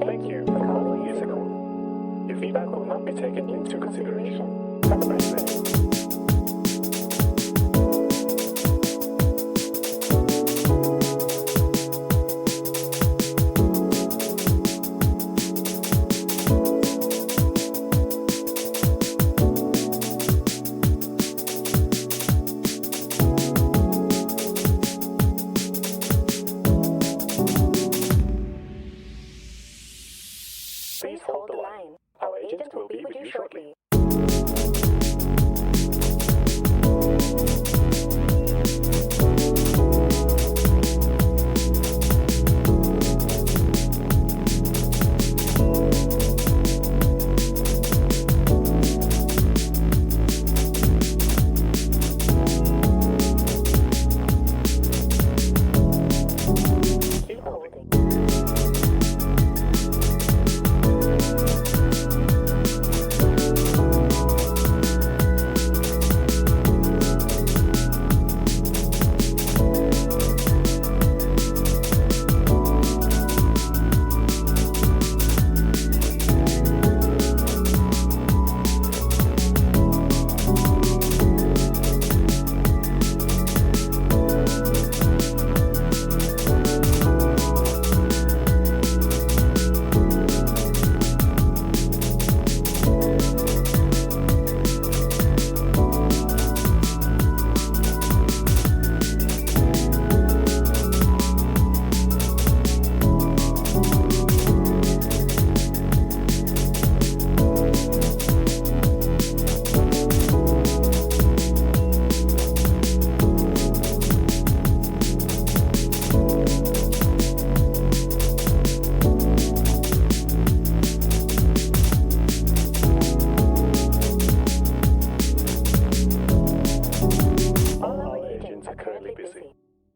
Thank you for calling User Call. Your feedback will not be taken into consideration. Have a nice day. Please hold the line. Our agent will be with you shortly. Keep holding.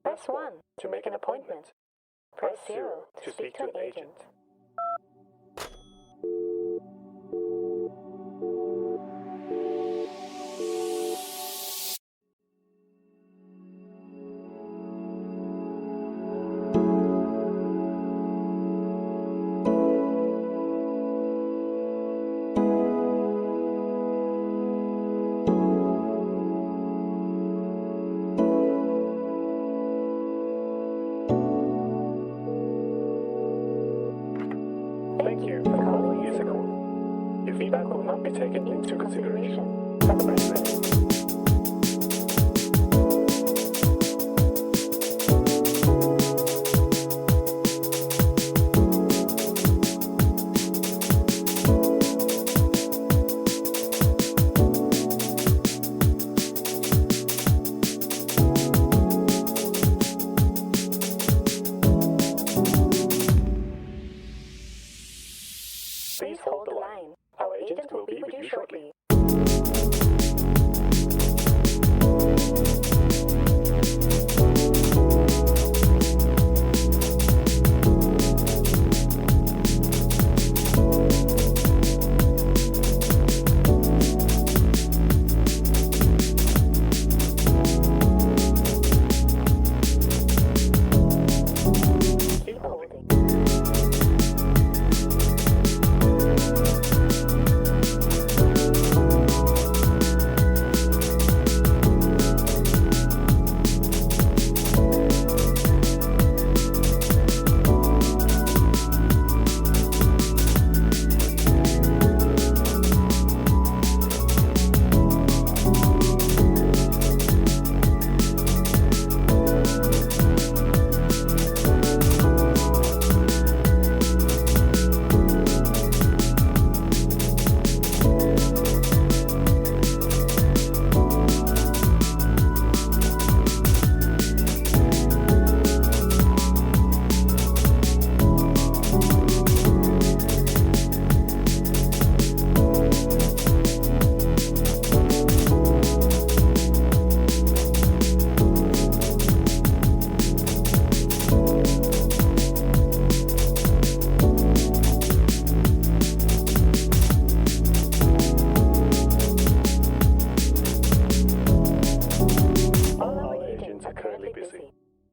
Press 1 to make an appointment. Press 0 to speak to an agent. Thank you for calling User Call. Your feedback will not be taken into consideration. Have a nice day. Please hold the line. Our agent will be with you shortly. Keep holding.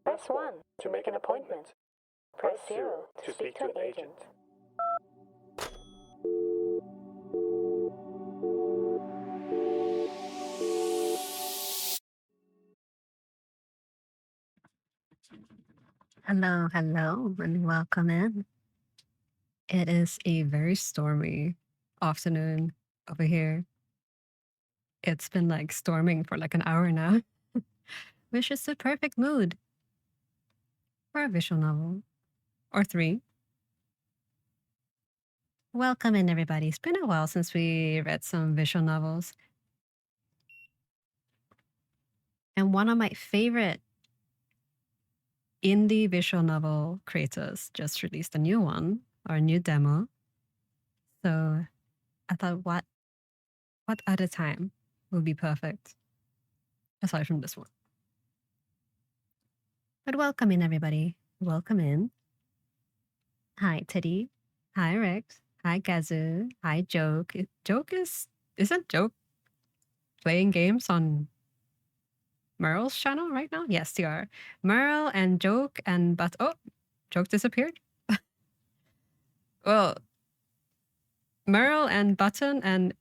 Press 1 to make an appointment. Press 0 to speak to an agent. Hello, hello, and welcome in. It is a very stormy afternoon over here. It's been like storming for like an hour now, which is the perfect mood for a visual novel or three. Welcome in, everybody. It's been a while since we read some visual novels. And one of my favorite indie visual novel creators just released a new one or a new demo. So I thought, what other time would be perfect aside from this one? But welcome in, everybody. Welcome in. Hi, Teddy. Hi, Rex. Hi, Gazoo. Hi, Joke. Isn't Joke playing games on Merle's channel right now? Yes, they are. Merle and Joke and Joke disappeared. Well, Merle and Button and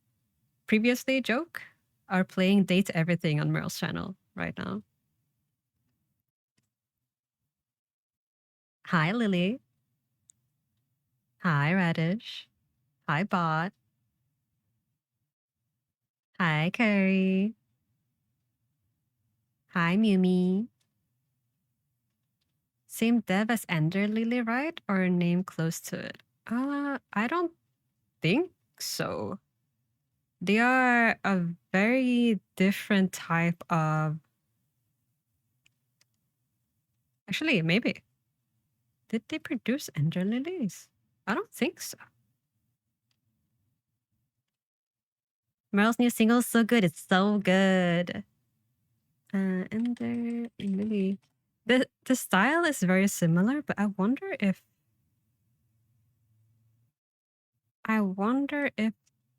previously Joke are playing Date Everything on Merle's channel right now. Hi, Lily. Hi, Radish. Hi, Bot. Hi, Curry. Hi, Mumi. Same dev as Ender Lily, right? Or a name close to it? I don't think so. They are a very different type of. Actually, maybe. Did they produce Ender Lilies? I don't think so. Merle's new single is so good. It's so good. Ender Lily. The style is very similar, but I wonder if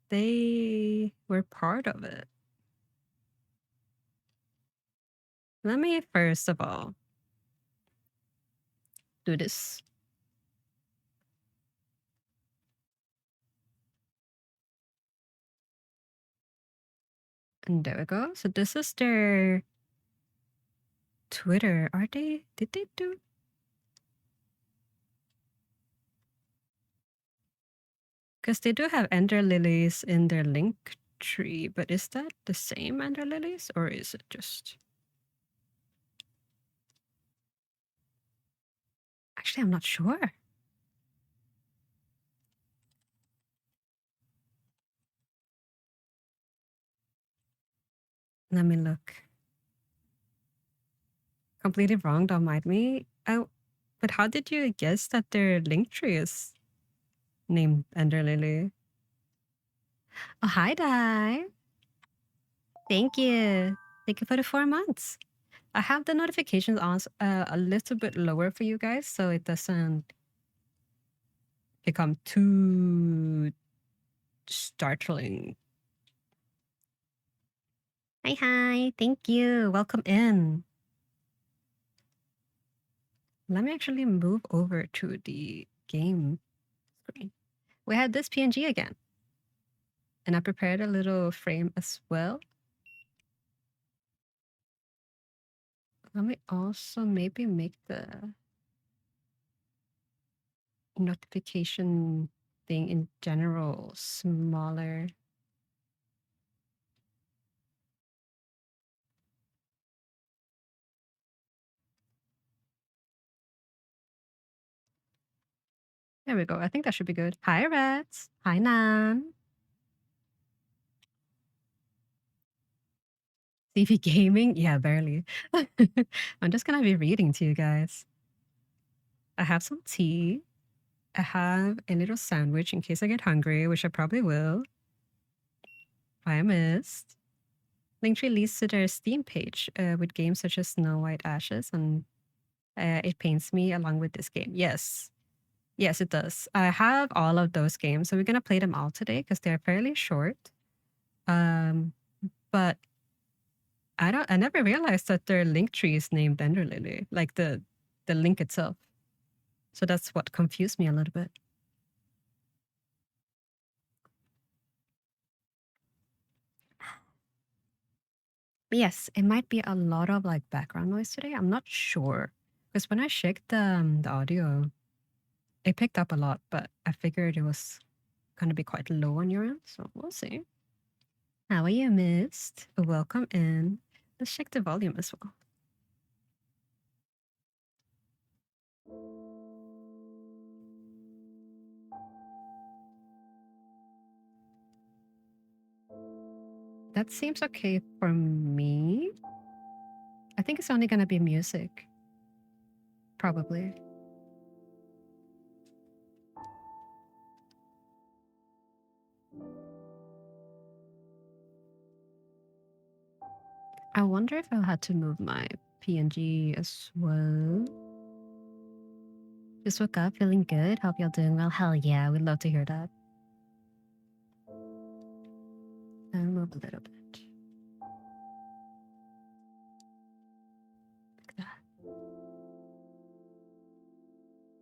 they were part of it. Let me first of all do this. And there we go. So this is their Twitter. Did they do? Because they do have Ender Lilies in their link tree, but is that the same Ender Lilies or is it just. Actually, I'm not sure. Let me look. Completely wrong, don't mind me. Oh, but how did you guess that their link tree is named Ender Lily? Oh, hi, Di. Thank you. Thank you for the 4 months. I have the notifications on a little bit lower for you guys so it doesn't become too startling. Hi. Thank you. Welcome in. Let me actually move over to the game screen. We had this PNG again. And I prepared a little frame as well. Let me also maybe make the notification thing in general smaller. There we go. I think that should be good. Hi, Rats. Hi, Nan. CV Gaming? Yeah, barely. I'm just going to be reading to you guys. I have some tea. I have a little sandwich in case I get hungry, which I probably will. I missed. Linktree leads to their Steam page with games such as Snow White Ashes, and it paints me along with this game. Yes. Yes, it does. I have all of those games, so we're gonna play them all today because they're fairly short. But I never realized that their link tree is named Ender Lily, like the link itself. So that's what confused me a little bit. But yes, it might be a lot of like background noise today. I'm not sure Because when I checked the audio, it picked up a lot, but I figured it was going to be quite low on your end, so we'll see. How are you, Mist? Welcome in. Let's check the volume as well. That seems okay for me. I think it's only going to be music. Probably. I wonder if I'll have to move my PNG as well. Just woke up feeling good. Hope y'all doing well. Hell yeah, we'd love to hear that. I'll move a little bit. Like that.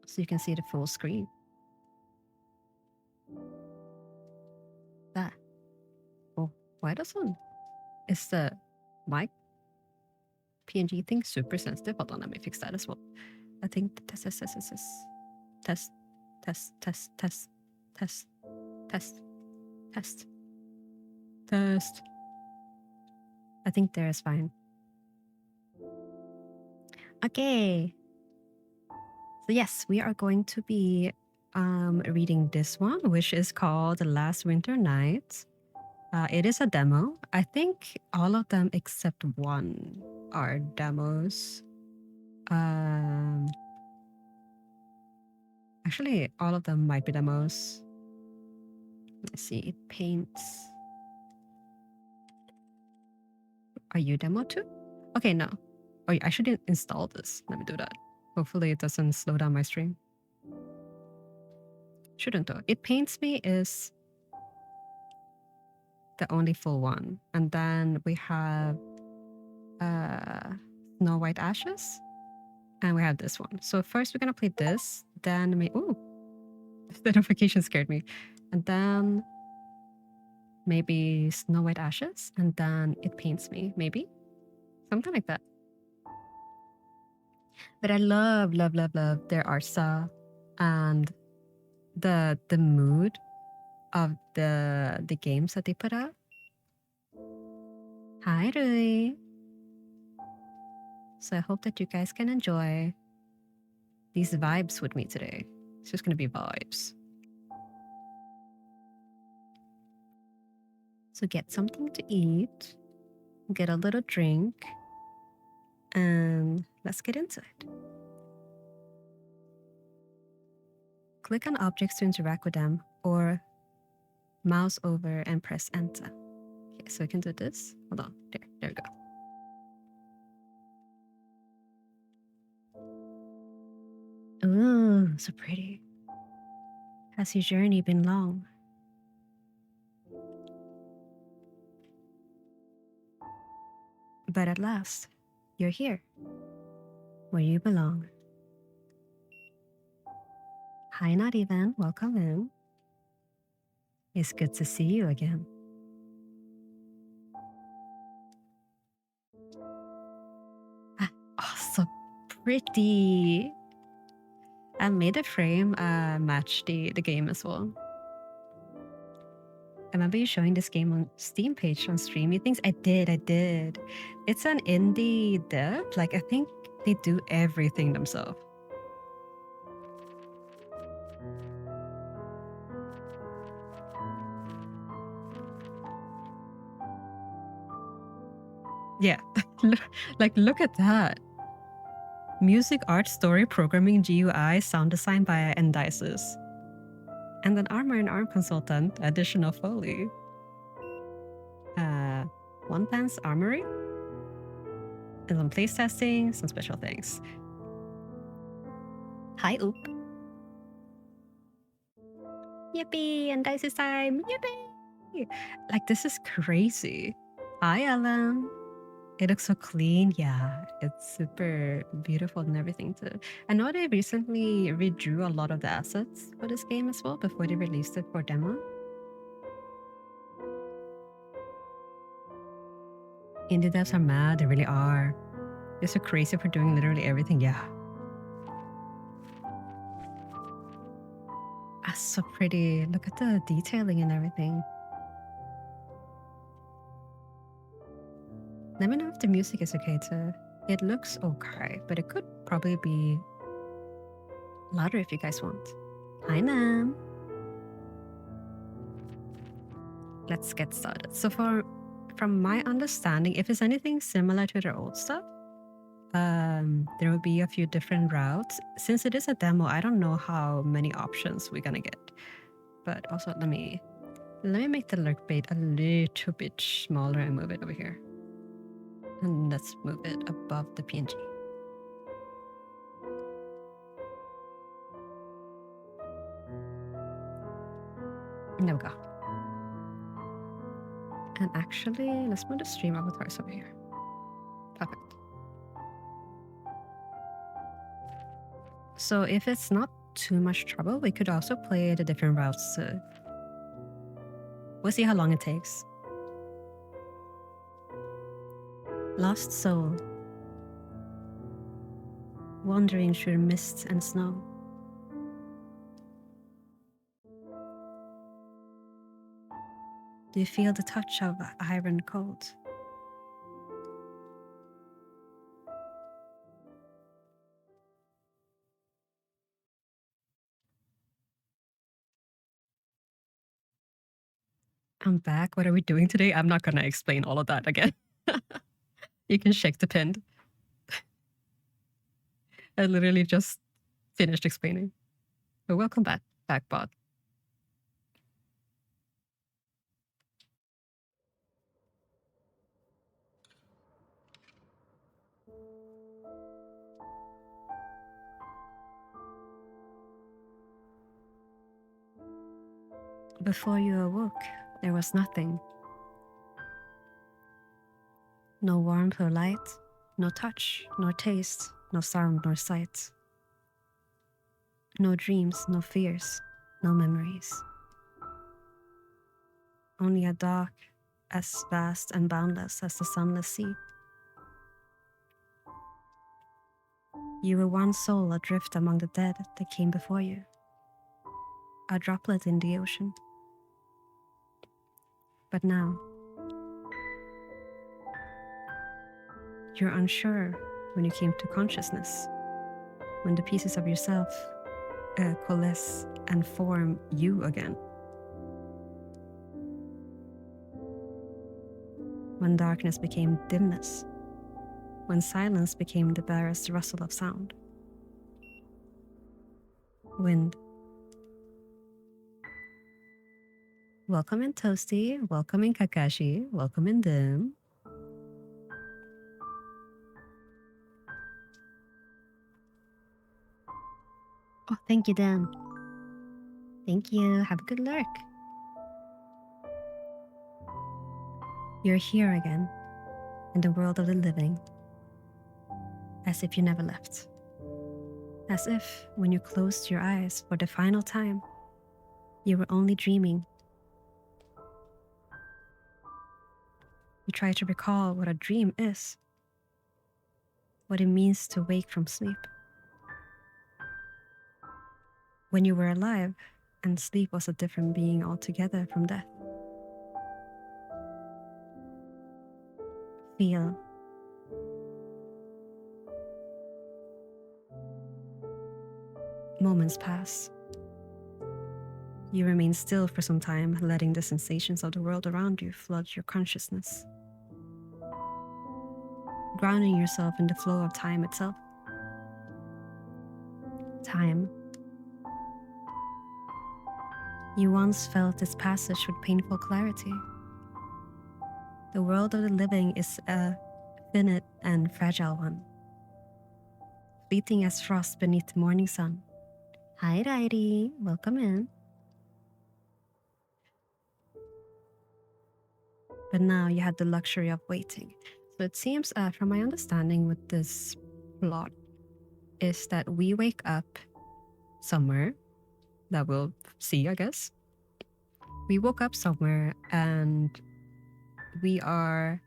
So you can see the full screen. That. Oh, why doesn't... Is the mic PNG thing super sensitive? Hold on, let me fix that as well. I think test, test, test, test, test, test, test, test, test, test, test, test. I think there is fine. Okay. So yes, we are going to be reading this one, which is called The Last Winter Night. It is a demo. I think all of them except one are demos. Actually, all of them might be demos. Let's see. It paints. Are you demo too? Okay, no. Oh, I should install this. Let me do that. Hopefully it doesn't slow down my stream. Shouldn't though. It Paints Me is the only full one. And then we have Snow White Ashes. And we have this one. So first we're gonna play this. Then ooh, the notification scared me. And then maybe Snow White Ashes. And then It Paints Me, maybe. Something like that. But I love, love, love, love their art style and the mood of the games that they put out. Hi, Rui. So I hope that you guys can enjoy these vibes with me today. It's just gonna be vibes. So get something to eat, get a little drink, and let's get into it. Click on objects to interact with them, or mouse over and press enter. Okay, so we can do this. Hold on, there we go. Ooh, so pretty. Has your journey been long? But at last, you're here, where you belong. Hi, Not Even. Welcome in. It's good to see you again. Oh, so pretty. I made the frame match the game as well. I remember you showing this game on Steam page on stream. You think I did. It's an indie dev. Like, I think they do everything themselves. Yeah, look at that. Music, art, story, programming, GUI, sound design by Endysis. And then Armor and Arm Consultant, additional Foley. One Pants Armory. And some place testing, some special things. Hi, Oop. Yippee, Endysis time, yippee! Like, this is crazy. Hi, Ellen. It looks so clean. Yeah, it's super beautiful and everything too. I know they recently redrew a lot of the assets for this game as well before they released it for demo. Indie devs are mad. They really are. They're so crazy for doing literally everything. Yeah. so pretty. Look at the detailing and everything. Let me know if the music is okay too. It looks okay, but it could probably be louder if you guys want. Hi, Nam. Let's get started. So from my understanding, if it's anything similar to their old stuff, there will be a few different routes. Since it is a demo, I don't know how many options we're gonna get. But also let me make the lurk bait a little bit smaller and move it over here. And let's move it above the PNG. And there we go. And actually, let's move the stream avatars over here. Perfect. So if it's not too much trouble, we could also play the different routes. We'll see how long it takes. Lost soul, wandering through mist and snow. Do you feel the touch of iron cold? I'm back. What are we doing today? I'm not gonna explain all of that again. You can shake the pin. I literally just finished explaining. But welcome back, bot. Before you awoke, there was nothing. No warmth or light, no touch, nor taste, no sound nor sight. No dreams, no fears, no memories. Only a dark as vast and boundless as the sunless sea. You were one soul adrift among the dead that came before you. A droplet in the ocean. But now, you're unsure when you came to consciousness, when the pieces of yourself coalesce and form you again. When darkness became dimness, when silence became the barest rustle of sound. Wind. Welcome in Toasty, welcome in Kakashi, welcome in Dim. Oh, thank you, Dan. Thank you. Have a good lurk. You're here again, in the world of the living, as if you never left. As if, when you closed your eyes for the final time, you were only dreaming. You try to recall what a dream is, what it means to wake from sleep. When you were alive, and sleep was a different being altogether from death. Feel. Moments pass. You remain still for some time, letting the sensations of the world around you flood your consciousness. Grounding yourself in the flow of time itself. Time. You once felt its passage with painful clarity. The world of the living is a finite and fragile one, fleeting as frost beneath the morning sun. Hi, Rairi. Welcome in. But now you had the luxury of waiting. So it seems, from my understanding with this plot, is that we wake up somewhere that we'll see, I guess. We woke up somewhere and we are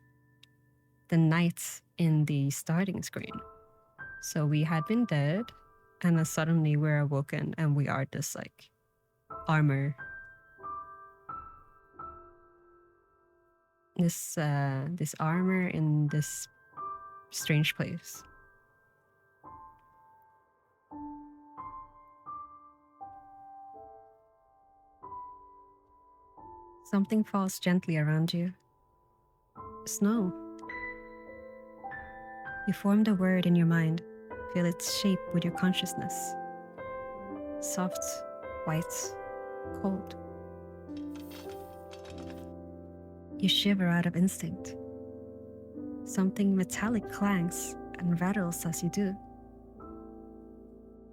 the knights in the starting screen. So we had been dead, and then suddenly we're awoken and we are this like armor. This armor in this strange place. Something falls gently around you. Snow. You form the word in your mind, feel its shape with your consciousness. Soft, white, cold. You shiver out of instinct. Something metallic clangs and rattles as you do.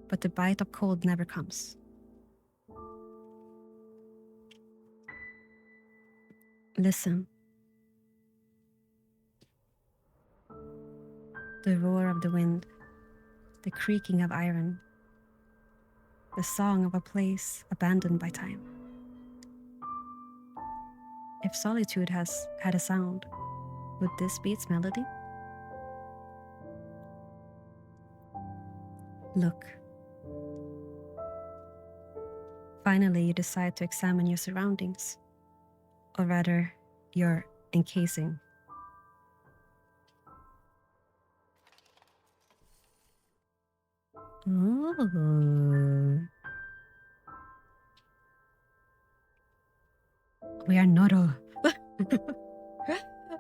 But the bite of cold never comes. Listen. The roar of the wind, the creaking of iron, the song of a place abandoned by time. If solitude has had a sound, would this be its melody? Look. Finally, you decide to examine your surroundings, or rather, your encasing. Ooh. We are Noro.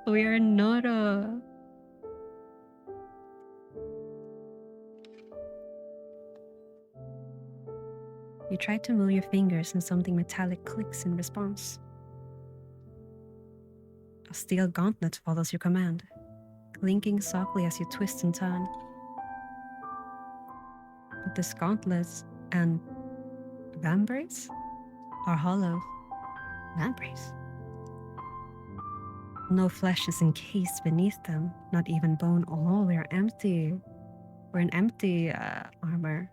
We are Noro. You try to move your fingers and something metallic clicks in response. A steel gauntlet follows your command, clinking softly as you twist and turn. But this gauntlet and vambrace are hollow. Vambrace? No flesh is encased beneath them, not even bone. Oh, we're empty. We're an empty armor.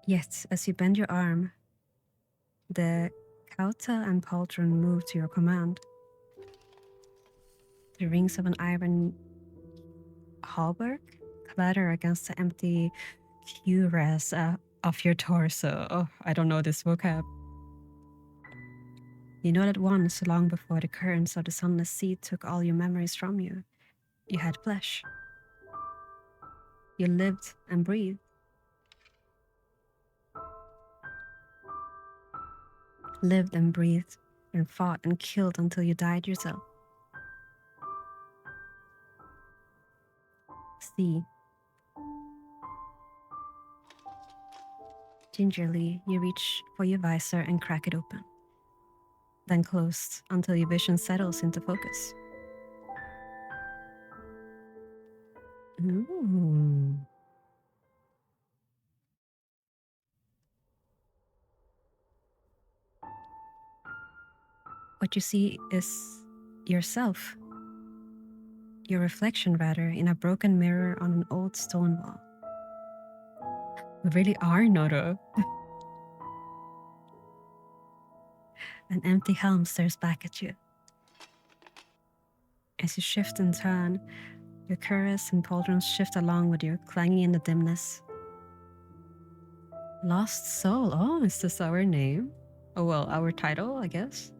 Yet, as you bend your arm, the Kauta and pauldron move to your command. The rings of an iron hauberk clatter against the empty cuirass of your torso. Oh, I don't know this vocab. You know that once, long before the currents of the sunless sea took all your memories from you, you had flesh. You lived and breathed. Lived and breathed and fought and killed until you died yourself. See. Gingerly, you reach for your visor and crack it open, then closed until your vision settles into focus. Ooh. What you see is yourself, your reflection rather, in a broken mirror on an old stone wall. We really are Noro. An empty helm stares back at you. As you shift and turn, your cuirass and pauldrons shift along with you, clanging in the dimness. Lost Soul. Oh, is this our name? Oh, well, our title, I guess.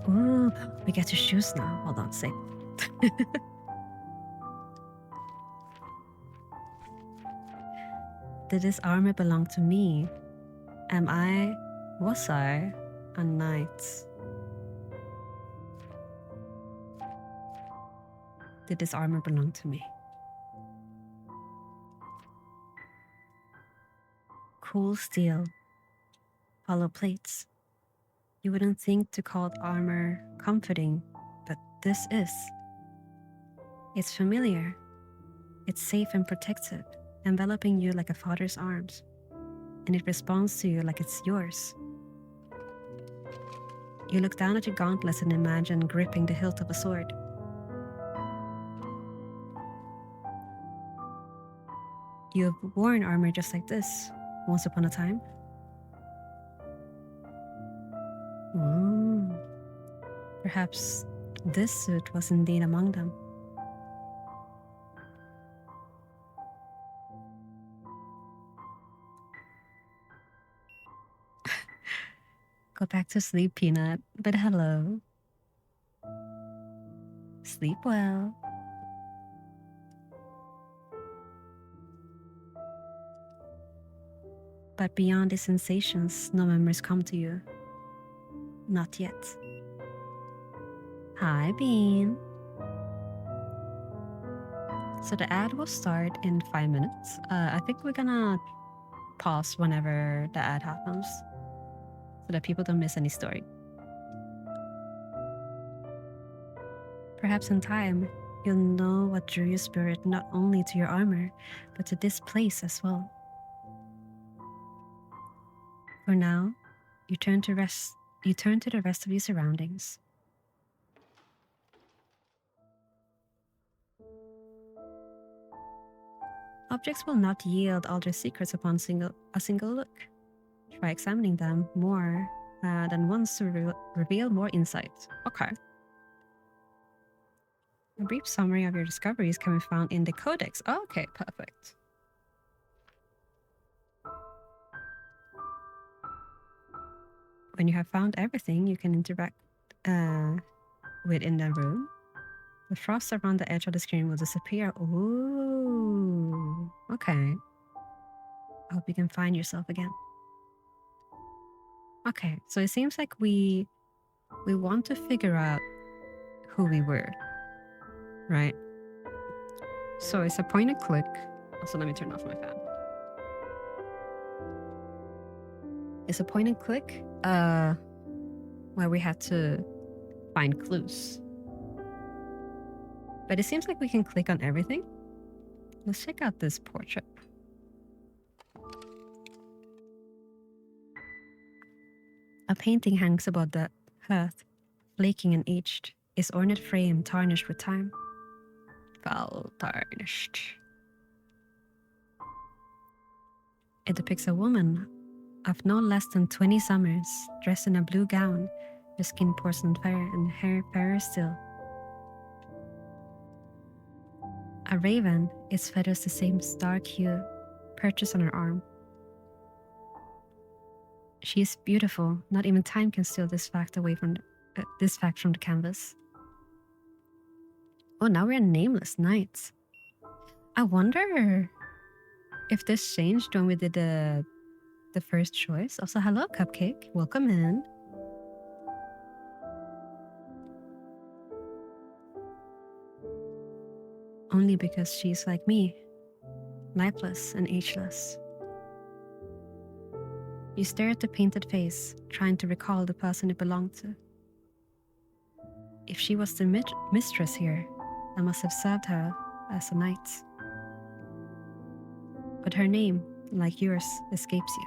Ooh, we get to choose now. Hold on, save. Did this armor belong to me? Was I a knight? Did this armor belong to me? Cool steel, hollow plates. You wouldn't think to call armor comforting, but this is. It's familiar. It's safe and protective, enveloping you like a father's arms, and it responds to you like it's yours. You look down at your gauntlets and imagine gripping the hilt of a sword. You have worn armor just like this once upon a time. Perhaps this suit was indeed among them. Go back to sleep, Peanut. But hello. Sleep well. But beyond these sensations, no memories come to you. Not yet. Hi, Bean. So the ad will start in 5 minutes. I think we're gonna pause whenever the ad happens so that people don't miss any story. Perhaps in time, you'll know what drew your spirit not only to your armor, but to this place as well. For now, you turn to the rest of your surroundings. Objects will not yield all their secrets upon a single look. Try examining them more than once to reveal more insight. Okay. A brief summary of your discoveries can be found in the codex. Oh, okay, perfect. When you have found everything you can interact with in the room, the frost around the edge of the screen will disappear. Ooh, okay. I hope you can find yourself again. Okay, so it seems like we want to figure out who we were, right? So it's a point and click. Also, let me turn off my fan. It's a point and click where we had to find clues. But it seems like we can click on everything. Let's check out this portrait. A painting hangs above the hearth, flaking and aged, its ornate frame tarnished with time. Foul tarnished. It depicts a woman of no less than 20 summers, dressed in a blue gown, her skin porcelain fair and hair fairer still. A raven, its feathers the same stark hue, perches on her arm. She is beautiful. Not even time can steal this fact from the canvas. Oh, now we're nameless knights. I wonder if this changed when we did the first choice. Also, hello, Cupcake. Welcome in. Only because she's like me, lifeless and ageless. You stare at the painted face, trying to recall the person it belonged to. If she was the mistress here, I must have served her as a knight. But her name, like yours, escapes you.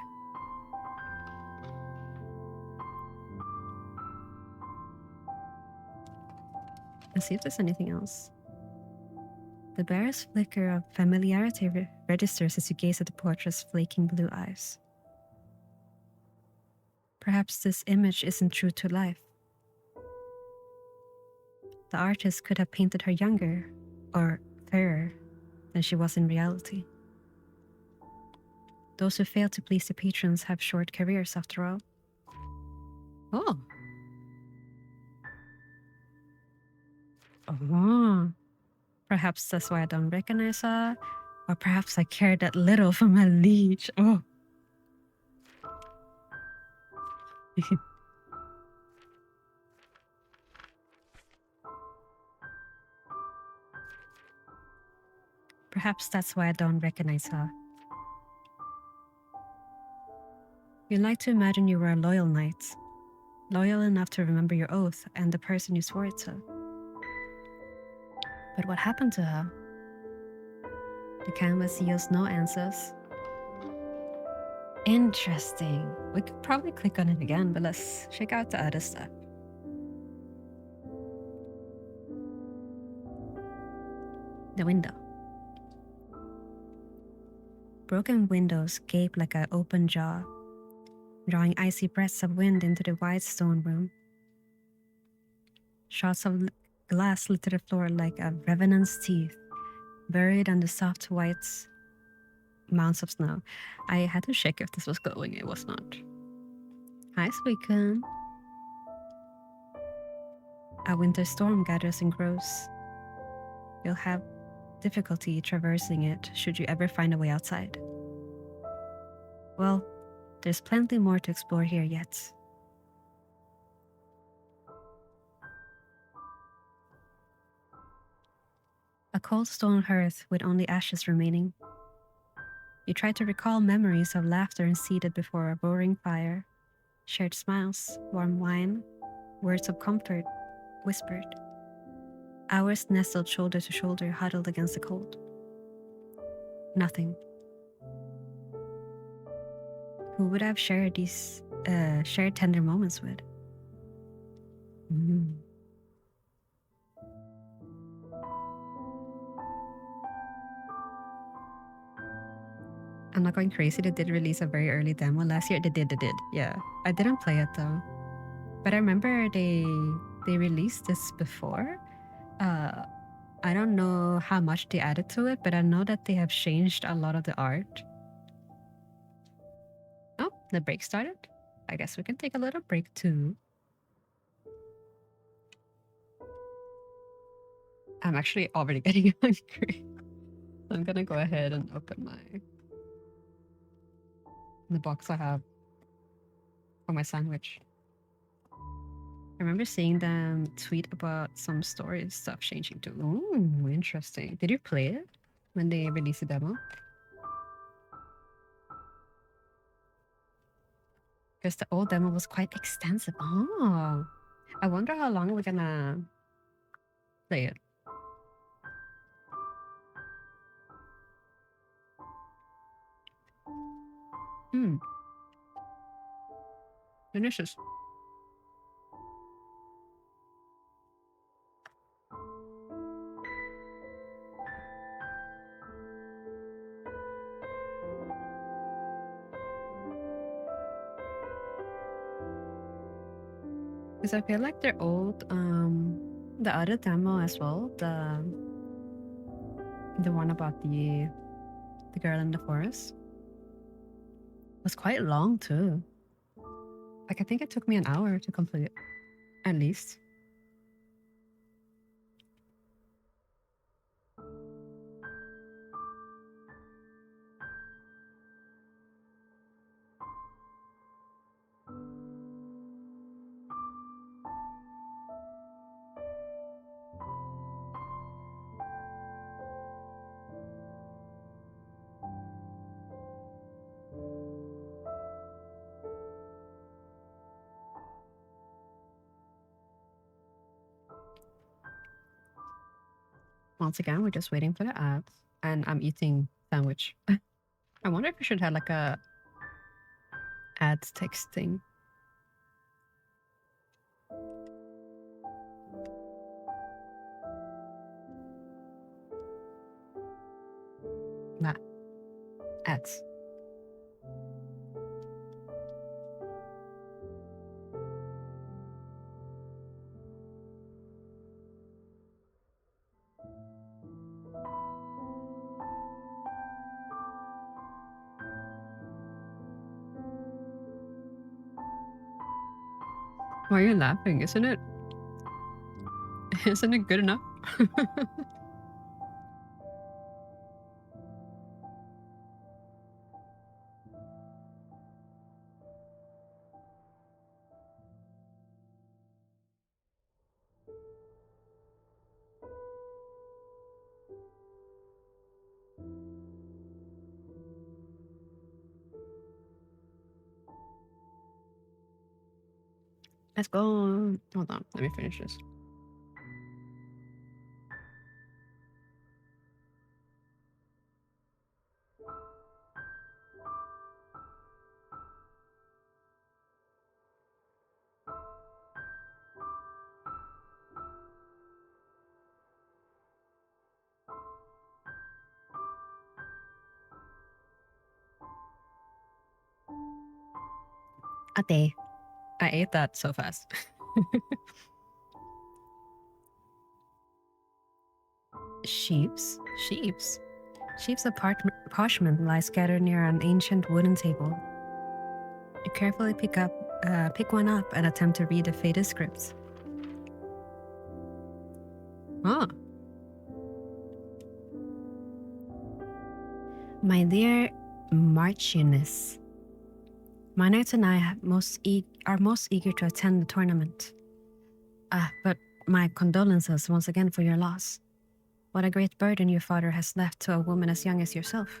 Let's see if there's anything else. The barest flicker of familiarity registers as you gaze at the portrait's flaking blue eyes. Perhaps this image isn't true to life. The artist could have painted her younger or fairer than she was in reality. Those who fail to please the patrons have short careers after all. Oh. Oh. Perhaps that's why I don't recognize her. Or perhaps I care that little for my liege. Oh. Perhaps that's why I don't recognize her. You like to imagine you were a loyal knight, loyal enough to remember your oath and the person you swore it to. But what happened to her? The canvas yields no answers. Interesting. We could probably click on it again, but let's check out the other stuff. The window. Broken windows gape like an open jaw, drawing icy breaths of wind into the wide stone room. Shards of glass litter the floor like a revenant's teeth, buried under soft white mounds of snow. I had to check if this was going. It was not. Hi, Sweetcon. A winter storm gathers and grows. You'll have difficulty traversing it should you ever find a way outside. Well, there's plenty more to explore here yet. A cold stone hearth with only ashes remaining. You try to recall memories of laughter and seated before a roaring fire, shared smiles, warm wine, words of comfort, whispered. Hours nestled shoulder to shoulder, huddled against the cold. Nothing. Who would have shared these shared tender moments with? Mm. I'm not going crazy. They did release a very early demo last year. They did. Yeah, I didn't play it though, but I remember they released this before. I don't know how much they added to it, but I know that they have changed a lot of the art. Oh, the break started. I guess we can take a little break too. I'm actually already getting hungry. So I'm gonna go ahead and open the box I have for my sandwich. I remember seeing them tweet about some story stuff changing too. Ooh, interesting. Did you play it when they released the demo? Because the old demo was quite extensive. Oh, I wonder how long we're gonna play it. Delicious. Because I feel like they're old. The other demo as well, the one about the girl in the forest, was quite long too. Like I think it took me an hour to complete, at least. Once again, we're just waiting for the ads, and I'm eating sandwich. I wonder if we should have like a ads text thing. Nah, ads. Why are you laughing? Isn't it good enough? Let's go. Hold on, let me finish this. A day. I ate that so fast. Sheeps? Sheeps? Sheeps of parchment lie scattered near an ancient wooden table. You carefully pick up pick one up and attempt to read the faded script. Oh. My dear Marchioness, my knights and I are most eager to attend the tournament. But my condolences once again for your loss. What a great burden your father has left to a woman as young as yourself.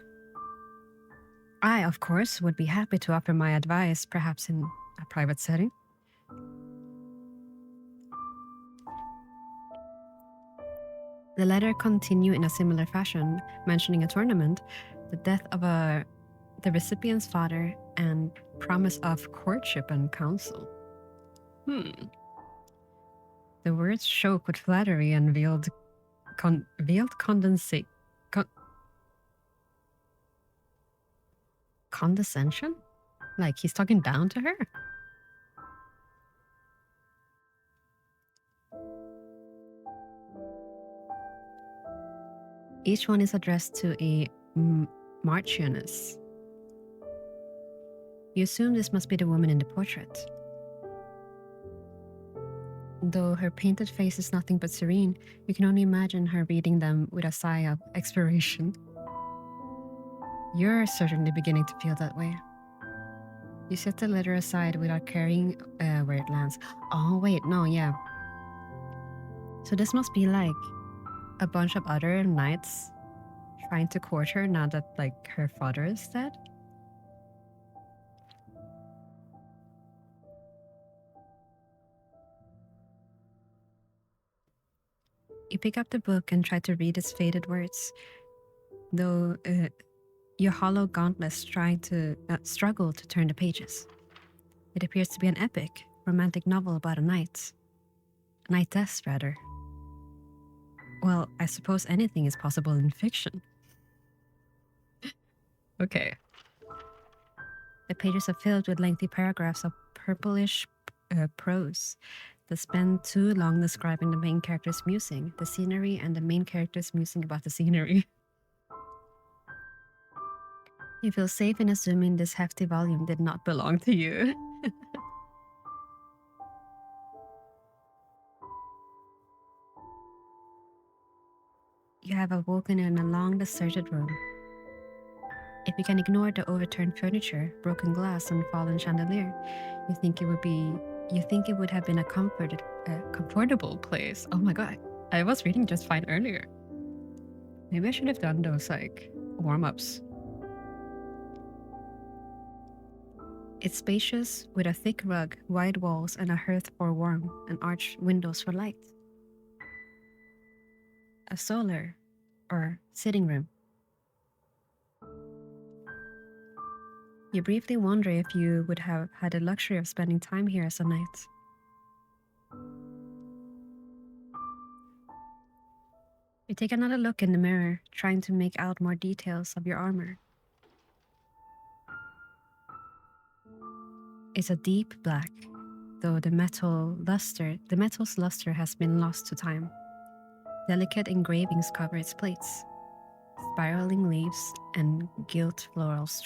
I, of course, would be happy to offer my advice, perhaps in a private setting. The letter continued in a similar fashion, mentioning a tournament, the death of the recipient's father, and promise of courtship and counsel. The words choke with flattery and veiled condescension? Like he's talking down to her? Each one is addressed to a Marchioness. You assume this must be the woman in the portrait. Though her painted face is nothing but serene, you can only imagine her reading them with a sigh of expiration. You're certainly beginning to feel that way. You set the letter aside without caring where it lands. Oh, wait, no, yeah. So this must be like a bunch of other knights trying to court her now that, like, her father is dead? You pick up the book and try to read its faded words, though your hollow gauntlets struggle to turn the pages. It appears to be an epic, romantic novel about a knightess rather. Well, I suppose anything is possible in fiction. Okay. The pages are filled with lengthy paragraphs of purplish prose that spend too long describing the main character's musing, the scenery, and the main character's musing about the scenery. You feel safe in assuming this hefty volume did not belong to you. You have awoken in a long, deserted room. If you can ignore the overturned furniture, broken glass, and fallen chandelier, you think it would have been a comfortable place. Oh my god, I was reading just fine earlier. Maybe I should have done those like warm-ups. It's spacious with a thick rug, wide walls, and a hearth for warmth, and arched windows for light. A solar or sitting room. You briefly wonder if you would have had the luxury of spending time here as a knight. You take another look in the mirror, trying to make out more details of your armor. It's a deep black, though the metal's luster has been lost to time. Delicate engravings cover its plates. Spiraling leaves and gilt florals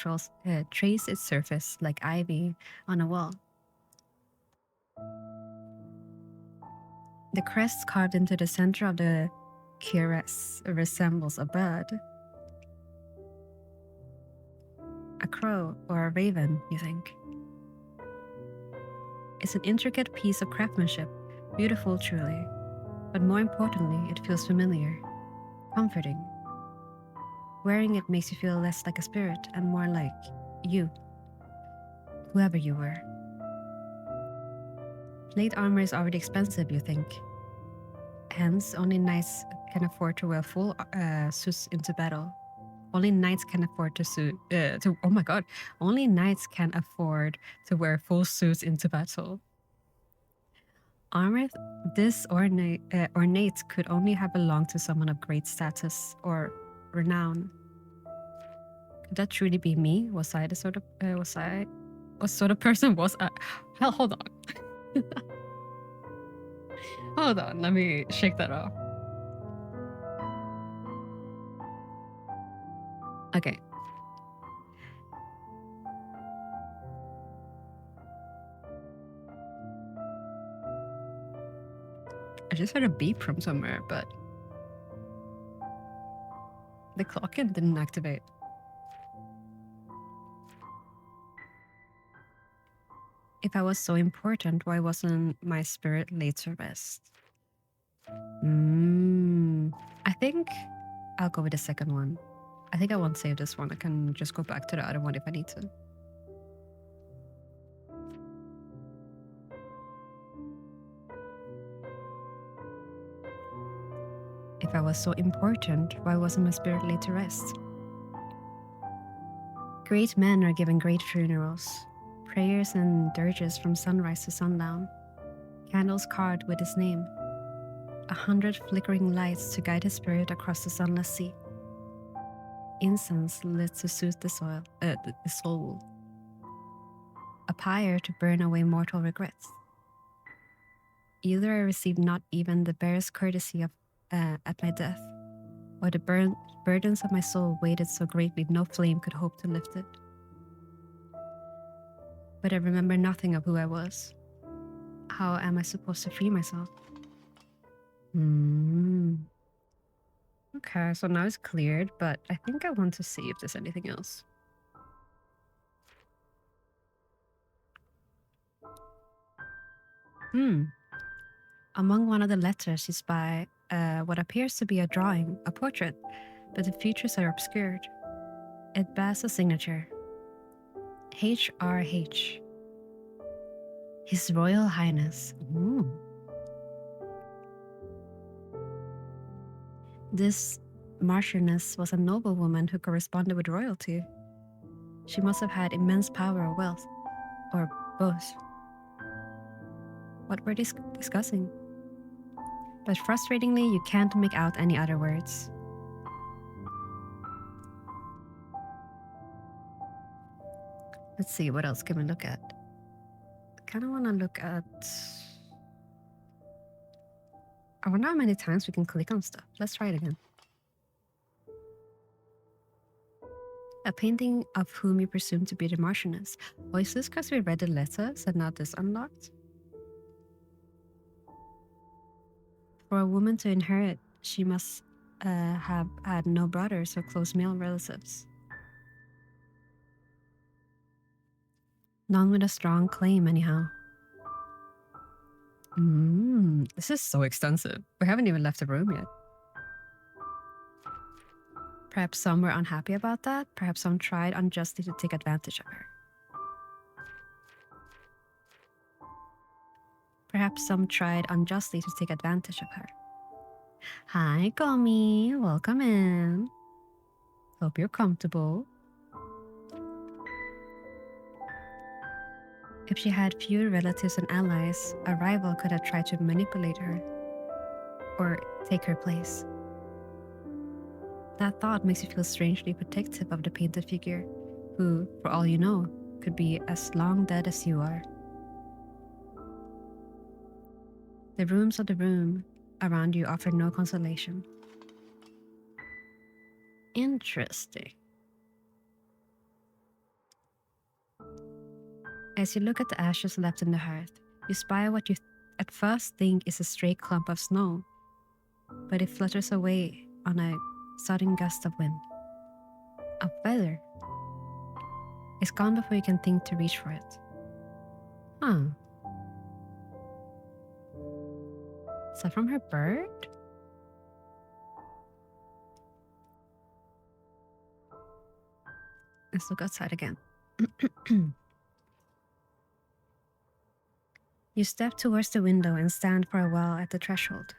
trace its surface like ivy on a wall. The crest carved into the center of the cuirass resembles a bird. A crow or a raven, you think. It's an intricate piece of craftsmanship, beautiful truly, but more importantly, it feels familiar, comforting. Wearing it makes you feel less like a spirit and more like you, whoever you were. Plate armor is already expensive, you think. Hence, only knights can afford to wear full suits into battle. Only knights can afford only knights can afford to wear full suits into battle. Armor this ornate could only have belonged to someone of great status or renown. Could that truly be me? Was I the sort of what sort of person was I? Hell, hold on. Hold on, let me shake that off. Okay. I just heard a beep from somewhere, but the clock didn't activate. If I was so important, why wasn't my spirit laid to rest? I think I'll go with the second one. I think I won't save this one. I can just go back to the other one if I need to. If I was so important, why wasn't my spirit laid to rest? Great men are given great funerals, prayers and dirges from sunrise to sundown, candles carved with his name, 100 flickering lights to guide his spirit across the sunless sea, incense lit to soothe the soul, a pyre to burn away mortal regrets. Either I received not even the barest courtesy at my death, or the burdens of my soul weighted so greatly no flame could hope to lift it. But I remember nothing of who I was. How am I supposed to free myself? Okay, so now it's cleared, but I think I want to see if there's anything else. Among one of the letters is by what appears to be a drawing, a portrait, but the features are obscured. It bears a signature. HRH. His Royal Highness. This Marchioness was a noblewoman who corresponded with royalty. She must have had immense power or wealth, or both. What were they discussing? But frustratingly, you can't make out any other words. Let's see, what else can we look at? I kind of want to look at... I wonder how many times we can click on stuff. Let's try it again. A painting of whom you presume to be the Marchioness. Oh, is this because we read the letters and not this unlocked? For a woman to inherit, she must have had no brothers or close male relatives. None with a strong claim, anyhow. This is so extensive. We haven't even left the room yet. Perhaps some were unhappy about that. Perhaps some tried unjustly to take advantage of her. Perhaps some tried unjustly to take advantage of her. Hi, Gomi. Welcome in. Hope you're comfortable. If she had fewer relatives and allies, a rival could have tried to manipulate her or take her place. That thought makes you feel strangely protective of the painted figure, who, for all you know, could be as long dead as you are. The rooms of the room around you offer no consolation. Interesting. As you look at the ashes left in the hearth, you spy what you at first think is a stray clump of snow, but it flutters away on a sudden gust of wind. A feather. It's gone before you can think to reach for it. Huh. Is that from her bird? Let's look outside again. You step towards the window and stand for a while at the threshold.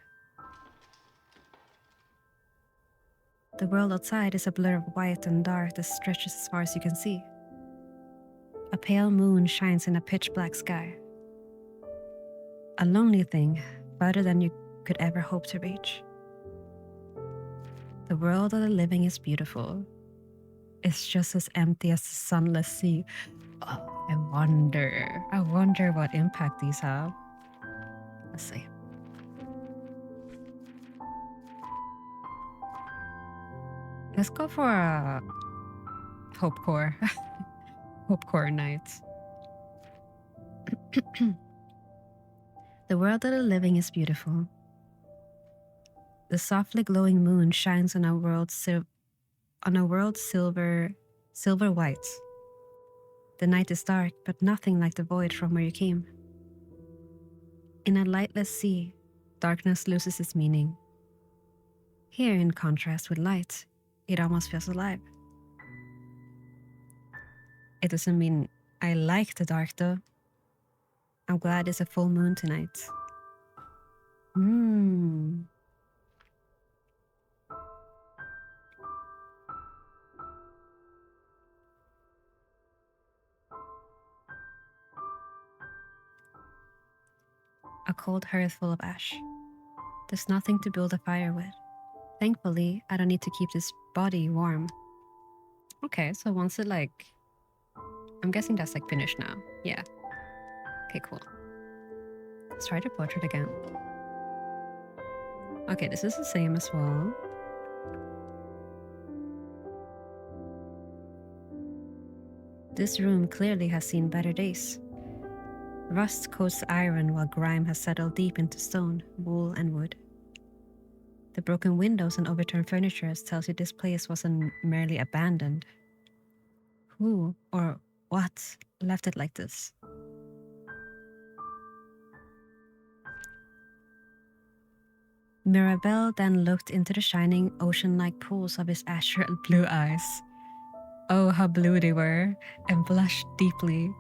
The world outside is a blur of white and dark that stretches as far as you can see. A pale moon shines in a pitch-black sky. A lonely thing, farther than you could ever hope to reach. The world of the living is beautiful. It's just as empty as the sunless sea. Oh, I wonder what impact these have. Let's see. Let's go for a Hope Core. Hope Core night. The world of the living is beautiful. The softly glowing moon shines on a world silver white. The night is dark, but nothing like the void from where you came. In a lightless sea, darkness loses its meaning. Here, in contrast with light, it almost feels alive. It doesn't mean I like the dark, though. I'm glad it's a full moon tonight. A cold hearth full of ash. There's nothing to build a fire with. Thankfully, I don't need to keep this body warm. Okay, so once it I'm guessing that's finished now. Yeah. Okay, cool. Let's try the portrait again. Okay, this is the same as well. This room clearly has seen better days. Rust coats iron while grime has settled deep into stone, wool, and wood. The broken windows and overturned furniture tells you this place wasn't merely abandoned. Who or what left it like this? Mirabelle then looked into the shining ocean-like pools of his azure blue eyes. Oh, how blue they were, and blushed deeply,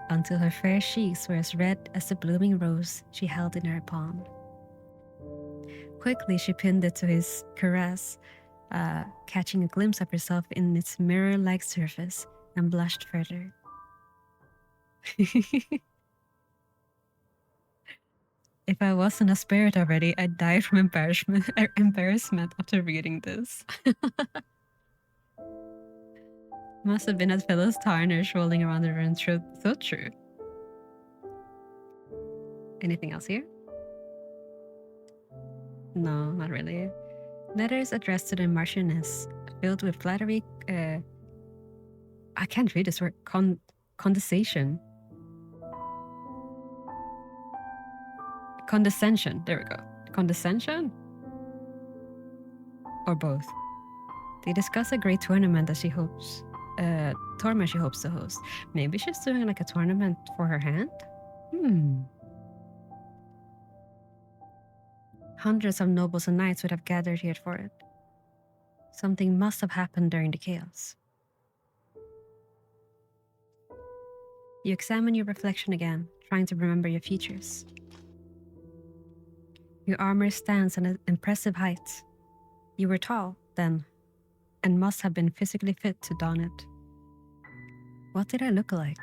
until her fair cheeks were as red as the blooming rose she held in her palm. Quickly, she pinned it to his caress, catching a glimpse of herself in its mirror-like surface, and blushed further. If I wasn't a spirit already, I'd die from embarrassment after reading this. Must have been as fellows tarnish rolling around the room. So true. Anything else here? No, not really. Letters addressed to the Marchioness, filled with flattery. I can't read this word. Condescension. Condescension. There we go. Condescension? Or both. They discuss a great tournament that she hopes. Tournament she hopes to host. Maybe she's doing a tournament for her hand? Hundreds of nobles and knights would have gathered here for it. Something must have happened during the chaos. You examine your reflection again, trying to remember your features. Your armor stands at an impressive height. You were tall, then, and must have been physically fit to don it. What did I look like?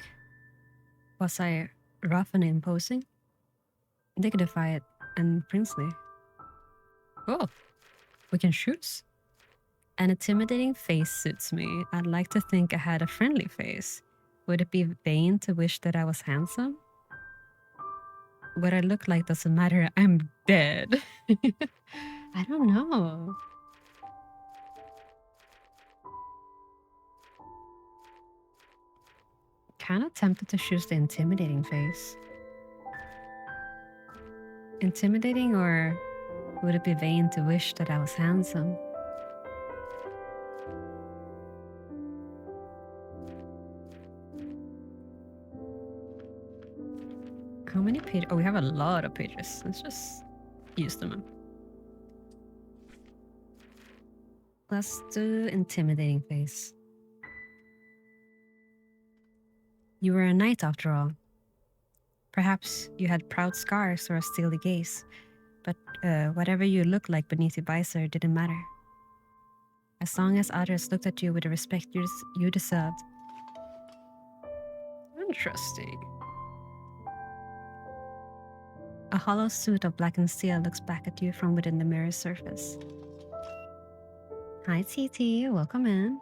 Was I rough and imposing? Dignified and princely? Oh, we can choose. An intimidating face suits me. I'd like to think I had a friendly face. Would it be vain to wish that I was handsome? What I look like doesn't matter. I'm dead. I don't know. Kind of tempted to choose the intimidating face. Intimidating, or would it be vain to wish that I was handsome? How many pages? Oh, we have a lot of pages. Let's just use them. Let's do intimidating face. You were a knight after all. Perhaps you had proud scars or a steely gaze, but whatever you looked like beneath your visor didn't matter. As long as others looked at you with the respect you deserved. Interesting. A hollow suit of blackened steel looks back at you from within the mirror's surface. Hi, TT. Welcome in.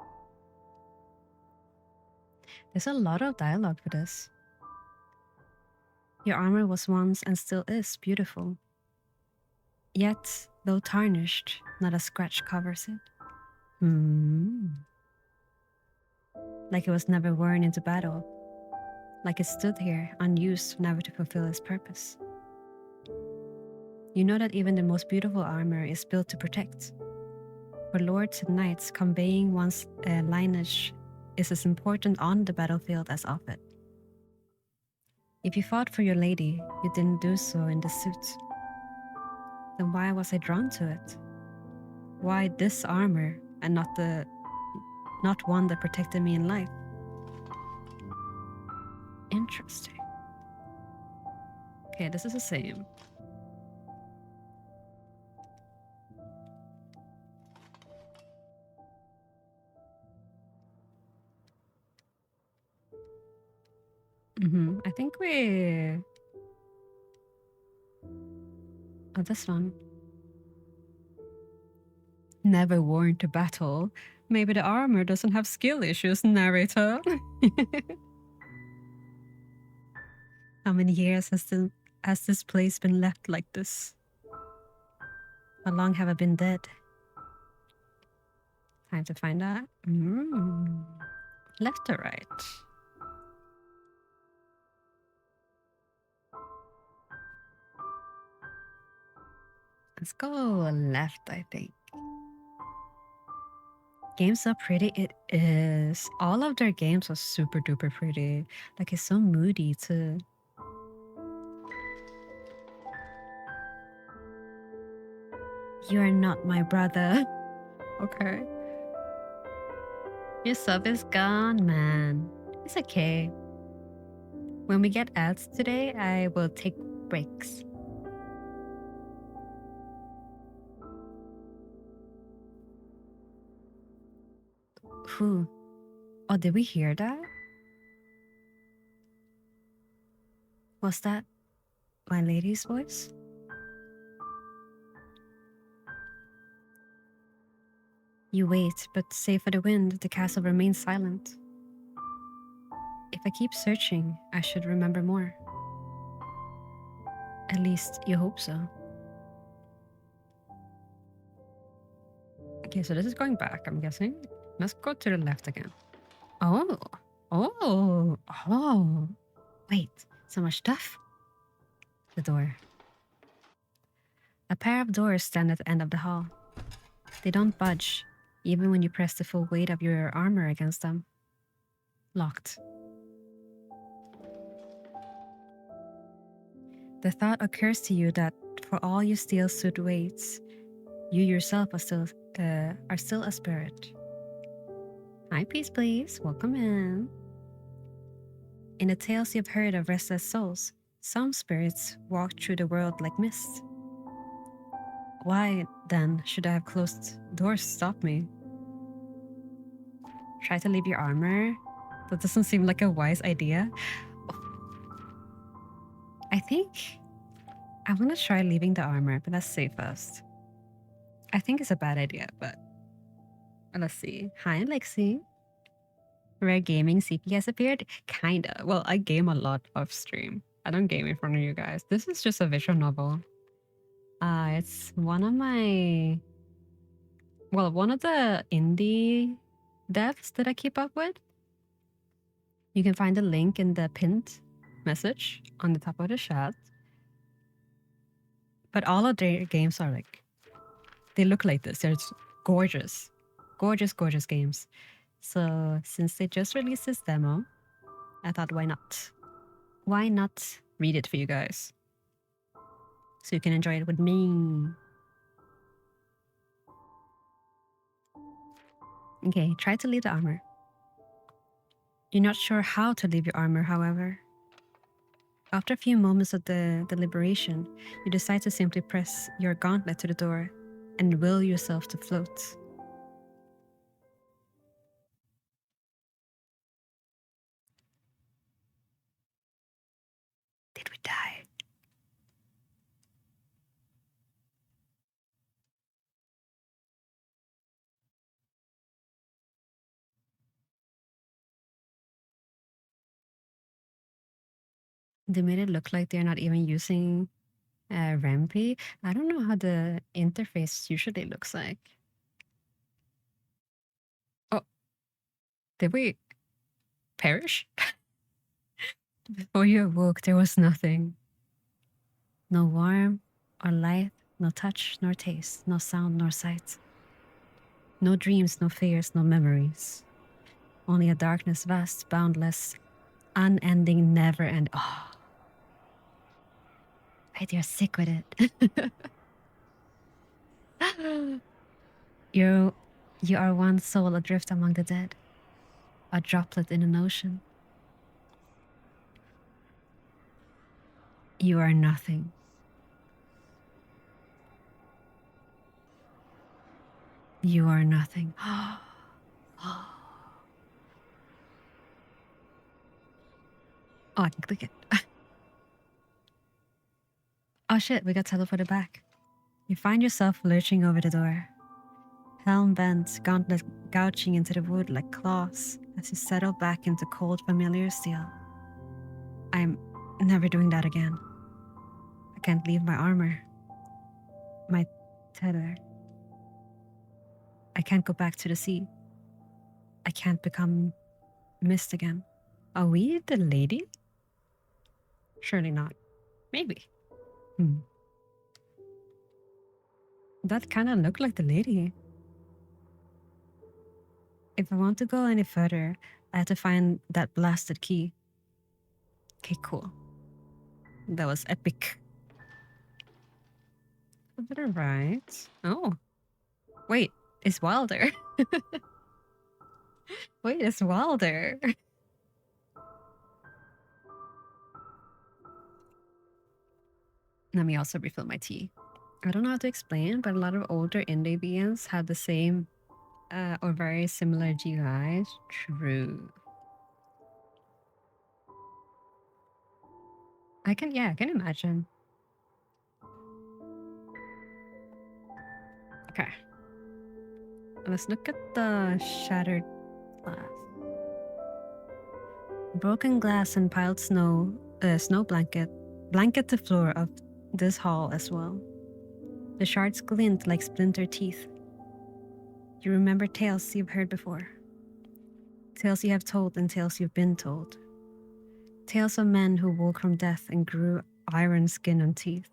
There's a lot of dialogue for this. Your armor was once and still is beautiful. Yet, though tarnished, not a scratch covers it. Like it was never worn into battle. Like it stood here, unused, never to fulfill its purpose. You know that even the most beautiful armor is built to protect. For lords and knights, conveying one's lineage is as important on the battlefield as off it. If you fought for your lady, you didn't do so in the suit. Then why was I drawn to it? Why this armor and not one that protected me in life? Interesting. Okay, this is the same. I think we... Oh, this one. Never worn to battle. Maybe the armor doesn't have skill issues, narrator. How many years has this place been left like this? How long have I been dead? Time to find out. Left or right? Let's go left, I think. Game's so pretty. It is. All of their games are super duper pretty. Like, it's so moody too. You are not my brother. Okay. Your sub is gone, man. It's okay. When we get ads today, I will take breaks. Who? Oh, did we hear that? Was that my lady's voice? You wait, but save for the wind, the castle remains silent. If I keep searching, I should remember more. At least you hope so. Okay, so this is going back, I'm guessing. Let's go to the left again. Oh. Wait, so much stuff. The door. A pair of doors stand at the end of the hall. They don't budge, even when you press the full weight of your armor against them. Locked. The thought occurs to you that for all your steel suit weights, you yourself are still a spirit. Hi, please. Welcome in. In the tales you've heard of restless souls, some spirits walk through the world like mist. Why, then, should I have closed doors to stop me? Try to leave your armor? That doesn't seem like a wise idea. I think I want to try leaving the armor, but let's see first. I think it's a bad idea, but let's see. Hi, Lexi. Rare Gaming CP has appeared? Kinda. Well, I game a lot off stream. I don't game in front of you guys. This is just a visual novel. It's one of the indie devs that I keep up with. You can find the link in the pinned message on the top of the chat. But all of their games are like, they look like this. They're gorgeous. Gorgeous games. So since they just released this demo, I thought, why not? Why not read it for you guys? So you can enjoy it with me. Okay, try to leave the armor. You're not sure how to leave your armor, however. After a few moments of the deliberation, you decide to simply press your gauntlet to the door and will yourself to float. Did we die? They made it look like they're not even using Rampy. I don't know how the interface usually looks like. Oh, did we perish? Before you awoke, there was nothing. No warmth, or light, no touch, nor taste, no sound, nor sight. No dreams, no fears, no memories. Only a darkness vast, boundless, unending, never end. Oh, wait, you're sick with it. You are one soul adrift among the dead, a droplet in an ocean. You are nothing. You are nothing. Oh, I can click it. Oh shit, we got teleported back. You find yourself lurching over the door. Helm bent, gauntlet gouging into the wood like claws as you settle back into cold, familiar steel. I'm never doing that again. I can't leave my armor. My tether. I can't go back to the sea. I can't become mist again. Are we the lady? Surely not. Maybe. That kind of looked like the lady. If I want to go any further, I have to find that blasted key. Okay, cool. That was epic. A bit of right. Oh. Wait, it's Wilder. Wait, it's Wilder. Let me also refill my tea. I don't know how to explain, but a lot of older indie VNs have the same or very similar GUIs. True. I can imagine. Okay. Let's look at the shattered glass. Broken glass and piled snow blanket the floor of this hall as well. The shards glint like splintered teeth. You remember tales you've heard before. Tales you have told and tales you've been told. Tales of men who woke from death and grew iron skin and teeth.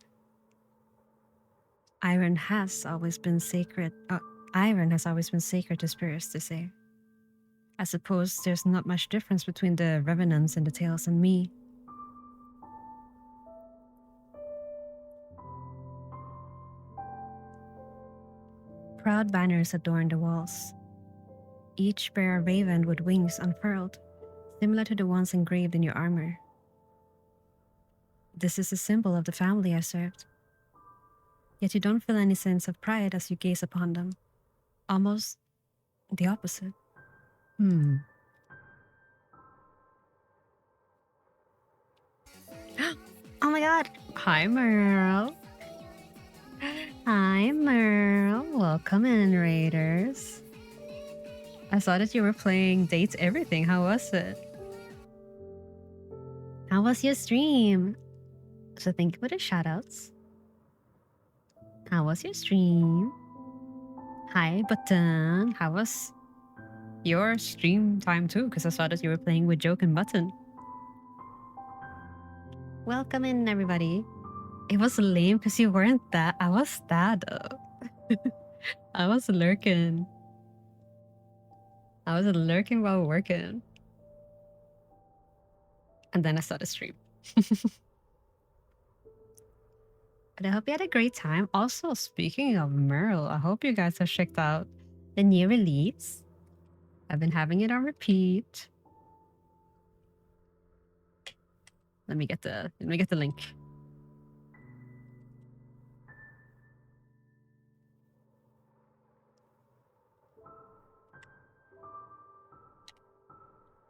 Iron has always been sacred to spirits, they say. I suppose there's not much difference between the revenants in the tales and me. Proud banners adorn the walls. Each bear a raven with wings unfurled, similar to the ones engraved in your armor. This is a symbol of the family I served. Yet you don't feel any sense of pride as you gaze upon them. Almost the opposite. Oh my god! Hi, Merle. Hi, Merle. Welcome in, Raiders. I saw that you were playing Dates Everything. How was it? How was your stream? So thank you for the shoutouts. How was your stream? Hi, Button. How was your stream time too? Because I saw that you were playing with Joke and Button. Welcome in, everybody. It was lame because you weren't that. I was that though. I was lurking. I was lurking while working. And then I saw the stream. But I hope you had a great time. Also, speaking of Merle, I hope you guys have checked out the new release. I've been having it on repeat. Let me get the link.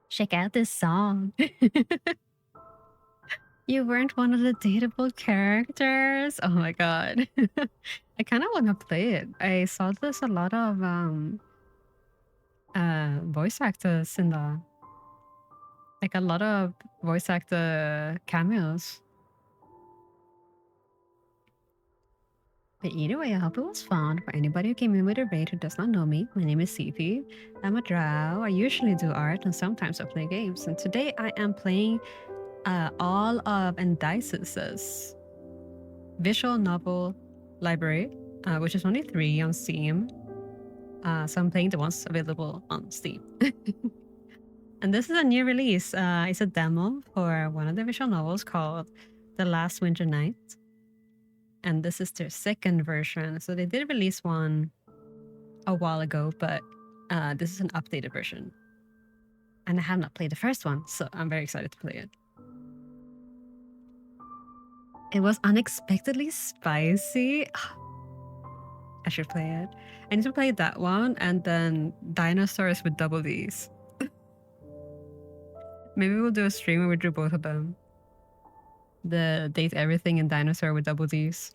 Check out this song. You weren't one of the dateable characters? Oh my god. I kind of want to play it. I saw there's a lot of voice actors in the... Like a lot of voice actor cameos. But either way, I hope it was fun. For anybody who came in with a raid who does not know me, my name is CP. I'm a drow. I usually do art and sometimes I play games. And today I am playing all of Endysis. visual novel library, which is only 3 on Steam. So I'm playing the ones available on Steam. And this is a new release. It's a demo for one of the visual novels called The Last Winter Night. And this is their second version. So they did release one a while ago, but this is an updated version. And I have not played the first one, so I'm very excited to play it. It was unexpectedly spicy. I should play it. I need to play that one and then Dinosaurs with double Ds. Maybe we'll do a stream where we do both of them. The Date Everything and Dinosaur with double Ds.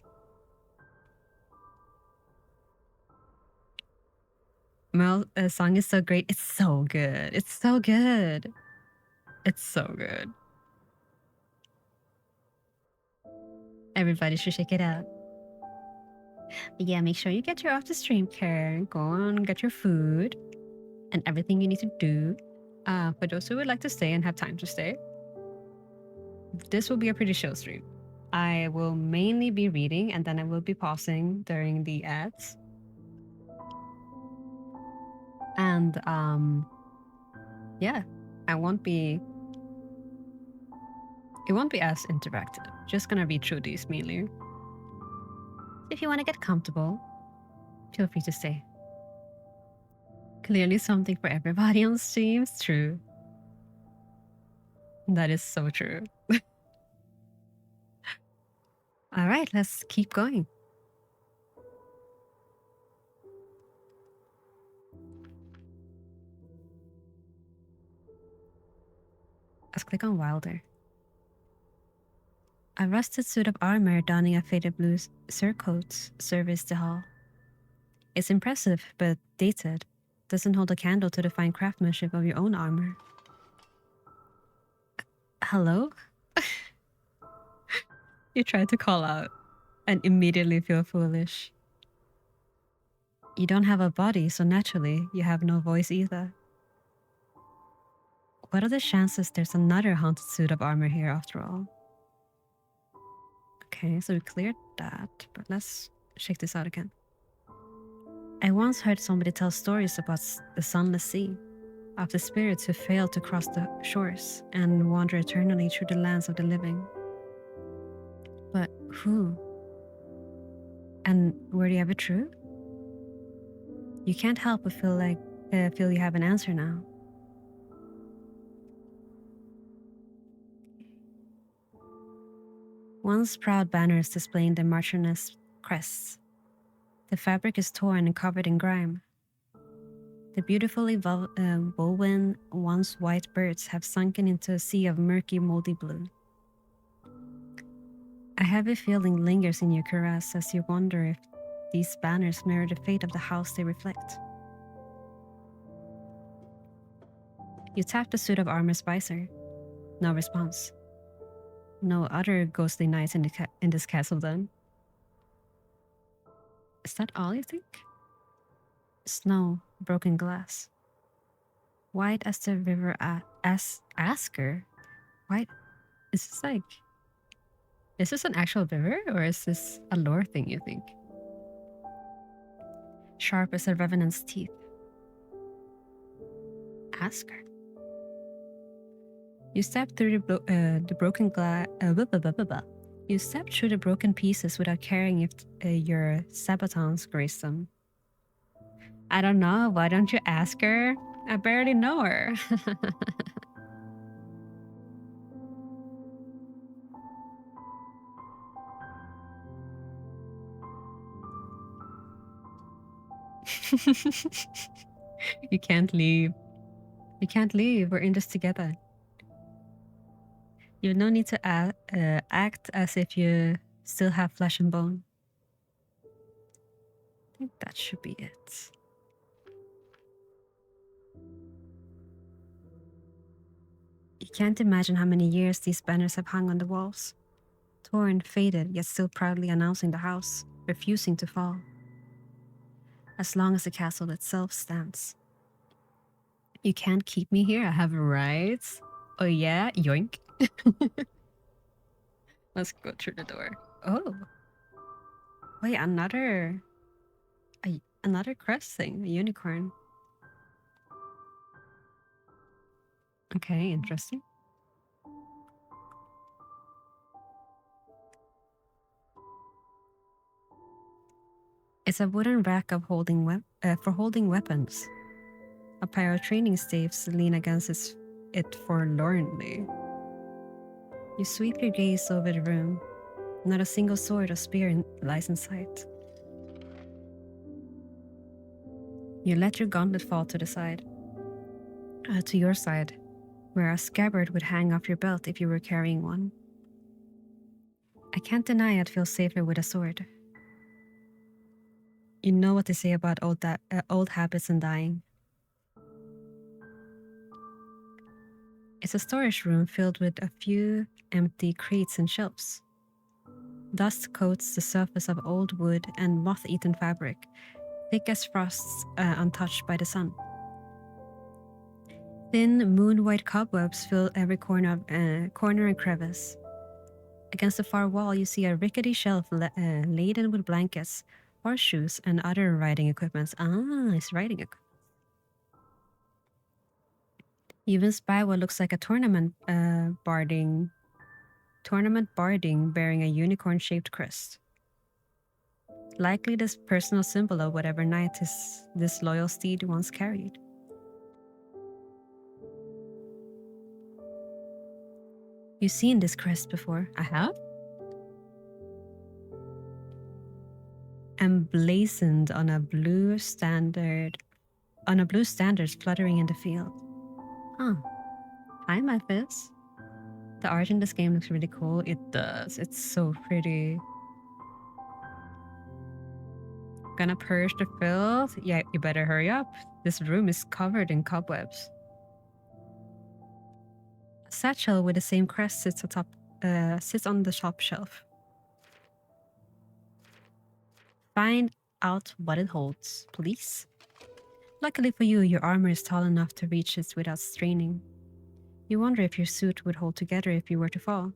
Mel's song is so great. It's so good. It's so good. It's so good. Everybody should check it out. But yeah, make sure you get your off the stream care. Go on, get your food and everything you need to do. For those who would like to stay and have time to stay, this will be a pretty chill stream. I will mainly be reading and then I will be pausing during the ads. And yeah, it won't be as interactive. Just gonna read through these mainly. If you want to get comfortable, feel free to stay. Clearly something for everybody on Steam. It's true. That is so true. All right, let's keep going. Let's click on Wilder. A rusted suit of armor donning a faded blue surcoat serviced the hall. It's impressive, but dated. Doesn't hold a candle to the fine craftsmanship of your own armor. Hello? You try to call out and immediately feel foolish. You don't have a body, so naturally, you have no voice either. What are the chances there's another haunted suit of armor here after all? Okay, so we cleared that, but let's check this out again. I once heard somebody tell stories about the sunless sea, of the spirits who failed to cross the shores and wander eternally through the lands of the living. But who? And were they ever true? You can't help but feel you have an answer now. Once proud banners displaying the Marchioness crests. The fabric is torn and covered in grime. The beautifully woven, once white birds have sunken into a sea of murky, moldy blue. A heavy feeling lingers in your cuirass as you wonder if these banners mirror the fate of the house they reflect. You tap the suit of armor's visor. No response. No other ghostly knights in this castle then. Is that all you think? Snow, broken glass. White as the river Asker? White? Is this an actual river or is this a lore thing you think? Sharp as a revenant's teeth. Asker. You step through the broken glass. You step through the broken pieces without caring if your sabatons grace them. I don't know. Why don't you ask her? I barely know her. You can't leave. You can't leave. We're in this together. You have no need to act as if you still have flesh and bone. I think that should be it. You can't imagine how many years these banners have hung on the walls. Torn, faded, yet still proudly announcing the house, refusing to fall. As long as the castle itself stands. You can't keep me here, I have rights. Oh yeah, yoink. Let's go through the door. Oh, Wait, another crest thing, a unicorn. Okay, interesting. It's a wooden rack of for holding weapons. A pair of training staves lean against it forlornly. You sweep your gaze over the room. Not a single sword or spear lies in sight. You let your gauntlet fall to the side. To your side, where a scabbard would hang off your belt if you were carrying one. I can't deny I'd feel safer with a sword. You know what they say about old habits and dying. It's a storage room filled with a few empty crates and shelves. Dust coats the surface of old wood and moth-eaten fabric, thick as frosts untouched by the sun. Thin, moon-white cobwebs fill every corner and crevice. Against the far wall, you see a rickety shelf laden with blankets, horseshoes, and other riding equipment. It's riding equipment. You even spy what looks like a tournament barding bearing a unicorn-shaped crest. Likely this personal symbol of whatever knight this loyal steed once carried. You've seen this crest before. I have? Emblazoned on a blue standard fluttering in the field. Huh. Hi, Memphis. The art in this game looks really cool. It does. It's so pretty. Gonna purge the filth? Yeah, you better hurry up. This room is covered in cobwebs. A satchel with the same crest sits on the top shelf. Find out what it holds, please. Luckily for you, your armor is tall enough to reach it without straining. You wonder if your suit would hold together if you were to fall.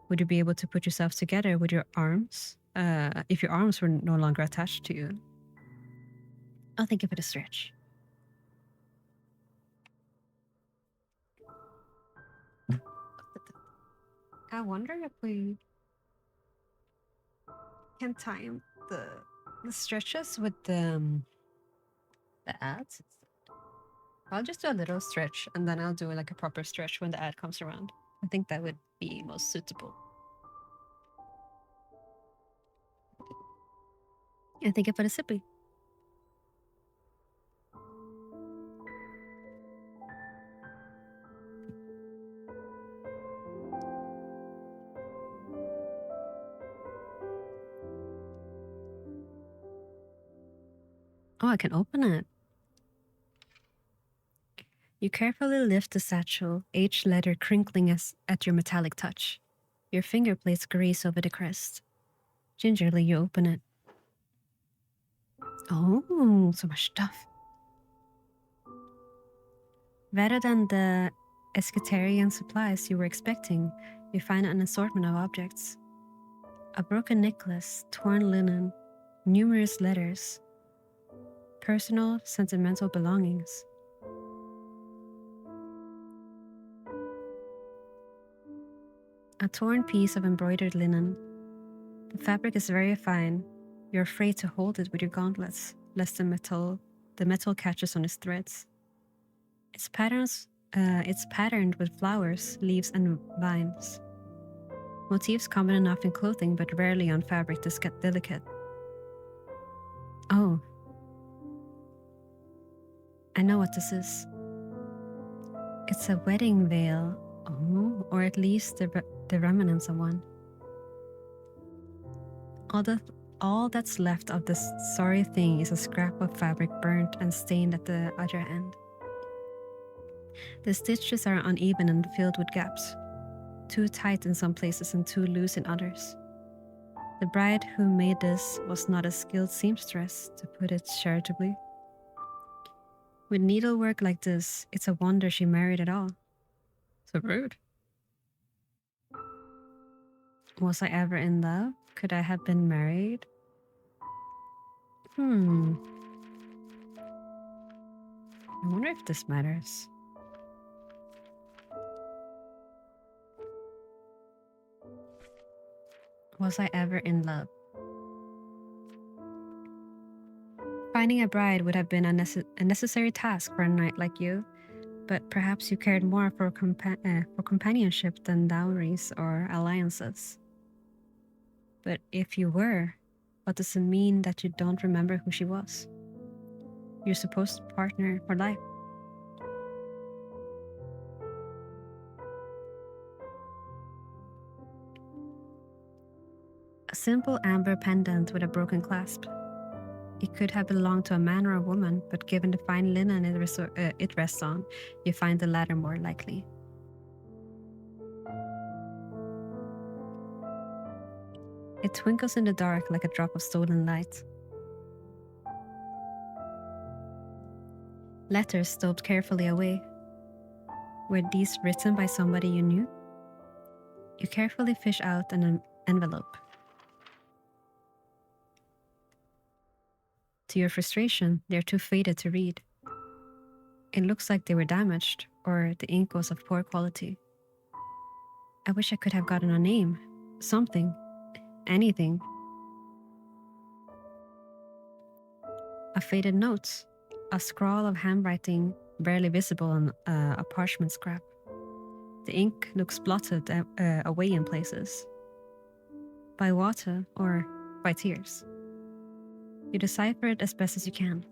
Would you be able to put yourself together with your arms? If your arms were no longer attached to you? I'll think of it a stretch. I wonder if we can time the stretches with the ads. I'll just do a little stretch and then I'll do like a proper stretch when the ad comes around. I think that would be most suitable. I think I put a sippy. Oh, I can open it. You carefully lift the satchel, aged leather crinkling at your metallic touch. Your finger plates graze over the crest. Gingerly, you open it. Oh, so much stuff. Rather than the Escutarian supplies you were expecting, you find an assortment of objects. A broken necklace, torn linen, numerous letters. Personal, sentimental belongings. A torn piece of embroidered linen. The fabric is very fine. You're afraid to hold it with your gauntlets, lest the metal catches on its threads. It's patterned with flowers, leaves, and vines. Motifs common enough in clothing, but rarely on fabric this get delicate. Oh. I know what this is. It's a wedding veil. Oh, or at least the remnants of one. All that's left of this sorry thing is a scrap of fabric burnt and stained at the other end. The stitches are uneven and filled with gaps, too tight in some places and too loose in others. The bride who made this was not a skilled seamstress, to put it charitably. With needlework like this, it's a wonder she married at all. So rude. Was I ever in love? Could I have been married? I wonder if this matters. Was I ever in love? Finding a bride would have been a necessary task for a knight like you, but perhaps you cared more for companionship than dowries or alliances. But if you were, what does it mean that you don't remember who she was? Your supposed partner for life. A simple amber pendant with a broken clasp. It could have belonged to a man or a woman, but given the fine linen it rests on, you find the latter more likely. It twinkles in the dark like a drop of stolen light. Letters stowed carefully away. Were these written by somebody you knew? You carefully fish out an envelope. To your frustration, they are too faded to read. It looks like they were damaged, or the ink was of poor quality. I wish I could have gotten a name, something, anything. A faded note, a scrawl of handwriting barely visible on a parchment scrap. The ink looks blotted away in places. By water or by tears. You decipher it as best as you can.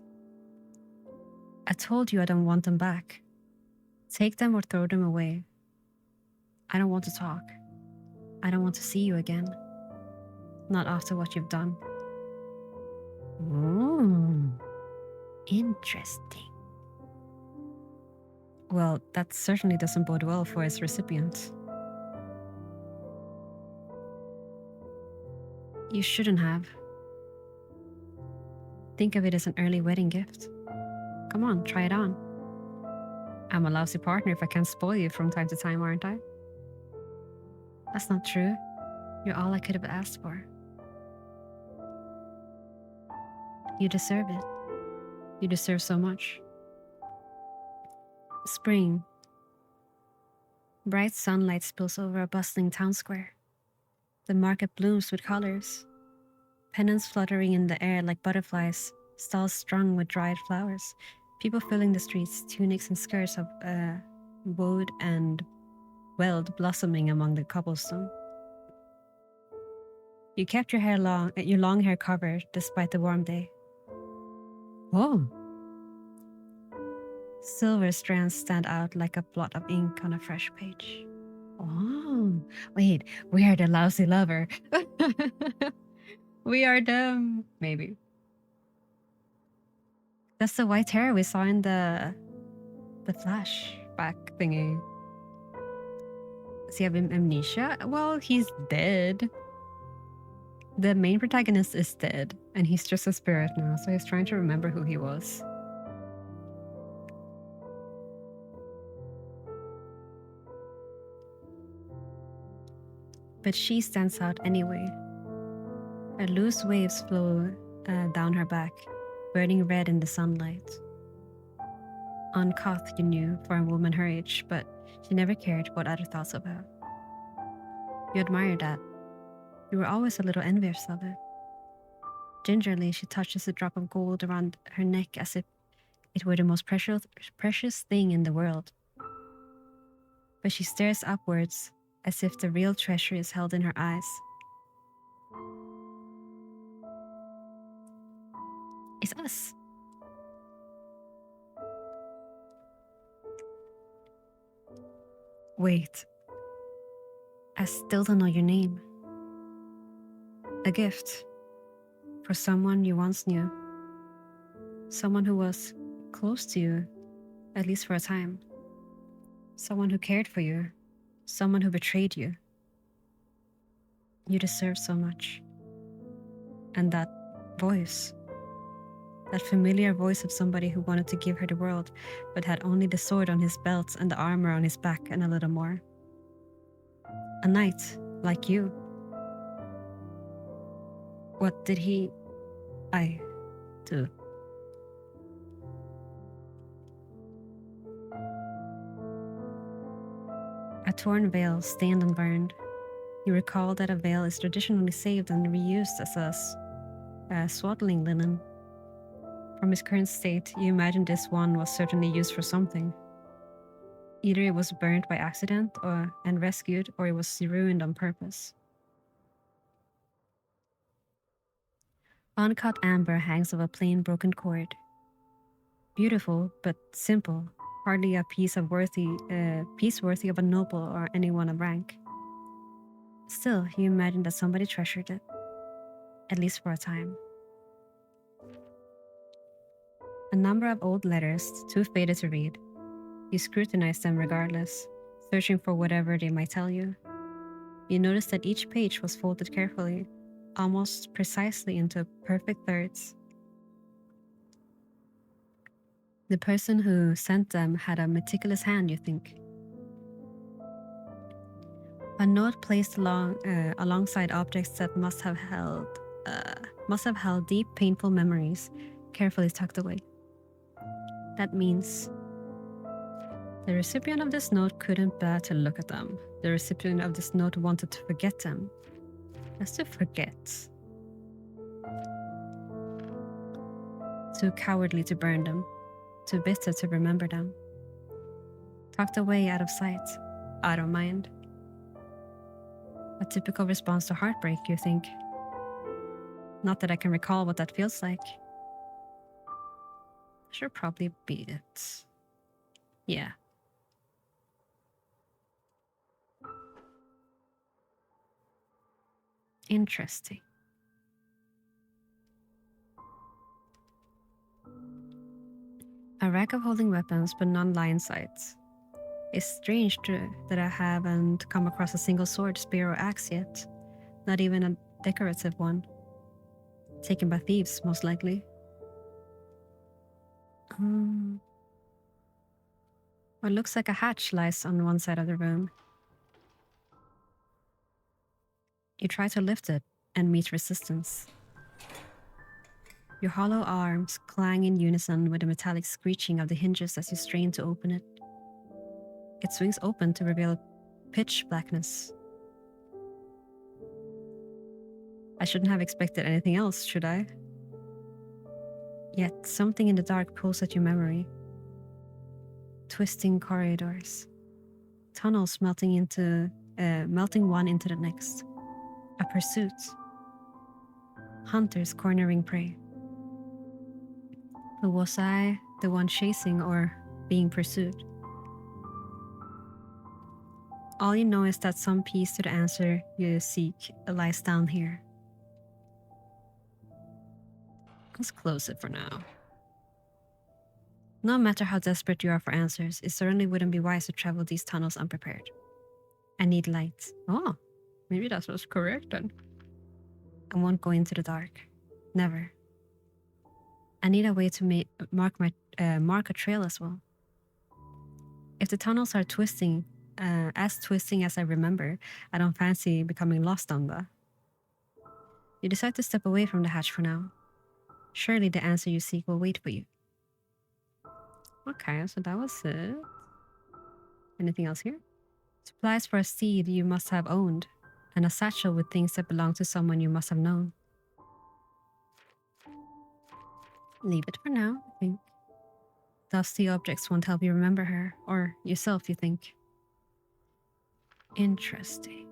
I told you I don't want them back. Take them or throw them away. I don't want to talk. I don't want to see you again. Not after what you've done. Interesting. Well, that certainly doesn't bode well for its recipient. You shouldn't have. Think of it as an early wedding gift. Come on, try it on. I'm a lousy partner if I can't spoil you from time to time, aren't I? That's not true. You're all I could have asked for. You deserve it. You deserve so much. Spring. Bright sunlight spills over a bustling town square. The market blooms with colors. Pennants fluttering in the air like butterflies, stalls strung with dried flowers, people filling the streets, tunics and skirts of woad and weld blossoming among the cobblestone. You kept your long hair covered despite the warm day. Whoa! Silver strands stand out like a blot of ink on a fresh page. Oh, wait, we are the lousy lover. We are them, maybe. That's the white hair we saw in the flashback thingy. Does he have amnesia? Well, he's dead. The main protagonist is dead, and he's just a spirit now, so he's trying to remember who he was. But she stands out anyway. Her loose waves flow down her back, burning red in the sunlight. Uncouth, you knew, for a woman her age, but she never cared what other thoughts of her. You admired that. You were always a little envious of it. Gingerly, she touches a drop of gold around her neck as if it were the most precious thing in the world. But she stares upwards as if the real treasure is held in her eyes. It's us. Wait. I still don't know your name. A gift for someone you once knew. Someone who was close to you, at least for a time. Someone who cared for you. Someone who betrayed you. You deserve so much. And that voice. That familiar voice of somebody who wanted to give her the world, but had only the sword on his belt and the armor on his back and a little more. A knight, like you. What did he... 2. A torn veil, stained and burned. You recall that a veil is traditionally saved and reused as a swaddling linen. From its current state, you imagine this one was certainly used for something. Either it was burned by accident and rescued, or it was ruined on purpose. Uncut amber hangs of a plain broken cord. Beautiful, but simple, hardly a piece worthy of a noble or anyone of rank. Still, you imagine that somebody treasured it, at least for a time. A number of old letters, too faded to read. You scrutinize them regardless, searching for whatever they might tell you. You notice that each page was folded carefully, almost precisely into perfect thirds. The person who sent them had a meticulous hand, you think. A note placed alongside objects that must have held deep, painful memories, carefully tucked away. That means the recipient of this note couldn't bear to look at them. The recipient of this note wanted to forget them. Just to forget. Too cowardly to burn them. Too bitter to remember them. Tucked away out of sight, out of mind. A typical response to heartbreak, you think. Not that I can recall what that feels like. Should probably beat it. Yeah. Interesting. A rack of holding weapons, but none lie in sight. It's strange that I haven't come across a single sword, spear, or axe yet. Not even a decorative one. Taken by thieves, most likely. What looks like a hatch lies on one side of the room. You try to lift it and meet resistance. Your hollow arms clang in unison with the metallic screeching of the hinges as you strain to open it. It swings open to reveal pitch blackness. I shouldn't have expected anything else, should I? Yet something in the dark pulls at your memory. Twisting corridors. Tunnels melting one into the next. A pursuit. Hunters cornering prey. But was I the one chasing or being pursued? All you know is that some piece to the answer you seek lies down here. Let's close it for now. No matter how desperate you are for answers, it certainly wouldn't be wise to travel these tunnels unprepared. I need light. Oh, maybe that was correct then. I won't go into the dark. Never. I need a way to mark a trail as well. If the tunnels are twisting as I remember, I don't fancy becoming lost on them. You decide to step away from the hatch for now. Surely the answer you seek will wait for you. Okay, so that was it. Anything else here? Supplies for a steed you must have owned, and a satchel with things that belong to someone you must have known. Leave it for now, I think. Dusty objects won't help you remember her, or yourself, you think. Interesting.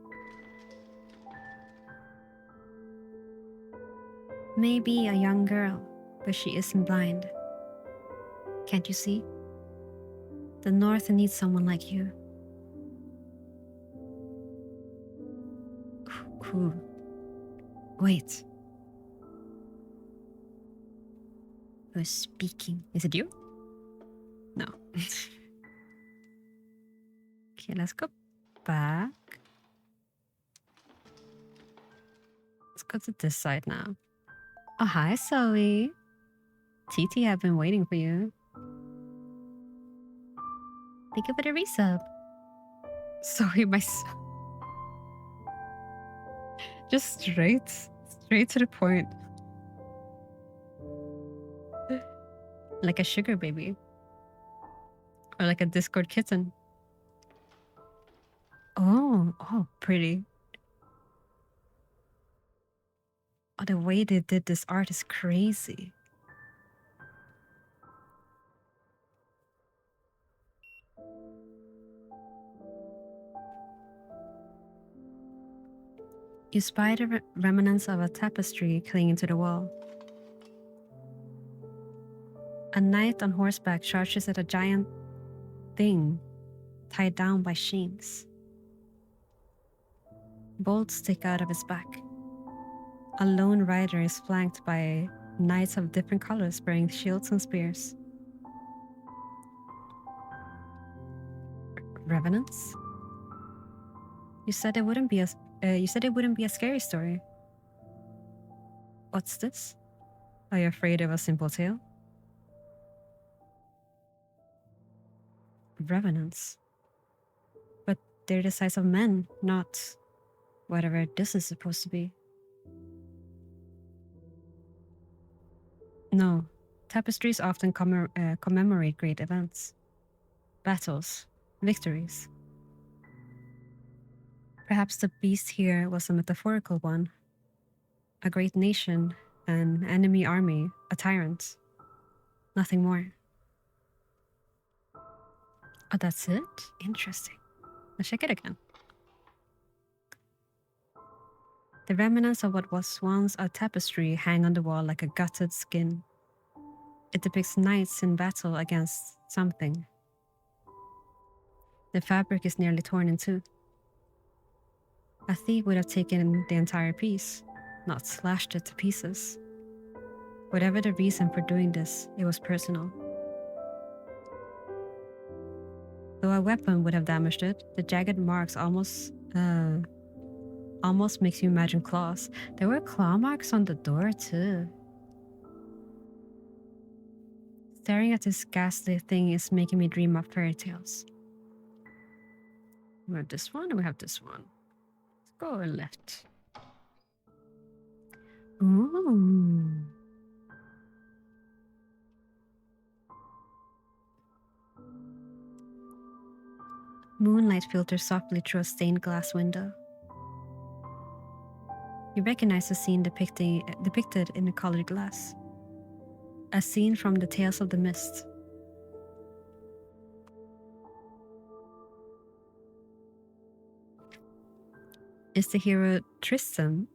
Maybe a young girl, but she isn't blind. Can't you see? The North needs someone like you. Cool. Wait. Who's speaking? Is it you? No. Okay, let's go back. Let's go to this side now. Oh, hi, Zoe. TT, I've been waiting for you. Thank you for the resub. Sorry, just straight to the point. Like a sugar baby. Or like a Discord kitten. Oh, pretty. Oh, the way they did this art is crazy. You spy the remnants of a tapestry clinging to the wall. A knight on horseback charges at a giant thing tied down by chains. Bolts stick out of his back. A lone rider is flanked by knights of different colors bearing shields and spears. Revenants? You said it wouldn't be a scary story. What's this? Are you afraid of a simple tale? Revenants. But they're the size of men, not whatever this is supposed to be. No, tapestries often commemorate great events, battles, victories. Perhaps the beast here was a metaphorical one. A great nation, an enemy army, a tyrant. Nothing more. Oh, that's it? Interesting. Let's check it again. The remnants of what was once a tapestry hang on the wall like a gutted skin. It depicts knights in battle against something. The fabric is nearly torn in two. A thief would have taken the entire piece, not slashed it to pieces. Whatever the reason for doing this, it was personal. Though a weapon would have damaged it, the jagged marks almost makes you imagine claws. There were claw marks on the door too. Staring at this ghastly thing is making me dream of fairy tales. We have this one and we have this one. Let's go left. Ooh. Moonlight filters softly through a stained glass window. You recognize the scene depicted in the colored glass. A scene from the Tales of the Mist. Is the hero Tristram,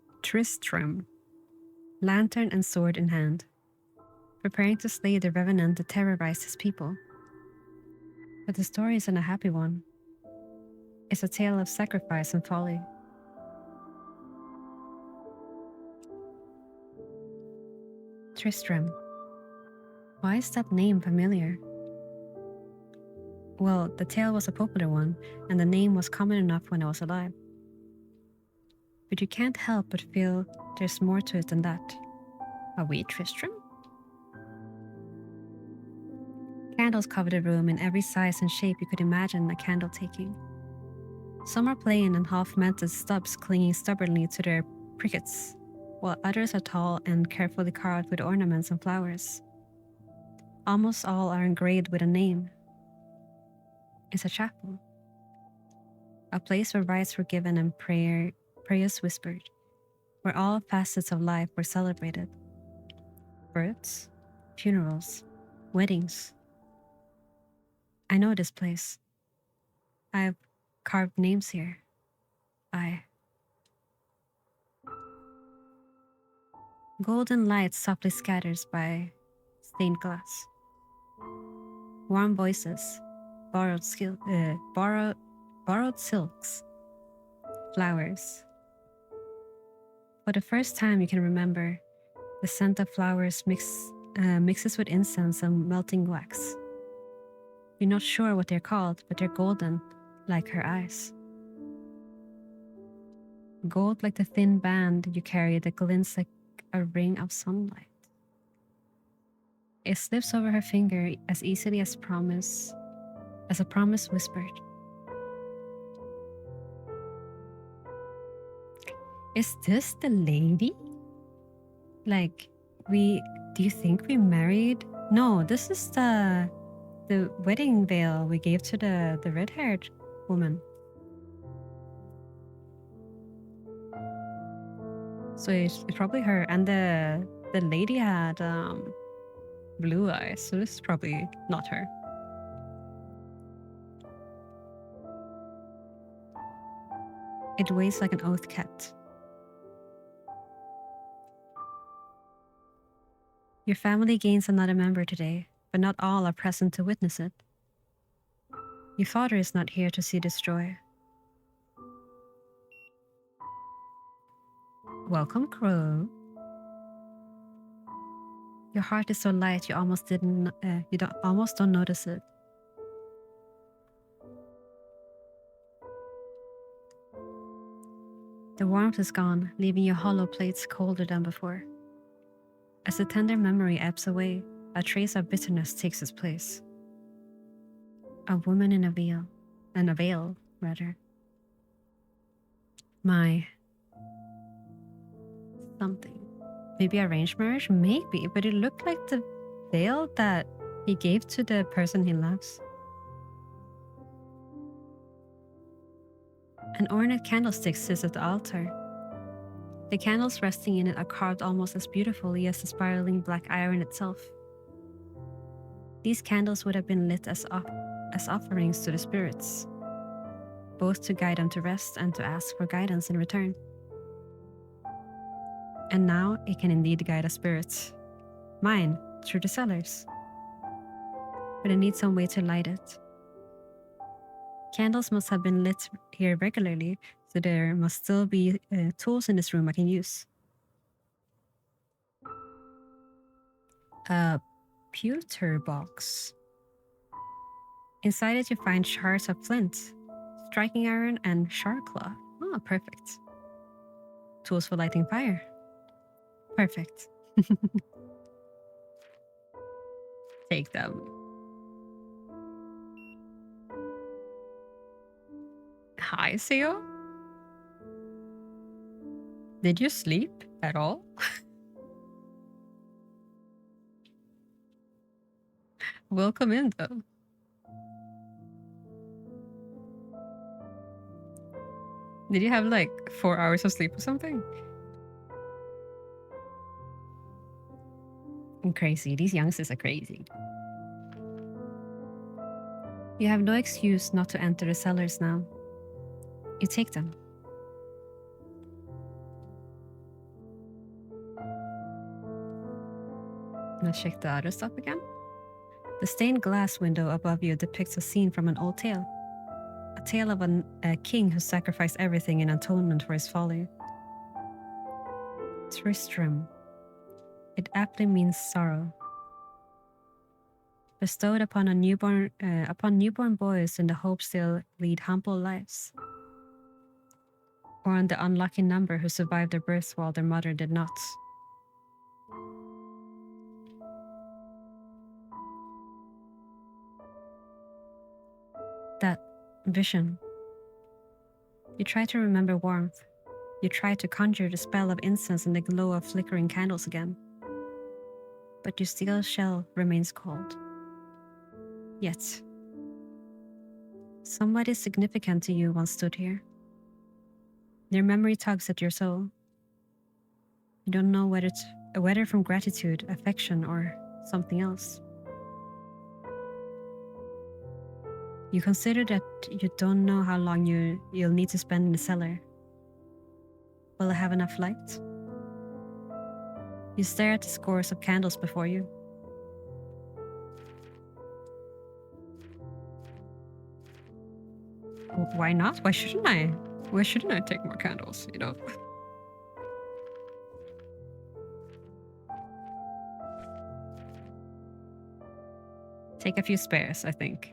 lantern and sword in hand, preparing to slay the revenant that terrorized his people. But the story isn't a happy one. It's a tale of sacrifice and folly. Tristram. Why is that name familiar? Well, the tale was a popular one, and the name was common enough when I was alive. But you can't help but feel there's more to it than that. Are we Tristram? Candles cover the room in every size and shape you could imagine a candle taking. Some are plain and half-melted stubs clinging stubbornly to their prickets, while others are tall and carefully carved with ornaments and flowers. Almost all are engraved with a name. It's a chapel. A place where rites were given and prayers whispered, where all facets of life were celebrated. Births, funerals, weddings. I know this place. I've carved names here. Golden light softly scatters by stained glass. Warm voices, borrowed silks, flowers. For the first time you can remember, the scent of flowers mixes with incense and melting wax. You're not sure what they're called, but they're golden, like her eyes. Gold like the thin band you carry that glints like a ring of sunlight. It slips over her finger as easily as a promise whispered. Is this the lady? Do you think we married No, this is the wedding veil we gave to the red-haired woman. So it's probably her. And the lady had blue eyes, so this is probably not her. It weighs like an oath kept. Your family gains another member today, but not all are present to witness it. Your father is not here to see this joy. Welcome, Crow. Your heart is so light you almost almost don't notice it. The warmth is gone, leaving your hollow plates colder than before. As the tender memory ebbs away, a trace of bitterness takes its place. A woman in a veil, rather. My something. Maybe arranged marriage? Maybe, but it looked like the veil that he gave to the person he loves. An ornate candlestick sits at the altar. The candles resting in it are carved almost as beautifully as the spiraling black iron itself. These candles would have been lit as offerings to the spirits, both to guide them to rest and to ask for guidance in return. And now it can indeed guide a spirit. Mine, through the cellars. But I need some way to light it. Candles must have been lit here regularly, so there must still be tools in this room I can use. A pewter box. Inside it you find shards of flint, striking iron, and shark claw. Oh, perfect. Tools for lighting fire. Perfect. Take them. Hi, Seo. Did you sleep at all? Welcome in, though. Did you have like 4 hours of sleep or something? I'm crazy. These youngsters are crazy. You have no excuse not to enter the cellars now. You take them. Let's check the other stuff again. The stained glass window above you depicts a scene from an old tale. A tale of a king who sacrificed everything in atonement for his folly. Tristram. It aptly means sorrow. Bestowed upon newborn boys in the hopes they'll lead humble lives. Or on the unlucky number who survived their birth while their mother did not. That vision. You try to remember warmth. You try to conjure the spell of incense and the glow of flickering candles again. But your steel shell remains cold. Yet, somebody significant to you once stood here. Their memory tugs at your soul. You don't know whether from gratitude, affection, or something else. You consider that you don't know how long you'll need to spend in the cellar. Will I have enough light? You stare at the scores of candles before you. Why not? Why shouldn't I? Why shouldn't I take more candles, you know? Take a few spares, I think,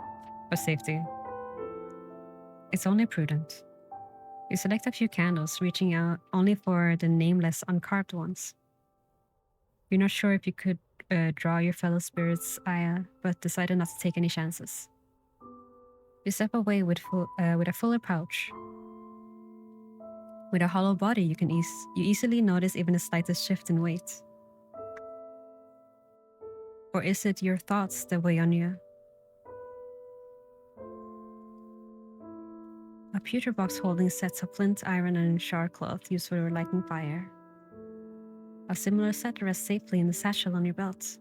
for safety. It's only prudent. You select a few candles, reaching out only for the nameless, uncarved ones. You're not sure if you could draw your fellow spirits' ire, but decided not to take any chances. You step away with a fuller pouch. With a hollow body, you easily notice even the slightest shift in weight. Or is it your thoughts that weigh on you? A pewter box holding sets of flint, iron, and char cloth used for lighting fire. A similar set rests safely in the satchel on your belt.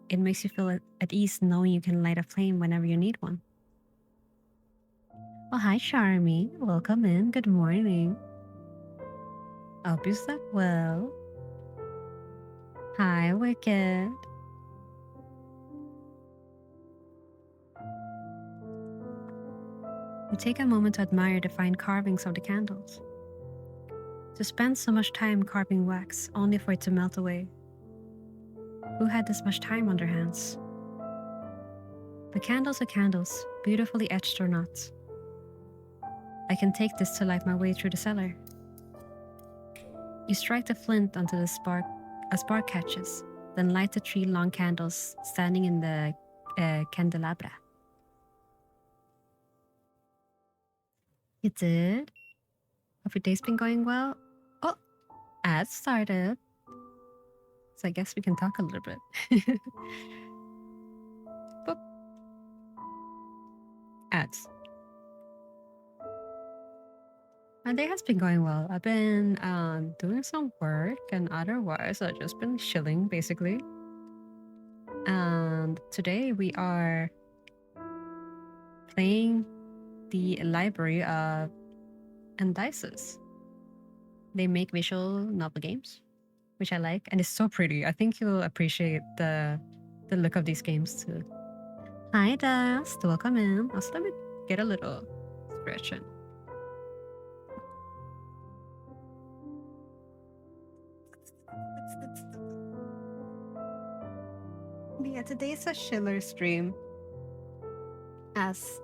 It makes you feel at ease knowing you can light a flame whenever you need one. Oh, hi, Charmy. Welcome in. Good morning. I hope you slept well. Hi, Wicked. You take a moment to admire the fine carvings of the candles. To spend so much time carving wax only for it to melt away. Who had this much time on their hands? The candles are candles, beautifully etched or not. I can take this to light my way through the cellar. You strike the flint until a spark catches, then light the 3 long candles standing in the candelabra. You did? Hope your day's been going well? Oh, ads started. So I guess we can talk a little bit. Boop. Ads. My day has been going well. I've been doing some work, and otherwise I've just been chilling, basically. And today we are playing the library of Endysis. They make visual novel games, which I like, and it's so pretty. I think you'll appreciate the look of these games too. Hi, Dust. Welcome in. Also, let me get a little stretch in. Yeah, today's a chiller stream. As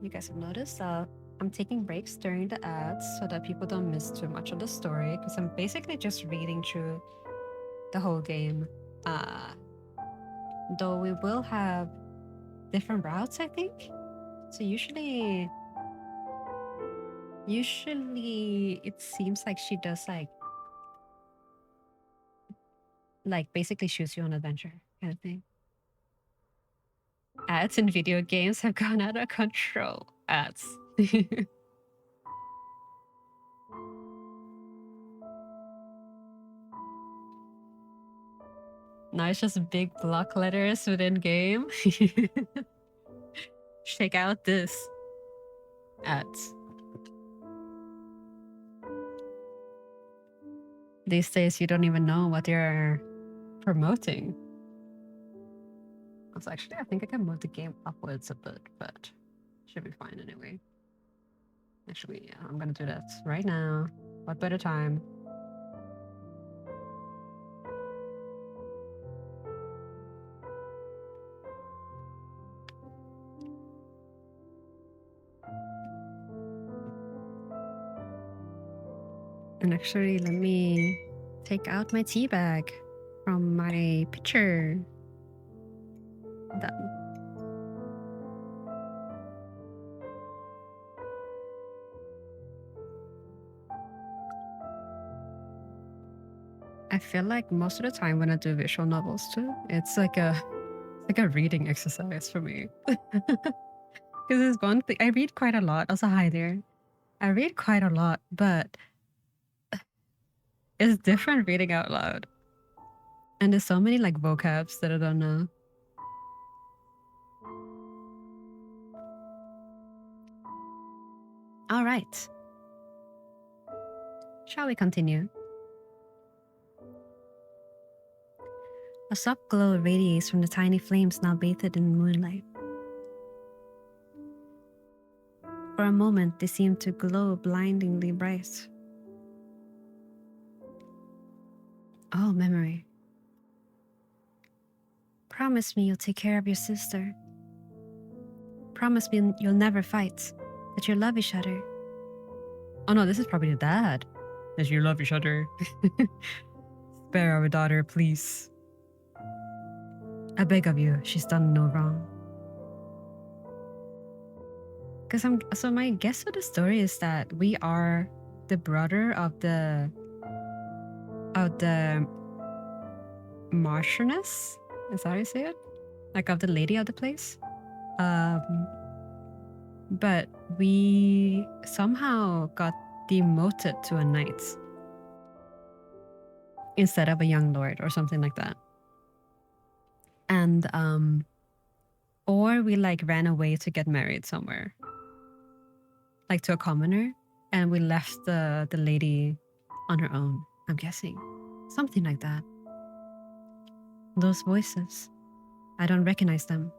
you guys have noticed, I'm taking breaks during the ads so that people don't miss too much of the story, because I'm basically just reading through the whole game. Though we will have different routes, I think. So usually it seems like she does like basically shoots you on adventure kind of thing. Ads in video games have gone out of control. Ads. Now it's just big block letters within game. Check out this. Ads. These days you don't even know what you're promoting. So actually, I think I can move the game upwards a bit, but should be fine anyway. Actually, yeah, I'm gonna do that right now. What better time? And actually, let me take out my tea bag from my pitcher. Done. I feel like most of the time when I do visual novels too, it's like a reading exercise for me. Because there's one thing, I read quite a lot. Also, hi there. I read quite a lot, but it's different reading out loud. And there's so many like vocabs that I don't know. All right. Shall we continue? A soft glow radiates from the tiny flames now bathed in moonlight. For a moment, they seem to glow blindingly bright. Oh, memory. Promise me you'll take care of your sister. Promise me you'll never fight, that you'll love each other. Oh no, this is probably the dad. That you love each other. Spare our daughter, please. I beg of you, she's done no wrong. So my guess of the story is that we are the brother of the Marchioness, Is that how you say it? Like of the lady of the place. But we somehow got demoted to a knight instead of a young lord or something like that. And or we like ran away to get married somewhere, like to a commoner, and we left the lady on her own. I'm guessing something like that. Those voices, I don't recognize them.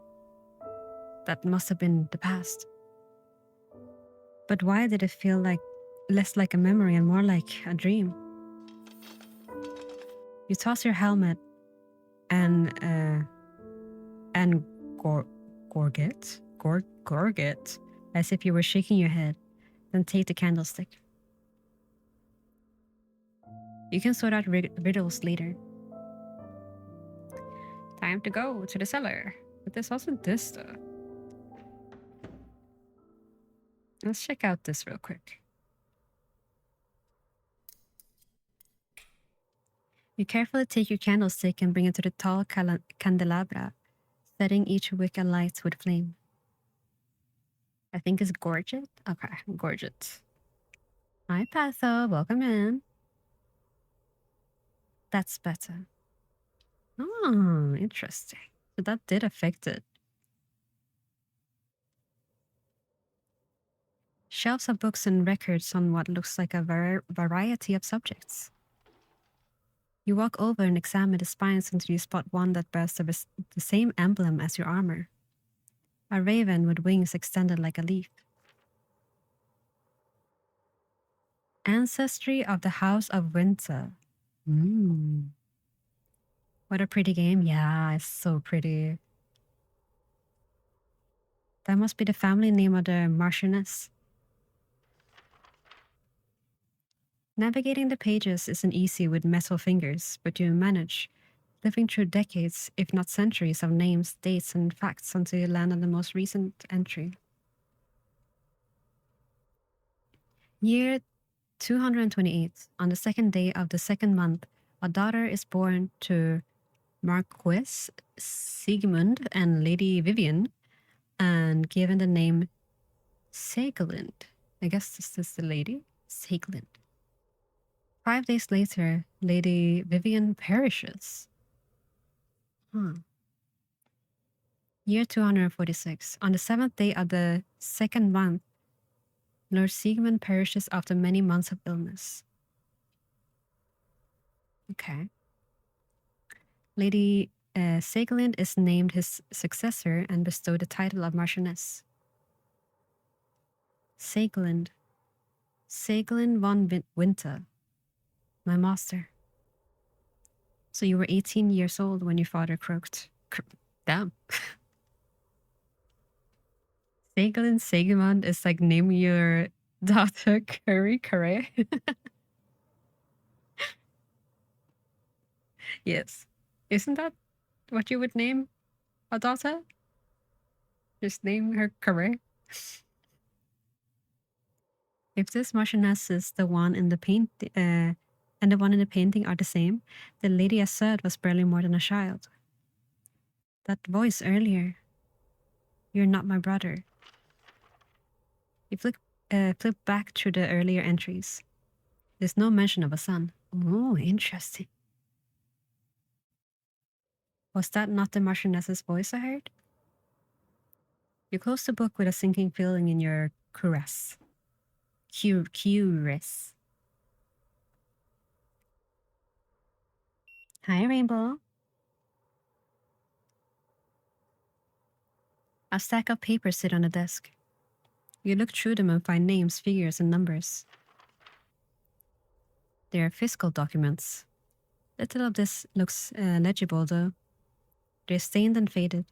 That must have been the past. But why did it feel like less like a memory and more like a dream? You toss your helmet and gorget as if you were shaking your head, then take the candlestick. You can sort out riddles later. Time to go to the cellar. But there's also this stuff. Let's check out this real quick. You carefully take your candlestick and bring it to the tall candelabra, setting each wick alight with flame. I think it's gorget. Okay, gorget. Hi, Patho. Welcome in. That's better. Oh, interesting. So that did affect it. Shelves of books and records on what looks like a variety of subjects. You walk over and examine the spines until you spot one that bears the same emblem as your armor. A raven with wings extended like a leaf. Ancestry of the House of Winter. What a pretty game. Yeah, it's so pretty. That must be the family name of the Marchioness. Navigating the pages isn't easy with metal fingers, but you manage, living through decades, if not centuries, of names, dates, and facts until you land on the most recent entry. Year 228. On the second day of the second month, a daughter is born to Marquess Siegmund and Lady Vivian, and given the name Segalind. I guess this is the lady? Segalind. 5 days later, Lady Vivian perishes. Year 246. On the 7th day of the second month, Lord Siegmund perishes after many months of illness. Okay. Lady Segalind is named his successor and bestowed the title of Marchioness. Segalind. Segalind von Winter. My master. So you were 18 years old when your father croaked. Damn. Segalind Segimund is like naming your daughter Curry. Yes. Isn't that what you would name a daughter? Just name her Curry. If this Marchioness is the one in the paint, and the one in the painting are the same, the lady I said was barely more than a child. That voice earlier. You're not my brother. You flip back through the earlier entries. There's no mention of a son. Oh, interesting. Was that not the Marchioness's voice I heard? You close the book with a sinking feeling in your cuirass. Cuirass. Hi, Rainbow. A stack of papers sit on the desk. You look through them and find names, figures, and numbers. They are fiscal documents. Little of this looks legible, though. They're stained and faded.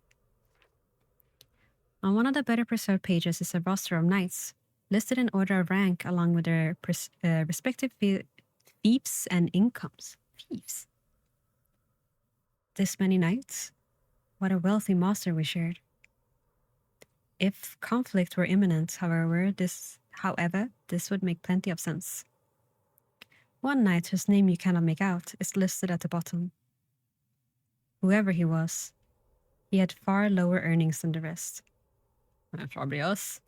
On one of the better preserved pages is a roster of knights, listed in order of rank along with their respective fiefs and incomes. Fiefs. This many knights? What a wealthy master we shared. If conflict were imminent, however, this would make plenty of sense. One knight whose name you cannot make out is listed at the bottom. Whoever he was, he had far lower earnings than the rest. Probably us.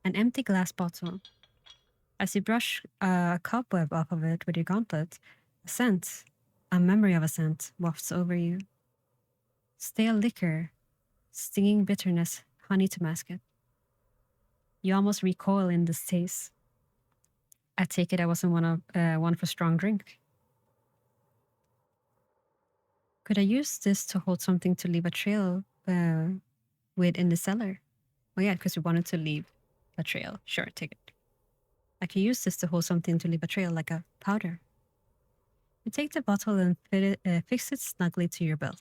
An empty glass bottle. As you brush a cobweb off of it with your gauntlet, a scent, a memory of a scent, wafts over you. Stale liquor, stinging bitterness, honey to mask it. You almost recoil in distaste. I take it I wasn't one for strong drink. Could I use this to hold something to leave a trail with in the cellar? Oh yeah, because we wanted to leave a trail. Sure, take it. I could use this to hold something to leave a trail, like a powder. You take the bottle and fix it snugly to your belt.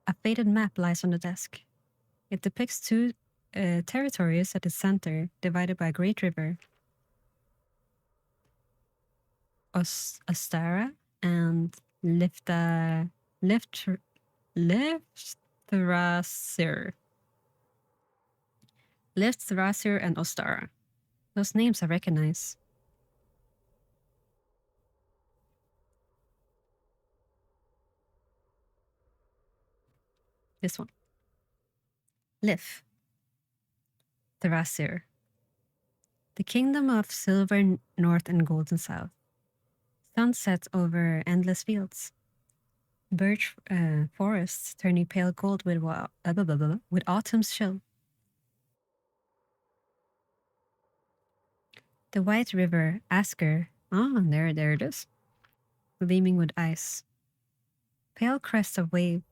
A faded map lies on the desk. It depicts two territories at its center, divided by a great river, Ostara and Lifthrasir. Lifthrasir and Ostara. Those names I recognize. This one. Lif. Thrasir. The kingdom of silver north and golden south. Sunset over endless fields. Birch forests turning pale gold with autumn's chill. The white river, Asker, there it is, gleaming with ice. Pale crests of waves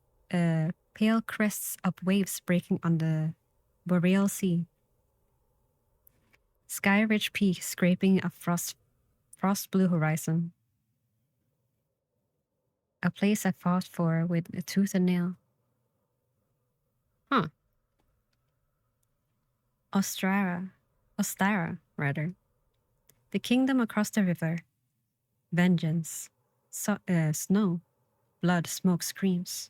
breaking on the boreal sea. Sky-rich peaks scraping a frost-blue horizon. A place I fought for with a tooth and nail. Huh. Ostara, rather. The kingdom across the river. Vengeance. Snow. Blood, smoke, screams.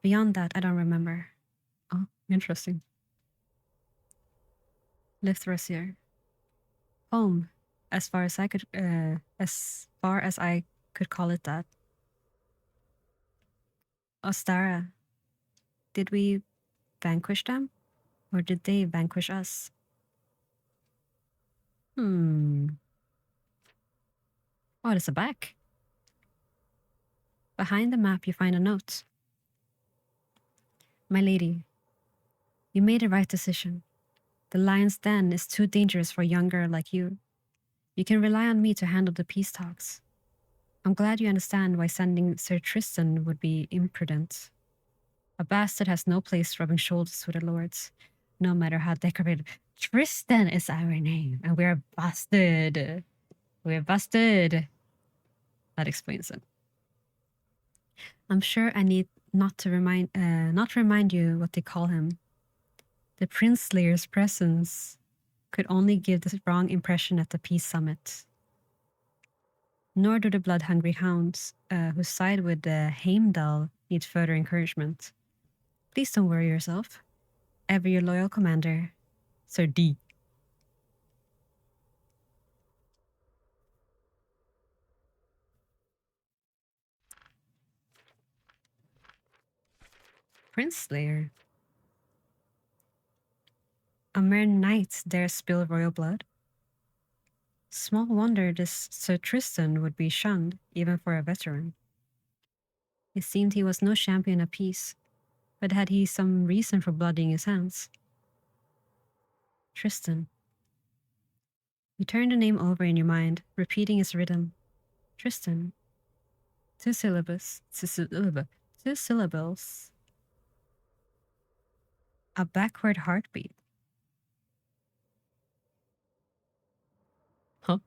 Beyond that, I don't remember. Oh, interesting. Lithrasir. Home, as far as I could call it that. Ostara. Did we vanquish them? Or did they vanquish us? Oh, there's a back. Behind the map, you find a note. My lady, you made the right decision. The lion's den is too dangerous for a young girl like you. You can rely on me to handle the peace talks. I'm glad you understand why sending Sir Tristan would be imprudent. A bastard has no place rubbing shoulders with the lords, no matter how decorated. Tristan is our name, and we're busted. We're busted. That explains it. I'm sure I need not remind you what they call him. The Prince Slayer's presence could only give the wrong impression at the peace summit. Nor do the blood-hungry hounds who side with the Heimdall need further encouragement. Please don't worry yourself. Ever your loyal commander, Sir D. Prince Slayer. A mere knight dare spill royal blood? Small wonder this Sir Tristan would be shunned, even for a veteran. It seemed he was no champion of peace, but had he some reason for bloodying his hands? Tristan. You turn the name over in your mind, repeating its rhythm. Tristan. Two syllables. A backward heartbeat. Huh?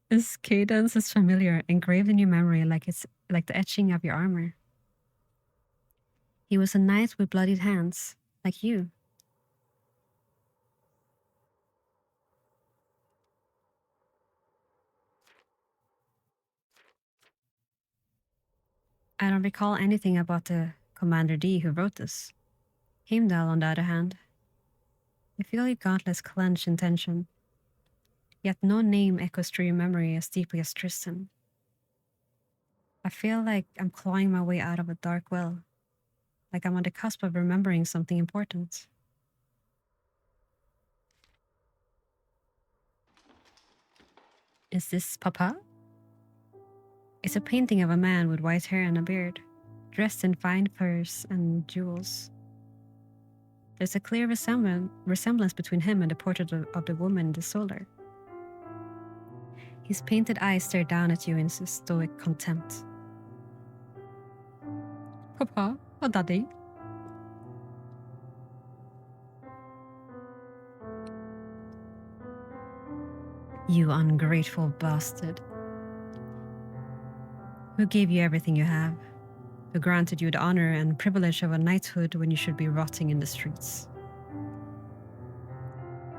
This cadence is familiar, engraved in your memory like it's like the etching of your armor. He was a knight with bloodied hands, like you. I don't recall anything about the Commander D who wrote this. Heimdall, on the other hand. I feel your gauntlets clench in tension. Yet no name echoes through your memory as deeply as Tristan. I feel like I'm clawing my way out of a dark well, like I'm on the cusp of remembering something important. Is this Papa? It's a painting of a man with white hair and a beard, dressed in fine furs and jewels. There's a clear resemblance between him and the portrait of the woman in the solar. His painted eyes stare down at you in stoic contempt. Papa or Daddy? You ungrateful bastard. Who gave you everything you have? Who granted you the honor and privilege of a knighthood when you should be rotting in the streets?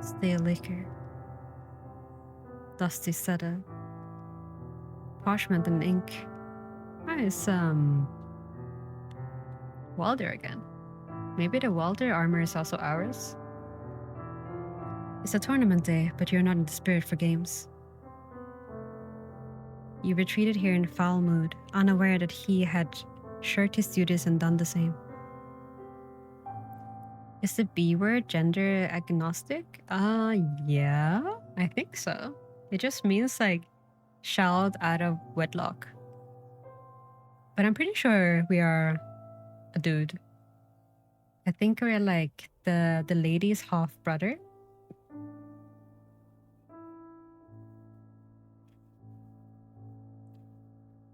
Stale liquor. Dusty cedar. Parchment and ink. Nice, Walder again. Maybe the Walder armor is also ours? It's a tournament day, but you're not in the spirit for games. You retreated here in foul mood, unaware that he had shirked his duties and done the same. Is the B word gender agnostic? Yeah, I think so. It just means like child out of wedlock. But I'm pretty sure we are a dude. I think we're like the lady's half brother.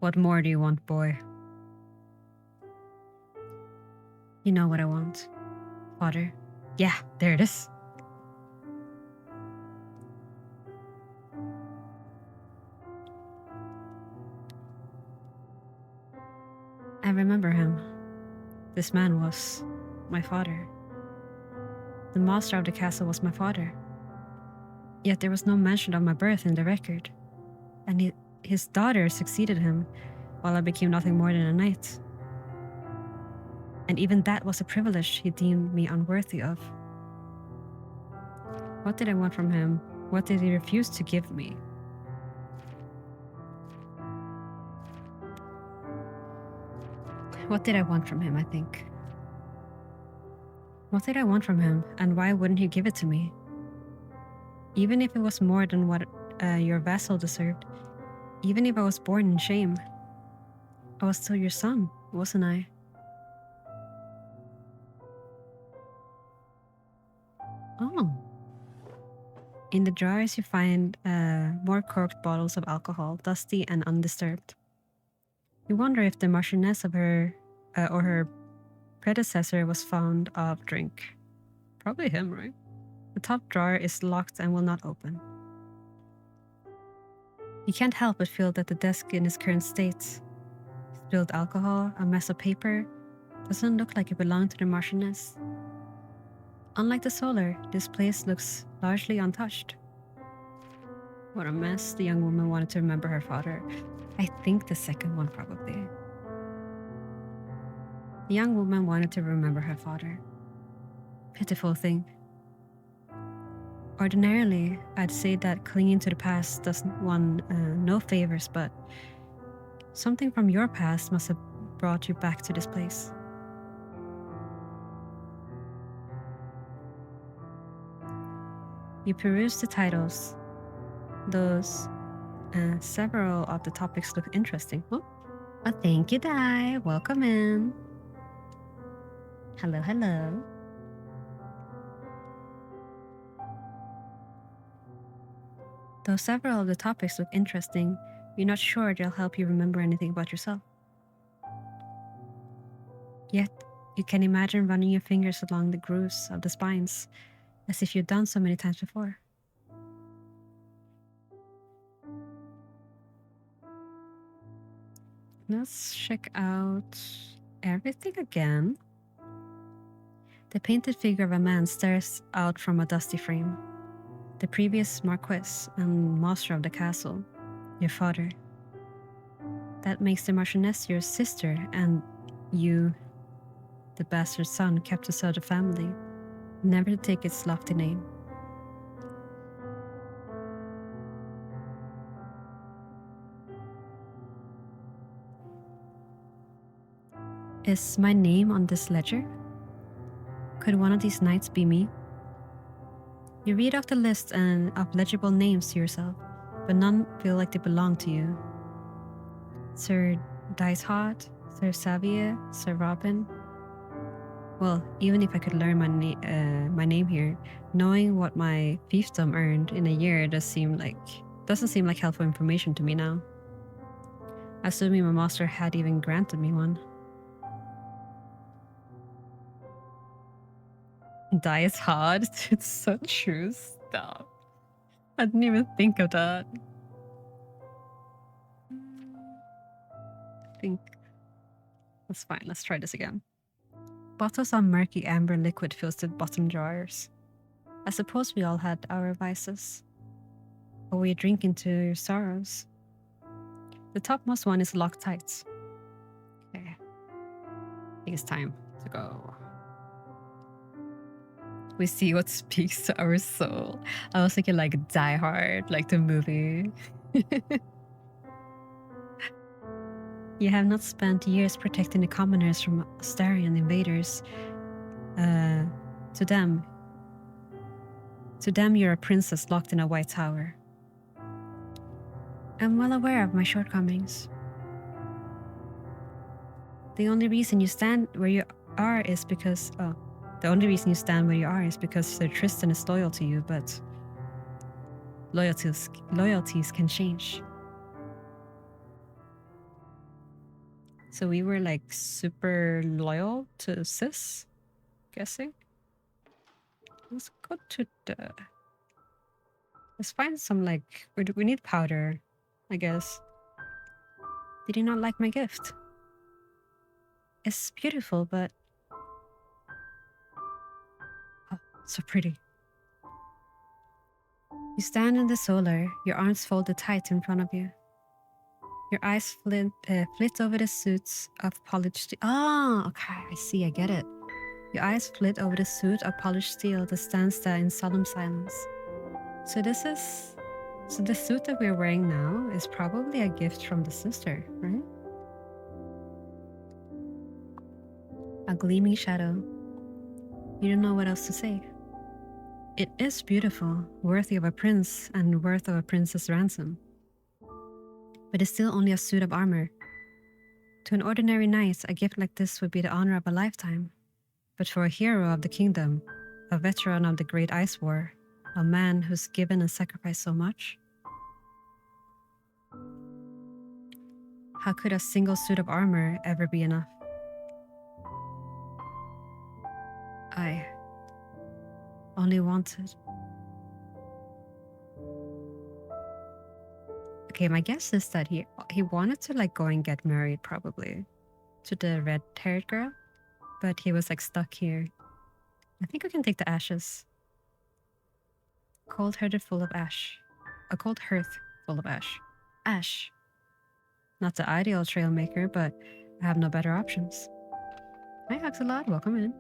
What more do you want, boy? You know what I want. Father. Yeah, there it is. I remember him. This man was my father. The master of the castle was my father. Yet there was no mention of my birth in the record. And his daughter succeeded him, while I became nothing more than a knight. And even that was a privilege he deemed me unworthy of. What did I want from him? What did he refuse to give me? What did I want from him, I think? What did I want from him, and why wouldn't he give it to me? Even if it was more than what your vassal deserved, even if I was born in shame, I was still your son, wasn't I? Oh. In the drawers you find more corked bottles of alcohol, dusty and undisturbed. You wonder if the Marchioness of her or her predecessor was fond of drink. Probably him, right? The top drawer is locked and will not open. You can't help but feel that the desk in its current state, spilled alcohol, a mess of paper, doesn't look like it belonged to the Marchioness. Unlike the solar, this place looks largely untouched. What a mess. The young woman wanted to remember her father. I think the second one, probably. The young woman wanted to remember her father. Pitiful thing. Ordinarily, I'd say that clinging to the past does one no favors, but something from your past must have brought you back to this place. You peruse the titles. Those several of the topics look interesting. Oh, thank you, Dai. Welcome in. Hello, hello. Though several of the topics look interesting, you're not sure they'll help you remember anything about yourself. Yet, you can imagine running your fingers along the grooves of the spines, as if you've done so many times before. Let's check out everything again. The painted figure of a man stares out from a dusty frame. The previous Marquess and master of the castle, your father. That makes the Marchioness your sister, and you, the bastard son, kept to serve the family, never to take its lofty name. Is my name on this ledger? Could one of these knights be me? You read off the list of legible names to yourself, but none feel like they belong to you. Sir Dicehot, Sir Xavier, Sir Robin. Well, even if I could learn my name here, knowing what my fiefdom earned in a year doesn't seem like helpful information to me now. Assuming my master had even granted me one. Dice hard. It's so true. Stop. I didn't even think of that. I think that's fine. Let's try this again. Bottles of murky amber liquid fills the bottom drawers. I suppose we all had our vices. Or we drink into your sorrows. The topmost one is locked tight. Okay. I think it's time to go. We see what speaks to our soul. I was thinking like Die Hard, like the movie. You have not spent years protecting the commoners from Astarian invaders. To them, you're a princess locked in a white tower. I'm well aware of my shortcomings. The only reason you stand where you are is because Sir Tristan is loyal to you, but loyalties can change. So we were like super loyal to Sis, guessing. Let's go to let's find some like, we need powder, I guess. Did you not like my gift? It's beautiful, but oh, so pretty. You stand in the solar, your arms folded tight in front of you. Your eyes flit over the suits of polished steel. Ah, okay, I see, I get it. Your eyes flit over the suit of polished steel that stands there in solemn silence. So the suit that we're wearing now is probably a gift from the sister, right? A gleaming shadow. You don't know what else to say. It is beautiful, worthy of a prince and worth of a prince's ransom. But it's still only a suit of armor. To an ordinary knight, a gift like this would be the honor of a lifetime. But for a hero of the kingdom, a veteran of the Great Ice War, a man who's given and sacrificed so much, how could a single suit of armor ever be enough? I only wanted. Okay, my guess is that he wanted to like go and get married probably to the red-haired girl, but he was like stuck here. I think we can take the ashes. Cold hearted full of ash. A cold hearth full of ash. Ash. Not the ideal trail maker, but I have no better options. Hi, Axelot, welcome in.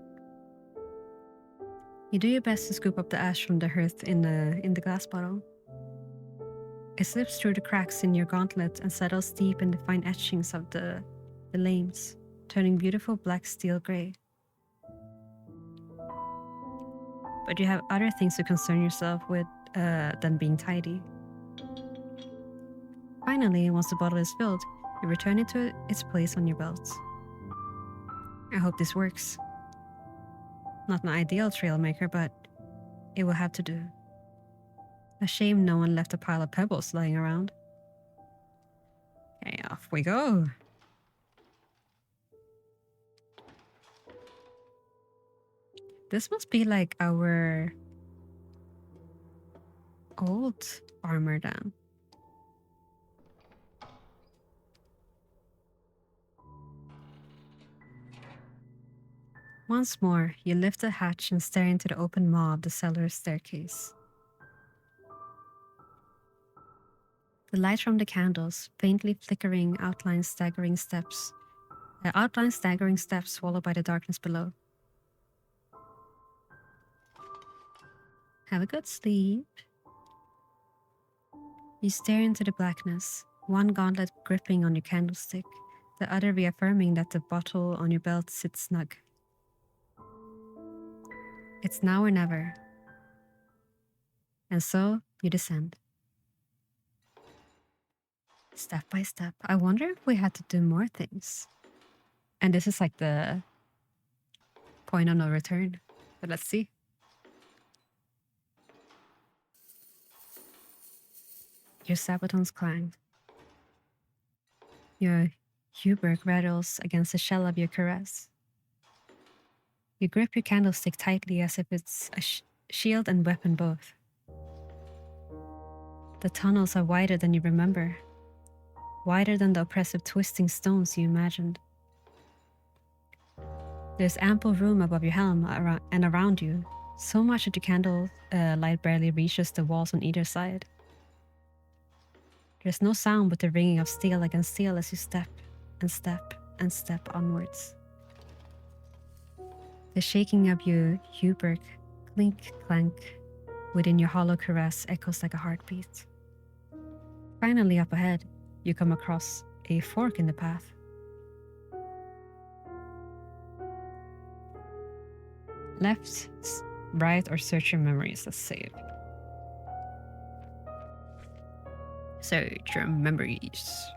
You do your best to scoop up the ash from the hearth in the glass bottle. It slips through the cracks in your gauntlet and settles deep in the fine etchings of the lames, turning beautiful black steel gray. But you have other things to concern yourself with than being tidy. Finally, once the bottle is filled, you return it to its place on your belt. I hope this works. Not an ideal trail maker, but it will have to do. A shame no one left a pile of pebbles lying around. Okay, off we go. This must be like our old armor then. Once more, you lift the hatch and stare into the open maw of the cellar staircase. The light from the candles, faintly flickering, outlines staggering steps swallowed by the darkness below. Have a good sleep. You stare into the blackness, one gauntlet gripping on your candlestick, the other reaffirming that the bottle on your belt sits snug. It's now or never. And so you descend. Step by step. I wonder if we had to do more things. And this is like the point of no return. But let's see. Your sabatons clang. Your hauberk rattles against the shell of your cuirass. You grip your candlestick tightly as if it's a shield and weapon both. The tunnels are wider than you remember, wider than the oppressive twisting stones you imagined. There's ample room above your helm and around you, so much that your candle light barely reaches the walls on either side. There's no sound but the ringing of steel against steel as you step and step and step onwards. The shaking of your hauberk clink clank within your hollow cuirass echoes like a heartbeat. Finally, up ahead, you come across a fork in the path. Left, right, or search your memories. Let's save. Search your memories.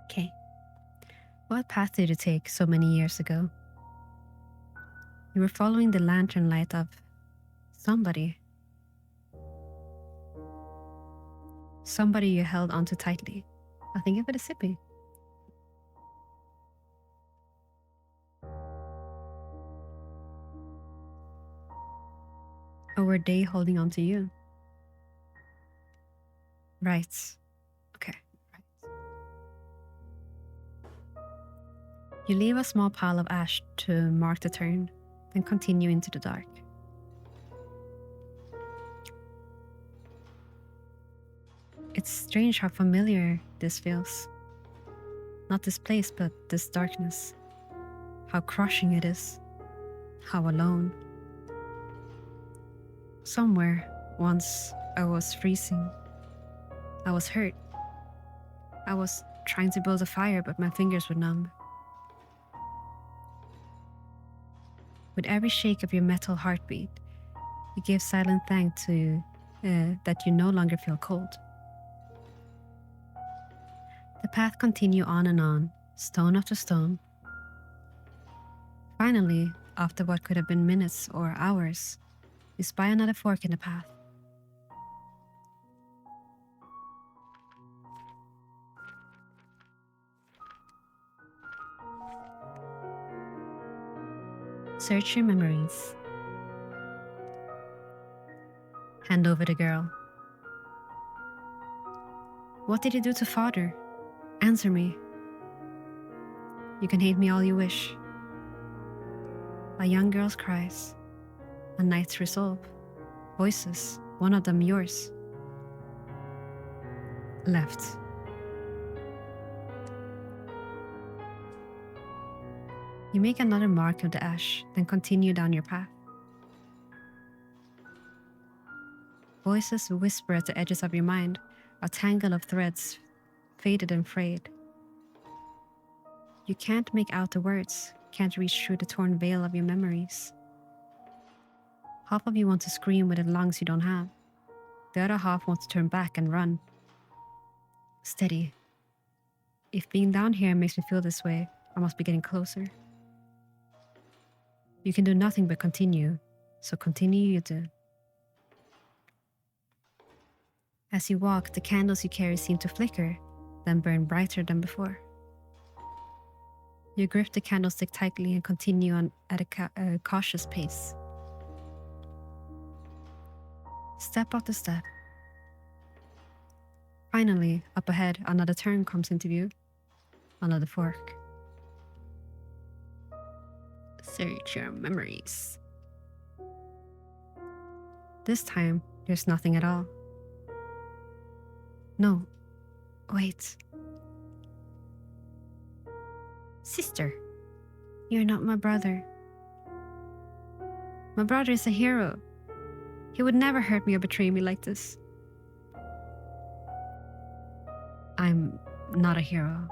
Okay. What path did you take so many years ago? You were following the lantern light of somebody. Somebody you held onto tightly. I think of it as Sippy. Or were they holding on to you? Right. Okay. Right. You leave a small pile of ash to mark the turn, then continue into the dark. It's strange how familiar this feels. Not this place, but this darkness. How crushing it is. How alone. Somewhere, once, I was freezing. I was hurt. I was trying to build a fire, but my fingers were numb. With every shake of your metal heartbeat, you give silent thanks to that you no longer feel cold. The path continues on and on, stone after stone. Finally, after what could have been minutes or hours, you spy another fork in the path. Search your memories. Hand over the girl. What did you do to father? Answer me. You can hate me all you wish. A young girl's cries. A night's resolve. Voices, one of them yours. Left. You make another mark of the ash, then continue down your path. Voices whisper at the edges of your mind, a tangle of threads, faded and frayed. You can't make out the words, can't reach through the torn veil of your memories. Half of you want to scream with the lungs you don't have. The other half wants to turn back and run. Steady. If being down here makes me feel this way, I must be getting closer. You can do nothing but continue, so continue you do. As you walk, the candles you carry seem to flicker, then burn brighter than before. You grip the candlestick tightly and continue on at a cautious pace. Step after step. Finally, up ahead, another turn comes into view. Another fork. Search your memories. This time, there's nothing at all. No. Wait. Sister, you're not my brother. My brother is a hero. He would never hurt me or betray me like this. I'm not a hero.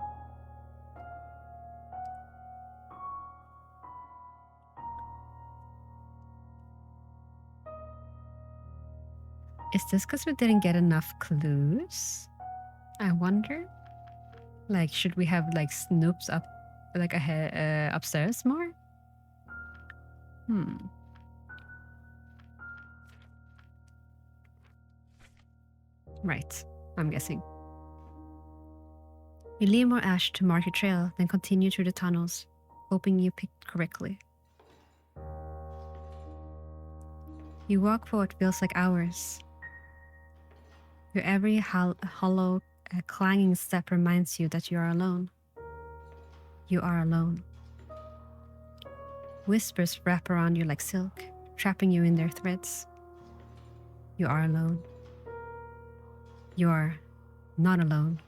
Is this because we didn't get enough clues? I wonder. Like, should we have like snoops up, like ahead, upstairs more? Right, I'm guessing. You leave more ash to mark your trail, then continue through the tunnels, hoping you picked correctly. You walk for what feels like hours. Your every hollow, clanging step reminds you that you are alone. You are alone. Whispers wrap around you like silk, trapping you in their threads. You are alone. You are not alone.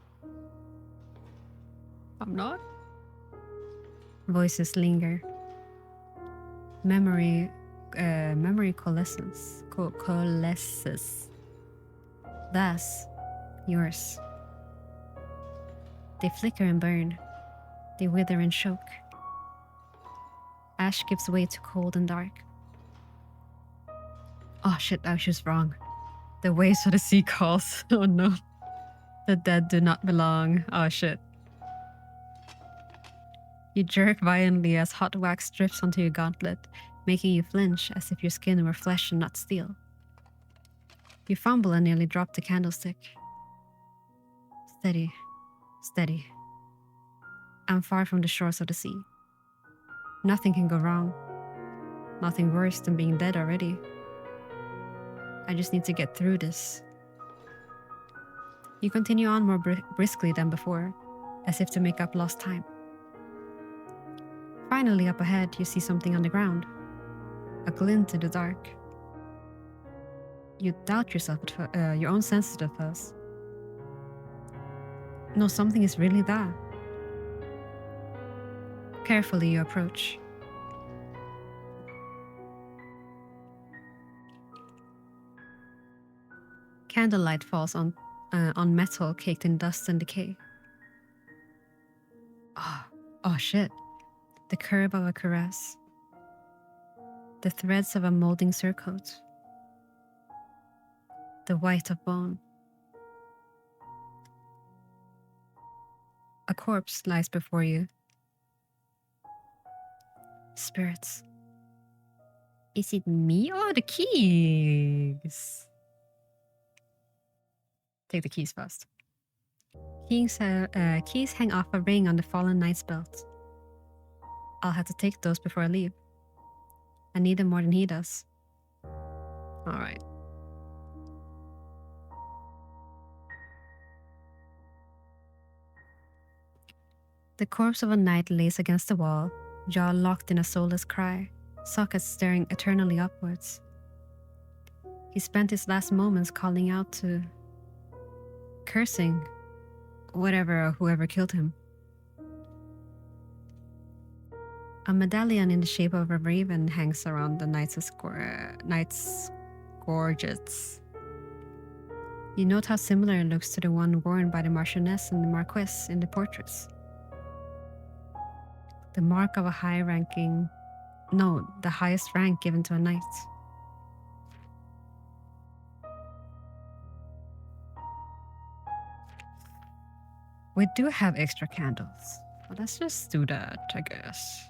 I'm not? Voices linger. Memory coalesces. Thus, yours. They flicker and burn. They wither and choke. Ash gives way to cold and dark. Oh shit, I was just wrong. The waves of the sea calls. Oh no. The dead do not belong. Oh shit. You jerk violently as hot wax drips onto your gauntlet, making you flinch as if your skin were flesh and not steel. You fumble and nearly drop the candlestick. Steady, steady. I'm far from the shores of the sea. Nothing can go wrong. Nothing worse than being dead already. I just need to get through this. You continue on more briskly than before, as if to make up lost time. Finally, up ahead, you see something on the ground. A glint in the dark. You doubt yourself at your own senses at first. No, something is really there. Carefully, you approach. Candlelight falls on metal caked in dust and decay. Oh shit. The curve of a cuirass. The threads of a molding surcoat. The white of bone. A corpse lies before you. Spirits. Is it me? Oh, the keys! Take the keys first. Keys hang off a ring on the fallen knight's belt. I'll have to take those before I leave. I need them more than he does. Alright. The corpse of a knight lays against the wall, jaw locked in a soulless cry, sockets staring eternally upwards. He spent his last moments calling out to... cursing whatever or whoever killed him. A medallion in the shape of a raven hangs around the knight's gorgets. You note how similar it looks to the one worn by the Marchioness and the Marquess in the portraits. The mark of a the highest rank given to a knight. We do have extra candles. Well, let's just do that, I guess.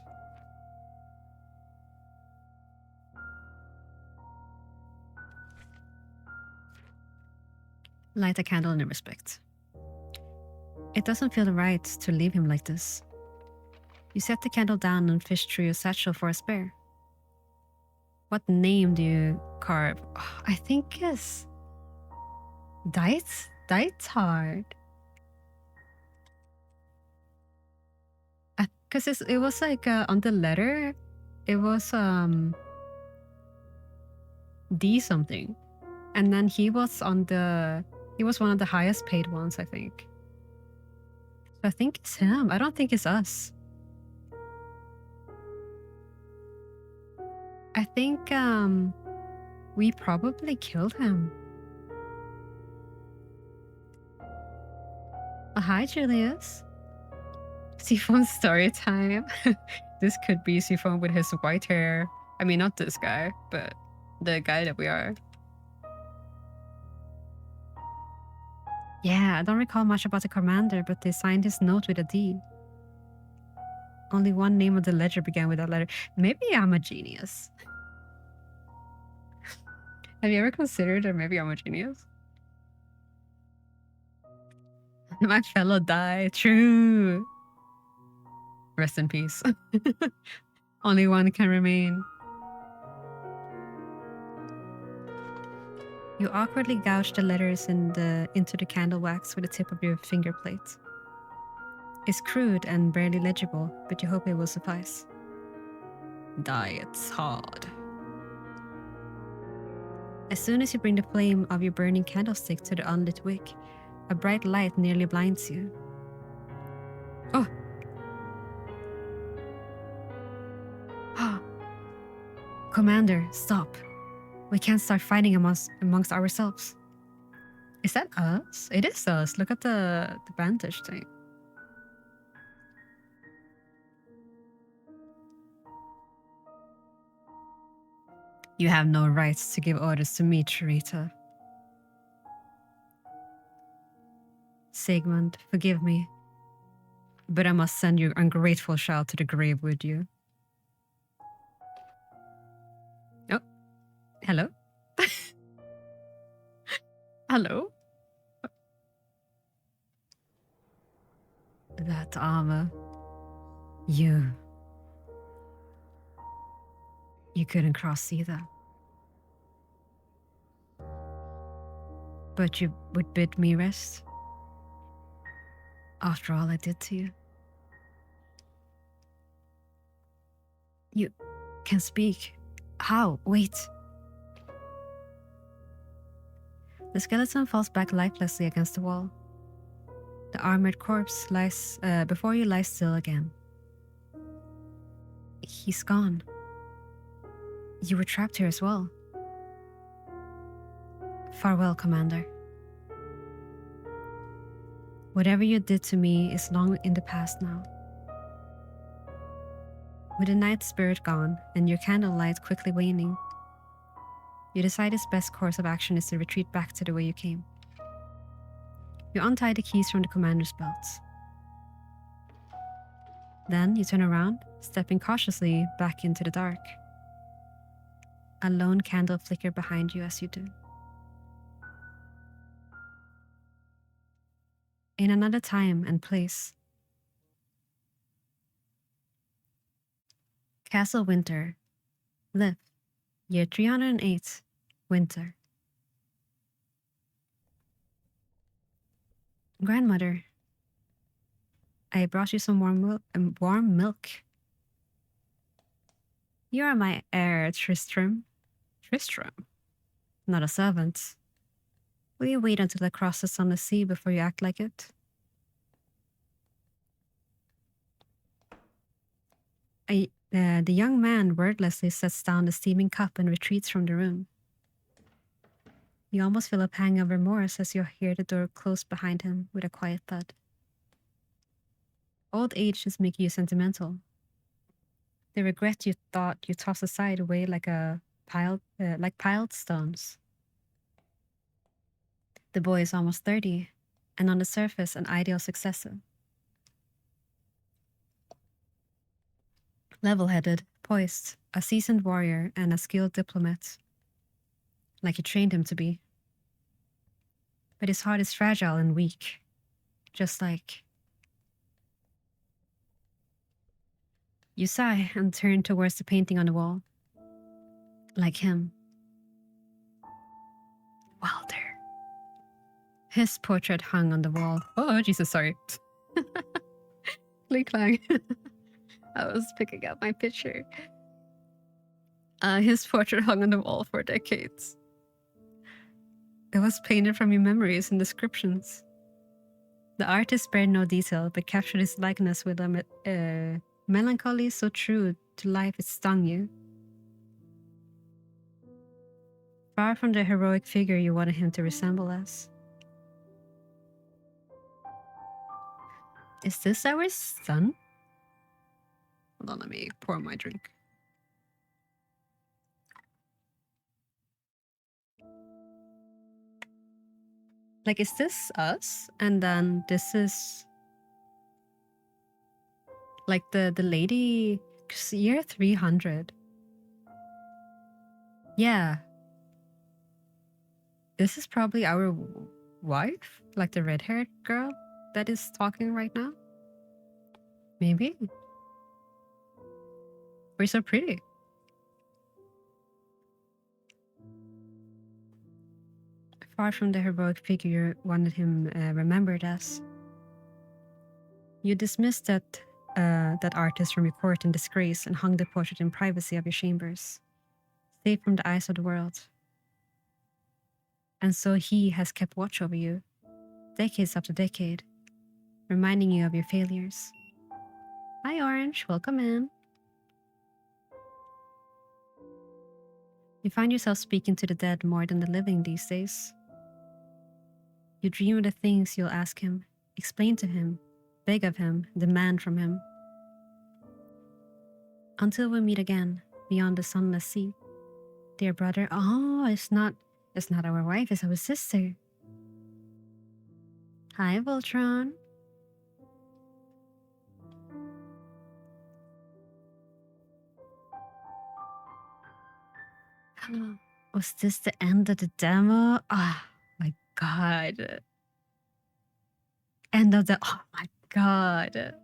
Light a candle in respect. It doesn't feel right to leave him like this. You set the candle down and fish through your satchel for a spare. What name do you carve? Oh, I think it's... That's hard. Because it was like on the letter, it was D something. And then he was one of the highest paid ones, I think. So I think it's him. I don't think it's us. I think we probably killed him. Hi, Julius. Siphon's story time. This could be Siphon with his white hair. I mean, not this guy, but the guy that we are. Yeah, I don't recall much about the commander, but they signed his note with a D. Only one name of the ledger began with that letter. Maybe I'm a genius. Have you ever considered that maybe I'm a genius? My fellow died. True. Rest in peace. Only one can remain. You awkwardly gouge the letters into the candle wax with the tip of your finger plate. It's crude and barely legible, but you hope it will suffice. Diet's hard. As soon as you bring the flame of your burning candlestick to the unlit wick, a bright light nearly blinds you. Oh! Commander, stop. We can't start fighting amongst ourselves. Is that us? It is us. Look at the bandage thing. You have no rights to give orders to me, Charita. Sigmund, forgive me, but I must send your ungrateful child to the grave with you. Oh, hello? Hello? That armor. You couldn't cross either. But you would bid me rest? After all I did to you? You can speak. How? Wait. The skeleton falls back lifelessly against the wall. The armored corpse lies before you lies still again. He's gone. You were trapped here as well. Farewell, Commander. Whatever you did to me is long in the past now. With the night spirit gone and your candlelight quickly waning, you decide its best course of action is to retreat back to the way you came. You untie the keys from the commander's belts. Then you turn around, stepping cautiously back into the dark. A lone candle flickers behind you as you do. In another time and place, Castle Winter, Live, year 308, Winter. Grandmother, I brought you some warm milk. You are my heir, Tristram. Tristram? Not a servant. Will you wait until I cross the sunless sea before you act like it? The young man wordlessly sets down the steaming cup and retreats from the room. You almost feel a pang of remorse as you hear the door close behind him with a quiet thud. Old age just makes you sentimental. The regret you thought you tossed aside away like piled stones. The boy is almost 30, and on the surface an ideal successor. Level-headed, poised, a seasoned warrior and a skilled diplomat, like you trained him to be. But his heart is fragile and weak, just like... You sigh and turn towards the painting on the wall. Like him. Wilder. His portrait hung on the wall. Oh, Jesus, sorry. Click clang. I was picking up my picture. His portrait hung on the wall for decades. It was painted from your memories and descriptions. The artist spared no detail, but captured his likeness with a melancholy so true to life it stung you. Far from the heroic figure you wanted him to resemble us. Is this our son? Hold on, let me pour my drink. Like, is this us? And then this is like the lady, 'cause year 300. Yeah. This is probably our wife, like the red-haired girl that is talking right now. Maybe. We're so pretty. Far from the heroic figure you wanted him remembered as. You dismissed that artist from your court in disgrace and hung the portrait in privacy of your chambers, safe from the eyes of the world. And so he has kept watch over you, decades after decade, reminding you of your failures. Hi, Orange. Welcome in. You find yourself speaking to the dead more than the living these days. You dream of the things you'll ask him, explain to him, beg of him, demand from him. Until we meet again, beyond the sunless sea. Dear brother, oh, it's not our wife, it's our sister. Hi, Voltron. Was this the end of the demo? Oh my god. End of the, oh my god.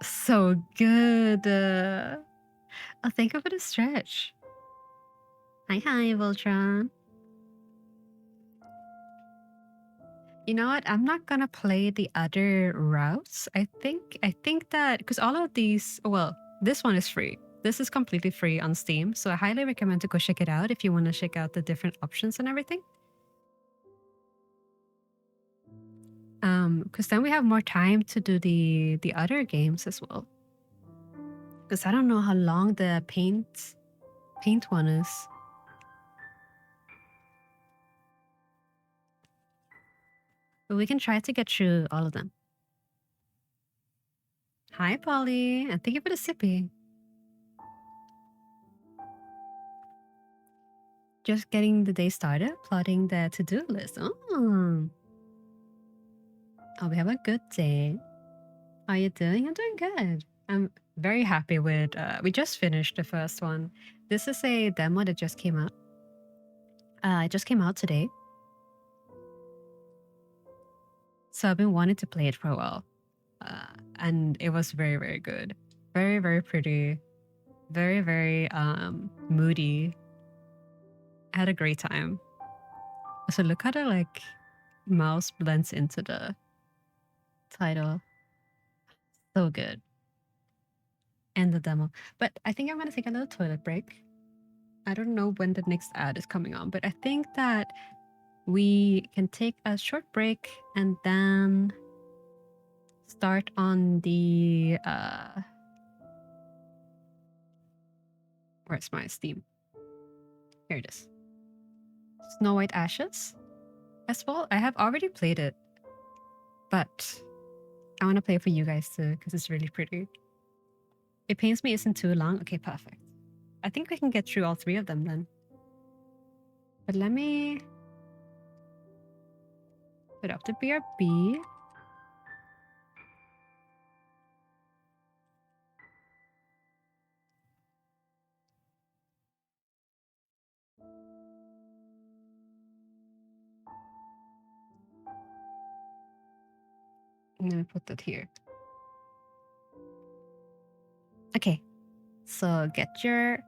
So good. Oh, thank you for the stretch. Hi, Voltron. You know what? I'm not gonna play the other routes. I think that because all of these, well, this one is free. This is completely free on Steam, so I highly recommend to go check it out if you want to check out the different options and everything. Because then we have more time to do the other games as well. Because I don't know how long the paint one is. But we can try to get through all of them. Hi, Polly, and thank you for the sippy. Just getting the day started, plotting the to-do list. Oh, we have a good day. How are you doing? I'm doing good. I'm very happy with, we just finished the first one. This is a demo that just came out. It just came out today. So I've been wanting to play it for a while. And it was very, very good. Very, very pretty. Very, very moody. I had a great time. So look how the like mouse blends into the title. So good. And the demo. But I think I'm gonna take a little toilet break. I don't know when the next ad is coming on, but I think that we can take a short break and then start on the where's my Steam? Here it is. Snow White Ashes as well. I have already played it, but I want to play it for you guys too because it's really pretty. It pains me isn't too long. Okay, perfect. I think we can get through all three of them then. But let me put up the BRB. I'm gonna put that here. Okay, so get your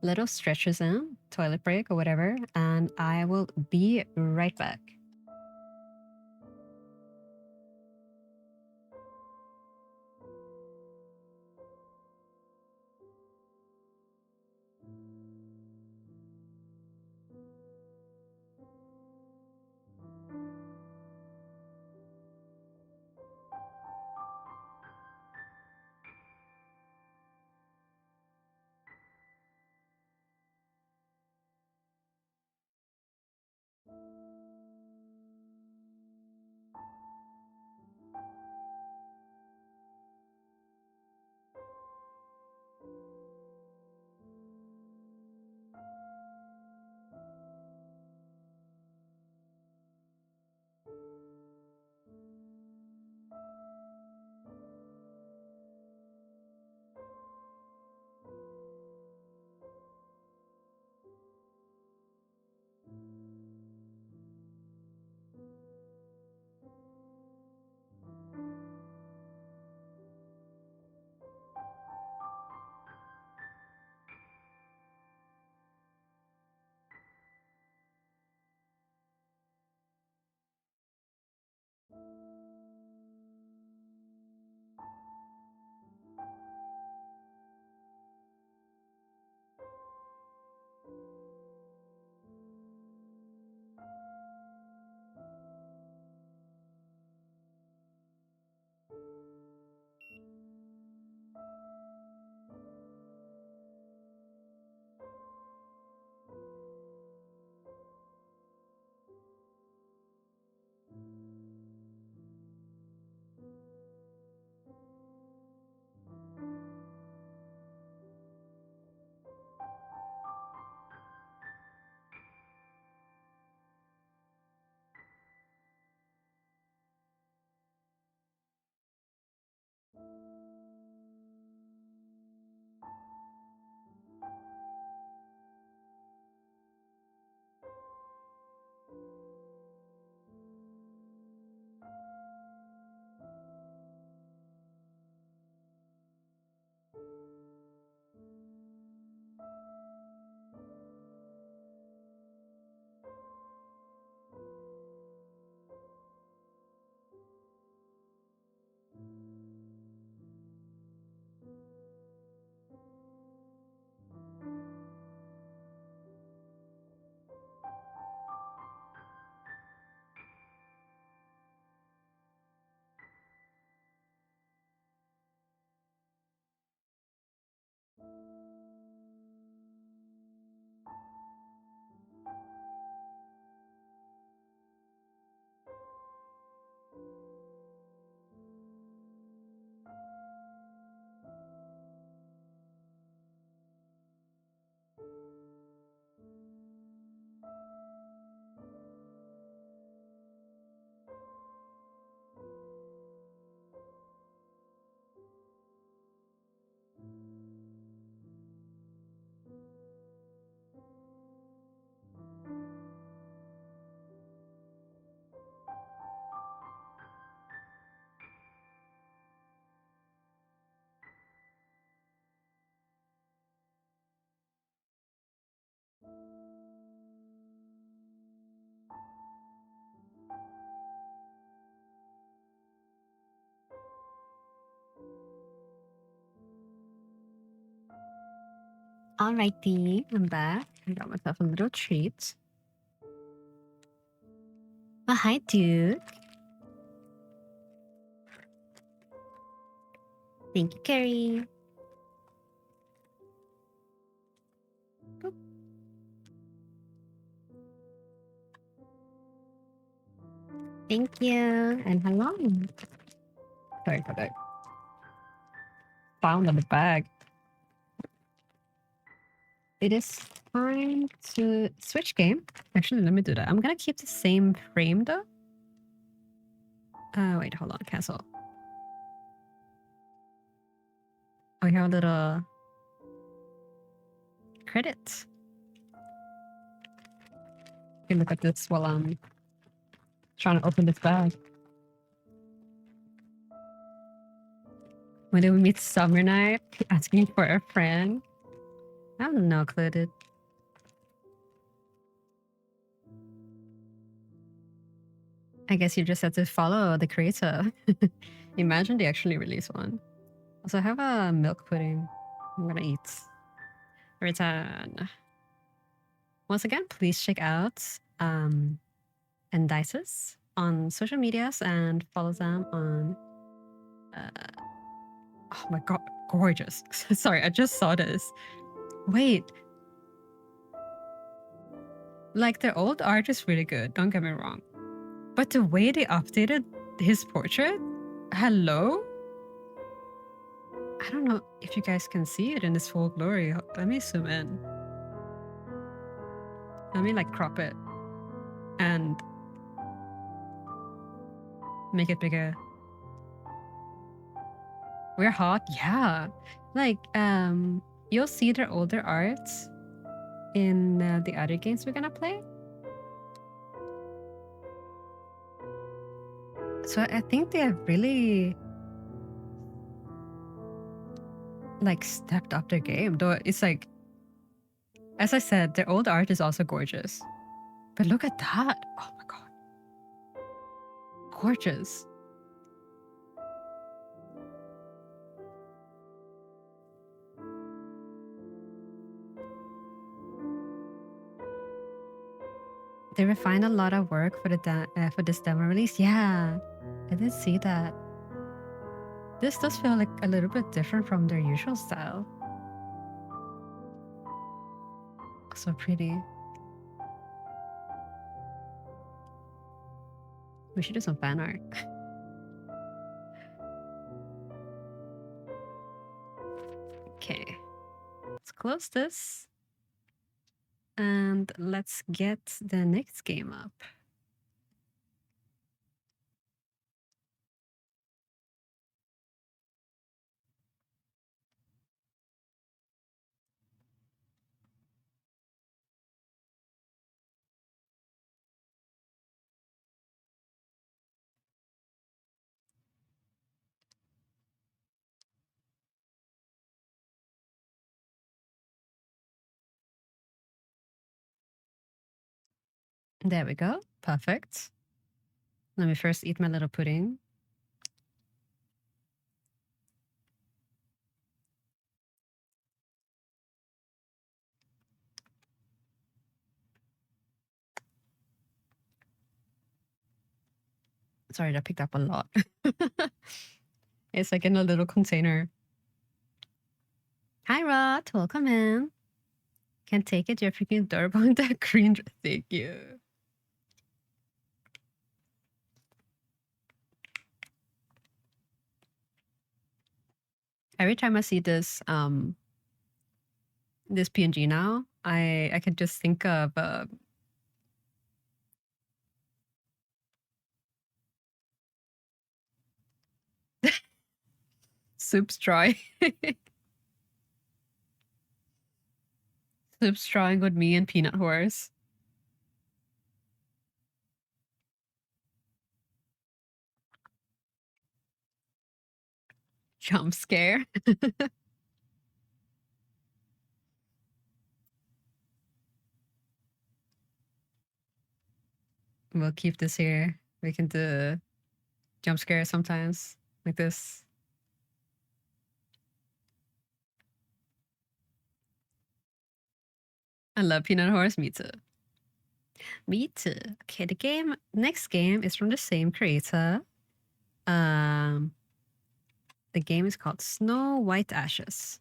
little stretches in, toilet break or whatever, and I will be right back. Alrighty, I'm back. I got myself a little treat. Oh, hi, dude. Thank you, Carrie. Boop. Thank you, and hello. Sorry for that sound on the bag. It is time to switch game. Actually, let me do that. I'm gonna keep the same frame though. Wait, hold on, cancel. Oh, here are little credits. You can look at this while I'm trying to open this bag. When did we meet Summer Night? Asking for a friend? I have no clue, dude. I guess you just have to follow the creator. Imagine they actually release one. Also, I have a milk pudding I'm gonna eat. Return. Once again, please check out Endysis on social medias and follow them on. Oh my god, gorgeous. Sorry, I just saw this. Wait. Like, their old art is really good, don't get me wrong. But the way they updated his portrait? Hello? I don't know if you guys can see it in its full glory. Let me zoom in. Let me like crop it and make it bigger. We're hot, yeah. Like, you'll see their older art in the other games we're gonna play. So I think they have really like stepped up their game. Though it's like, as I said, their old art is also gorgeous. But look at that. Oh my god. Gorgeous. They refined a lot of work for for this demo release. Yeah, I did see that. This does feel like a little bit different from their usual style. So pretty. We should do some fan art. Okay, let's close this. And let's get the next game up. There we go. Perfect. Let me first eat my little pudding. Sorry, that picked up a lot. It's like in a little container. Hi, Rod. Welcome in. Can't take it. You're freaking adorable in that green dress. Thank you. Every time I see this this PNG now, I can just think of Soup's drawing. Soup's drawing with me and Peanut Horse. Jump scare. We'll keep this here. We can do jump scare sometimes like this. I love Peanut Horse. Me too. Me too. Okay, next game is from the same creator. The game is called Snow White Ashes.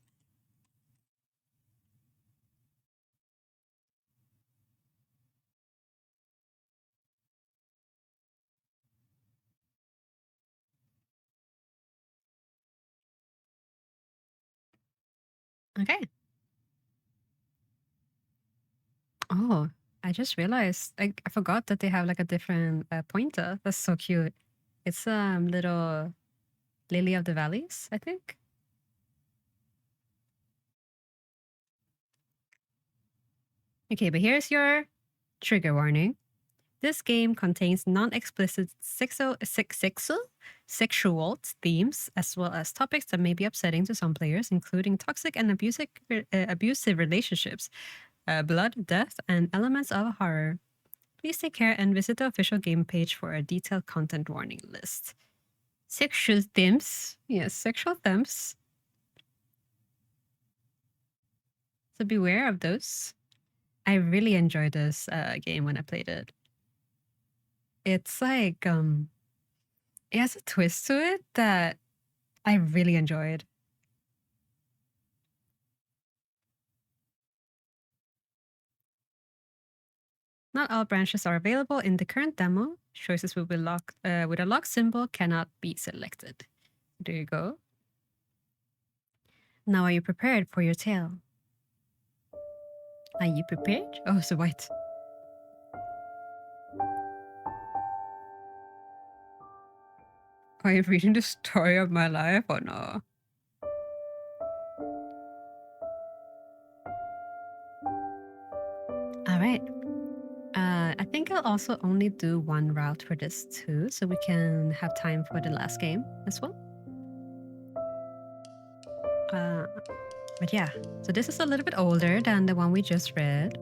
Okay. Oh, I just realized I forgot that they have like a different pointer. That's so cute. It's little Lily of the Valleys, I think. Okay, but here's your trigger warning. This game contains non-explicit sexual themes, as well as topics that may be upsetting to some players, including toxic and abusive relationships, blood, death, and elements of horror. Please take care and visit the official game page for a detailed content warning list. Sexual themes. Yes, sexual themes. So beware of those. I really enjoyed this game when I played it. It's like it has a twist to it that I really enjoyed. Not all branches are available in the current demo. Choices will be locked with a lock symbol cannot be selected. There you go. Now are you prepared for your tale? Are you prepared? Oh, so white. Are you reading the story of my life or no? All right. I think I'll also only do one route for this too, so we can have time for the last game as well. But yeah, so this is a little bit older than the one we just read,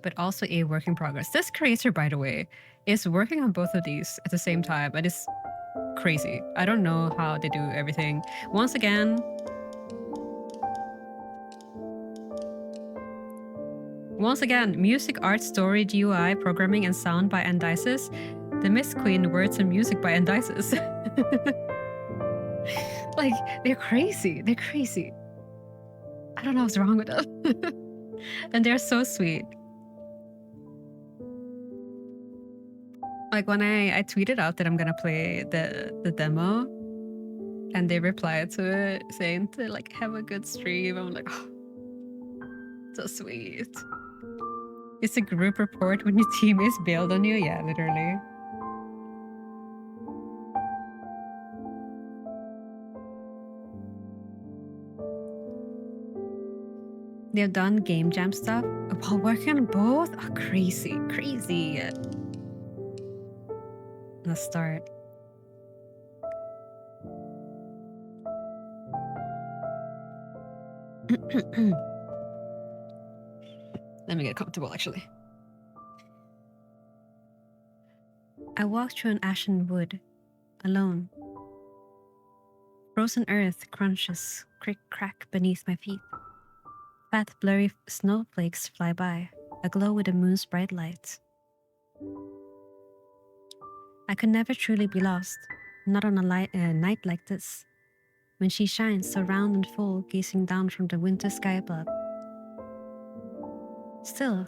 but also a work in progress. This creator, by the way, is working on both of these at the same time, and it's crazy. I don't know how they do everything. Once again, music, art, story, GUI, programming, and sound by Endysis. The Mist Queen, words and music by Endysis. Like, they're crazy. They're crazy. I don't know what's wrong with them. And they're so sweet. Like when I tweeted out that I'm gonna play the demo, and they replied to it saying to like have a good stream. I'm like, oh, so sweet. It's a group report when your teammates bailed on you. Yeah, literally. They've done game jam stuff while working on both. Oh, crazy, crazy. Let's start. Let me get comfortable, actually. I walked through an ashen wood, alone. Frozen earth crunches crick-crack beneath my feet. Fat, blurry snowflakes fly by, aglow with the moon's bright light. I could never truly be lost, not on a night like this, when she shines so round and full, gazing down from the winter sky above. Still,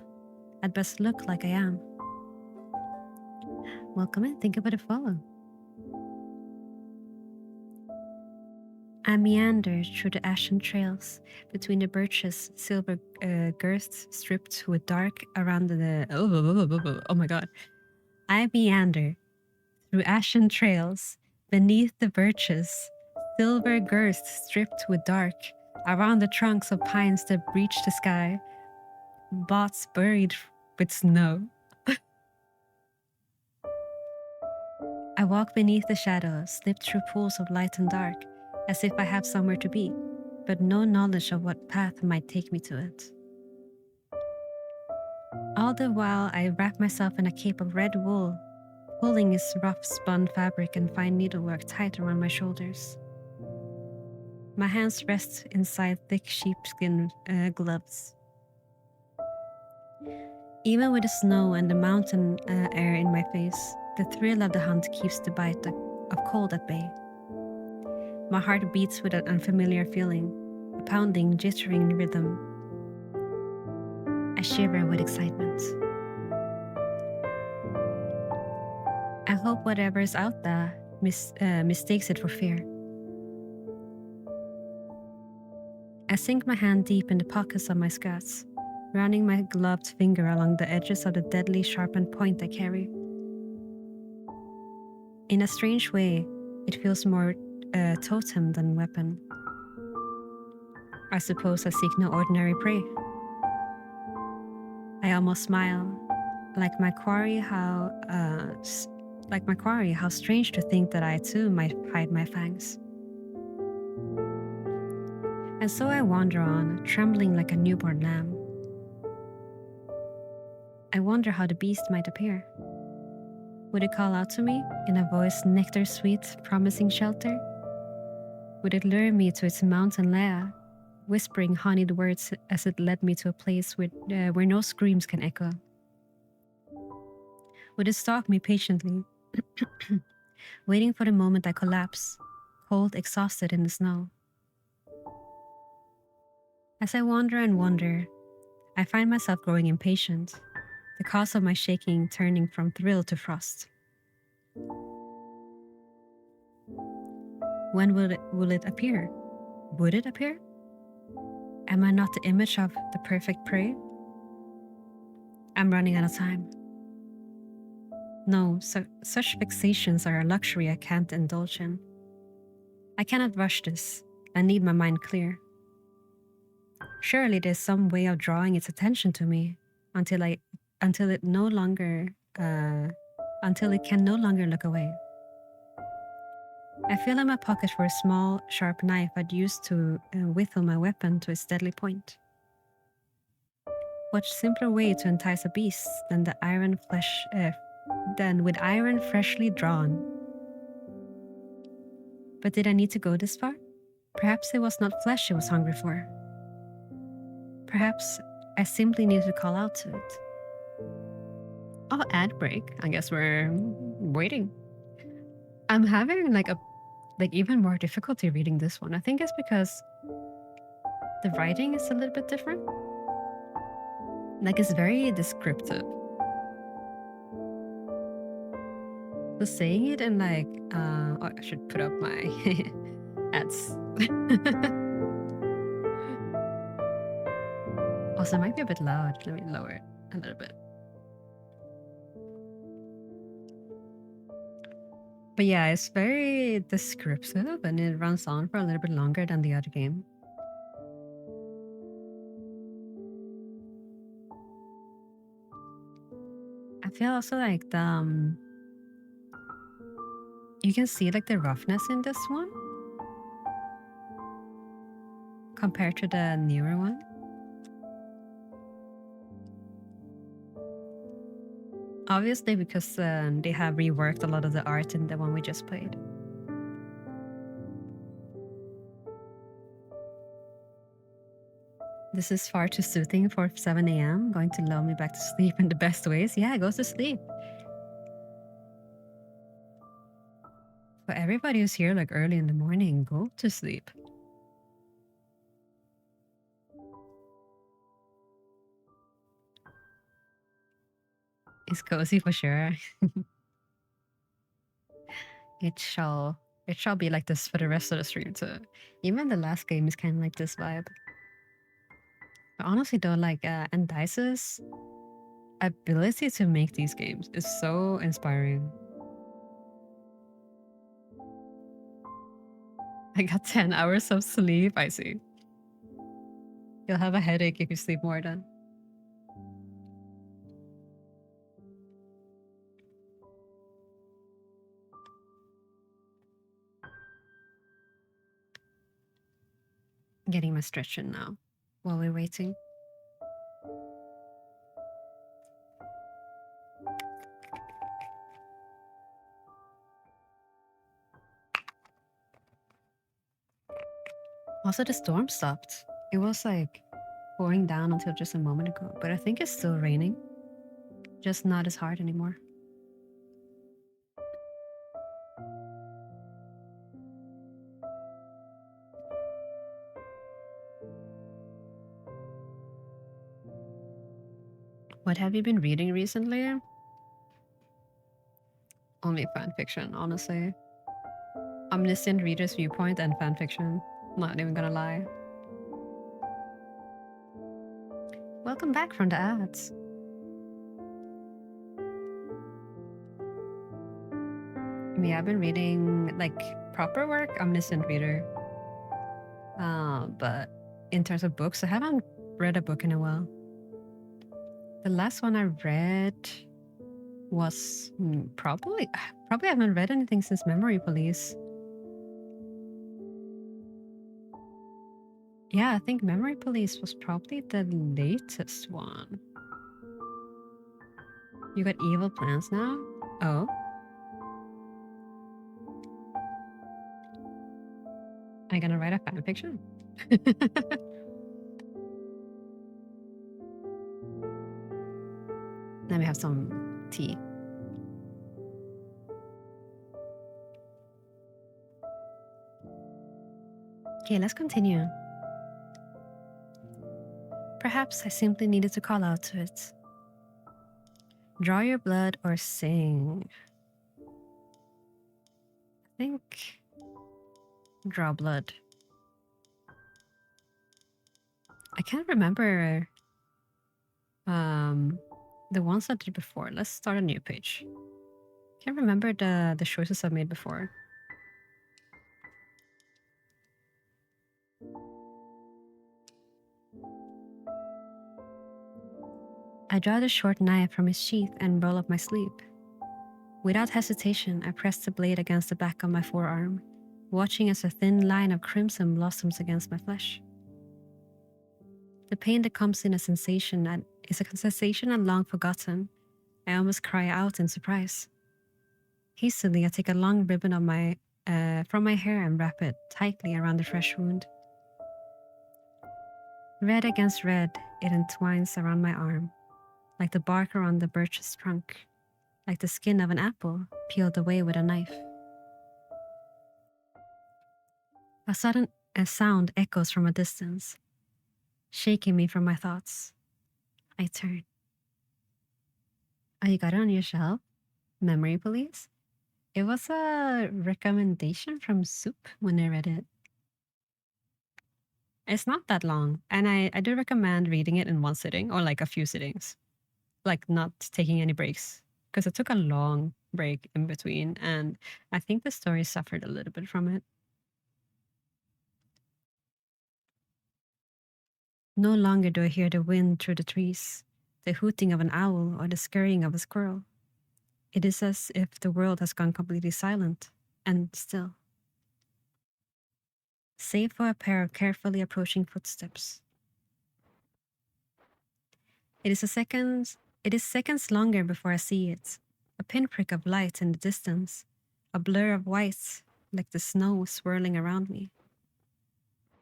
I'd best look like I am. Welcome and think about it follow. I meander through the ashen trails between the birches, silver girths stripped with dark around the. Oh my god. I meander through ashen trails beneath the birches, silver girths stripped with dark around the trunks of pines that breach the sky, bots buried with snow. I walk beneath the shadows, slip through pools of light and dark, as if I have somewhere to be, but no knowledge of what path might take me to it. All the while, I wrap myself in a cape of red wool, pulling its rough spun fabric and fine needlework tight around my shoulders. My hands rest inside thick sheepskin gloves. Even with the snow and the mountain air in my face, the thrill of the hunt keeps the bite of cold at bay. My heart beats with an unfamiliar feeling, a pounding, jittering rhythm. I shiver with excitement. I hope whatever is out there mistakes it for fear. I sink my hand deep in the pockets of my skirts, running my gloved finger along the edges of the deadly sharpened point I carry. In a strange way, it feels more totem than weapon. I suppose I seek no ordinary prey. I almost smile, like my quarry. How strange to think that I too might hide my fangs. And so I wander on, trembling like a newborn lamb. I wonder how the beast might appear. Would it call out to me in a voice nectar sweet, promising shelter? Would it lure me to its mountain lair, whispering honeyed words as it led me to a place where no screams can echo? Would it stalk me patiently, waiting for the moment I collapse, cold, exhausted in the snow? As I wander and wonder, I find myself growing impatient, the cause of my shaking turning from thrill to frost. When will it appear? Would it appear? Am I not the image of the perfect prey? I'm running out of time. No, such fixations are a luxury I can't indulge in. I cannot rush this. I need my mind clear. Surely there's some way of drawing its attention to me until it can no longer look away. I feel in my pocket for a small, sharp knife I'd used to whittle my weapon to its deadly point. What simpler way to entice a beast than with iron freshly drawn? But did I need to go this far? Perhaps it was not flesh it was hungry for. Perhaps I simply need to call out to it. Oh, ad break. I guess we're waiting. I'm having even more difficulty reading this one. I think it's because the writing is a little bit different. It's very descriptive. So saying it in I should put up my ads. Also, it might be a bit loud. Let me lower it a little bit. But yeah, it's very descriptive and it runs on for a little bit longer than the other game. I feel also like you can see the roughness in this one compared to the newer one. Obviously, because they have reworked a lot of the art in the one we just played. This is far too soothing for 7 a.m. Going to lull me back to sleep in the best ways. Yeah, go to sleep. For everybody who's here early in the morning, go to sleep. It's cozy for sure. It shall be like this for the rest of the stream too. Even the last game is kind of like this vibe. But honestly though, Endysis ability to make these games is so inspiring. I got 10 hours of sleep, I see. You'll have a headache if you sleep more then. Getting my stretch in now while we're waiting. Also, the storm stopped. It was pouring down until just a moment ago, but I think it's still raining. Just not as hard anymore. What have you been reading recently? Only fanfiction, honestly. Omniscient reader's viewpoint and fanfiction. Not even gonna lie. Welcome back from the ads. Yeah, I've been reading like proper work, Omniscient reader. But in terms of books, I haven't read a book in a while. The last one I read was probably haven't read anything since Memory Police. Yeah, I think Memory Police was probably the latest one. You got evil plans now? Oh. Am I gonna write a fanfiction? Let me have some tea. Okay, let's continue. Perhaps I simply needed to call out to it. Draw your blood or sing. I think draw blood. I can't remember the ones I did before. Let's start a new page. Can't remember the choices I've made before. I draw the short knife from its sheath and roll up my sleeve. Without hesitation, I press the blade against the back of my forearm, watching as a thin line of crimson blossoms against my flesh. The pain that comes in is a sensation I'd long forgotten. I almost cry out in surprise. Hastily, I take a long ribbon of from my hair and wrap it tightly around the fresh wound. Red against red, it entwines around my arm, like the bark around the birch's trunk, like the skin of an apple peeled away with a knife. A sudden sound echoes from a distance, shaking me from my thoughts. I turn. Oh, you got it on your shelf? Memory Police? It was a recommendation from Soup when I read it. It's not that long, and I do recommend reading it in one sitting or like a few sittings, like not taking any breaks, because it took a long break in between, and I think the story suffered a little bit from it. No longer do I hear the wind through the trees, the hooting of an owl, or the scurrying of a squirrel. It is as if the world has gone completely silent and still, save for a pair of carefully approaching footsteps. It is seconds longer before I see it, a pinprick of light in the distance, a blur of white like the snow swirling around me.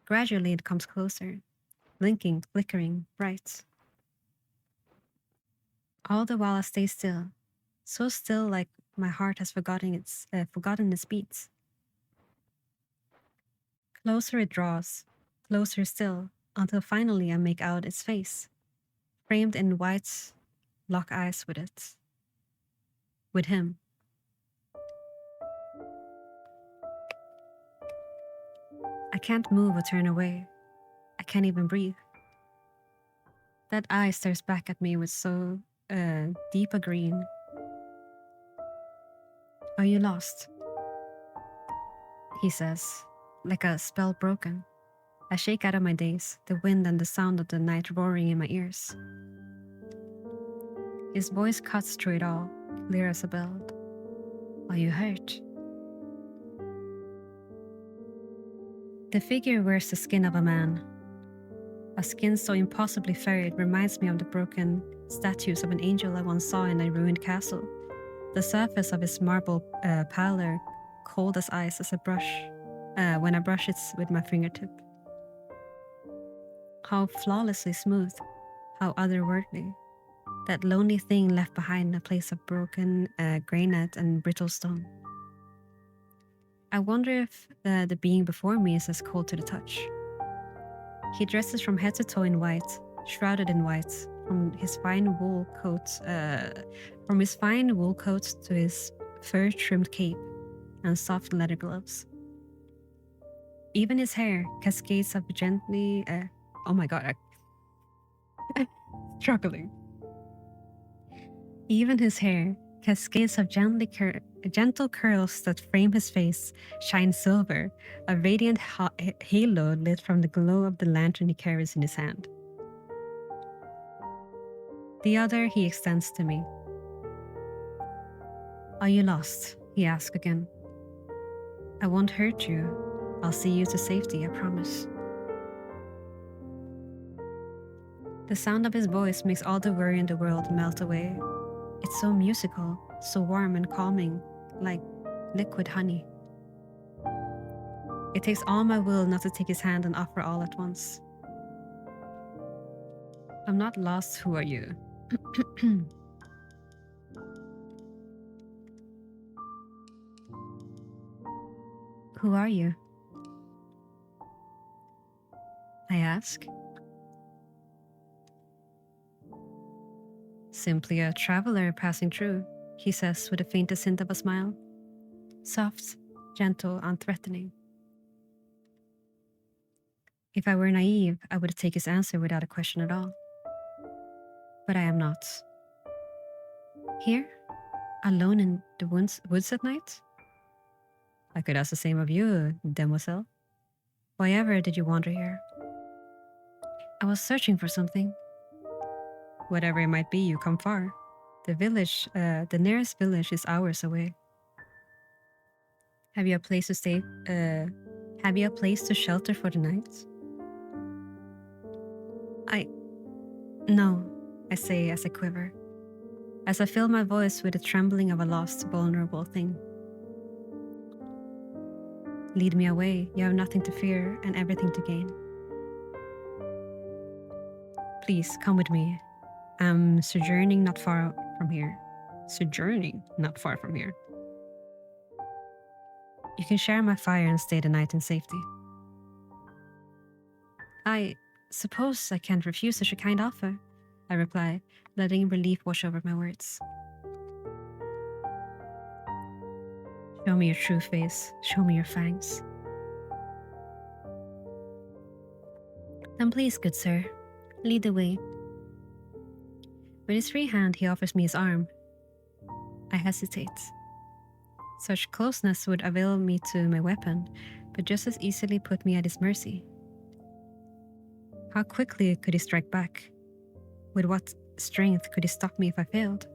Gradually it comes closer, blinking, flickering, bright. All the while I stay still, so still like my heart has forgotten its beats. Closer it draws, closer still, until finally I make out its face, framed in white, lock eyes with it. With him. I can't move or turn away. I can't even breathe. That eye stares back at me with so deep a green. Are you lost? He says, like a spell broken. I shake out of my daze, the wind and the sound of the night roaring in my ears. His voice cuts through it all, clear as a bell. Are you hurt? The figure wears the skin of a man. A skin so impossibly fair it reminds me of the broken statues of an angel I once saw in a ruined castle. The surface of his marble pallor, cold as ice as a brush, when I brush it with my fingertip. How flawlessly smooth, how otherworldly. That lonely thing left behind, a place of broken granite and brittle stone. I wonder if the being before me is as cold to the touch. He dresses from head to toe in white, shrouded in white, from his fine wool coat to his fur-trimmed cape and soft leather gloves. Even his hair cascades of gently. Oh my god, I'm struggling. Even his hair cascades of gentle curls that frame his face shine silver, a radiant halo lit from the glow of the lantern he carries in his hand. The other he extends to me. Are you lost? He asks again. I won't hurt you. I'll see you to safety, I promise. The sound of his voice makes all the worry in the world melt away. It's so musical, so warm and calming, like liquid honey. It takes all my will not to take his hand and offer all at once. I'm not lost, who are you? Who are you? I ask. Simply a traveler passing through, he says with the faintest hint of a smile. Soft, gentle, unthreatening. If I were naive, I would take his answer without a question at all. But I am not. Here, alone in the woods at night? I could ask the same of you, demoiselle. Why ever did you wander here? I was searching for something. Whatever it might be, you come far. The nearest village is hours away. Have you a place to stay? Have you a place to shelter for the night? No, I say as I quiver, as I fill my voice with the trembling of a lost, vulnerable thing. Lead me away, you have nothing to fear and everything to gain. Please, come with me. I'm sojourning not far from here. Sojourning not far from here. You can share my fire and stay the night in safety. I suppose I can't refuse such a kind offer, I reply, letting relief wash over my words. Show me your true face. Show me your fangs. Then please, good sir, lead the way. With his free hand, he offers me his arm. I hesitate. Such closeness would avail me to my weapon, but just as easily put me at his mercy. How quickly could he strike back? With what strength could he stop me if I failed?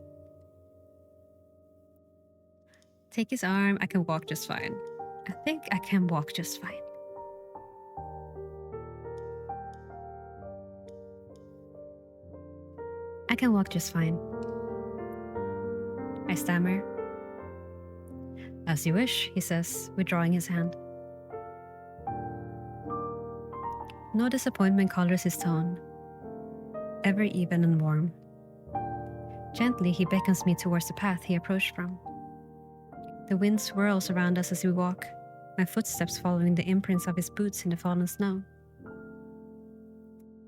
Take his arm, I can walk just fine. I think I can walk just fine. I can walk just fine. I stammer. As you wish, he says, withdrawing his hand. No disappointment colors his tone, ever even and warm. Gently, he beckons me towards the path he approached from. The wind swirls around us as we walk, my footsteps following the imprints of his boots in the fallen snow.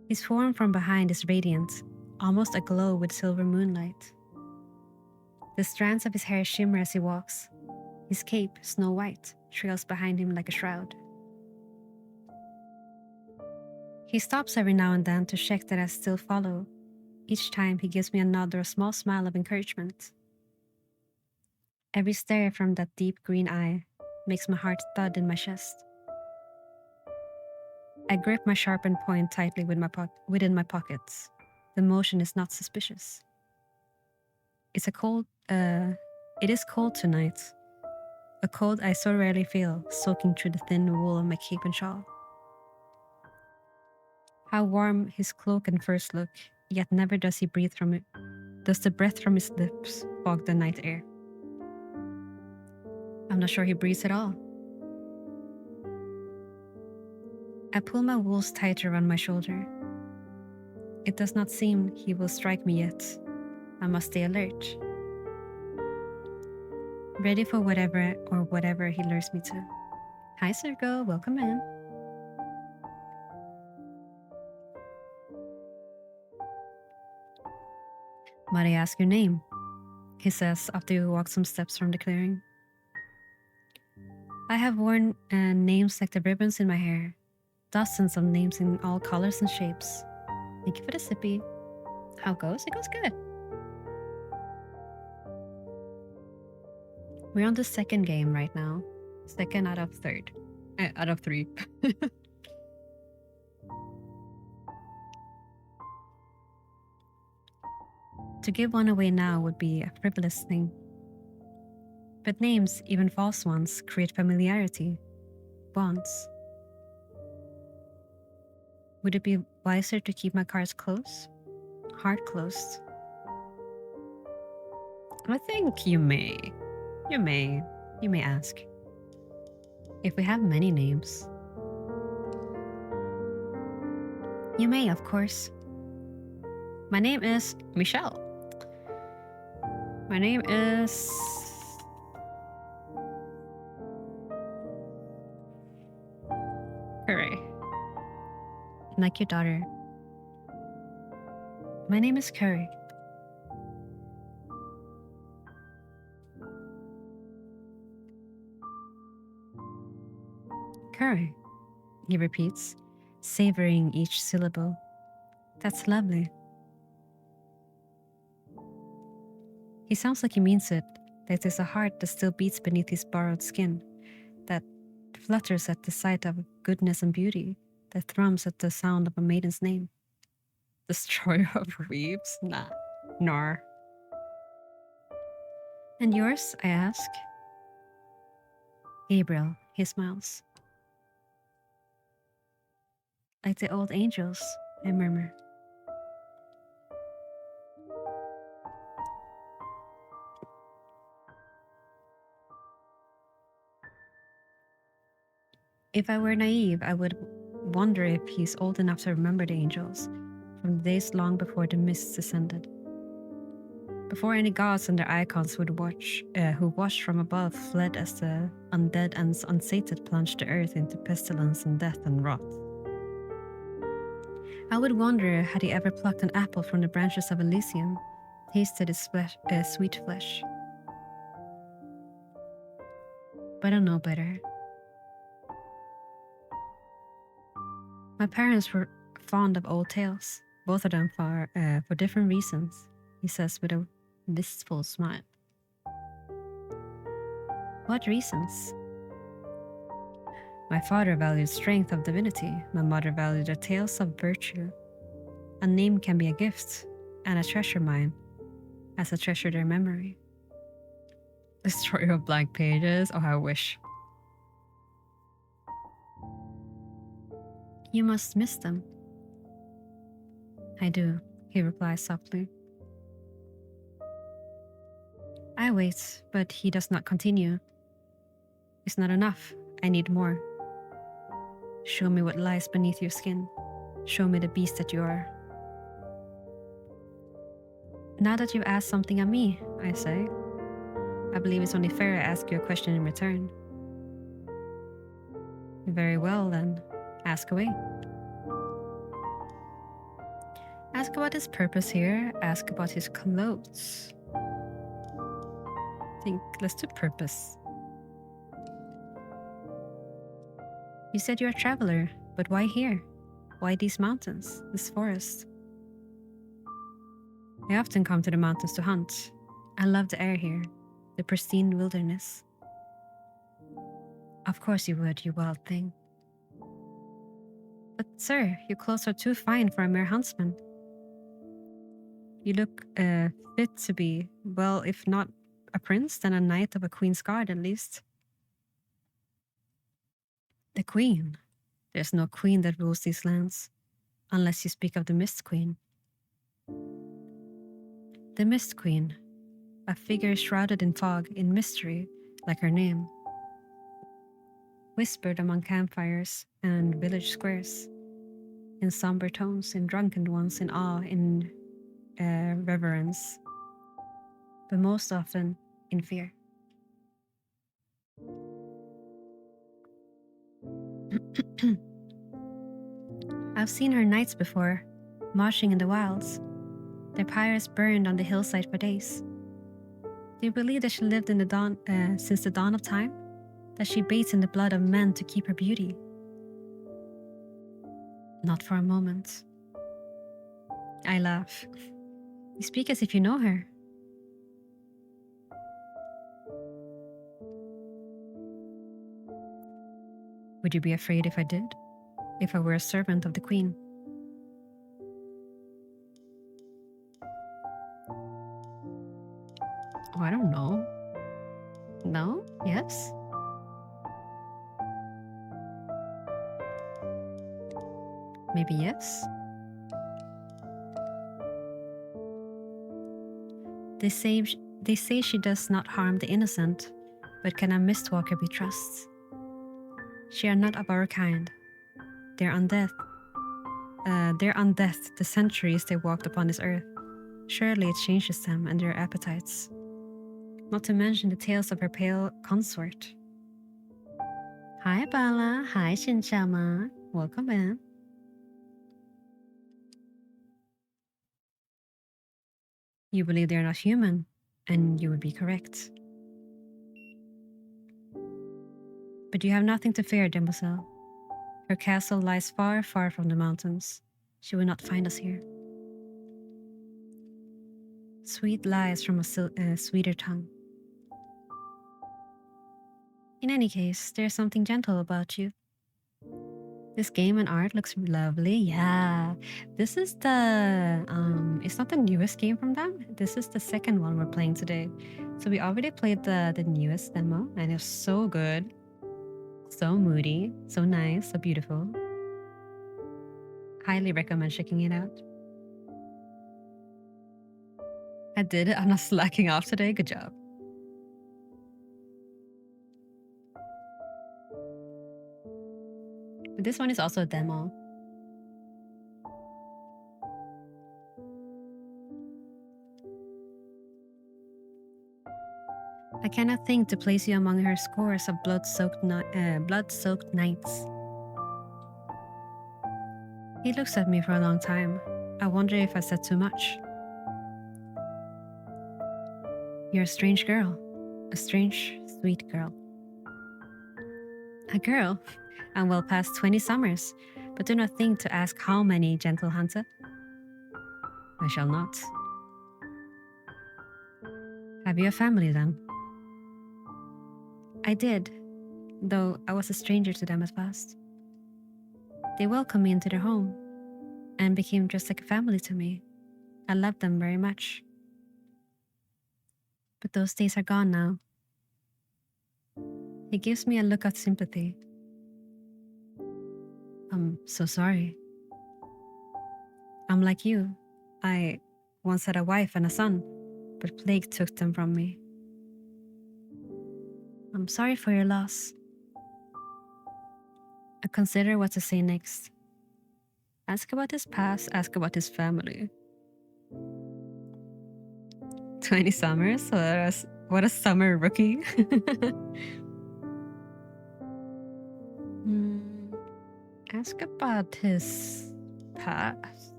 His form from behind is radiant, almost aglow with silver moonlight. The strands of his hair shimmer as he walks. His cape, snow white, trails behind him like a shroud. He stops every now and then to check that I still follow. Each time he gives me a nod or a small smile of encouragement. Every stare from that deep green eye makes my heart thud in my chest. I grip my sharpened point tightly within my pockets. The motion is not suspicious. It is cold tonight. A cold I so rarely feel, soaking through the thin wool of my cape and shawl. How warm his cloak and furs look, yet never does he breathe from it. Does the breath from his lips fog the night air? I'm not sure he breathes at all. I pull my wools tighter around my shoulder. It does not seem he will strike me yet. I must stay alert, ready for whatever he lures me to. Hi, Circle. Welcome in. Might I ask your name? He says after we walk some steps from the clearing. I have worn names like the ribbons in my hair. Dozens of names in all colors and shapes. Thank you for the sippy. How it goes? It goes good. We're on the second game right now. Second out of third. Out of three. To give one away now would be a frivolous thing. But names, even false ones, create familiarity, bonds. Would it be wiser to keep my cards close? Heart closed? I think you may. You may ask. If we have many names. You may, of course. My name is Michelle. My name is... Hooray. Like your daughter. My name is Curry. Curry, he repeats, savoring each syllable. That's lovely. He sounds like he means it, that there's a heart that still beats beneath his borrowed skin, that flutters at the sight of goodness and beauty, that thrums at the sound of a maiden's name. Destroyer of weaves? Nah. Nor. And yours? I ask. Gabriel, he smiles. Like the old angels, I murmur. If I were naive, I would wonder if he's old enough to remember the angels from the days long before the mists descended. Before any gods and their icons who watched from above fled as the undead and unsated plunged the earth into pestilence and death and rot. I would wonder had he ever plucked an apple from the branches of Elysium, tasted its sweet flesh. But I know better. My parents were fond of old tales, both of them for different reasons, he says with a wistful smile. What reasons? My father valued strength of divinity. My mother valued the tales of virtue. A name can be a gift, and I treasure mine, as I treasure their memory. Destroyer of blank pages? Oh, I wish. You must miss them. I do, he replies softly. I wait, but he does not continue. It's not enough. I need more. Show me what lies beneath your skin. Show me the beast that you are. Now that you've asked something of me, I say, I believe it's only fair I ask you a question in return. Very well, then. Ask away. Ask about his purpose here. Ask about his clothes. Let's do purpose. You said you're a traveler, but why here? Why these mountains, this forest? I often come to the mountains to hunt. I love the air here, the pristine wilderness. Of course you would, you wild thing. But sir, your clothes are too fine for a mere huntsman. You look fit to be, well, if not a prince, then a knight of a queen's guard at least. The queen? There's no queen that rules these lands, unless you speak of the Mist Queen. The Mist Queen, a figure shrouded in fog, in mystery, like her name. Whispered among campfires and village squares, in somber tones, in drunken ones, in awe, in reverence, but most often in fear. I've seen her nights before, marching in the wilds, their pyres burned on the hillside for days. Do you believe that she lived in the dawn, since the dawn of time? That she bathes in the blood of men to keep her beauty? Not for a moment. I laugh. You speak as if you know her. Would you be afraid if I did? If I were a servant of the queen? Oh, I don't know. No? Yes? Maybe yes? They say she does not harm the innocent, but can a mistwalker be trusted? She are not of our kind. They're undead. They're undead the centuries they walked upon this earth. Surely it changes them and their appetites. Not to mention the tales of her pale consort. Hi Bala, hi Shinchama, welcome in. You believe they're not human, and you would be correct. But you have nothing to fear, Demoiselle. Her castle lies far, far from the mountains. She will not find us here. Sweet lies from a sweeter tongue. In any case, there's something gentle about you. This game and art looks lovely. Yeah, this is the, it's not the newest game from them. This is the second one we're playing today. So we already played the newest demo, and it's so good. So moody, so nice, so beautiful. Highly recommend checking it out. I did it. I'm not slacking off today. Good job. But this one is also a demo. I cannot think to place you among her scores of blood-soaked nights. He looks at me for a long time. I wonder if I said too much. You're a strange girl. A strange, sweet girl. A girl? I'm well past 20 summers, but do not think to ask how many, gentle hunter. I shall not. Have you a family then? I did, though I was a stranger to them at first. They welcomed me into their home and became just like a family to me. I loved them very much. But those days are gone now. He gives me a look of sympathy. I'm so sorry. I'm like you. I once had a wife and a son, but plague took them from me. I'm sorry for your loss. I consider what to say next. Ask about his past, ask about his family. 20 summers? What a summer rookie. Ask about his past.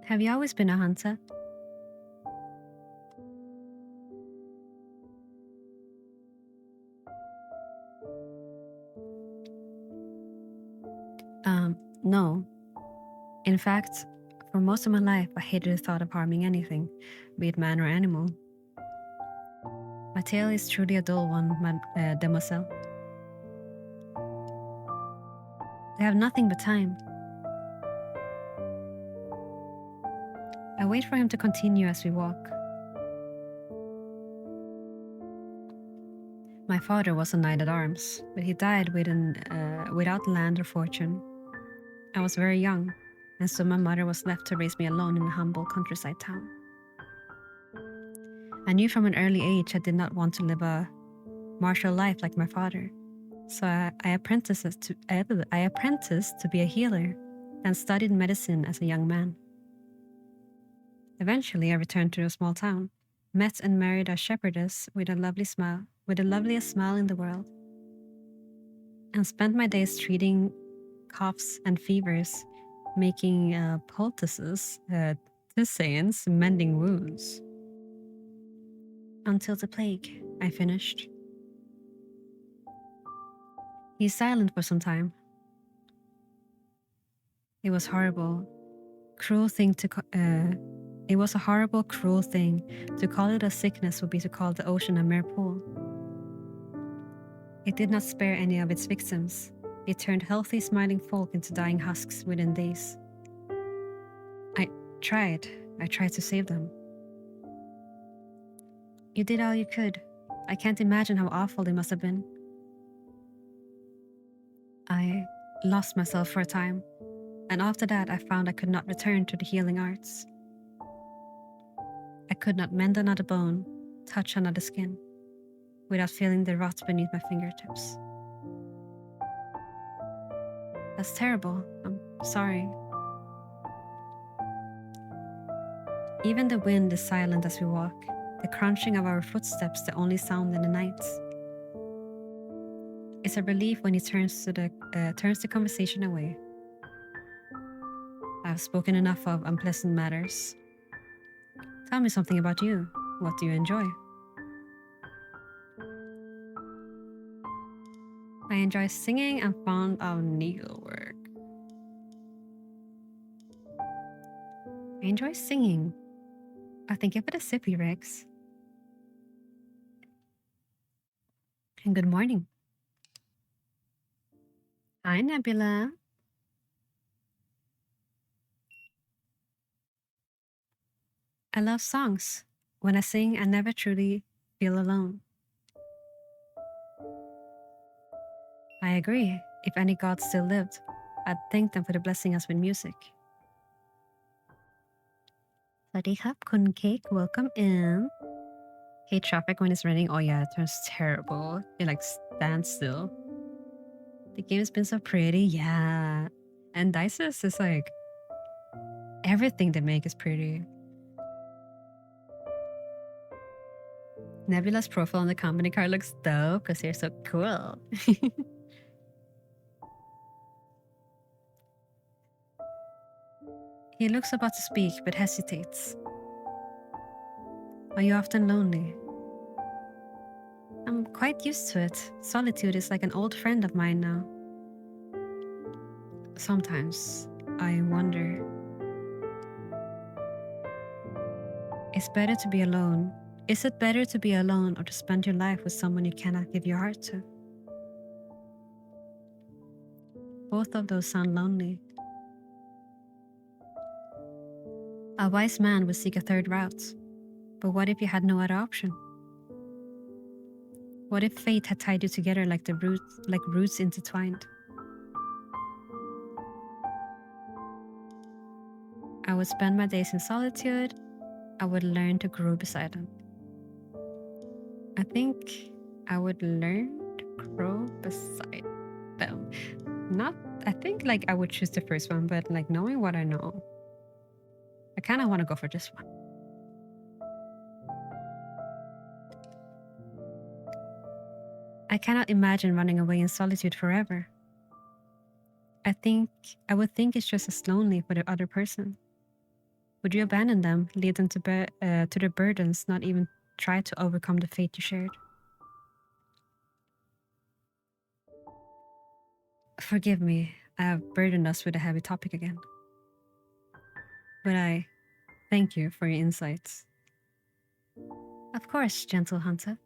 Have you always been a hunter? No. In fact, for most of my life, I hated the thought of harming anything, be it man or animal. My tale is truly a dull one, demoiselle. I have nothing but time. I wait for him to continue as we walk. My father was a knight-at-arms, but he died without land or fortune. I was very young, and so my mother was left to raise me alone in a humble countryside town. I knew from an early age I did not want to live a martial life like my father, so I apprenticed to be a healer and studied medicine as a young man. Eventually, I returned to a small town, met and married a shepherdess with a lovely smile, with the loveliest smile in the world, and spent my days treating coughs and fevers, making poultices, tisanes, mending wounds. Until the plague, I finished. He's silent for some time. It was horrible, cruel thing to. It was a horrible, cruel thing. To call it a sickness would be to call the ocean a mere pool. It did not spare any of its victims. It turned healthy, smiling folk into dying husks within days. I tried to save them. You did all you could. I can't imagine how awful they must have been. I lost myself for a time, and after that I found I could not return to the healing arts. I could not mend another bone, touch another skin, without feeling the rot beneath my fingertips. That's terrible. I'm sorry. Even the wind is silent as we walk, the crunching of our footsteps the only sound in the night. It's a relief when he turns the conversation away. I've spoken enough of unpleasant matters. Tell me something about you. What do you enjoy? I enjoy singing and fond of needlework. I enjoy singing. I think give it a sippy, Rex. And good morning. Hi, Nebula. I love songs. When I sing, I never truly feel alone. I agree. If any gods still lived, I'd thank them for the blessing us with music. Sawasdee krap, kun cake. Welcome in. Hate traffic when it's raining. Oh yeah, it turns terrible. It like stands still. The game's been so pretty. Yeah. And Endysis is like, everything they make is pretty. Nebula's profile on the company card looks dope because you're so cool. He looks about to speak but hesitates. Are you often lonely? I'm quite used to it. Solitude is like an old friend of mine now. Sometimes I wonder. It's better to be alone. Is it better to be alone or to spend your life with someone you cannot give your heart to? Both of those sound lonely. A wise man would seek a third route. But what if you had no other option? What if fate had tied you together like roots intertwined? I would spend my days in solitude. I would learn to grow beside them. I think I would learn to grow beside them. I think like I would choose the first one, but like knowing what I know, I kind of want to go for this one. I cannot imagine running away in solitude forever. I would think it's just as lonely for the other person. Would you abandon them, lead them to their burdens, not even try to overcome the fate you shared? Forgive me, I have burdened us with a heavy topic again. But I thank you for your insights. Of course, gentle hunter.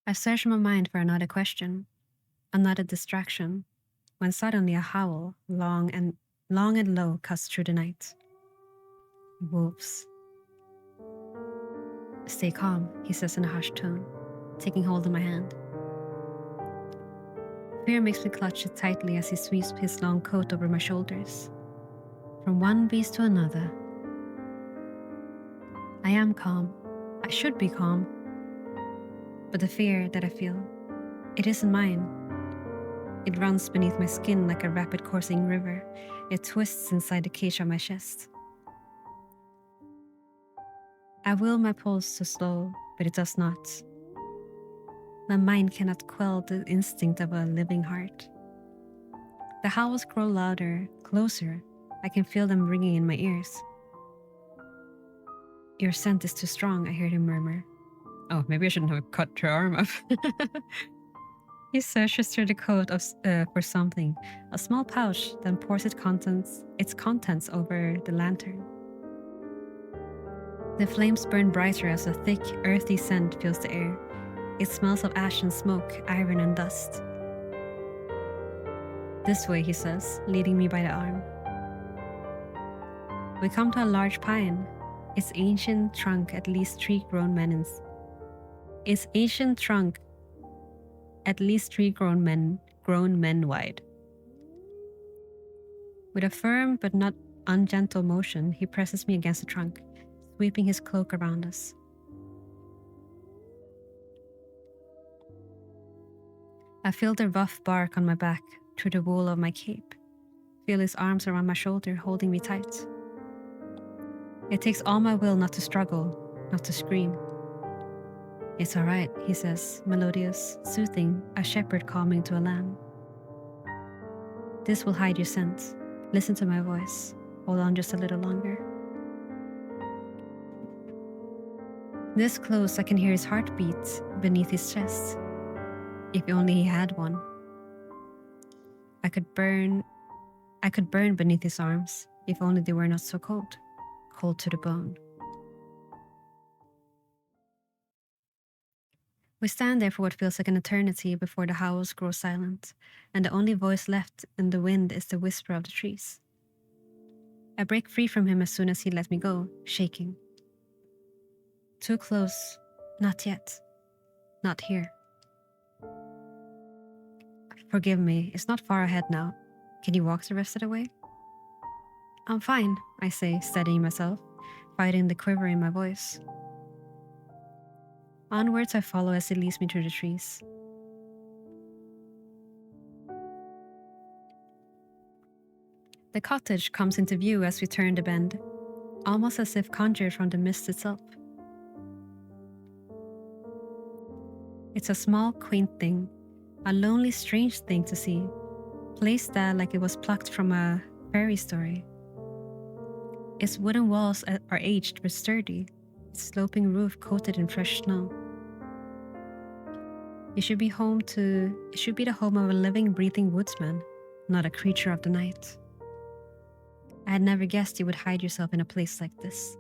I searched my mind for another question, another distraction, when suddenly a howl, long and low, cuts through the night. Wolves. Stay calm, he says in a hushed tone, taking hold of my hand. Fear makes me clutch it tightly as he sweeps his long coat over my shoulders. From one beast to another. I am calm. I should be calm. But the fear that I feel, it isn't mine. It runs beneath my skin like a rapid coursing river. It twists inside the cage of my chest. I will my pulse to slow, but it does not. My mind cannot quell the instinct of a living heart. The howls grow louder, closer. I can feel them ringing in my ears. Your scent is too strong, I hear him murmur. Oh, maybe I shouldn't have cut her arm off. He searches through the coat for something, a small pouch, then pours its contents over the lantern. The flames burn brighter as a thick, earthy scent fills the air. It smells of ash and smoke, iron and dust. This way, he says, leading me by the arm. We come to a large pine. Its ancient trunk at least 3 grown men wide. With a firm but not ungentle motion, he presses me against the trunk, sweeping his cloak around us. I feel the rough bark on my back through the wool of my cape, feel his arms around my shoulder holding me tight. It takes all my will not to struggle, not to scream. It's all right, he says, melodious, soothing, a shepherd calming to a lamb. This will hide your scent. Listen to my voice. Hold on just a little longer. This close, I can hear his heartbeat beneath his chest. If only he had one. I could burn beneath his arms, if only they were not so cold to the bone. We stand there for what feels like an eternity before the howls grow silent, and the only voice left in the wind is the whisper of the trees. I break free from him as soon as he let me go, shaking. Too close, not yet, not here. Forgive me, it's not far ahead now. Can you walk the rest of the way? I'm fine, I say, steadying myself, fighting the quiver in my voice. Onwards I follow as he leads me through the trees. The cottage comes into view as we turn the bend, almost as if conjured from the mist itself. It's a small, quaint thing, a lonely, strange thing to see, placed there like it was plucked from a fairy story. Its wooden walls are aged but sturdy, its sloping roof coated in fresh snow. It should be the home of a living, breathing woodsman, not a creature of the night. I had never guessed you would hide yourself in a place like this.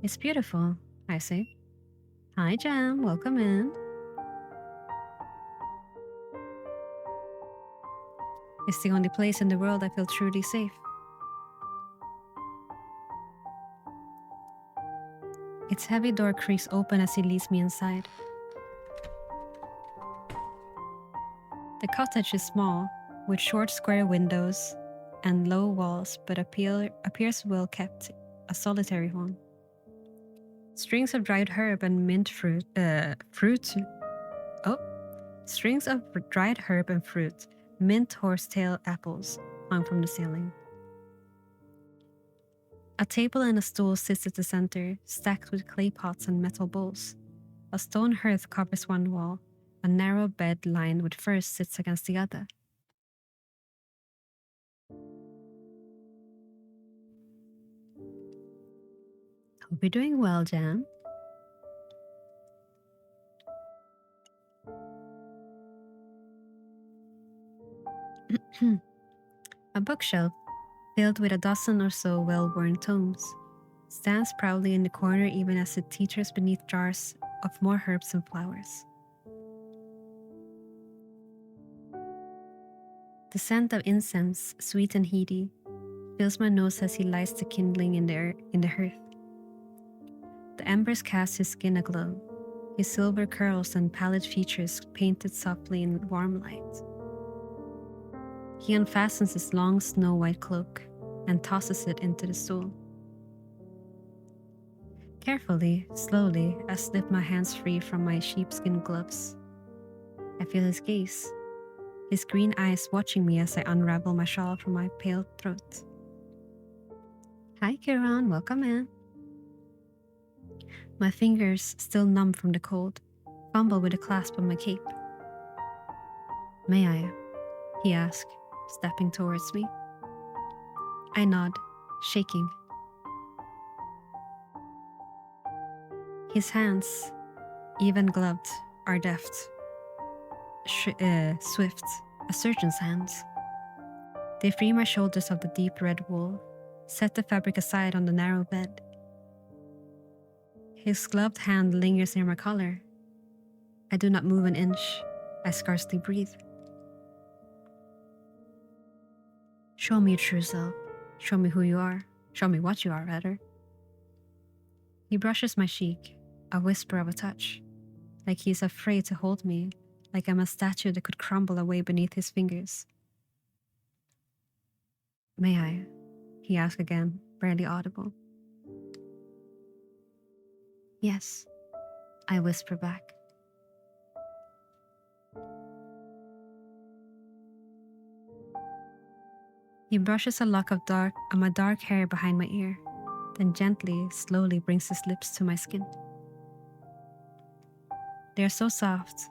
It's beautiful, I say. Hi, Jam, welcome in. It's the only place in the world I feel truly safe. Its heavy door creaks open as he leads me inside. The cottage is small, with short square windows and low walls, but appears well kept, a solitary home. Strings of dried herb and fruit, mint horsetail apples hung from the ceiling. A table and a stool sits at the center, stacked with clay pots and metal bowls. A stone hearth covers one wall. A narrow bed lined with furs sits against the other. Hope you're doing well, Jam. A bookshelf, filled with a dozen or so well-worn tomes, stands proudly in the corner even as it teeters beneath jars of more herbs and flowers. The scent of incense, sweet and heady, fills my nose as he lights the kindling in the hearth. The embers cast his skin aglow, his silver curls and pallid features painted softly in warm light. He unfastens his long snow-white cloak and tosses it into the stool. Carefully, slowly, I slip my hands free from my sheepskin gloves. I feel his gaze, his green eyes watching me as I unravel my shawl from my pale throat. Hi, Kiran, welcome in. My fingers, still numb from the cold, fumble with the clasp of my cape. May I? He asked, stepping towards me. I nod, shaking. His hands, even gloved, are deft, swift, a surgeon's hands. They free my shoulders of the deep red wool, set the fabric aside on the narrow bed. His gloved hand lingers near my collar. I do not move an inch. I scarcely breathe. Show me your true self. Show me who you are. Show me what you are, rather. He brushes my cheek, a whisper of a touch, like he is afraid to hold me, like I'm a statue that could crumble away beneath his fingers. May I? He asks again, barely audible. Yes, I whisper back. He brushes a lock of my dark hair behind my ear, then gently, slowly brings his lips to my skin. They are so soft.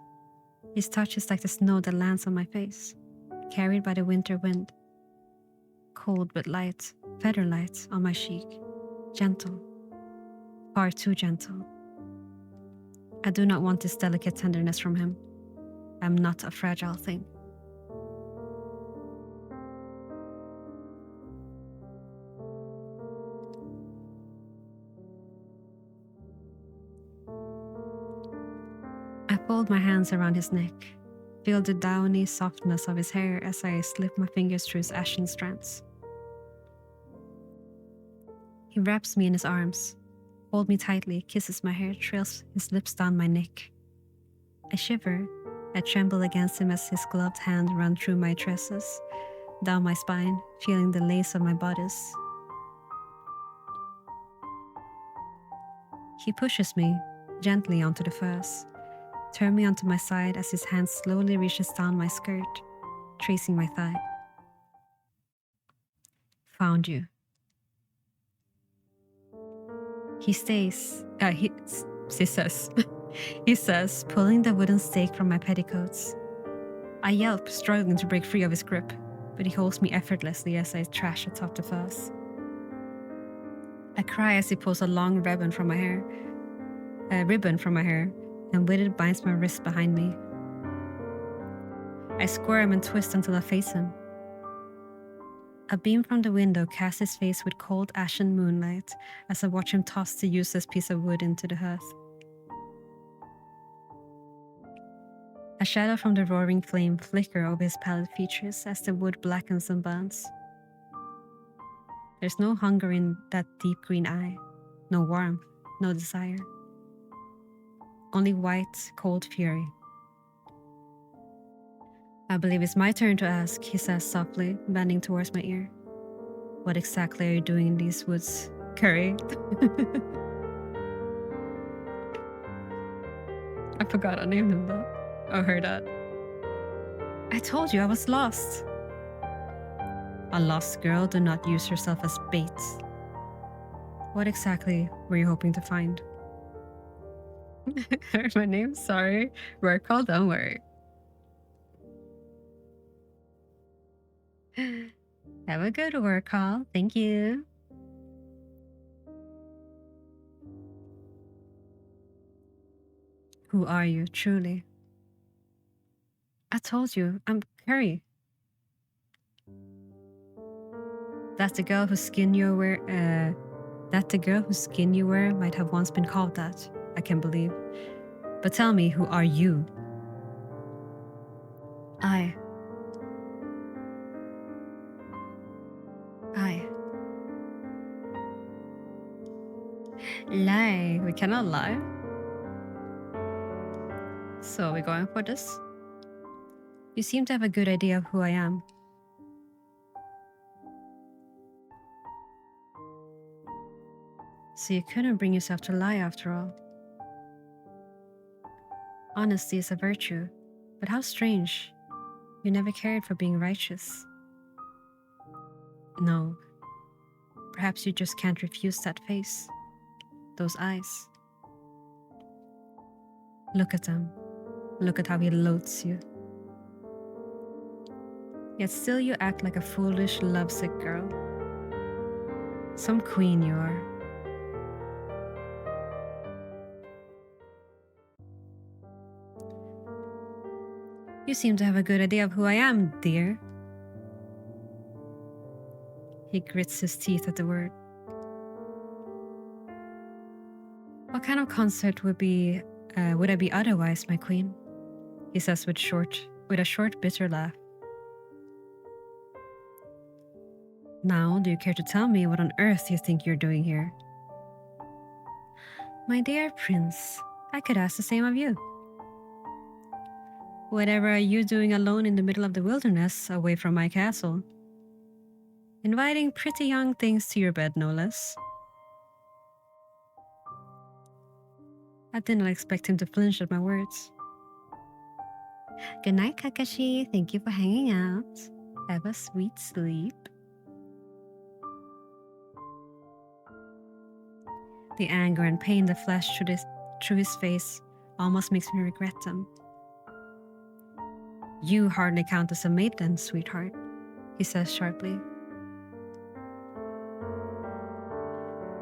His touch is like the snow that lands on my face, carried by the winter wind. Cold but light, feather light on my cheek, gentle, far too gentle. I do not want this delicate tenderness from him. I am not a fragile thing. I fold my hands around his neck, feel the downy softness of his hair as I slip my fingers through his ashen strands. He wraps me in his arms, holds me tightly, kisses my hair, trails his lips down my neck. I shiver. I tremble against him as his gloved hand runs through my tresses, down my spine, feeling the lace of my bodice. He pushes me gently onto the furs, turns me onto my side as his hand slowly reaches down my skirt, tracing my thigh. Found you. He says, he says, pulling the wooden stake from my petticoats. I yelp, struggling to break free of his grip, but he holds me effortlessly as I trash atop the furs. I cry as he pulls a long ribbon from my hair, and with it binds my wrist behind me. I squirm and twist until I face him. A beam from the window casts his face with cold ashen moonlight as I watch him toss the useless piece of wood into the hearth. A shadow from the roaring flame flickers over his pallid features as the wood blackens and burns. There's no hunger in that deep green eye, no warmth, no desire. Only white, cold fury. I believe it's my turn to ask, he says softly, bending towards my ear. What exactly are you doing in these woods, Curry? I forgot I named him though. I heard that. I told you I was lost. A lost girl do not use herself as bait. What exactly were you hoping to find? Heard my name? Sorry. Work call, don't worry. Have a good work call. Thank you. Who are you, truly? I told you, I'm Curry. That's the girl whose skin you wear. Might have once been called that. I can believe. But tell me, who are you? I. Lie. We cannot lie. So we're going for this? You seem to have a good idea of who I am. So you couldn't bring yourself to lie after all. Honesty is a virtue. But how strange. You never cared for being righteous. No. Perhaps you just can't refuse that face. Those eyes. Look at them. Look at how he loathes you. Yet still you act like a foolish, lovesick girl. Some queen you are. You seem to have a good idea of who I am, dear. He grits his teeth at the word. What kind of concert would I be otherwise, my queen? He says with a short, bitter laugh. Now, do you care to tell me what on earth you think you're doing here? My dear prince, I could ask the same of you. Whatever are you doing alone in the middle of the wilderness, away from my castle? Inviting pretty young things to your bed, no less. I did not expect him to flinch at my words. Good night, Kakashi. Thank you for hanging out. Have a sweet sleep. The anger and pain that flashed through his face almost makes me regret them. You hardly count as a maiden, sweetheart, he says sharply.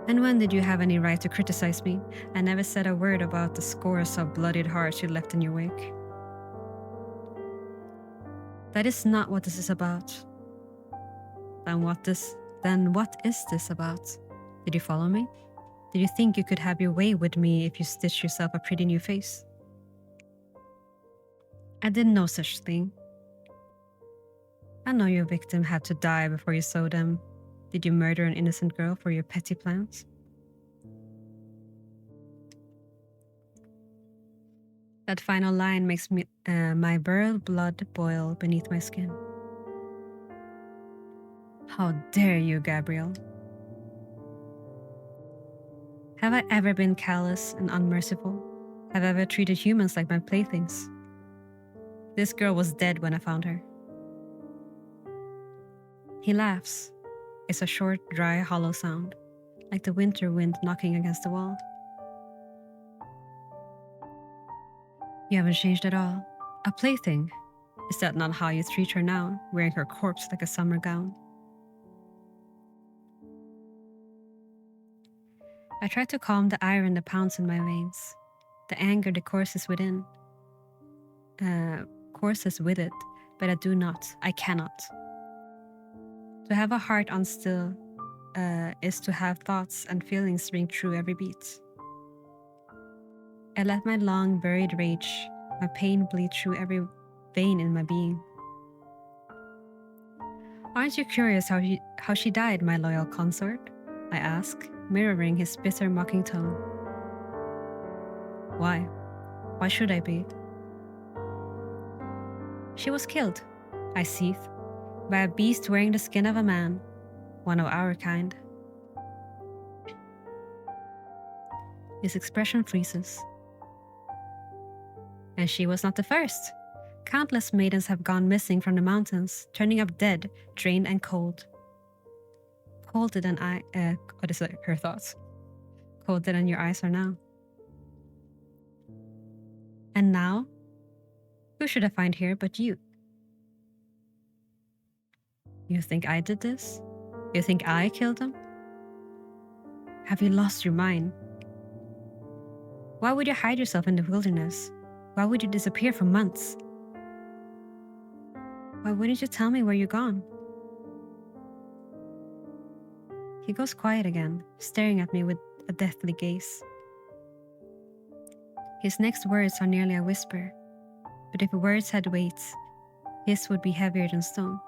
And when did you have any right to criticize me? I never said a word about the scores of bloodied hearts you left in your wake. That is not what this is about. Then what is this about? Did you follow me? Did you think you could have your way with me if you stitched yourself a pretty new face? I did no such thing. I know your victim had to die before you saw them. Did you murder an innocent girl for your petty plans? That final line makes my virile blood boil beneath my skin. How dare you, Gabriel? Have I ever been callous and unmerciful? Have I ever treated humans like my playthings? This girl was dead when I found her. He laughs. It's a short, dry, hollow sound, like the winter wind knocking against the wall. You haven't changed at all. A plaything. Is that not how you treat her now, wearing her corpse like a summer gown? I try to calm the iron that pounds in my veins, the anger that courses with it, but I do not. I cannot. To have a heart on still is to have thoughts and feelings ring through every beat. I let my long buried rage, my pain bleed through every vein in my being. Aren't you curious how she died, my loyal consort? I ask, mirroring his bitter mocking tone. Why? Why should I be? She was killed, I seethe, by a beast wearing the skin of a man, one of our kind. His expression freezes. And she was not the first. Countless maidens have gone missing from the mountains, turning up dead, drained and cold. Colder than what is her thoughts? Colder than your eyes are now. And now, who should I find here but you? You think I did this? You think I killed them? Have you lost your mind? Why would you hide yourself in the wilderness? Why would you disappear for months? Why wouldn't you tell me where you're gone? He goes quiet again, staring at me with a deathly gaze. His next words are nearly a whisper, but if words had weight, his would be heavier than stone.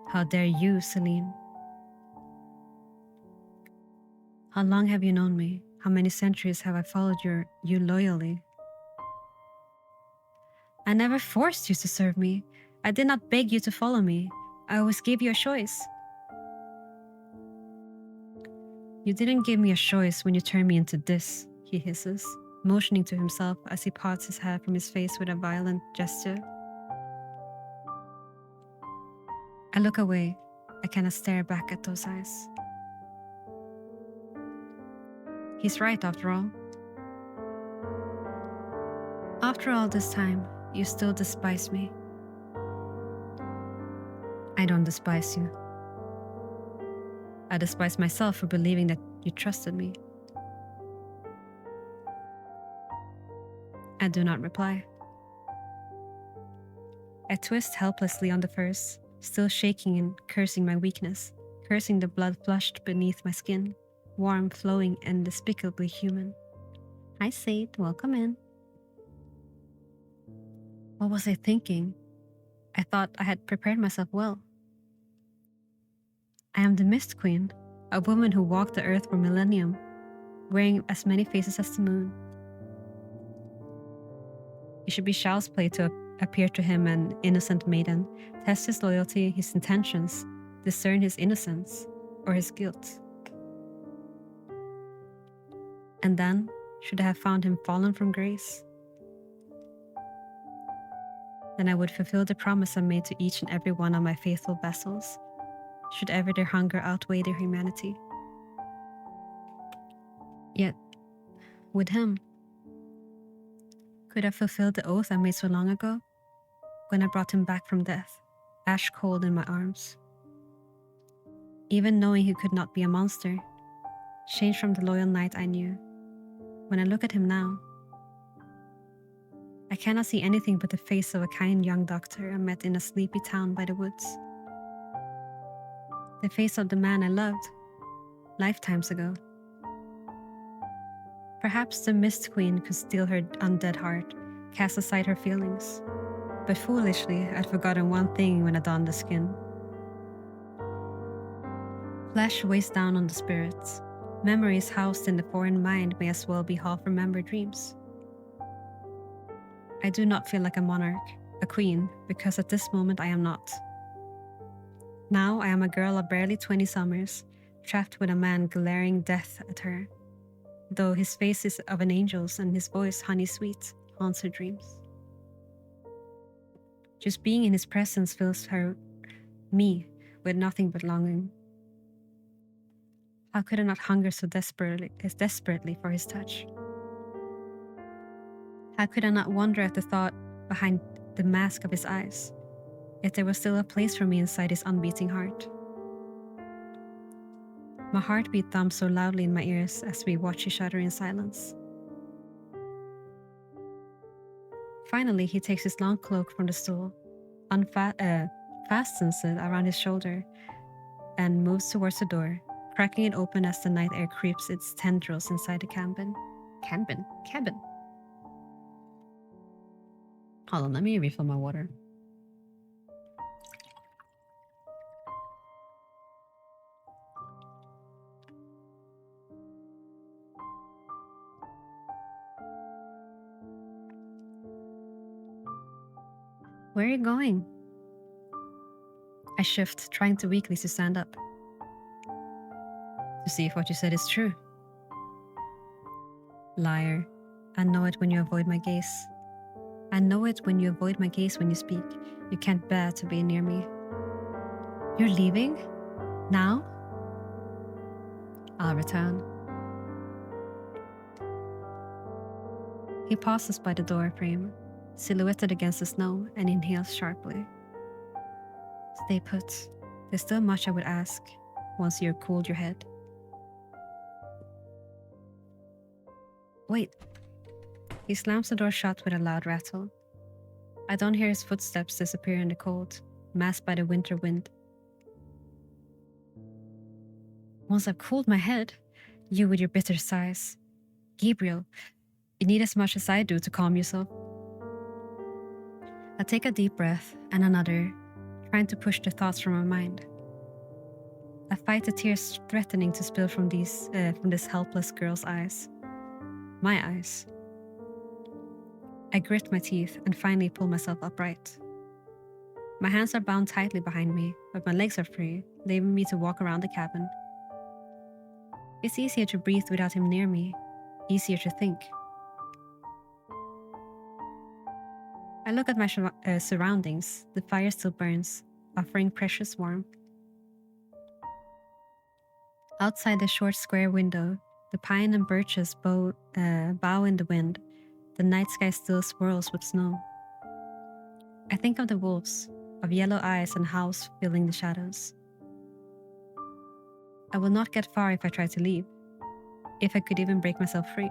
How dare you, Celine? How long have you known me? How many centuries have I followed you loyally? I never forced you to serve me. I did not beg you to follow me. I always gave you a choice. You didn't give me a choice when you turned me into this, he hisses, motioning to himself as he parts his hair from his face with a violent gesture. I look away. I cannot stare back at those eyes. He's right, after all. After all this time, you still despise me. I don't despise you. I despise myself for believing that you trusted me. I do not reply. I twist helplessly on the furs, still shaking and cursing my weakness, cursing the blood flushed beneath my skin, warm, flowing, and despicably human. Hi, Sade, welcome in. What was I thinking? I thought I had prepared myself well. I am the Mist Queen, a woman who walked the earth for millennium, wearing as many faces as the moon. It should be child's play to appear to him an innocent maiden, test his loyalty, his intentions, discern his innocence or his guilt. And then, should I have found him fallen from grace, then I would fulfill the promise I made to each and every one of my faithful vessels, should ever their hunger outweigh their humanity. Yet, with him, could I fulfill the oath I made so long ago, when I brought him back from death, ash cold in my arms? Even knowing he could not be a monster, changed from the loyal knight I knew, when I look at him now, I cannot see anything but the face of a kind young doctor I met in a sleepy town by the woods. The face of the man I loved, lifetimes ago. Perhaps the Mist Queen could steal her undead heart, cast aside her feelings. But foolishly, I'd forgotten one thing when I donned the skin. Flesh weighs down on the spirits. Memories housed in the foreign mind may as well be half-remembered dreams. I do not feel like a monarch, a queen, because at this moment I am not. Now I am a girl of barely 20 summers, trapped with a man glaring death at her, though his face is of an angel's and his voice honey-sweet, haunts her dreams. Just being in his presence fills me, with nothing but longing. How could I not hunger so desperately for his touch? How could I not wonder at the thought behind the mask of his eyes, if there was still a place for me inside his unbeating heart? My heartbeat thumps so loudly in my ears as we watch each other in silence. Finally, he takes his long cloak from the stool, fastens it around his shoulder, and moves towards the door, cracking it open as the night air creeps its tendrils inside the cabin. Cabin? Hold on, let me refill my water. Where are you going? I shift, trying to weakly to stand up. To see if what you said is true. Liar. I know it when you avoid my gaze. I know it when you avoid my gaze when you speak. You can't bear to be near me. You're leaving? Now? I'll return. He pauses by the door frame, silhouetted against the snow, and inhales sharply. Stay put. There's still much I would ask once you've cooled your head. Wait. He slams the door shut with a loud rattle. I don't hear his footsteps disappear in the cold, masked by the winter wind. Once I've cooled my head, you with your bitter sighs. Gabriel, you need as much as I do to calm yourself. I take a deep breath and another, trying to push the thoughts from my mind. I fight the tears threatening to spill from this helpless girl's eyes. My eyes. I grit my teeth and finally pull myself upright. My hands are bound tightly behind me, but my legs are free, leaving me to walk around the cabin. It's easier to breathe without him near me, easier to think. I look at my surroundings. The fire still burns, offering precious warmth. Outside the short square window, the pine and birches bow in the wind. The night sky still swirls with snow. I think of the wolves, of yellow eyes and howls filling the shadows. I will not get far if I try to leave, if I could even break myself free.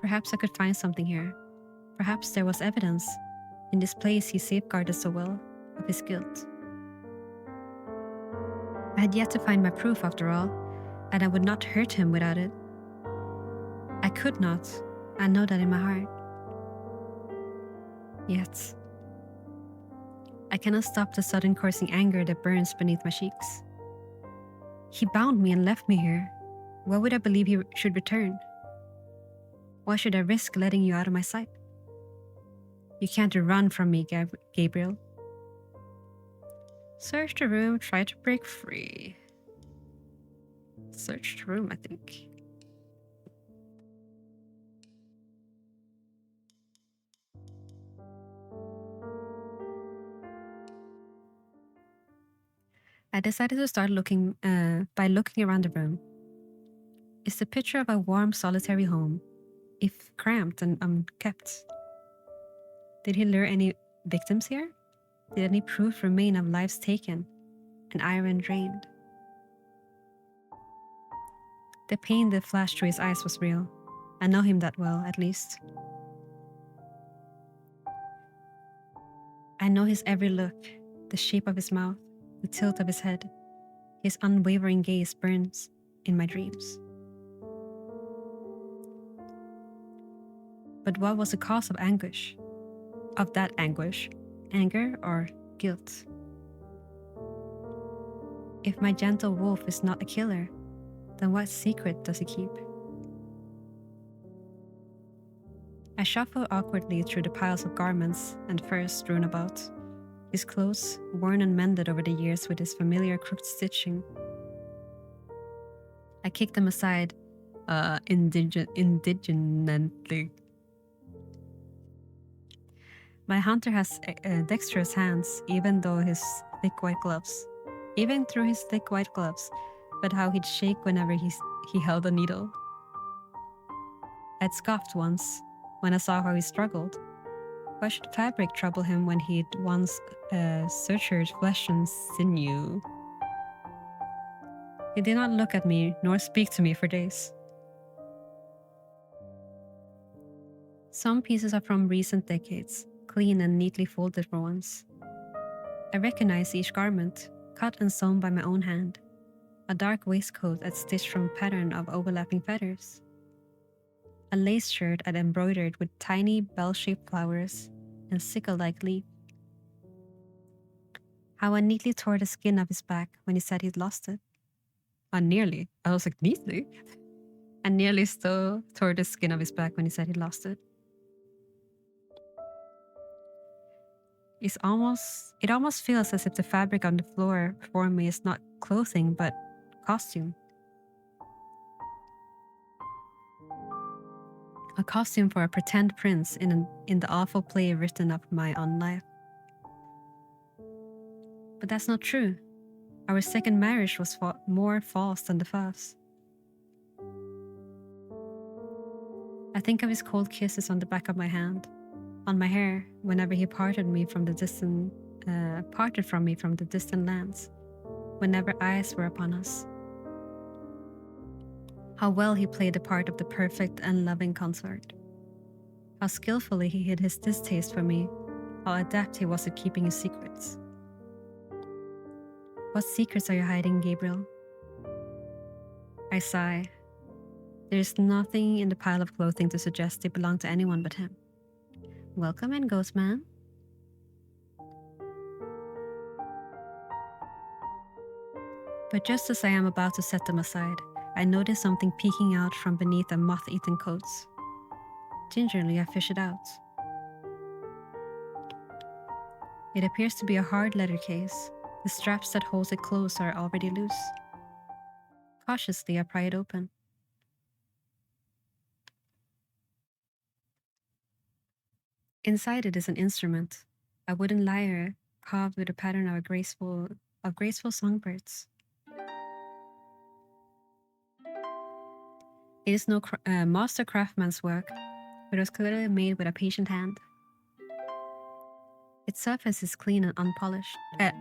Perhaps I could find something here. Perhaps there was evidence, in this place he safeguarded so well, of his guilt. I had yet to find my proof after all, and I would not hurt him without it. I could not. I know that in my heart. Yet, I cannot stop the sudden coursing anger that burns beneath my cheeks. He bound me and left me here. Why would I believe he should return? Why should I risk letting you out of my sight? You can't run from me, Gabriel. Search the room, try to break free. Search the room, I think. I decided to start looking by looking around the room. It's the picture of a warm, solitary home, if cramped and unkept. Did he lure any victims here? Did any proof remain of lives taken and iron drained? The pain that flashed through his eyes was real. I know him that well, at least. I know his every look, the shape of his mouth, the tilt of his head. His unwavering gaze burns in my dreams. But what was the cause of anguish? Of that anguish? Anger or guilt? If my gentle wolf is not a killer, then what secret does he keep? I shuffle awkwardly through the piles of garments and furs strewn about, his clothes worn and mended over the years with his familiar crooked stitching. I kick them aside, indignantly. My hunter has dexterous hands, even through his thick white gloves. But how he'd shake whenever he held a needle. I'd scoffed once, when I saw how he struggled. Why should fabric trouble him when he'd once sutured flesh and sinew? He did not look at me, nor speak to me for days. Some pieces are from recent decades, clean and neatly folded for once. I recognize each garment, cut and sewn by my own hand. A dark waistcoat I'd stitched from a pattern of overlapping feathers. A lace shirt I'd embroidered with tiny bell-shaped flowers and sickle-like leaf. How I neatly tore the skin of his back when he said he'd lost it. Nearly. I was like, neatly? I nearly still tore the skin of his back when he said he'd lost it. It almost feels as if the fabric on the floor before me is not clothing, but costume. A costume for a pretend prince in the awful play written of my own life. But that's not true. Our second marriage was more false than the first. I think of his cold kisses on the back of my hand, on my hair, whenever he parted from me from the distant lands, whenever eyes were upon us. How well he played the part of the perfect and loving consort. How skillfully he hid his distaste for me, how adept he was at keeping his secrets. What secrets are you hiding, Gabriel? I sigh. There is nothing in the pile of clothing to suggest they belong to anyone but him. Welcome in, Ghost Man. But just as I am about to set them aside, I notice something peeking out from beneath the moth-eaten coats. Gingerly, I fish it out. It appears to be a hard leather case. The straps that hold it closed are already loose. Cautiously, I pry it open. Inside it is an instrument, a wooden lyre carved with a pattern of graceful songbirds. It is no master craftsman's work, but it was clearly made with a patient hand. Its surface is clean and unpolished. The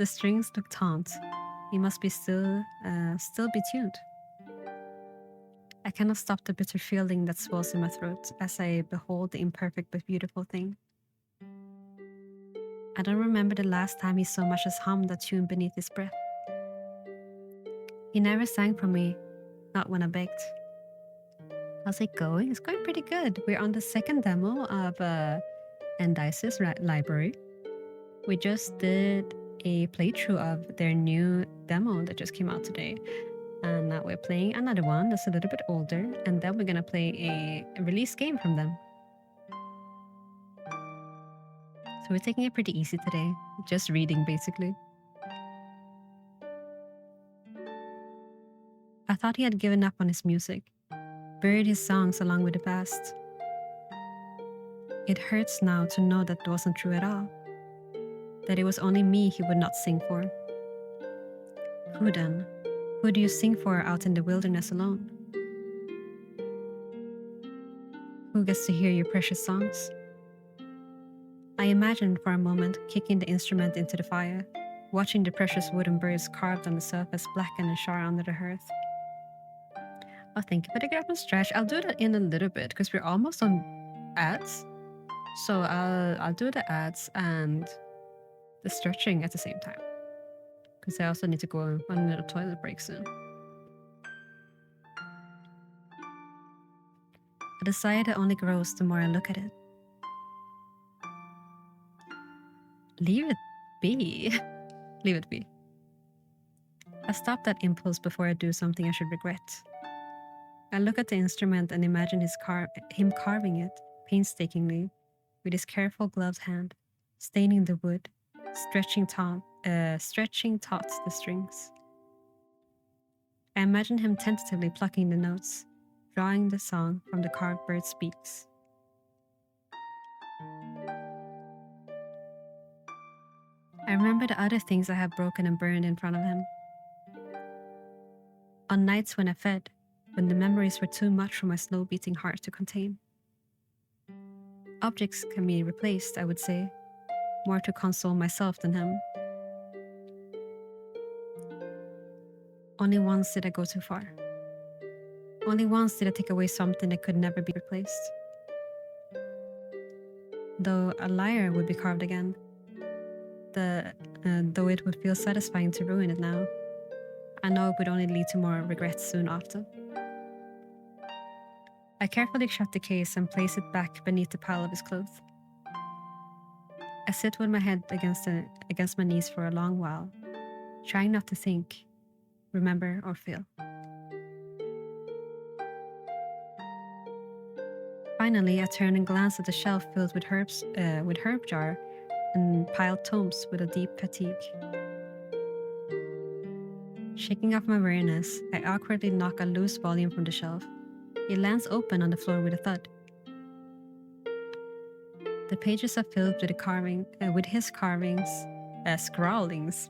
strings look taut. It must be still be tuned. I cannot stop the bitter feeling that swells in my throat as I behold the imperfect but beautiful thing. I don't remember the last time he so much as hummed a tune beneath his breath. He never sang for me, not when I begged. How's it going? It's going pretty good. We're on the second demo of Endysis library. We just did a playthrough of their new demo that just came out today. And now we're playing another one that's a little bit older, and then we're gonna play a release game from them. So we're taking it pretty easy today, just reading basically. I thought he had given up on his music, buried his songs along with the past. It hurts now to know that wasn't true at all, that it was only me he would not sing for. Who then? Who do you sing for out in the wilderness alone? Who gets to hear your precious songs? I imagined for a moment kicking the instrument into the fire, watching the precious wooden birds carved on the surface blacken and char under the hearth. Oh, thank you for the grab and stretch. I'll do that in a little bit because we're almost on ads. So I'll do the ads and the stretching at the same time, because I also need to go on a little toilet break soon. A desire that only grows the more I look at it. Leave it be. Leave it be. I stop that impulse before I do something I should regret. I look at the instrument and imagine him carving it painstakingly with his careful gloved hand, staining the wood, stretching taut the strings. I imagine him tentatively plucking the notes, drawing the song from the carved bird's beaks. I remember the other things I have broken and burned in front of him. On nights when I fed, when the memories were too much for my slow-beating heart to contain. Objects can be replaced, I would say, more to console myself than him. Only once did I go too far. Only once did I take away something that could never be replaced. Though a lyre would be carved again, though it would feel satisfying to ruin it now, I know it would only lead to more regrets soon after. I carefully shut the case and place it back beneath the pile of his clothes. I sit with my head against my knees for a long while, trying not to think, remember, or feel. Finally, I turn and glance at the shelf filled with herb jar and piled tomes with a deep fatigue. Shaking off my weariness, I awkwardly knock a loose volume from the shelf. It lands open on the floor with a thud. The pages are filled with his scrawlings,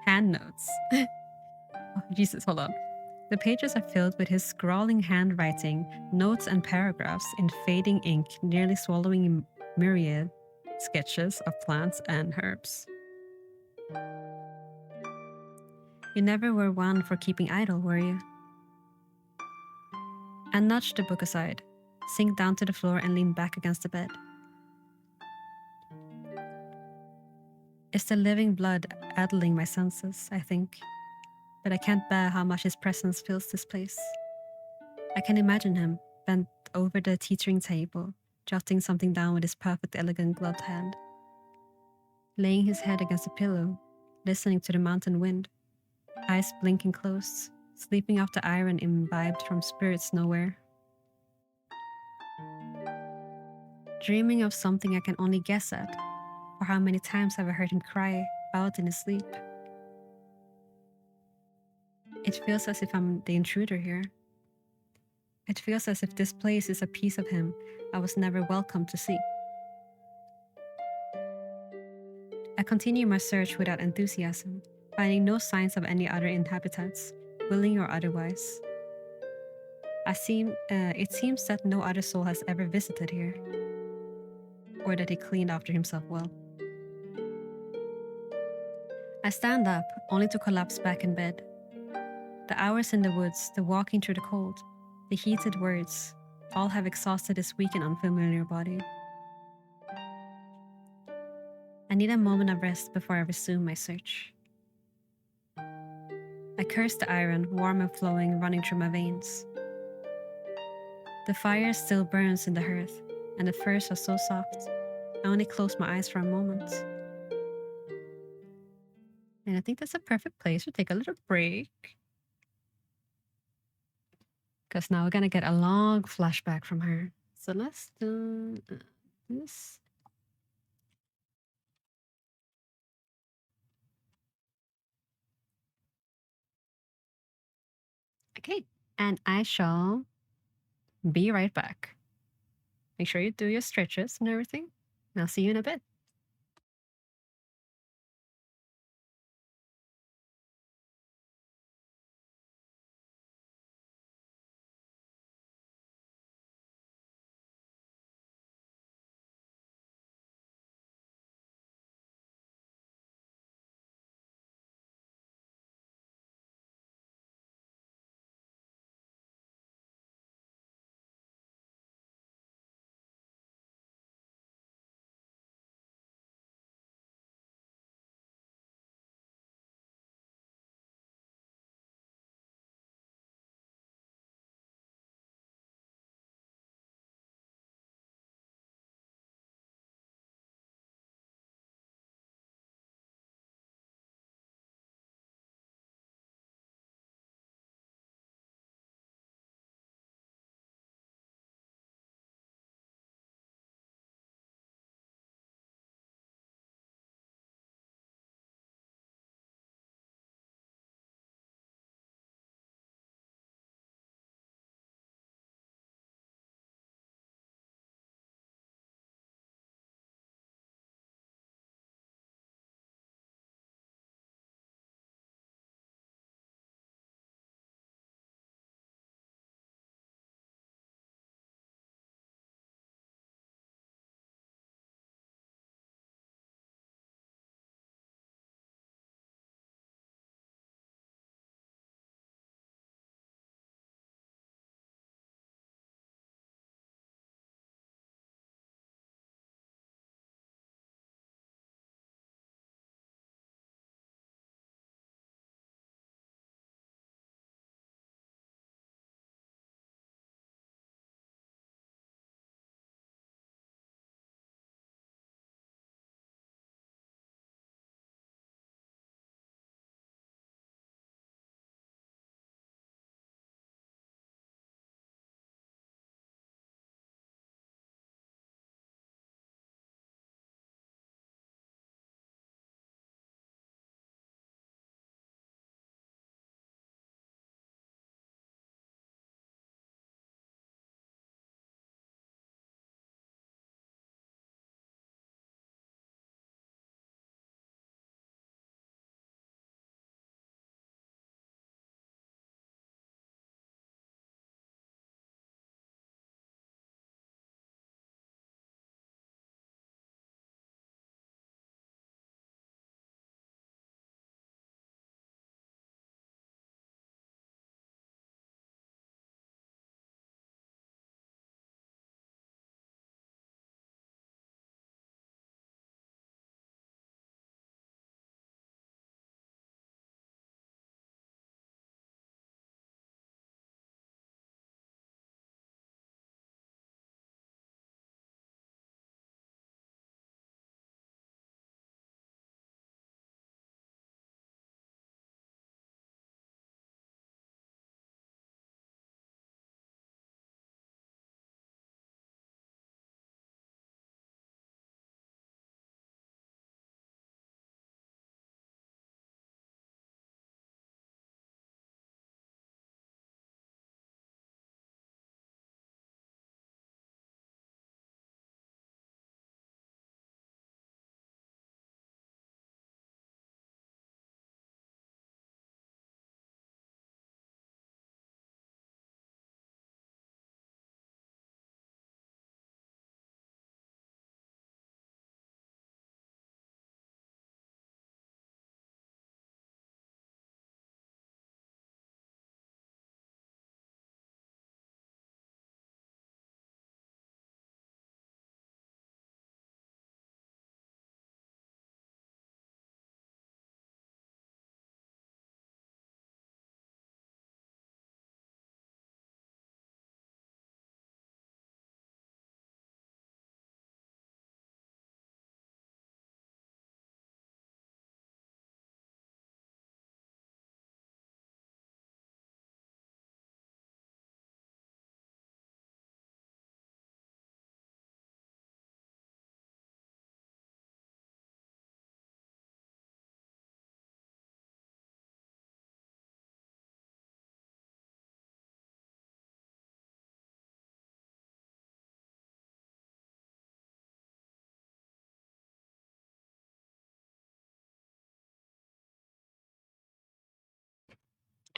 hand notes. Oh, Jesus, hold on. The pages are filled with his scrawling handwriting, notes and paragraphs in fading ink, nearly swallowing myriad sketches of plants and herbs. You never were one for keeping idle, were you? I nudged the book aside, sink down to the floor and lean back against the bed. It's the living blood addling my senses, I think, but I can't bear how much his presence fills this place. I can imagine him, bent over the teetering table, jotting something down with his perfect, elegant gloved hand, laying his head against a pillow, listening to the mountain wind, eyes blinking closed, sleeping off the iron imbibed from spirits nowhere. Dreaming of something I can only guess at, or how many times have I heard him cry out in his sleep. It feels as if I'm the intruder here. It feels as if this place is a piece of him I was never welcome to see. I continue my search without enthusiasm, finding no signs of any other inhabitants, willing or otherwise. It seems that no other soul has ever visited here, or that he cleaned after himself well. I stand up, only to collapse back in bed. The hours in the woods, the walking through the cold, the heated words, all have exhausted this weak and unfamiliar body. I need a moment of rest before I resume my search. I curse the iron, warm and flowing, running through my veins. The fire still burns in the hearth, and the furs are so soft. I only close my eyes for a moment. And I think that's a perfect place to take a little break. Because now we're gonna get a long flashback from her. So let's do this. Okay, and I shall be right back. Make sure you do your stretches and everything. And I'll see you in a bit.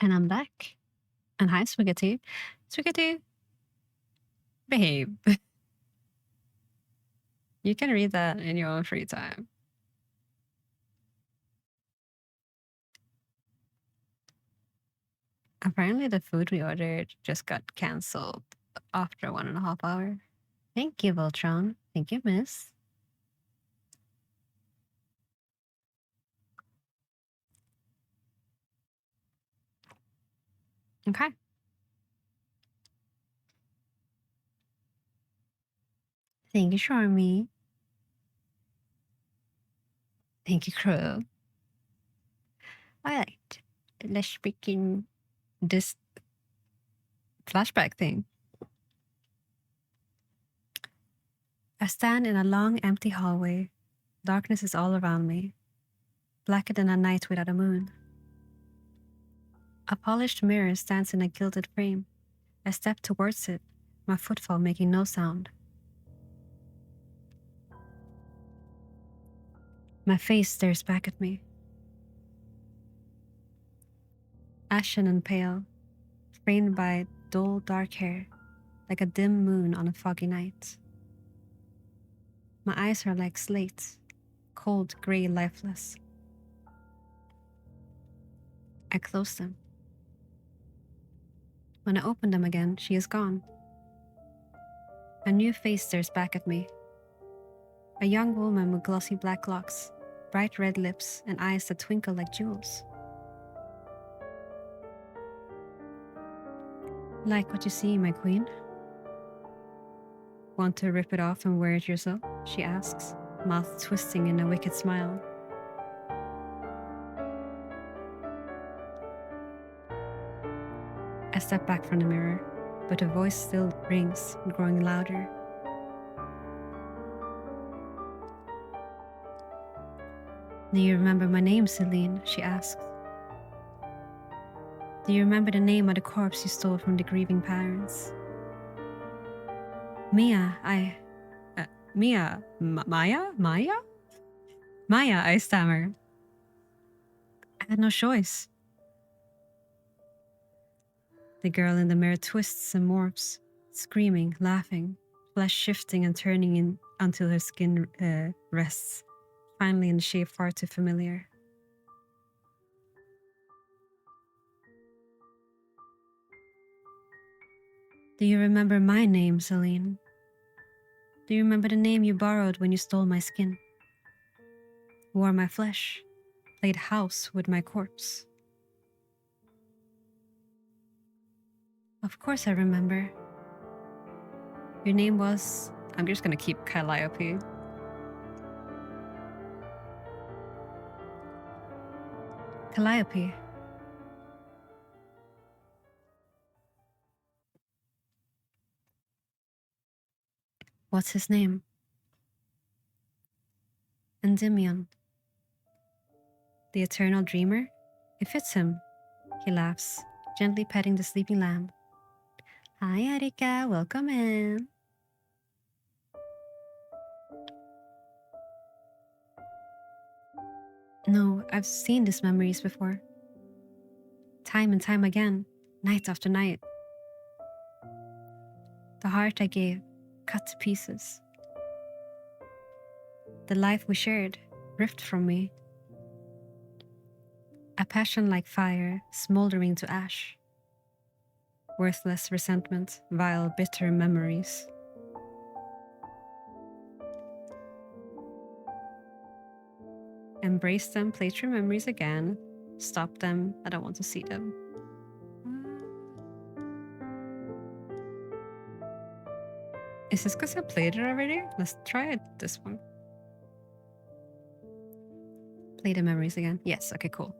And I'm back. And hi, Spaghetti. Spaghetti, behave. You can read that in your own free time. Apparently, the food we ordered just got cancelled after 1.5 hours. Thank you, Voltron. Thank you, miss. Okay. Thank you, Charmy. Thank you, Crow. Alright. Let's begin this flashback thing. I stand in a long, empty hallway. Darkness is all around me, blacker than a night without a moon. A polished mirror stands in a gilded frame. I step towards it, my footfall making no sound. My face stares back at me. Ashen and pale, framed by dull dark hair, like a dim moon on a foggy night. My eyes are like slate, cold, gray, lifeless. I close them. When I open them again, she is gone. A new face stares back at me. A young woman with glossy black locks, bright red lips, and eyes that twinkle like jewels. Like what you see, my queen? Want to rip it off and wear it yourself? She asks, mouth twisting in a wicked smile. I step back from the mirror, but her voice still rings, growing louder. Do you remember my name, Celine? She asks. Do you remember the name of the corpse you stole from the grieving parents? Mia, Maya? Maya, I stammer. I had no choice. The girl in the mirror twists and morphs, screaming, laughing, flesh shifting and turning in until her skin rests, finally in a shape far too familiar. Do you remember my name, Celine? Do you remember the name you borrowed when you stole my skin? Wore my flesh, played house with my corpse? Of course I remember. Your name was... I'm just gonna keep Calliope. Calliope. What's his name? Endymion. The eternal dreamer? It fits him. He laughs, gently petting the sleeping lamb. Hi, Erika. Welcome in. No, I've seen these memories before. Time and time again, night after night. The heart I gave, cut to pieces. The life we shared, ripped from me. A passion like fire, smoldering to ash. Worthless resentment, vile, bitter memories. Embrace them, play through memories again. Stop them, I don't want to see them. Is this because I played it already? Let's try this one. Play the memories again. Yes, okay, cool.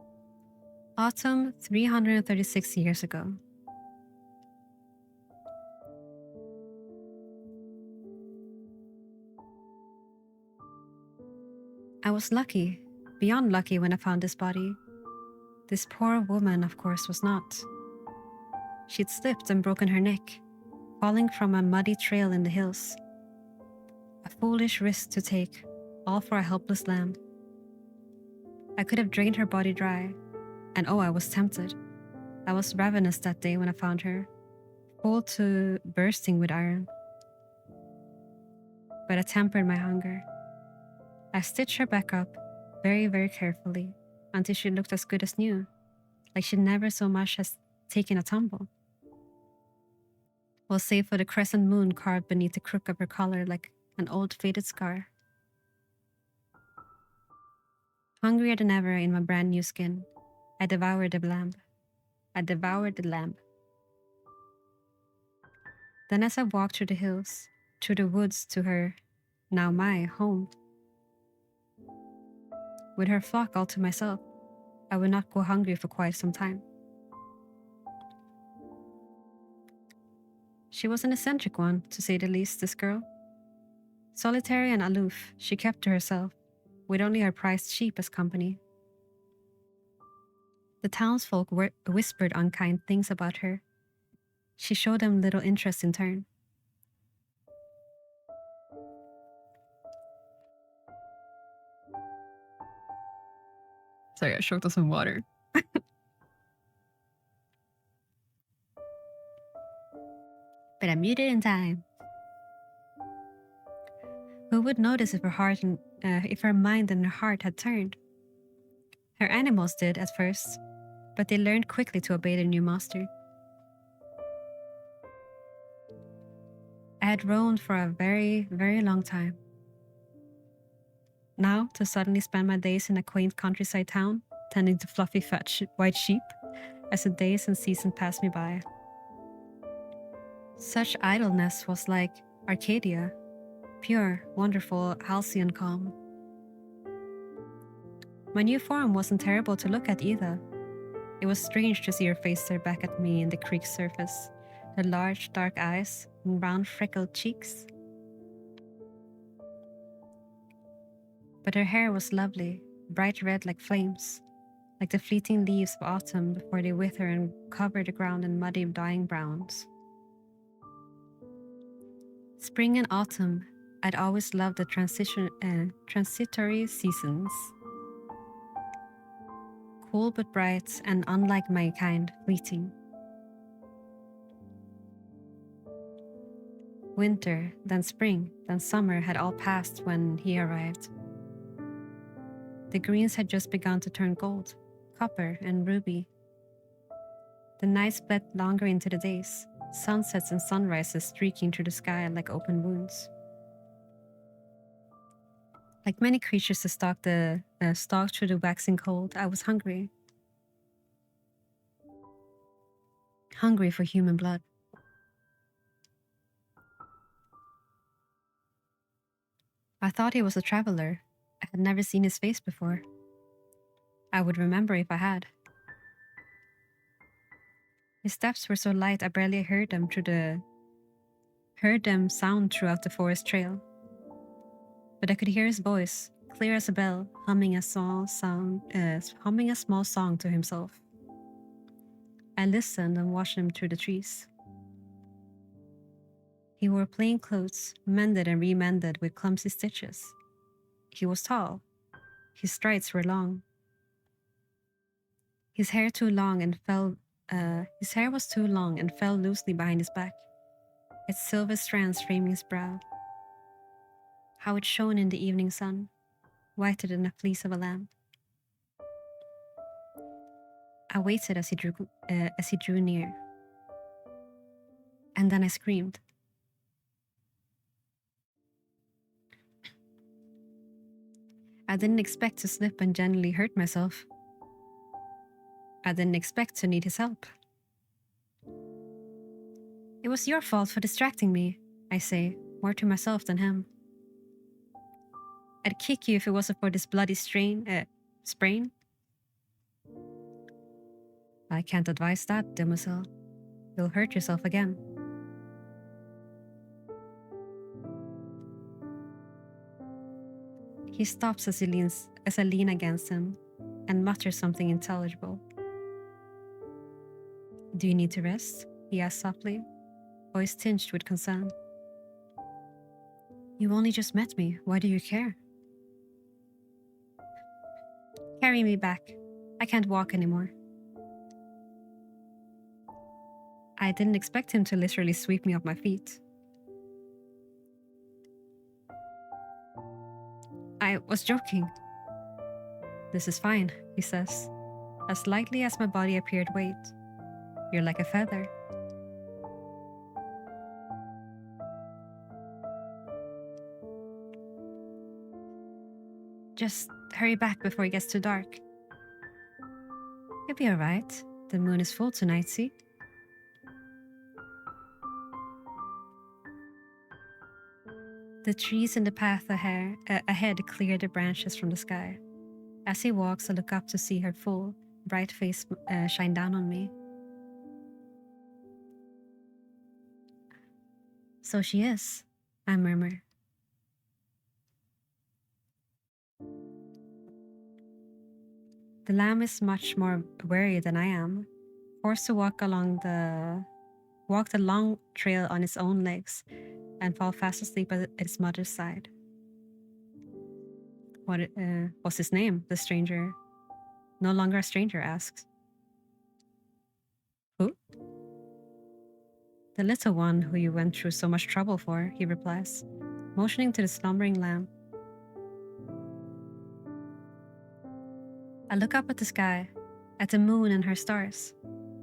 Autumn 336 years ago. I was lucky, beyond lucky when I found this body. This poor woman, of course, was not. She'd slipped and broken her neck, falling from a muddy trail in the hills. A foolish risk to take, all for a helpless lamb. I could have drained her body dry, and oh, I was tempted. I was ravenous that day when I found her, full to bursting with iron. But I tempered my hunger. I stitched her back up, very, very carefully, until she looked as good as new, like she'd never so much as taken a tumble. Well, save for the crescent moon carved beneath the crook of her collar like an old faded scar. Hungrier than ever in my brand new skin, I devoured the lamb. Then as I walked through the hills, through the woods to her, now my, home, with her flock all to myself, I would not go hungry for quite some time. She was an eccentric one, to say the least, this girl. Solitary and aloof, she kept to herself, with only her prized sheep as company. The townsfolk whispered unkind things about her. She showed them little interest in turn. Sorry, I choked on some water. But I muted in time. Who would notice if her mind and her heart had turned? Her animals did at first, but they learned quickly to obey their new master. I had roamed for a very, very long time. Now, to suddenly spend my days in a quaint countryside town, tending to fluffy fat white sheep, as the days and seasons passed me by. Such idleness was like Arcadia, pure, wonderful, halcyon calm. My new form wasn't terrible to look at either. It was strange to see her face stare back at me in the creek's surface, her large, dark eyes and round, freckled cheeks. But her hair was lovely, bright red like flames, like the fleeting leaves of autumn before they wither and cover the ground in muddy, dying browns. Spring and autumn, I'd always loved the transitory seasons. Cool but bright and unlike my kind, fleeting. Winter, then spring, then summer had all passed when he arrived. The greens had just begun to turn gold, copper, and ruby. The nights bled longer into the days, sunsets and sunrises streaking through the sky like open wounds. Like many creatures that stalked through the waxing cold, I was hungry. Hungry for human blood. I thought he was a traveler. I had never seen his face before. I would remember if I had. His steps were so light I barely heard them sound throughout the forest trail. But I could hear his voice, clear as a bell, humming a small song to himself. I listened and watched him through the trees. He wore plain clothes, mended and remended with clumsy stitches. He was tall. His strides were long. His hair was too long and fell loosely behind his back, its silver strands framing his brow. How it shone in the evening sun, whiter than the fleece of a lamb. I waited as he drew near. And then I screamed. I didn't expect to slip and gently hurt myself. I didn't expect to need his help. It was your fault for distracting me, I say, more to myself than him. I'd kick you if it wasn't for this bloody sprain. I can't advise that, demoiselle. You'll hurt yourself again. He stops as I lean against him and mutters something intelligible. Do you need to rest? He asks softly, voice tinged with concern. You only just met me. Why do you care? Carry me back. I can't walk anymore. I didn't expect him to literally sweep me off my feet. I was joking. This is fine, he says, as lightly as my body appeared weight. You're like a feather. Just hurry back before it gets too dark. You'll be alright. The moon is full tonight, see? The trees in the path ahead clear the branches from the sky. As he walks, I look up to see her full, bright face shine down on me. So she is, I murmur. The lamb is much more wary than I am, forced to walk the long trail on its own legs and fall fast asleep at its mother's side. What's his name? The stranger, no longer a stranger, asks. Who? The little one who you went through so much trouble for, he replies, motioning to the slumbering lamb. I look up at the sky, at the moon and her stars,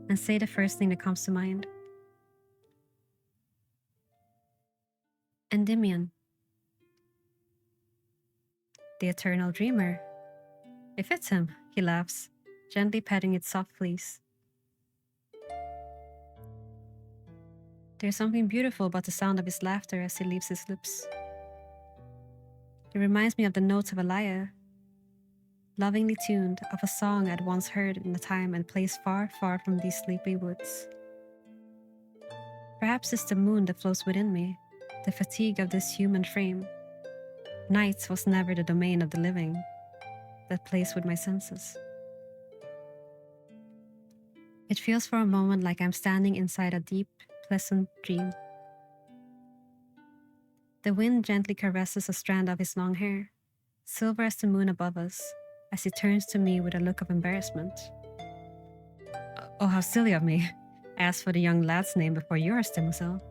and say the first thing that comes to mind. Endymion, the eternal dreamer. It fits him, he laughs, gently petting its soft fleece. There's something beautiful about the sound of his laughter as he leaves his lips. It reminds me of the notes of a lyre, lovingly tuned, of a song I'd once heard in a time and place far, far from these sleepy woods. Perhaps it's the moon that flows within me, the fatigue of this human frame. Night was never the domain of the living, that plays with my senses. It feels for a moment like I'm standing inside a deep, pleasant dream. The wind gently caresses a strand of his long hair, silver as the moon above us, as he turns to me with a look of embarrassment. Oh, how silly of me. I asked for the young lad's name before yours, Demoiselle.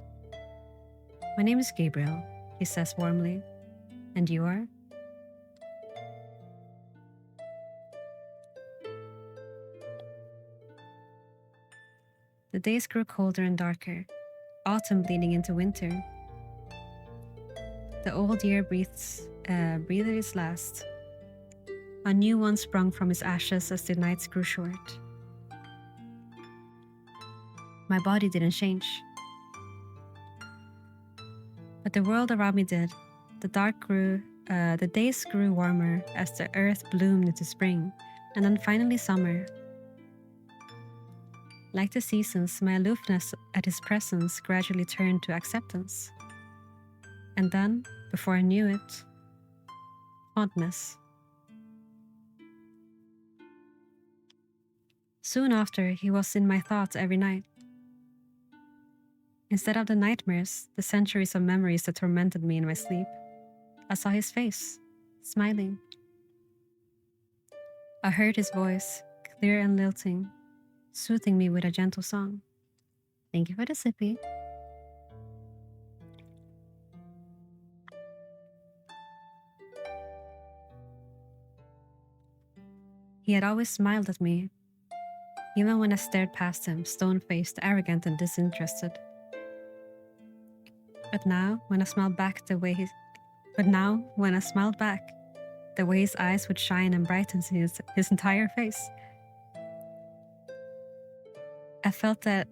My name is Gabriel, he says warmly. And you are? The days grew colder and darker, autumn bleeding into winter. The old year breathed its last. A new one sprung from his ashes as the nights grew short. My body didn't change. But the world around me did. The days grew warmer as the earth bloomed into spring, and then finally summer. Like the seasons, my aloofness at his presence gradually turned to acceptance. And then, before I knew it, fondness. Soon after, he was in my thoughts every night. Instead of the nightmares, the centuries of memories that tormented me in my sleep, I saw his face, smiling. I heard his voice, clear and lilting, soothing me with a gentle song. Thank you for the sippy. He had always smiled at me, even when I stared past him, stone-faced, arrogant and disinterested. But now, when I smiled back, the way his eyes would shine and brighten his entire face, I felt that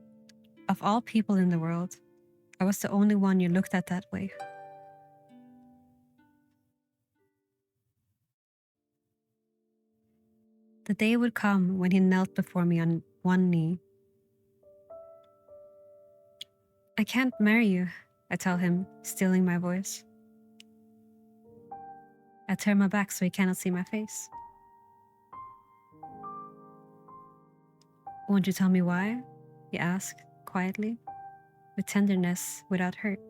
of all people in the world, I was the only one you looked at that way. The day would come when he knelt before me on one knee. I can't marry you, I tell him, stilling my voice. I turn my back so he cannot see my face. Won't you tell me why? He asked, quietly, with tenderness without hurt.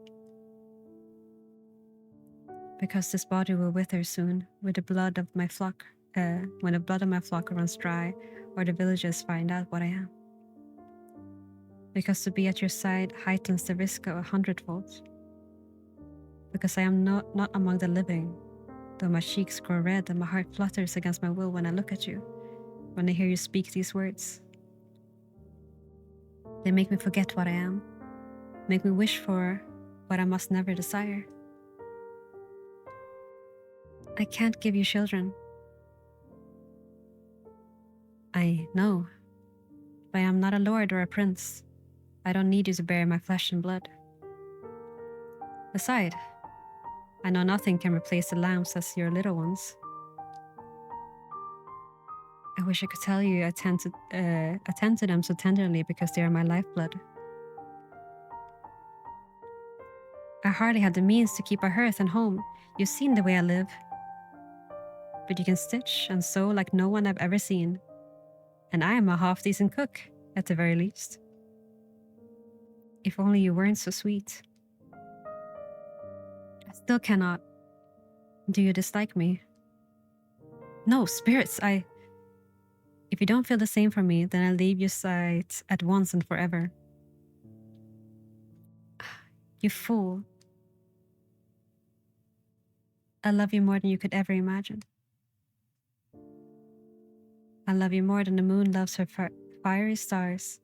Because this body will wither soon, with the blood of my flock, when the blood of my flock runs dry, or the villagers find out what I am. because to be at your side heightens the risk of 100-fold. Because I am not among the living, though my cheeks grow red and my heart flutters against my will when I look at you, when I hear you speak these words. They make me forget what I am, make me wish for what I must never desire. I can't give you children. I know, but I am not a lord or a prince. I don't need you to bear my flesh and blood. Beside, I know nothing can replace the lambs as your little ones. I wish I could tell you I tend to them so tenderly because they are my lifeblood. I hardly have the means to keep a hearth and home. You've seen the way I live. But you can stitch and sew like no one I've ever seen. And I am a half-decent cook, at the very least. If only you weren't so sweet. I still cannot. Do you dislike me? No, spirits, If you don't feel the same for me, then I'll leave your side at once and forever. You fool. I love you more than you could ever imagine. I love you more than the moon loves her fiery stars,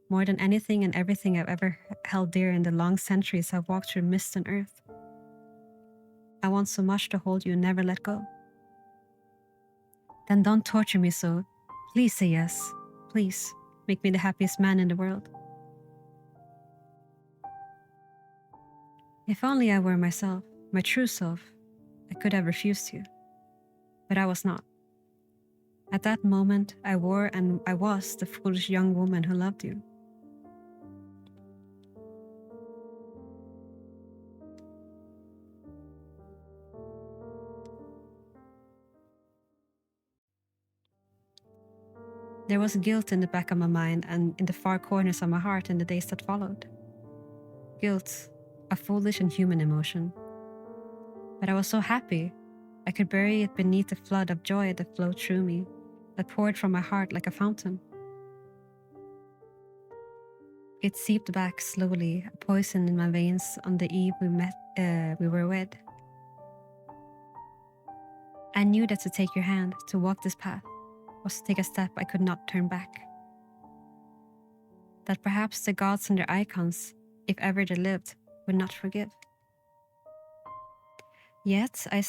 more than anything and everything I've ever held dear in the long centuries I've walked through mist and earth. I want so much to hold you and never let go. Then don't torture me so. Please say yes. Please, make me the happiest man in the world. If only I were myself, my true self, I could have refused you. But I was not. At that moment, I was the foolish young woman who loved you. There was guilt in the back of my mind and in the far corners of my heart in the days that followed. Guilt, a foolish and human emotion. But I was so happy, I could bury it beneath the flood of joy that flowed through me, that poured from my heart like a fountain. It seeped back slowly, a poison in my veins on the eve we were wed. I knew that to take your hand, to walk this path, was to take a step I could not turn back. That perhaps the gods and their icons, if ever they lived, would not forgive. Yet I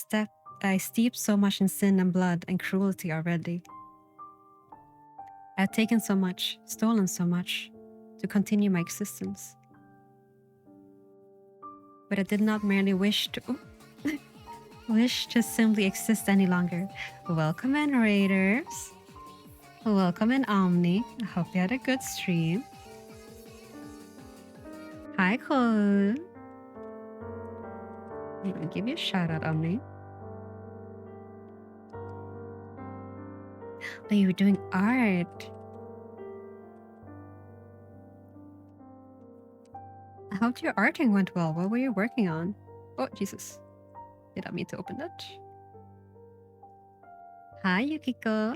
steeped so much in sin and blood and cruelty already. I had taken so much, stolen so much, to continue my existence. But I did not merely wish to simply exist any longer. Welcome in, Raiders. Welcome in, Omni. I hope you had a good stream. Hi, Cole. I'm gonna give you a shout out, Omni. Oh, you were doing art. I hope your arting went well. What were you working on? Oh, Jesus. Did I mean to open that? Hi, Yukiko.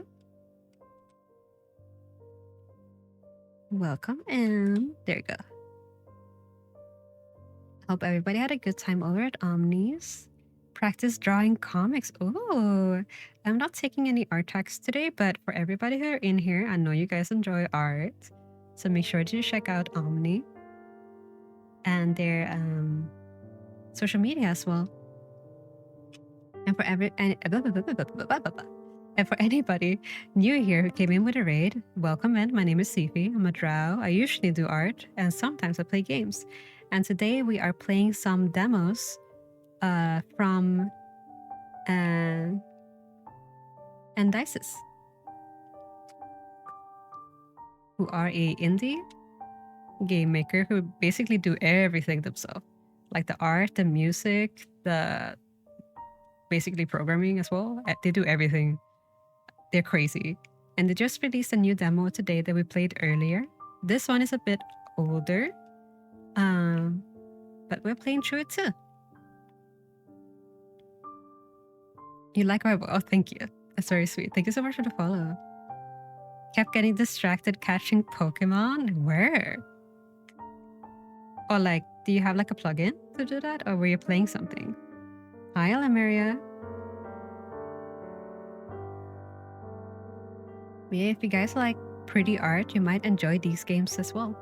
Welcome in. There you go. Hope everybody had a good time over at Omni's. Practice drawing comics. Oh, I'm not taking any art tags today, but for everybody who are in here, I know you guys enjoy art. So make sure to check out Omni and their social media as well. And for anybody new here who came in with a raid, welcome in. My name is Sifi. I'm a drow. I usually do art and sometimes I play games. And today we are playing some demos from Endysis, who are a indie game maker who basically do everything themselves, like the art, the music, the basically programming as well. They do everything. They're crazy. And they just released a new demo today that we played earlier. This one is a bit older, but we're playing through it too. You like my voice? Oh, thank you. That's very sweet. Thank you so much for the follow. Kept getting distracted catching Pokemon? Where? Or like, do you have like a plugin to do that? Or were you playing something? Hi, Alamaria. Yeah, if you guys like pretty art, you might enjoy these games as well.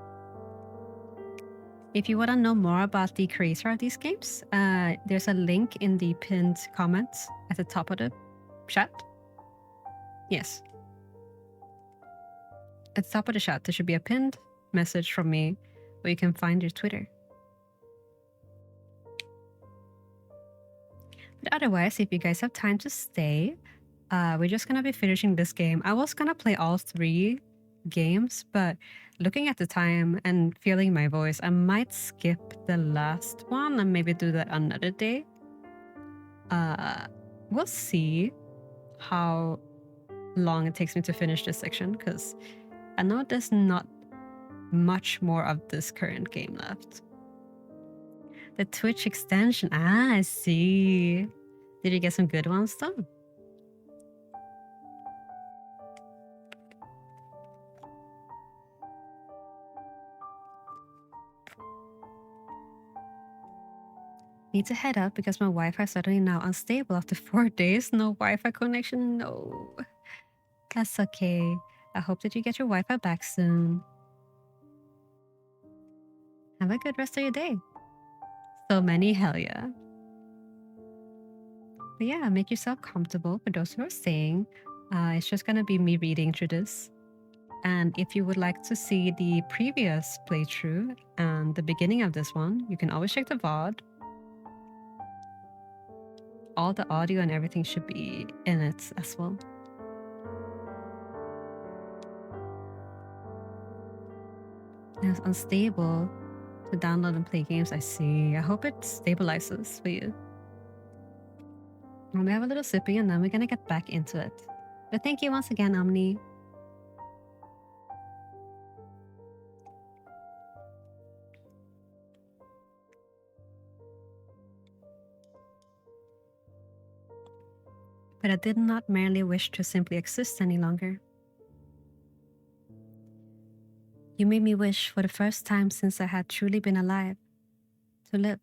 If you want to know more about the creator of these games, there's a link in the pinned comments at the top of the chat. Yes. At the top of the chat, there should be a pinned message from me where you can find your Twitter. But otherwise, if you guys have time to stay, we're just gonna be finishing this game. I was gonna play all 3 games, but looking at the time and feeling my voice, I might skip the last one and maybe do that another day. We'll see how long it takes me to finish this section, because I know there's not much more of this current game left. The Twitch extension, I see. Did you get some good ones though? Need to head out because my Wi-Fi is suddenly now unstable after 4 days. No Wi-Fi connection, no. That's okay. I hope that you get your Wi-Fi back soon. Have a good rest of your day. So many, hell yeah. But yeah, make yourself comfortable for those who are staying. It's just gonna be me reading through this. And if you would like to see the previous playthrough and the beginning of this one, you can always check the VOD. All the audio and everything should be in it as well. It's unstable to download and play games, I see. I hope it stabilizes for you. We have a little sippy and then we're gonna get back into it. But thank you once again, Omni. But I did not merely wish to simply exist any longer. You made me wish for the first time since I had truly been alive to live.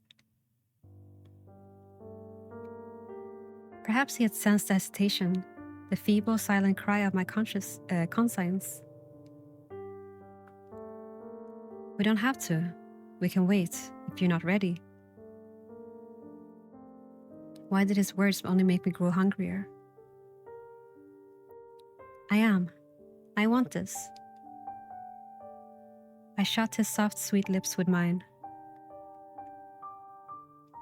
Perhaps he had sensed the hesitation, the feeble, silent cry of my conscience. We don't have to. We can wait if you're not ready. Why did his words only make me grow hungrier? I am. I want this. I shot his soft, sweet lips with mine.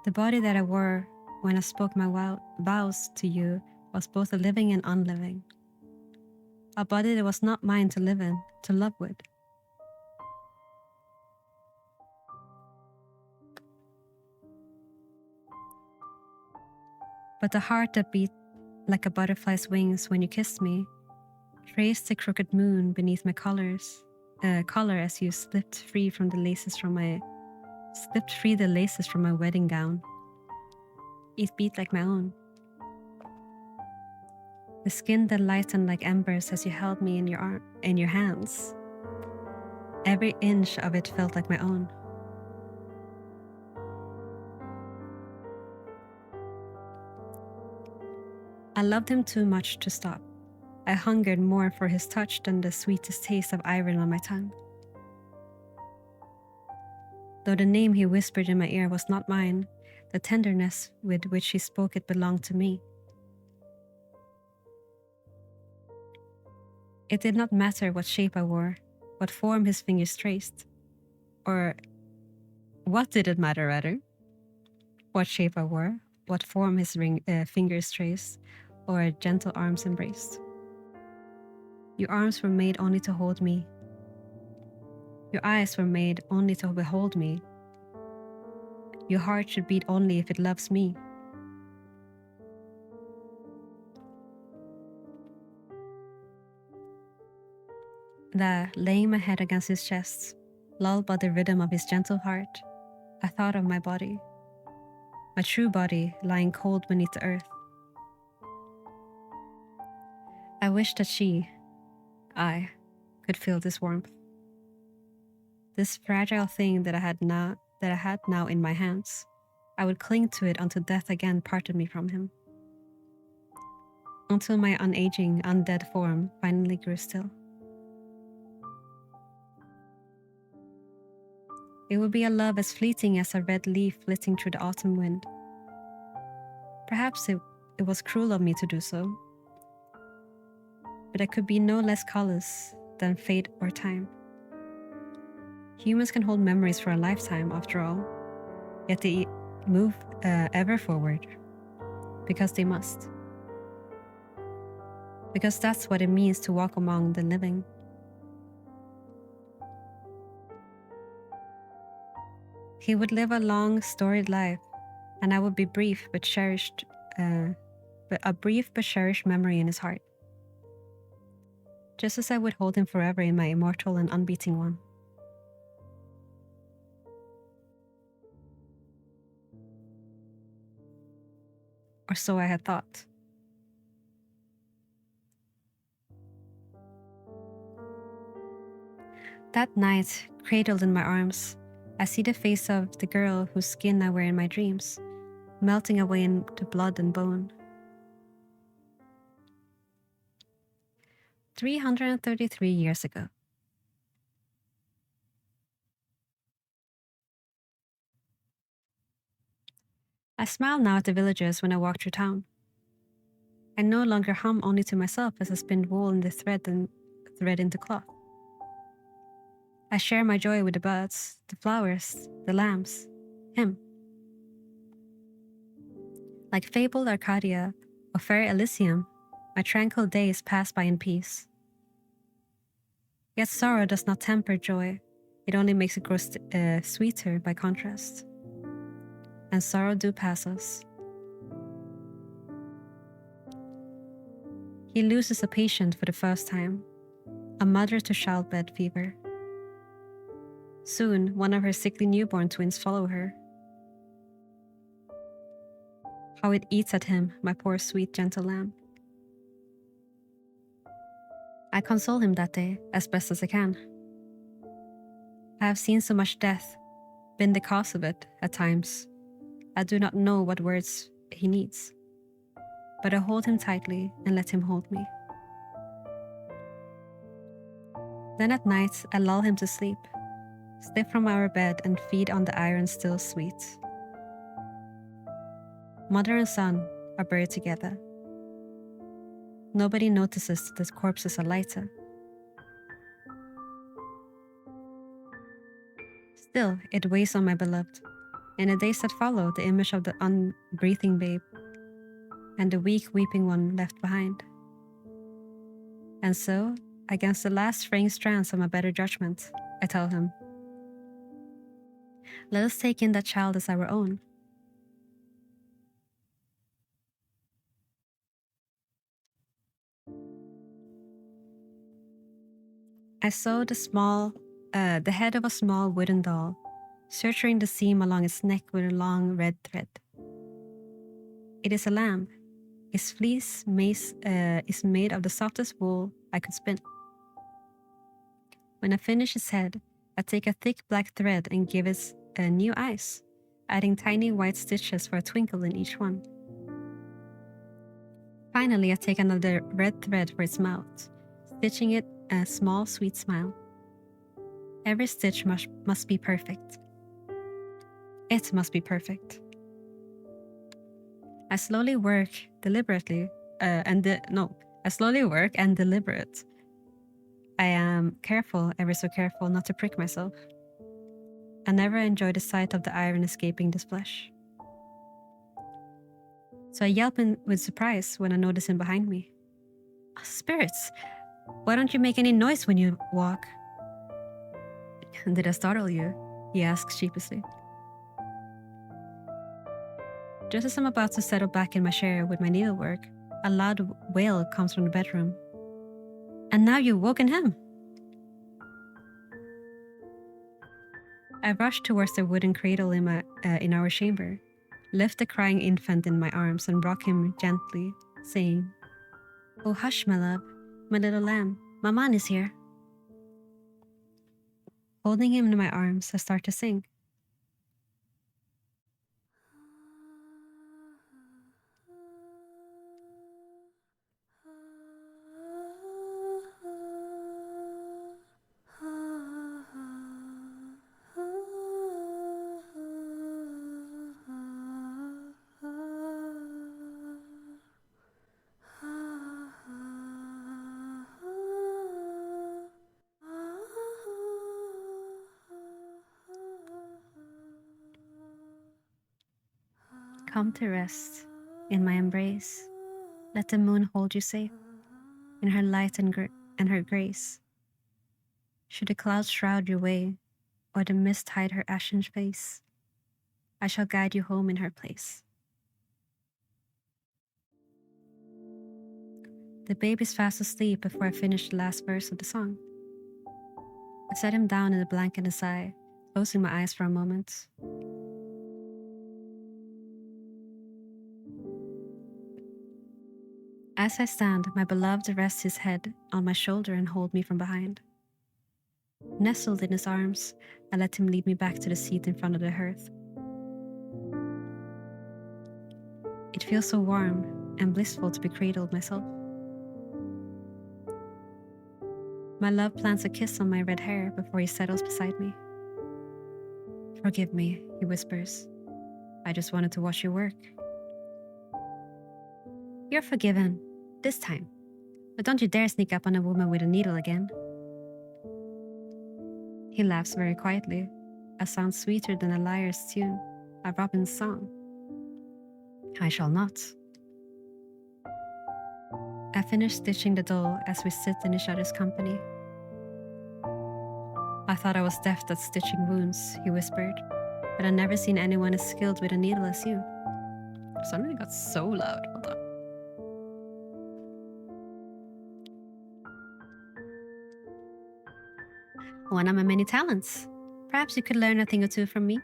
The body that I wore when I spoke my vows to you was both a living and unliving. A body that was not mine to live in, to love with. But the heart that beat like a butterfly's wings when you kissed me traced the crooked moon beneath my collar as you slipped free the laces from my wedding gown. It beat like my own. The skin that lightened like embers as you held me in your hands. Every inch of it felt like my own. I loved him too much to stop. I hungered more for his touch than the sweetest taste of iron on my tongue. Though the name he whispered in my ear was not mine, the tenderness with which he spoke it belonged to me. It did not matter what shape I wore, what form his fingers traced. Or what did it matter, rather? What shape I wore, what form his fingers traced, or gentle arms embraced. Your arms were made only to hold me. Your eyes were made only to behold me. Your heart should beat only if it loves me. There, laying my head against his chest, lulled by the rhythm of his gentle heart, I thought of my body. My true body lying cold beneath the earth. I wished that I could feel this warmth. This fragile thing that I that I had now in my hands. I would cling to it until death again parted me from him. Until my unaging, undead form finally grew still. It would be a love as fleeting as a red leaf flitting through the autumn wind. Perhaps it was cruel of me to do so, but I could be no less callous than fate or time. Humans can hold memories for a lifetime, after all, yet they move ever forward, because they must. Because that's what it means to walk among the living. He would live a long, storied life, and I would be brief but cherished, a brief but cherished memory in his heart. Just as I would hold him forever in my immortal and unbeating one. Or so I had thought. That night, cradled in my arms, I see the face of the girl whose skin I wear in my dreams, melting away into blood and bone. 333 years ago. I smile now at the villagers when I walk through town. I no longer hum only to myself as I spin wool in the thread and thread into cloth. I share my joy with the birds, the flowers, the lambs, him. Like fabled Arcadia or fair Elysium, my tranquil days pass by in peace. Yet sorrow does not temper joy, it only makes it grow sweeter by contrast. And sorrow do pass us. He loses a patient for the first time, a mother to childbed fever. Soon, one of her sickly newborn twins follow her. How it eats at him, my poor sweet gentle lamb. I console him that day, as best as I can. I have seen so much death, been the cause of it, at times. I do not know what words he needs, but I hold him tightly and let him hold me. Then at night, I lull him to sleep, slip from our bed and feed on the iron still sweet. Mother and son are buried together. Nobody notices that the corpses are lighter. Still, it weighs on my beloved. In the days that follow, the image of the unbreathing babe and the weak weeping one left behind. And so, against the last fraying strands of my better judgment, I tell him, let us take in that child as our own. I sew the head of a small wooden doll, suturing the seam along its neck with a long red thread. It is a lamb. Its fleece is made of the softest wool I could spin. When I finish its head, I take a thick black thread and give it new eyes, adding tiny white stitches for a twinkle in each one. Finally, I take another red thread for its mouth, stitching it a small sweet smile. Every stitch must be perfect. It must be perfect. I slowly work deliberately, I slowly work and deliberate. I am careful, ever so careful, not to prick myself. I never enjoy the sight of the iron escaping this flesh. So I yelp with surprise when I notice him behind me. Oh, spirits, why don't you make any noise when you walk? Did I startle you? He asks sheepishly. Just as I'm about to settle back in my chair with my needlework, a loud wail comes from the bedroom. And now you've woken him. I rush towards the wooden cradle in our chamber, lift the crying infant in my arms and rock him gently, saying, "Oh, hush, my love, my little lamb, Maman is here." Holding him in my arms, I start to sing. Come to rest in my embrace. Let the moon hold you safe in her light and her grace. Should the clouds shroud your way, or the mist hide her ashen face, I shall guide you home in her place. The baby's fast asleep before I finish the last verse of the song. I set him down in a blanket and sigh, closing my eyes for a moment. As I stand, my beloved rests his head on my shoulder and hold me from behind. Nestled in his arms, I let him lead me back to the seat in front of the hearth. It feels so warm and blissful to be cradled myself. My love plants a kiss on my red hair before he settles beside me. Forgive me, he whispers. I just wanted to watch you work. You're forgiven, this time. But don't you dare sneak up on a woman with a needle again. He laughs very quietly, a sound sweeter than a lyre's tune, a robin's song. I shall not. I finish stitching the doll as we sit in each other's company. I thought I was deft at stitching wounds, he whispered, but I've never seen anyone as skilled with a needle as you. Suddenly got so loud. Hold on. One of my many talents. Perhaps you could learn a thing or two from me.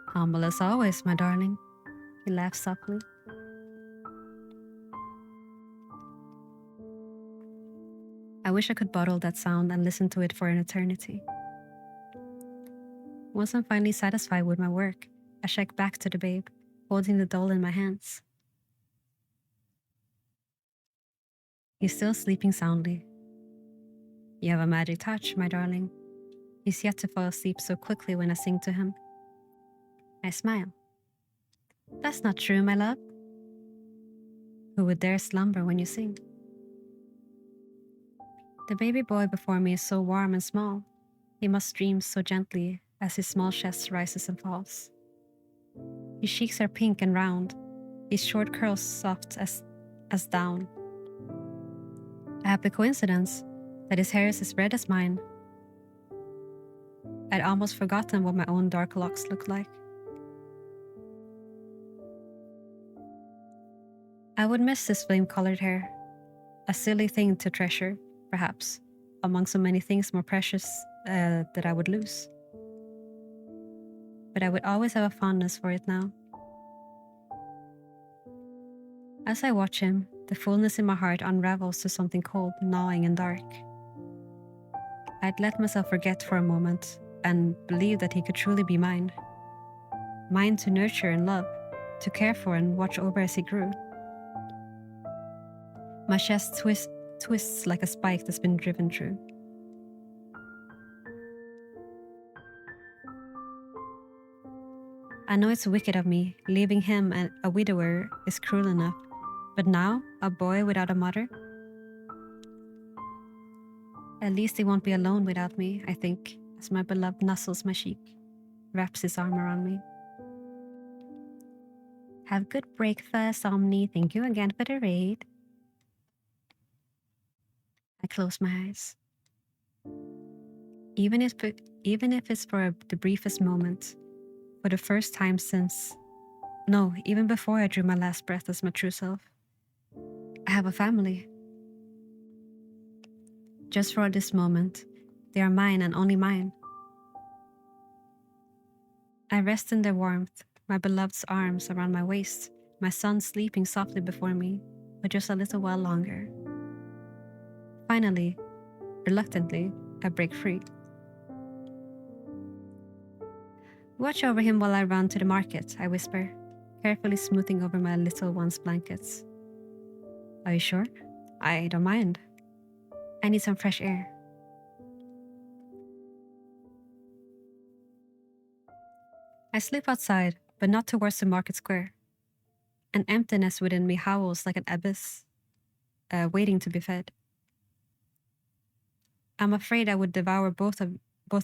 Humble as always, my darling. He laughs softly. I wish I could bottle that sound and listen to it for an eternity. Once I'm finally satisfied with my work, I shake back to the babe, holding the doll in my hands. He's still sleeping soundly. You have a magic touch, my darling. He's yet to fall asleep so quickly when I sing to him. I smile. That's not true, my love. Who would dare slumber when you sing? The baby boy before me is so warm and small. He must dream so gently as his small chest rises and falls. His cheeks are pink and round, his short curls soft as down. A happy coincidence that his hair is as red as mine. I'd almost forgotten what my own dark locks looked like. I would miss his flame-colored hair, a silly thing to treasure, perhaps, among so many things more precious that I would lose. But I would always have a fondness for it now. As I watch him, the fullness in my heart unravels to something cold, gnawing, and dark. I'd let myself forget for a moment and believe that he could truly be mine. Mine to nurture and love, to care for and watch over as he grew. My chest twists like a spike that's been driven through. I know it's wicked of me, leaving him a widower is cruel enough. But now, a boy without a mother? At least he won't be alone without me, I think, as my beloved nuzzles my cheek, wraps his arm around me. Have good breakfast, Omni. Thank you again for the raid. I close my eyes. Even if it's for the briefest moment, for the first time since, no, even before I drew my last breath as my true self. I have a family. Just for this moment, they are mine and only mine. I rest in their warmth, my beloved's arms around my waist, my son sleeping softly before me, for just a little while longer. Finally, reluctantly, I break free. Watch over him while I run to the market, I whisper, carefully smoothing over my little one's blankets. Are you sure? I don't mind. I need some fresh air. I slip outside, but not towards the market square. An emptiness within me howls like an abyss, waiting to be fed. I'm afraid I would devour both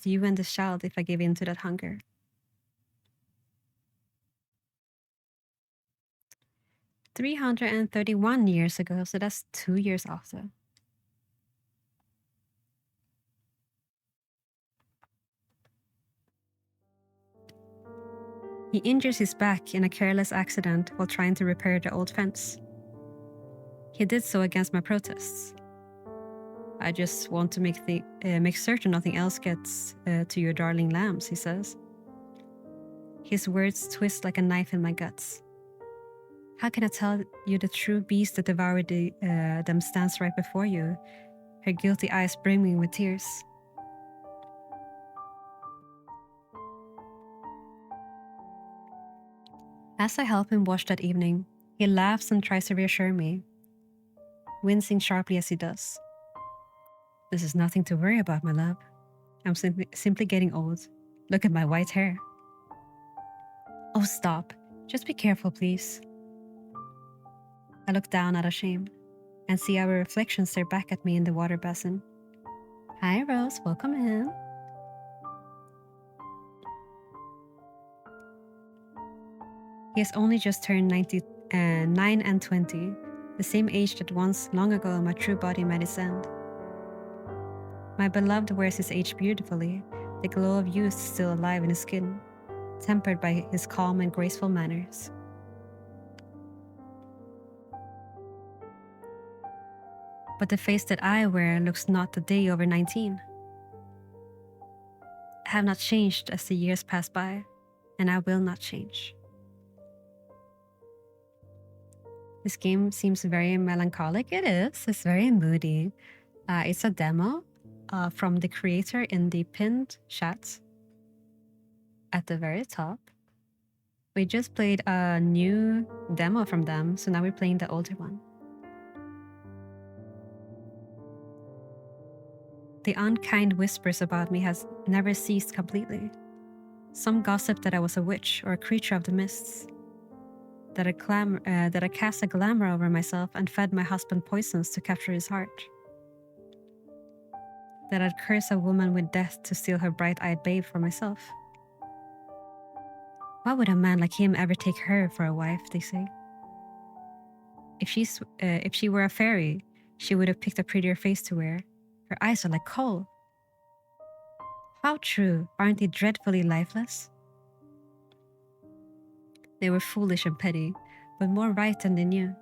you and this child if I gave in to that hunger. 331 years ago, so that's 2 years after. He injures his back in a careless accident while trying to repair the old fence. He did so against my protests. I just want to make certain nothing else gets to your darling lambs, he says. His words twist like a knife in my guts. How can I tell you the true beast that devoured them stands right before you, her guilty eyes brimming with tears? As I help him wash that evening, he laughs and tries to reassure me, wincing sharply as he does. This is nothing to worry about, my love. I'm simply getting old. Look at my white hair. Oh, stop. Just be careful, please. I look down out of shame and see our reflection stare back at me in the water basin. Hi, Rose. Welcome in. He has only just turned 9 and 20, the same age that once long ago my true body met its end. My beloved wears his age beautifully, the glow of youth still alive in his skin, tempered by his calm and graceful manners. But the face that I wear looks not a day over 19. I have not changed as the years pass by, and I will not change. This game seems very melancholic. It is. It's very moody. It's a demo from the creator in the pinned chat at the very top. We just played a new demo from them, so now we're playing the older one. The unkind whispers about me has never ceased completely. Some gossip that I was a witch or a creature of the mists, that I cast a glamour over myself and fed my husband poisons to capture his heart, that I'd curse a woman with death to steal her bright-eyed babe for myself. Why would a man like him ever take her for a wife, they say? If she were a fairy, she would have picked a prettier face to wear. Her eyes are like coal. How true, aren't they dreadfully lifeless? They were foolish and petty, but more right than they knew.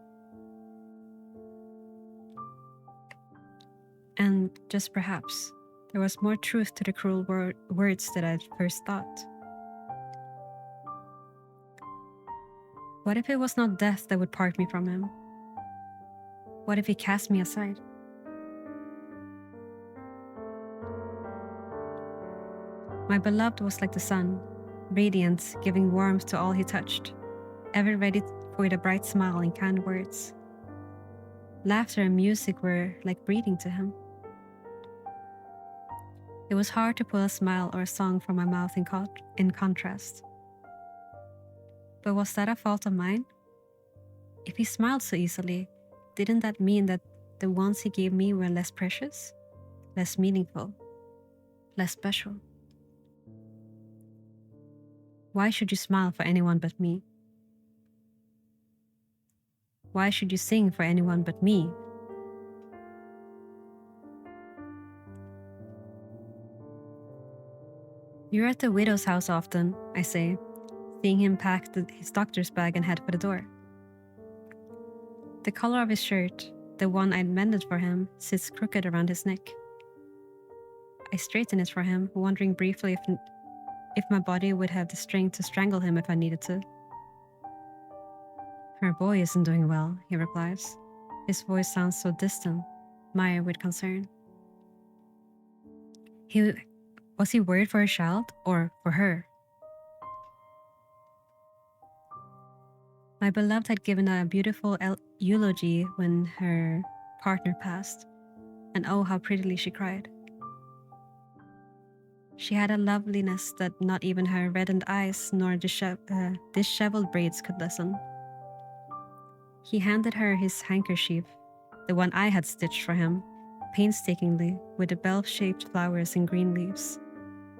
And just perhaps, there was more truth to the cruel words that I'd first thought. What if it was not death that would part me from him? What if he cast me aside? My beloved was like the sun, radiant, giving warmth to all he touched, ever ready for the bright smile and kind words. Laughter and music were like breathing to him. It was hard to pull a smile or a song from my mouth in contrast. But was that a fault of mine? If he smiled so easily, didn't that mean that the ones he gave me were less precious, less meaningful, less special? Why should you smile for anyone but me? Why should you sing for anyone but me? You're at the widow's house often, I say, seeing him pack his doctor's bag and head for the door. The collar of his shirt, the one I'd mended for him, sits crooked around his neck. I straighten it for him, wondering briefly if my body would have the strength to strangle him if I needed to. Her boy isn't doing well, he replies. His voice sounds so distant, mired with concern. Was he worried for his child or for her? My beloved had given a beautiful eulogy when her partner passed, and oh, how prettily she cried. She had a loveliness that not even her reddened eyes nor disheveled braids could lessen. He handed her his handkerchief, the one I had stitched for him, painstakingly with the bell-shaped flowers and green leaves,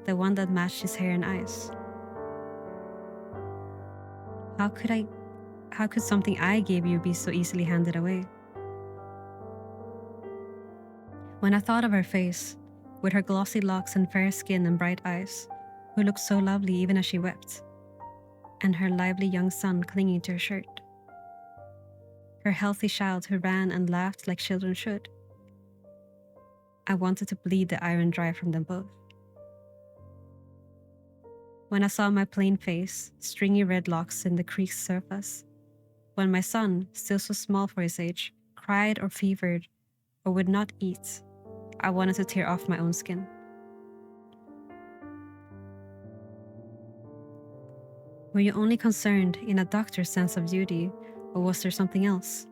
the one that matched his hair and eyes. How could I How could something I gave you be so easily handed away? When I thought of her face, with her glossy locks and fair skin and bright eyes, who looked so lovely even as she wept, and her lively young son clinging to her shirt, her healthy child who ran and laughed like children should, I wanted to bleed the iron dry from them both. When I saw my plain face, stringy red locks in the creek's surface, when my son, still so small for his age, cried or fevered or would not eat, I wanted to tear off my own skin. Were you only concerned in a doctor's sense of duty, or was there something else?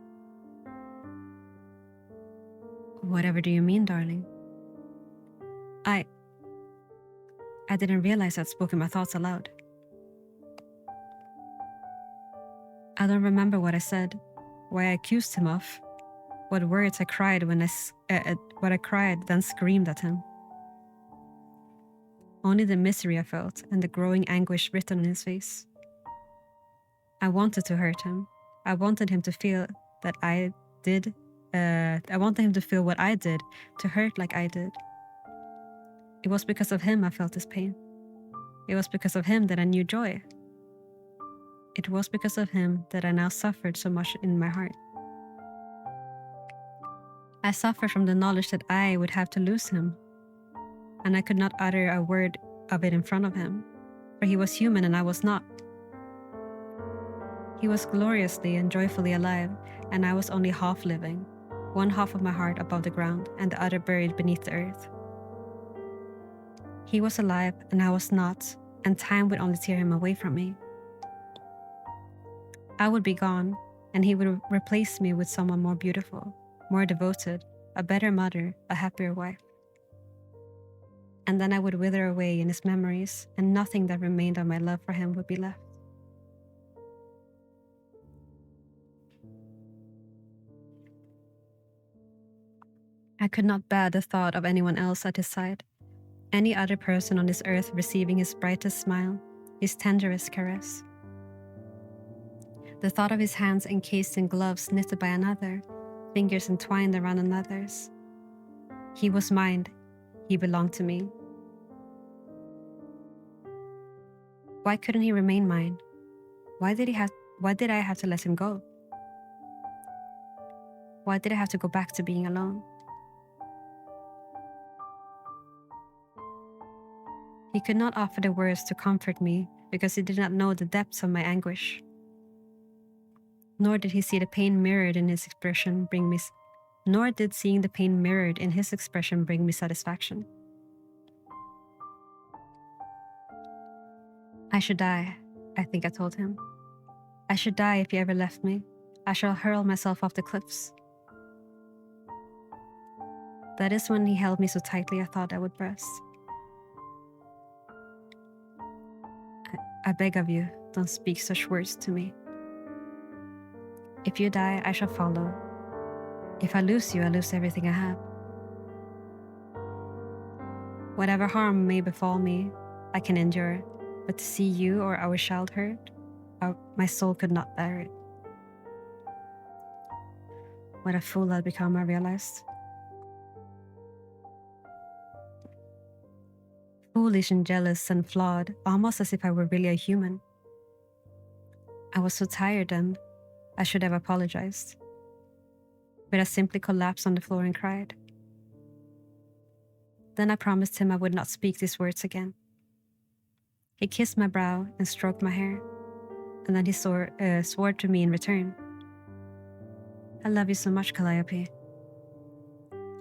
Whatever do you mean, darling? I didn't realize I'd spoken my thoughts aloud. I don't remember what I said, what I accused him of, what words I cried what I cried, then screamed at him. Only the misery I felt and the growing anguish written on his face. I wanted to hurt him. I wanted him to feel that I did. I wanted him to feel what I did, to hurt like I did. It was because of him I felt this pain. It was because of him that I knew joy. It was because of him that I now suffered so much in my heart. I suffered from the knowledge that I would have to lose him, and I could not utter a word of it in front of him, for he was human and I was not. He was gloriously and joyfully alive, and I was only half living, one half of my heart above the ground and the other buried beneath the earth. He was alive and I was not, and time would only tear him away from me. I would be gone, and he would replace me with someone more beautiful, more devoted, a better mother, a happier wife. And then I would wither away in his memories, and nothing that remained of my love for him would be left. I could not bear the thought of anyone else at his side, any other person on this earth receiving his brightest smile, his tenderest caress. The thought of his hands encased in gloves knitted by another, fingers entwined around another's. He was mine. He belonged to me. Why couldn't he remain mine? Why did I have to let him go? Why did I have to go back to being alone? He could not offer the words to comfort me because he did not know the depths of my anguish. Nor did he see the pain mirrored in his expression nor did seeing the pain mirrored in his expression bring me satisfaction. I should die, I think I told him. I should die if he ever left me. I shall hurl myself off the cliffs. That is when he held me so tightly I thought I would burst. I beg of you, don't speak such words to me. If you die, I shall follow. If I lose you, I lose everything I have. Whatever harm may befall me, I can endure, but to see you or our child hurt, my soul could not bear it. What a fool I'd become, I realized. Foolish and jealous and flawed, almost as if I were really a human. I was so tired then, I should have apologized. But I simply collapsed on the floor and cried. Then I promised him I would not speak these words again. He kissed my brow and stroked my hair, and then he swore to me in return. I love you so much, Calliope.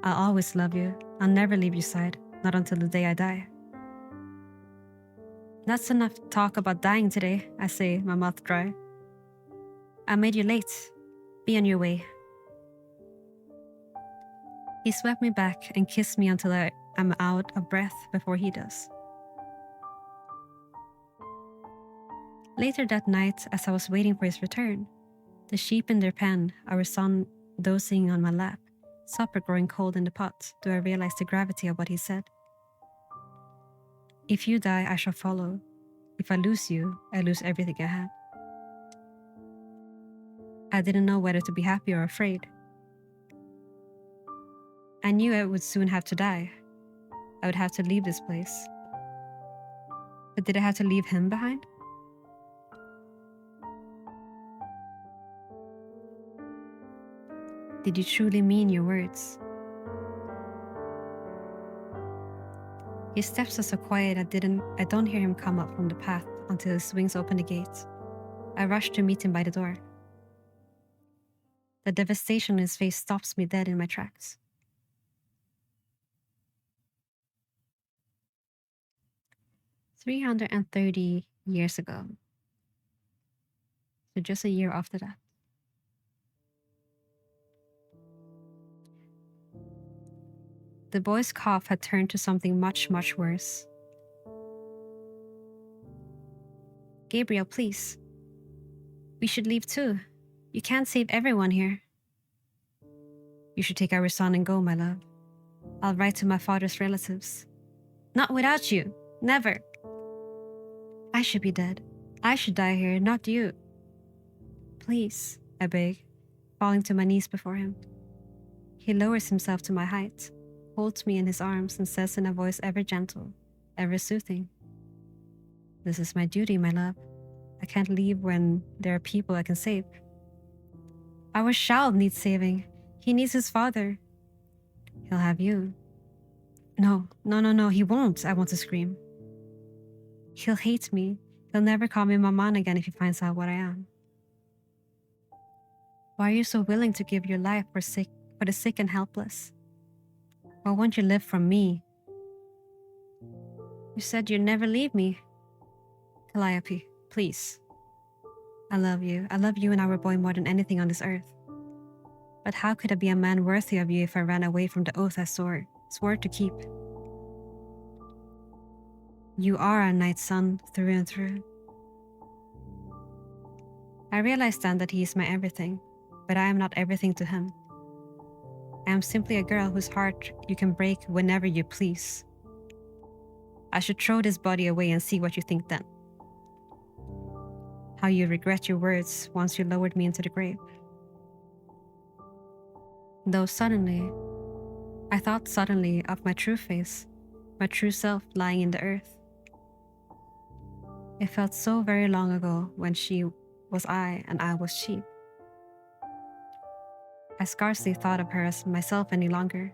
I'll always love you. I'll never leave your side, not until the day I die. That's enough talk about dying today, I say, my mouth dry. I made you late. Be on your way. He swept me back and kissed me until I'm out of breath before he does. Later that night, as I was waiting for his return, the sheep in their pen, our son dozing on my lap, supper growing cold in the pot, do I realize the gravity of what he said. If you die, I shall follow. If I lose you, I lose everything I have. I didn't know whether to be happy or afraid. I knew I would soon have to die. I would have to leave this place. But did I have to leave him behind? Did you truly mean your words? His steps are so quiet I don't hear him come up from the path until he swings open the gate. I rush to meet him by the door. The devastation on his face stops me dead in my tracks. "330 years ago." So just a year after that. The boy's cough had turned to something much, much worse. "Gabriel, please. We should leave too. You can't save everyone here." "You should take our son and go, my love. I'll write to my father's relatives." "Not without you. Never." "I should be dead. I should die here, not you." "Please," I beg, falling to my knees before him. He lowers himself to my height, holds me in his arms, and says in a voice ever gentle, ever soothing, "This is my duty, my love. I can't leave when there are people I can save. Our child needs saving. He needs his father. He'll have you." No, he won't," I want to scream. "He'll hate me. He'll never call me Maman again if he finds out what I am." "Why are you so willing to give your life for the sick and helpless? Why won't you live from me? You said you'd never leave me." "Calliope, please. I love you. I love you and our boy more than anything on this earth. But how could I be a man worthy of you if I ran away from the oath I swore to keep? You are a knight's son through and through." I realize then that he is my everything, but I am not everything to him. I am simply a girl whose heart you can break whenever you please. I should throw this body away and see what you think then. How you regret your words once you lowered me into the grave. Though suddenly, I thought suddenly of my true face, my true self lying in the earth. It felt so very long ago when she was I and I was she. I scarcely thought of her as myself any longer.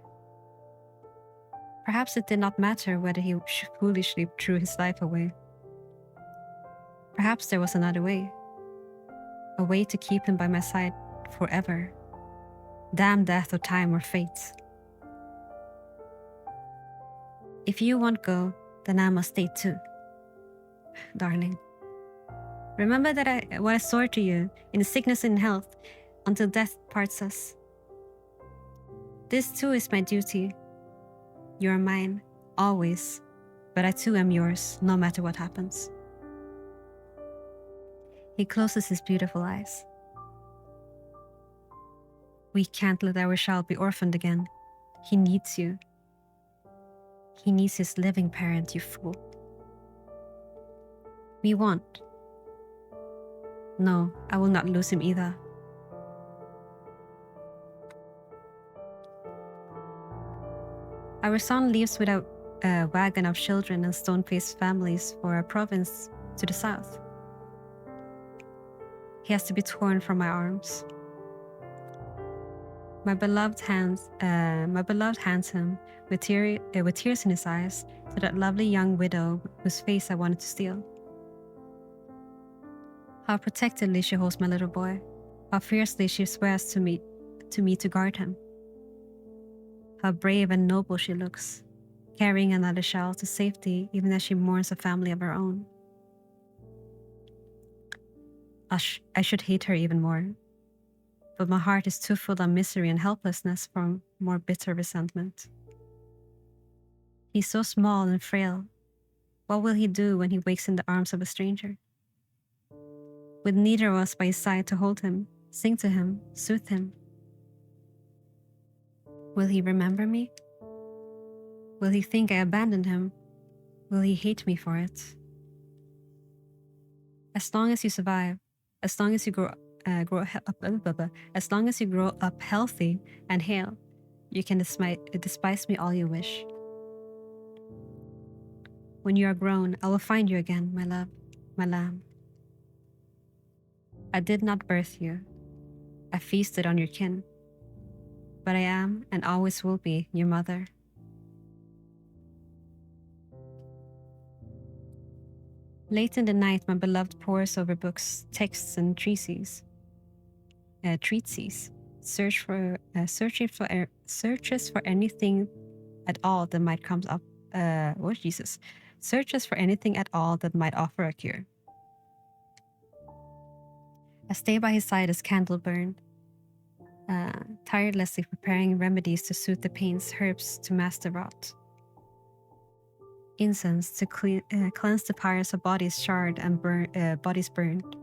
Perhaps it did not matter whether he foolishly threw his life away. Perhaps there was another way. A way to keep him by my side forever. Damn death or time or fate. If you won't go, then I must stay too. Darling, remember that what I swore to you in sickness and health until death parts us. This too is my duty. You are mine, always, but I too am yours, no matter what happens. He closes his beautiful eyes. We can't let our child be orphaned again. He needs you. He needs his living parent, you fool. We won't. No, I will not lose him either. Our son leaves with a wagon of children and stone-faced families for a province to the south. He has to be torn from my arms. My beloved hands him with tears in his eyes to that lovely young widow whose face I wanted to steal. How protectively she holds my little boy, how fiercely she swears to me to guard him. How brave and noble she looks, carrying another child to safety even as she mourns a family of her own. I should hate her even more, but my heart is too full of misery and helplessness for more bitter resentment. He's so small and frail. What will he do when he wakes in the arms of a stranger? With neither of us by his side to hold him, sing to him, soothe him. Will he remember me? Will he think I abandoned him? Will he hate me for it? As long as you survive, as long as you grow as long as you grow up healthy and hale, you can despise me all you wish. When you are grown, I will find you again, my love, my lamb. I did not birth you. I feasted on your kin. But I am and always will be your mother. Late in the night, my beloved pores over books, texts, and treatises. Searches for anything at all that might come up. Searches for anything at all that might offer a cure. I stay by his side as candle burn, tirelessly preparing remedies to soothe the pains, herbs to mask the rot, incense to cleanse the pyres of bodies charred and bodies burned,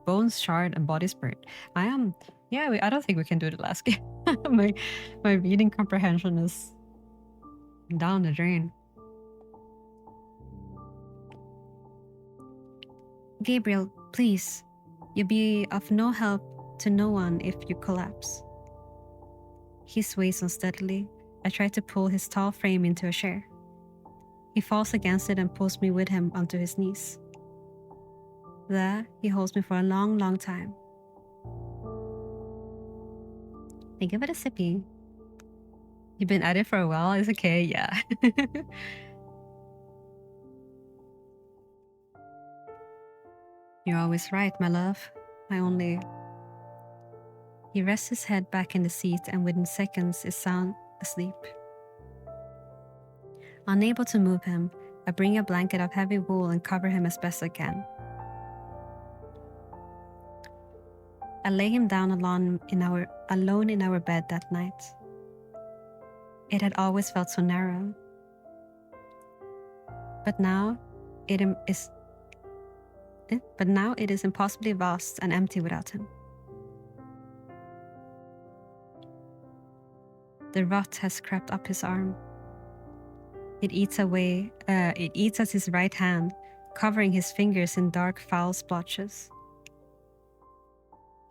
bones charred and bodies burned. I don't think we can do the last game. my reading comprehension is down the drain. Gabriel, please, you'll be of no help to no one if you collapse. He sways unsteadily. I try to pull his tall frame into a chair. He falls against it and pulls me with him onto his knees. There, he holds me for a long, long time. I give it a sippy. You've been at it for a while, it's okay, yeah. You're always right, my love. He rests his head back in the seat and within seconds is sound asleep. Unable to move him, I bring a blanket of heavy wool and cover him as best I can. I lay him down alone in our bed that night. It had always felt so narrow. But now it is impossibly vast and empty without him. The rot has crept up his arm. It eats at his right hand, covering his fingers in dark, foul splotches.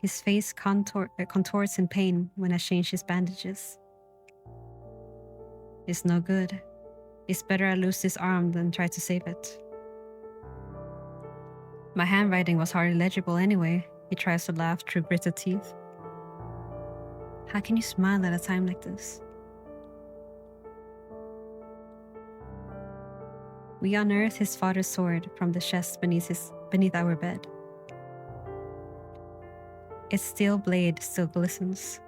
His face contorts in pain when I change his bandages. It's no good. It's better I lose this arm than try to save it. My handwriting was hardly legible anyway. He tries to laugh through gritted teeth. How can you smile at a time like this? We unearth his father's sword from the chest beneath our bed. Its steel blade still glistens.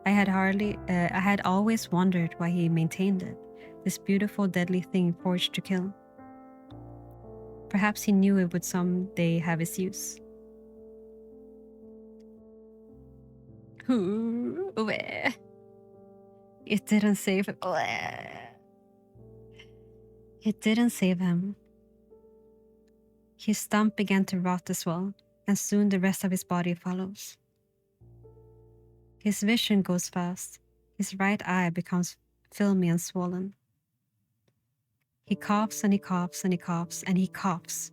I had always wondered why he maintained it, this beautiful deadly thing forged to kill. Perhaps he knew it would someday have its use. It didn't save him. It didn't save him. His stump began to rot as well, and soon the rest of his body follows. His vision goes fast. His right eye becomes filmy and swollen. He coughs and he coughs and he coughs and he coughs,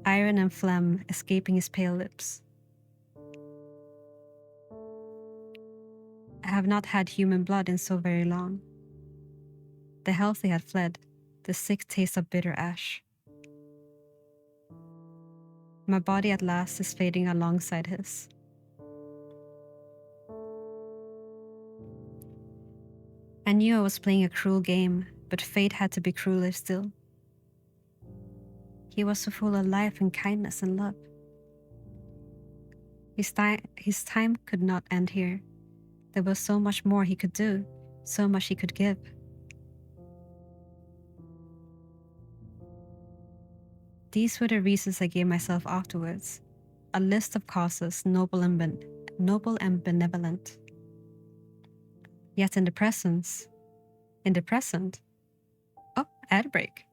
iron and phlegm escaping his pale lips. I have not had human blood in so very long. The healthy had fled, the sick taste of bitter ash. My body at last is fading alongside his. I knew I was playing a cruel game, but fate had to be crueler still. He was so full of life and kindness and love. His time could not end here. There was so much more he could do, so much he could give. These were the reasons I gave myself afterwards, a list of causes noble and benevolent. Yet in the present, oh, ad break.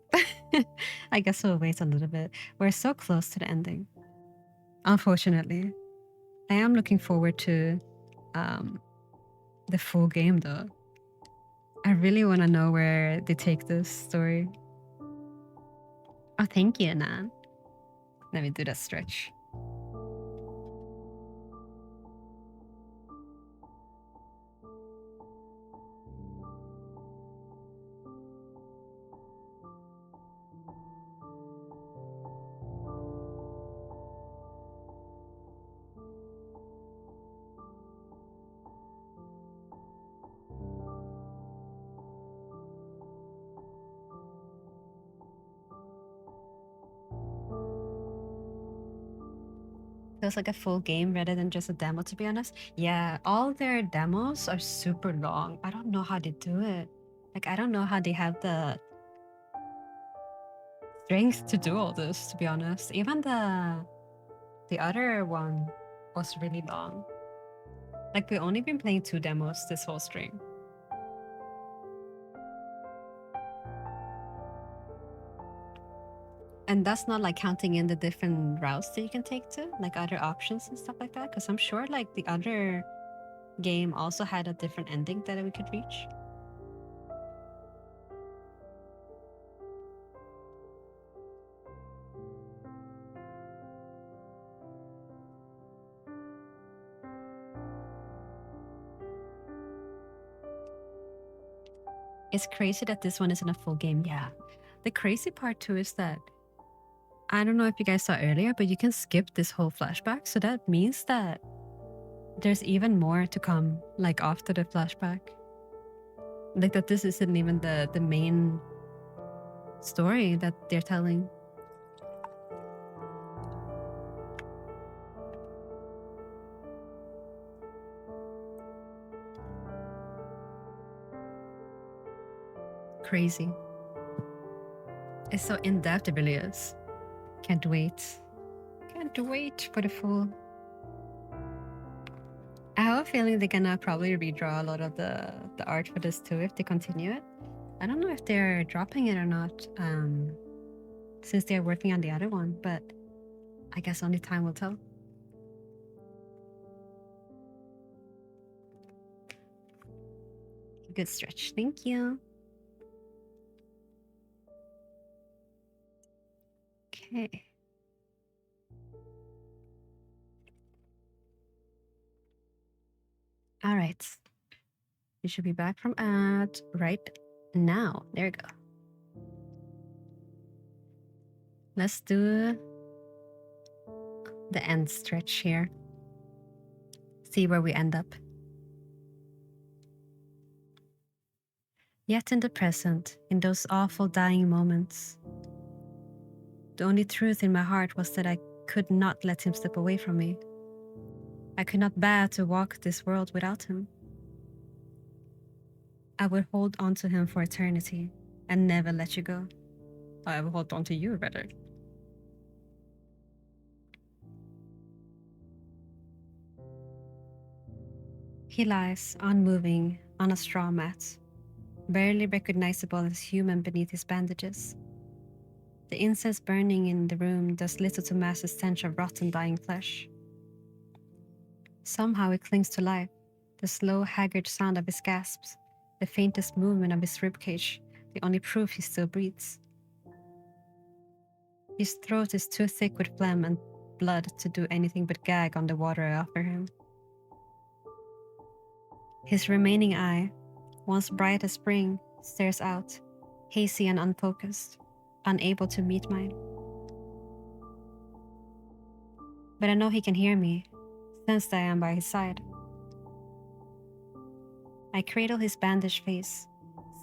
I guess we'll wait a little bit. We're so close to the ending. Unfortunately, I am looking forward to the full game though. I really want to know where they take this story. Oh, thank you, Nan. Let me do that stretch. Feels like a full game rather than just a demo, to be honest. Yeah, all their demos are super long. I don't know how they do it. Like, I don't know how they have the strength to do all this, to be honest. Even the other one was really long. Like, we've only been playing 2 demos this whole stream. And that's not like counting in the different routes that you can take to, like other options and stuff like that. Because I'm sure like the other game also had a different ending that we could reach. It's crazy that this one isn't a full game. Yeah. The crazy part too is that I don't know if you guys saw earlier, but you can skip this whole flashback. So that means that there's even more to come, like after the flashback. Like that this isn't even the main story that they're telling. Crazy. It's so in-depth, it really is. Can't wait. Can't wait for the full. I have a feeling they're gonna probably redraw a lot of the art for this too if they continue it. I don't know if they're dropping it or not, since they're working on the other one, but I guess only time will tell. Good stretch, thank you. Okay. All right. You should be back from ad right now. There you go. Let's do the end stretch here. See where we end up. Yet in the present, in those awful dying moments, the only truth in my heart was that I could not let him slip away from me. I could not bear to walk this world without him. I would hold on to him for eternity and never let you go. I will hold on to you, rather. He lies, unmoving, on a straw mat, barely recognizable as human beneath his bandages. The incense burning in the room does little to mask the stench of rotten, dying flesh. Somehow it clings to life, the slow, haggard sound of his gasps, the faintest movement of his ribcage, the only proof he still breathes. His throat is too thick with phlegm and blood to do anything but gag on the water I offer him. His remaining eye, once bright as spring, stares out, hazy and unfocused, unable to meet mine. But I know he can hear me, since I am by his side. I cradle his bandaged face,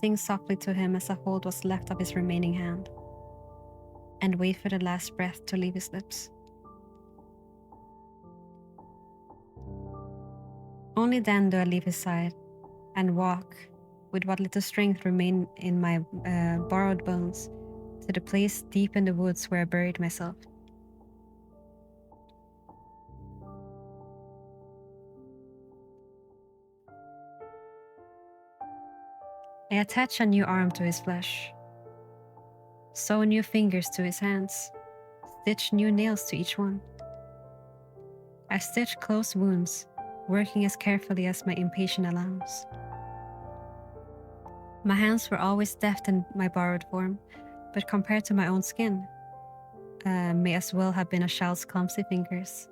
sing softly to him as I hold what's left of his remaining hand, and wait for the last breath to leave his lips. Only then do I leave his side and walk, with what little strength remained in my borrowed bones, to the place deep in the woods where I buried myself. I attach a new arm to his flesh, sew new fingers to his hands, stitch new nails to each one. I stitch closed wounds, working as carefully as my impatience allows. My hands were always deft in my borrowed form, but compared to my own skin, may as well have been a child's clumsy fingers.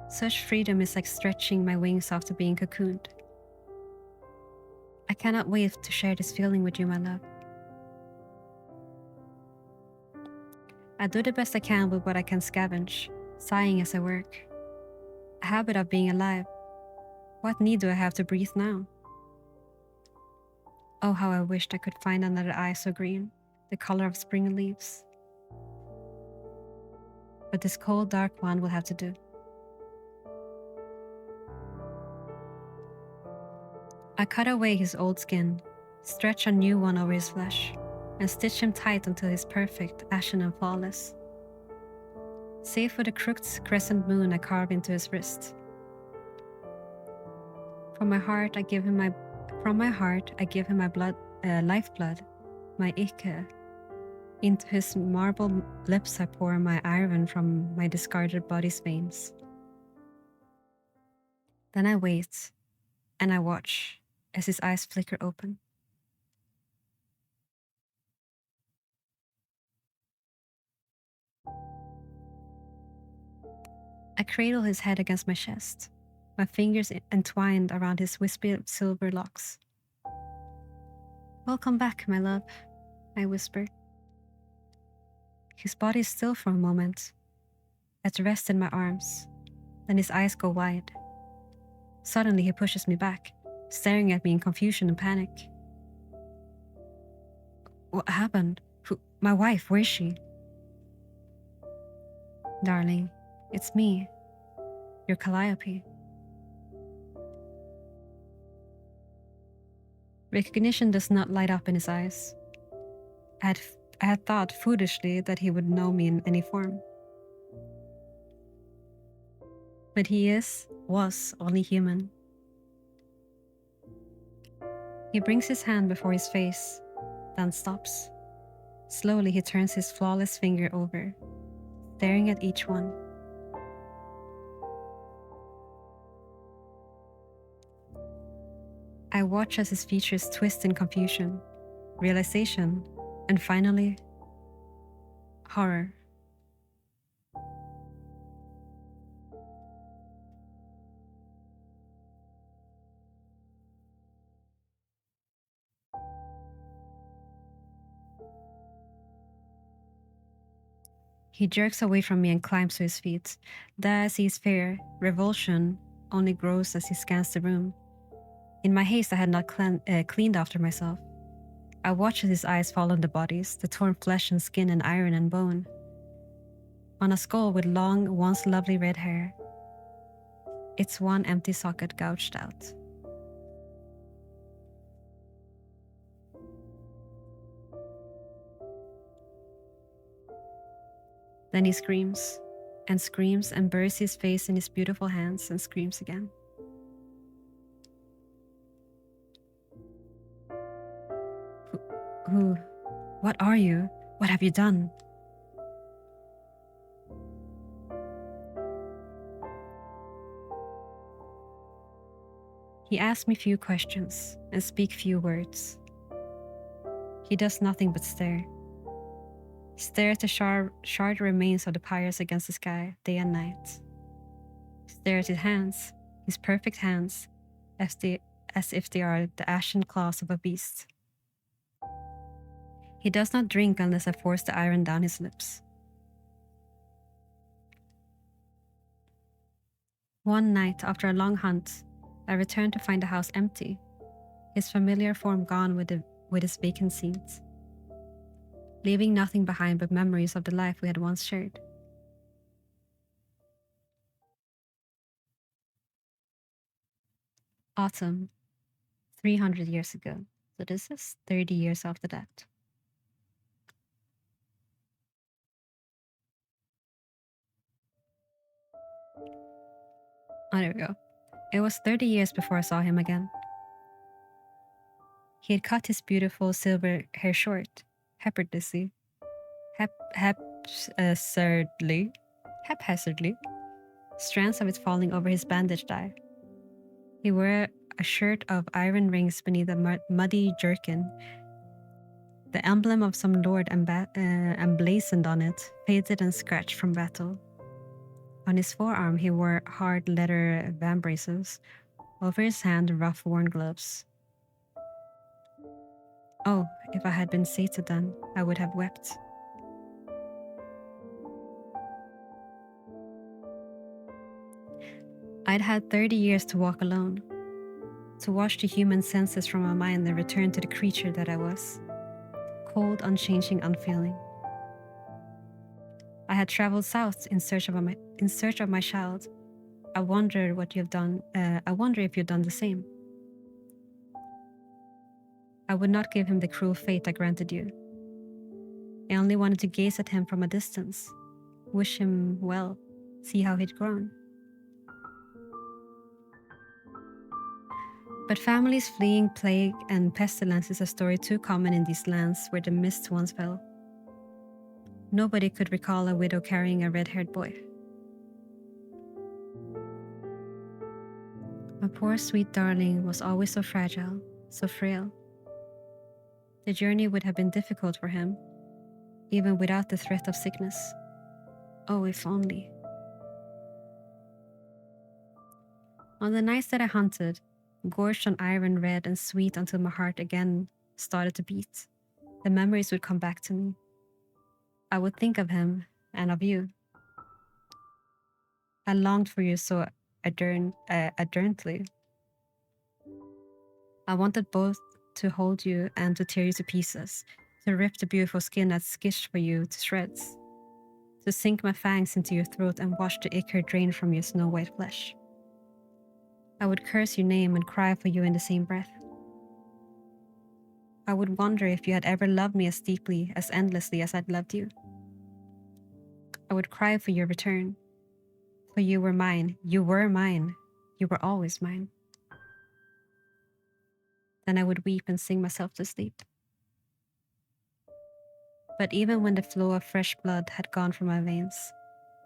Such freedom is like stretching my wings after being cocooned. I cannot wait to share this feeling with you, my love. I do the best I can with what I can scavenge, sighing as I work. A habit of being alive. What need do I have to breathe now? Oh, how I wished I could find another eye so green, the color of spring leaves. but this cold, dark one will have to do. I cut away his old skin, stretch a new one over his flesh, and stitch him tight until he's perfect, ashen and flawless. Save for the crooked crescent moon I carve into his wrist. From my heart, I give him my blood, lifeblood, my ikke. Into his marble lips I pour my iron from my discarded body's veins. Then I wait, and I watch as his eyes flicker open. I cradle his head against my chest, my fingers entwined around his wispy silver locks. "Welcome back, my love," I whisper. His body is still for a moment, at rest in my arms. Then his eyes go wide. Suddenly he pushes me back, staring at me in confusion and panic. "What happened? My wife, where is she?" "Darling, it's me, your Calliope." Recognition does not light up in his eyes. I had thought foolishly that he would know me in any form. But he was only human. He brings his hand before his face, then stops. Slowly he turns his flawless finger over, staring at each one. I watch as his features twist in confusion, realization, and finally, horror. He jerks away from me and climbs to his feet. There I see his fear, revulsion, only grows as he scans the room. In my haste, I had not cleaned after myself. I watch as his eyes fall on the bodies, the torn flesh and skin and iron and bone. On a skull with long, once lovely red hair. Its one empty socket gouged out. Then he screams and buries his face in his beautiful hands and screams again. Who? What are you? What have you done? He asks me few questions and speaks few words. He does nothing but stare. Stare at the charred remains of the pyres against the sky, day and night. Stare at his hands, his perfect hands, as if they are the ashen claws of a beast. He does not drink unless I force the iron down his lips. One night, after a long hunt, I return to find the house empty, his familiar form gone with its vacant scenes, leaving nothing behind but memories of the life we had once shared. Autumn, 300 years ago. So this is 30 years after that. Oh, there we go. It was 30 years before I saw him again. He had cut his beautiful silver hair short, haphazardly, strands of it falling over his bandaged eye. He wore a shirt of iron rings beneath a muddy jerkin. The emblem of some lord emblazoned on it, faded and scratched from battle. On his forearm he wore hard leather vambraces, over his hand rough worn gloves. Oh, if I had been sated then, I would have wept. I'd had 30 years to walk alone, to wash the human senses from my mind and return to the creature that I was, cold, unchanging, unfeeling. I had traveled south in search of my child. I wonder what you've done. I wonder if you've done the same. I would not give him the cruel fate I granted you. I only wanted to gaze at him from a distance, wish him well, see how he'd grown. But families fleeing plague and pestilence is a story too common in these lands where the mist once fell. Nobody could recall a widow carrying a red-haired boy. My poor sweet darling was always so fragile, so frail. The journey would have been difficult for him, even without the threat of sickness. Oh, if only. On the nights that I hunted, gorged on iron red and sweet until my heart again started to beat, the memories would come back to me. I would think of him and of you. I longed for you so ardently. I wanted both to hold you and to tear you to pieces, to rip the beautiful skin I'd skitched for you to shreds, to sink my fangs into your throat and wash the ichor drain from your snow-white flesh. I would curse your name and cry for you in the same breath. I would wonder if you had ever loved me as deeply, as endlessly as I'd loved you. I would cry for your return, for you were mine, you were mine, you were always mine. Then I would weep and sing myself to sleep. But even when the flow of fresh blood had gone from my veins,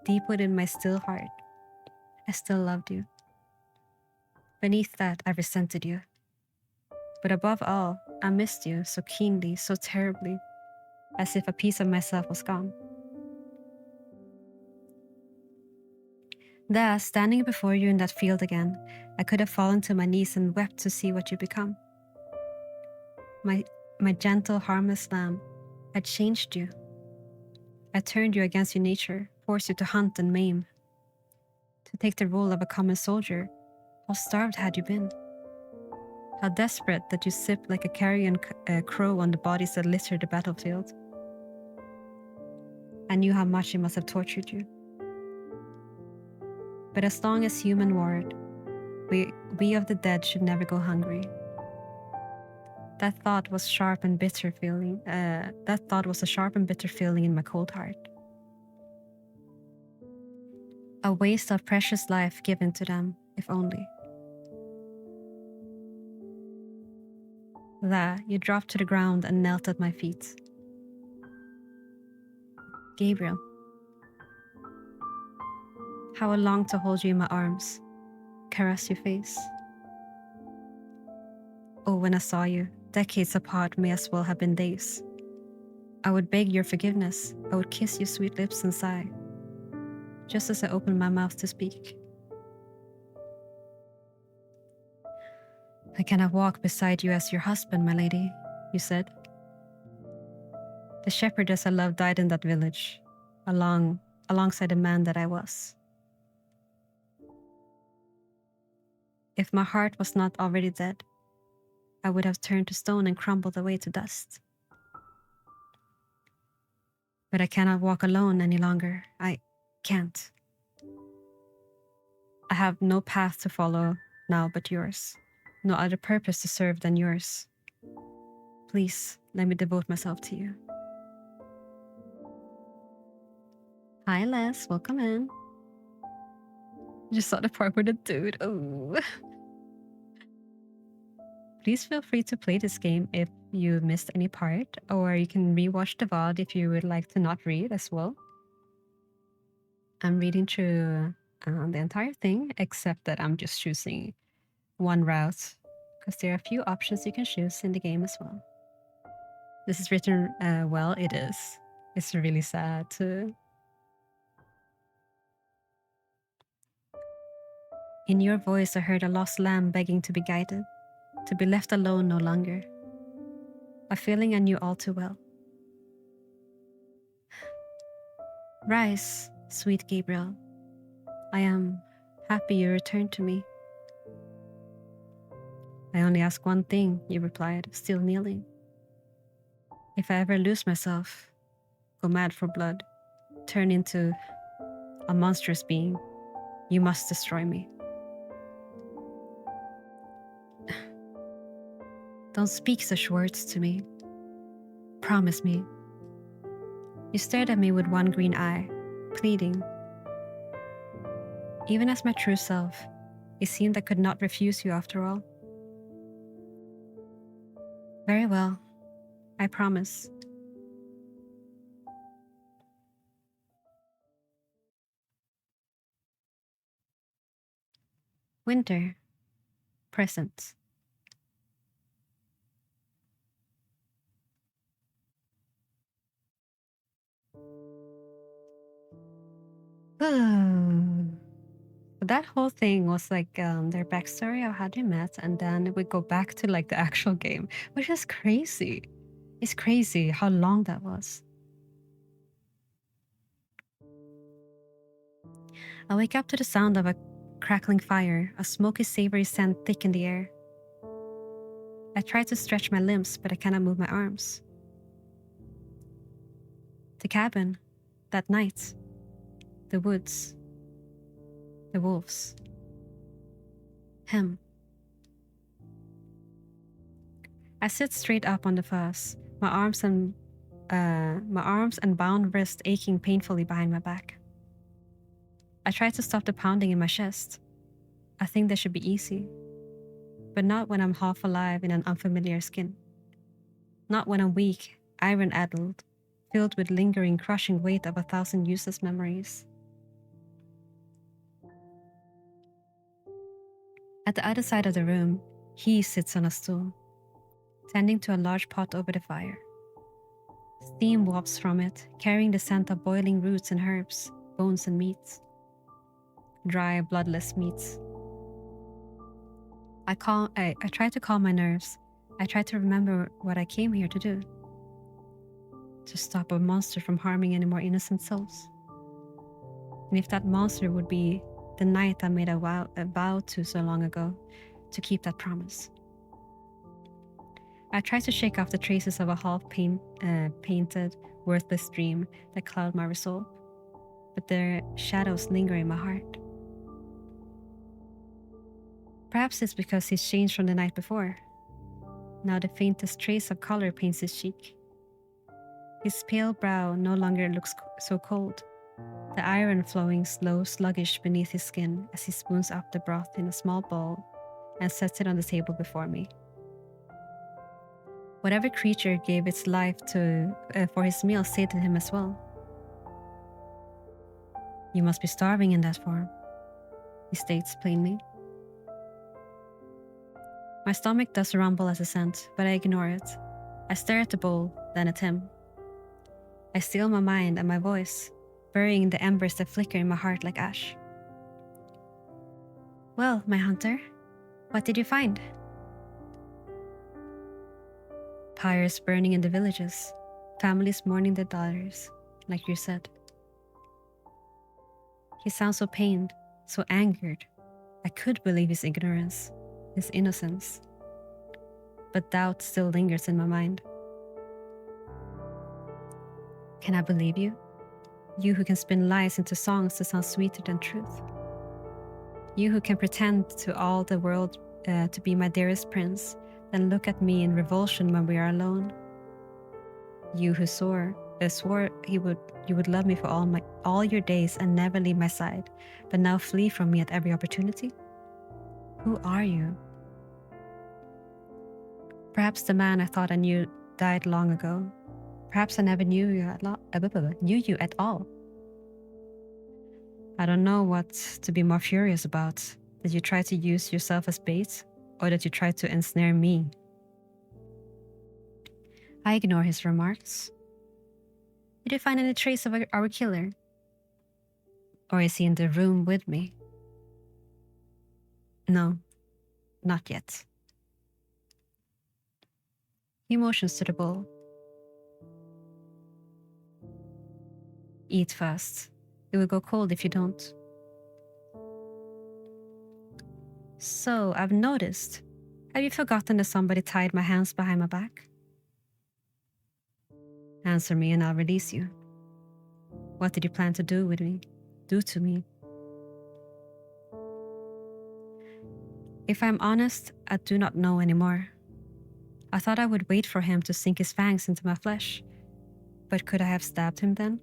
deep within my still heart, I still loved you. Beneath that, I resented you. But above all, I missed you so keenly, so terribly, as if a piece of myself was gone. There, standing before you in that field again, I could have fallen to my knees and wept to see what you become. My gentle, harmless lamb, I changed you. I turned you against your nature, forced you to hunt and maim, to take the role of a common soldier. How starved had you been? How desperate that you sipped like a carrion crow on the bodies that littered the battlefield. I knew how much it must have tortured you. But as long as human warred, we of the dead should never go hungry. That thought was a sharp and bitter feeling in my cold heart. A waste of precious life given to them, if only. There, you dropped to the ground and knelt at my feet. Gabriel, how I longed to hold you in my arms, caress your face. Oh, when I saw you, decades apart may as well have been days. I would beg your forgiveness. I would kiss your sweet lips and sigh, just as I opened my mouth to speak. I cannot walk beside you as your husband, my lady, you said. The shepherdess I loved died in that village, alongside the man that I was. If my heart was not already dead, I would have turned to stone and crumbled away to dust. But I cannot walk alone any longer. I can't. I have no path to follow now but yours, no other purpose to serve than yours. Please, let me devote myself to you. Hi, Les. Welcome in. Just saw the part with the dude. Oh. Please feel free to play this game if you missed any part, or you can rewatch the VOD if you would like to not read as well. I'm reading through the entire thing, except that I'm just choosing one route, because there are a few options you can choose in the game as well. This is written well, it is. It's really sad too. In your voice, I heard a lost lamb begging to be guided, to be left alone no longer. A feeling I knew all too well. Rise, sweet Gabriel. I am happy you returned to me. I only ask one thing, you replied, still kneeling. If I ever lose myself, go mad for blood, turn into a monstrous being. You must destroy me. Don't speak such words to me. Promise me. You stared at me with one green eye, pleading. Even as my true self, it seemed I could not refuse you after all. Very well, I promise. Winter, present. That whole thing was like their backstory of how they met, and then we go back to like the actual game, which is crazy. It's crazy how long that was. I wake up to the sound of a crackling fire, a smoky, savory scent thick in the air. I try to stretch my limbs, but I cannot move my arms. The cabin, that night, the woods, the wolves, him. I sit straight up on the fuzz, my arms and bound wrist aching painfully behind my back. I try to stop the pounding in my chest. I think that should be easy, but not when I'm half alive in an unfamiliar skin. Not when I'm weak, iron-addled, filled with lingering, crushing weight of 1,000 useless memories. At the other side of the room, he sits on a stool, tending to a large pot over the fire. Steam wafts from it, carrying the scent of boiling roots and herbs, bones and meats. Dry, bloodless meats. I try to calm my nerves. I try to remember what I came here to do. To stop a monster from harming any more innocent souls. And if that monster would be the knight I made a vow to so long ago, to keep that promise. I try to shake off the traces of a half-painted, worthless dream that cloud my resolve, but their shadows linger in my heart. Perhaps it's because he's changed from the night before. Now the faintest trace of color paints his cheek. His pale brow no longer looks so cold, the iron flowing slow, sluggish beneath his skin as he spoons up the broth in a small bowl and sets it on the table before me. Whatever creature gave its life for his meal sated him as well. You must be starving in that form, he states plainly. My stomach does rumble as a scent, but I ignore it. I stare at the bowl, then at him. I still my mind and my voice, burying the embers that flicker in my heart like ash. Well, my hunter, what did you find? Pyres burning in the villages, families mourning their daughters, like you said. He sounds so pained, so angered. I could believe his ignorance, his innocence. But doubt still lingers in my mind. Can I believe you? You who can spin lies into songs that sound sweeter than truth. You who can pretend to all the world to be my dearest prince, then look at me in revulsion when we are alone. You who swore you would love me for all your days and never leave my side, but now flee from me at every opportunity. Who are you? Perhaps the man I thought I knew died long ago. Perhaps I never knew you at all. I don't know what to be more furious about, that you try to use yourself as bait, or that you try to ensnare me. I ignore his remarks. Did you find any trace of our killer? Or is he in the room with me? No, not yet. He motions to the bowl. Eat fast. It will go cold if you don't. So, I've noticed. Have you forgotten that somebody tied my hands behind my back? Answer me and I'll release you. What did you plan to do to me? If I'm honest, I do not know anymore. I thought I would wait for him to sink his fangs into my flesh, but could I have stabbed him then?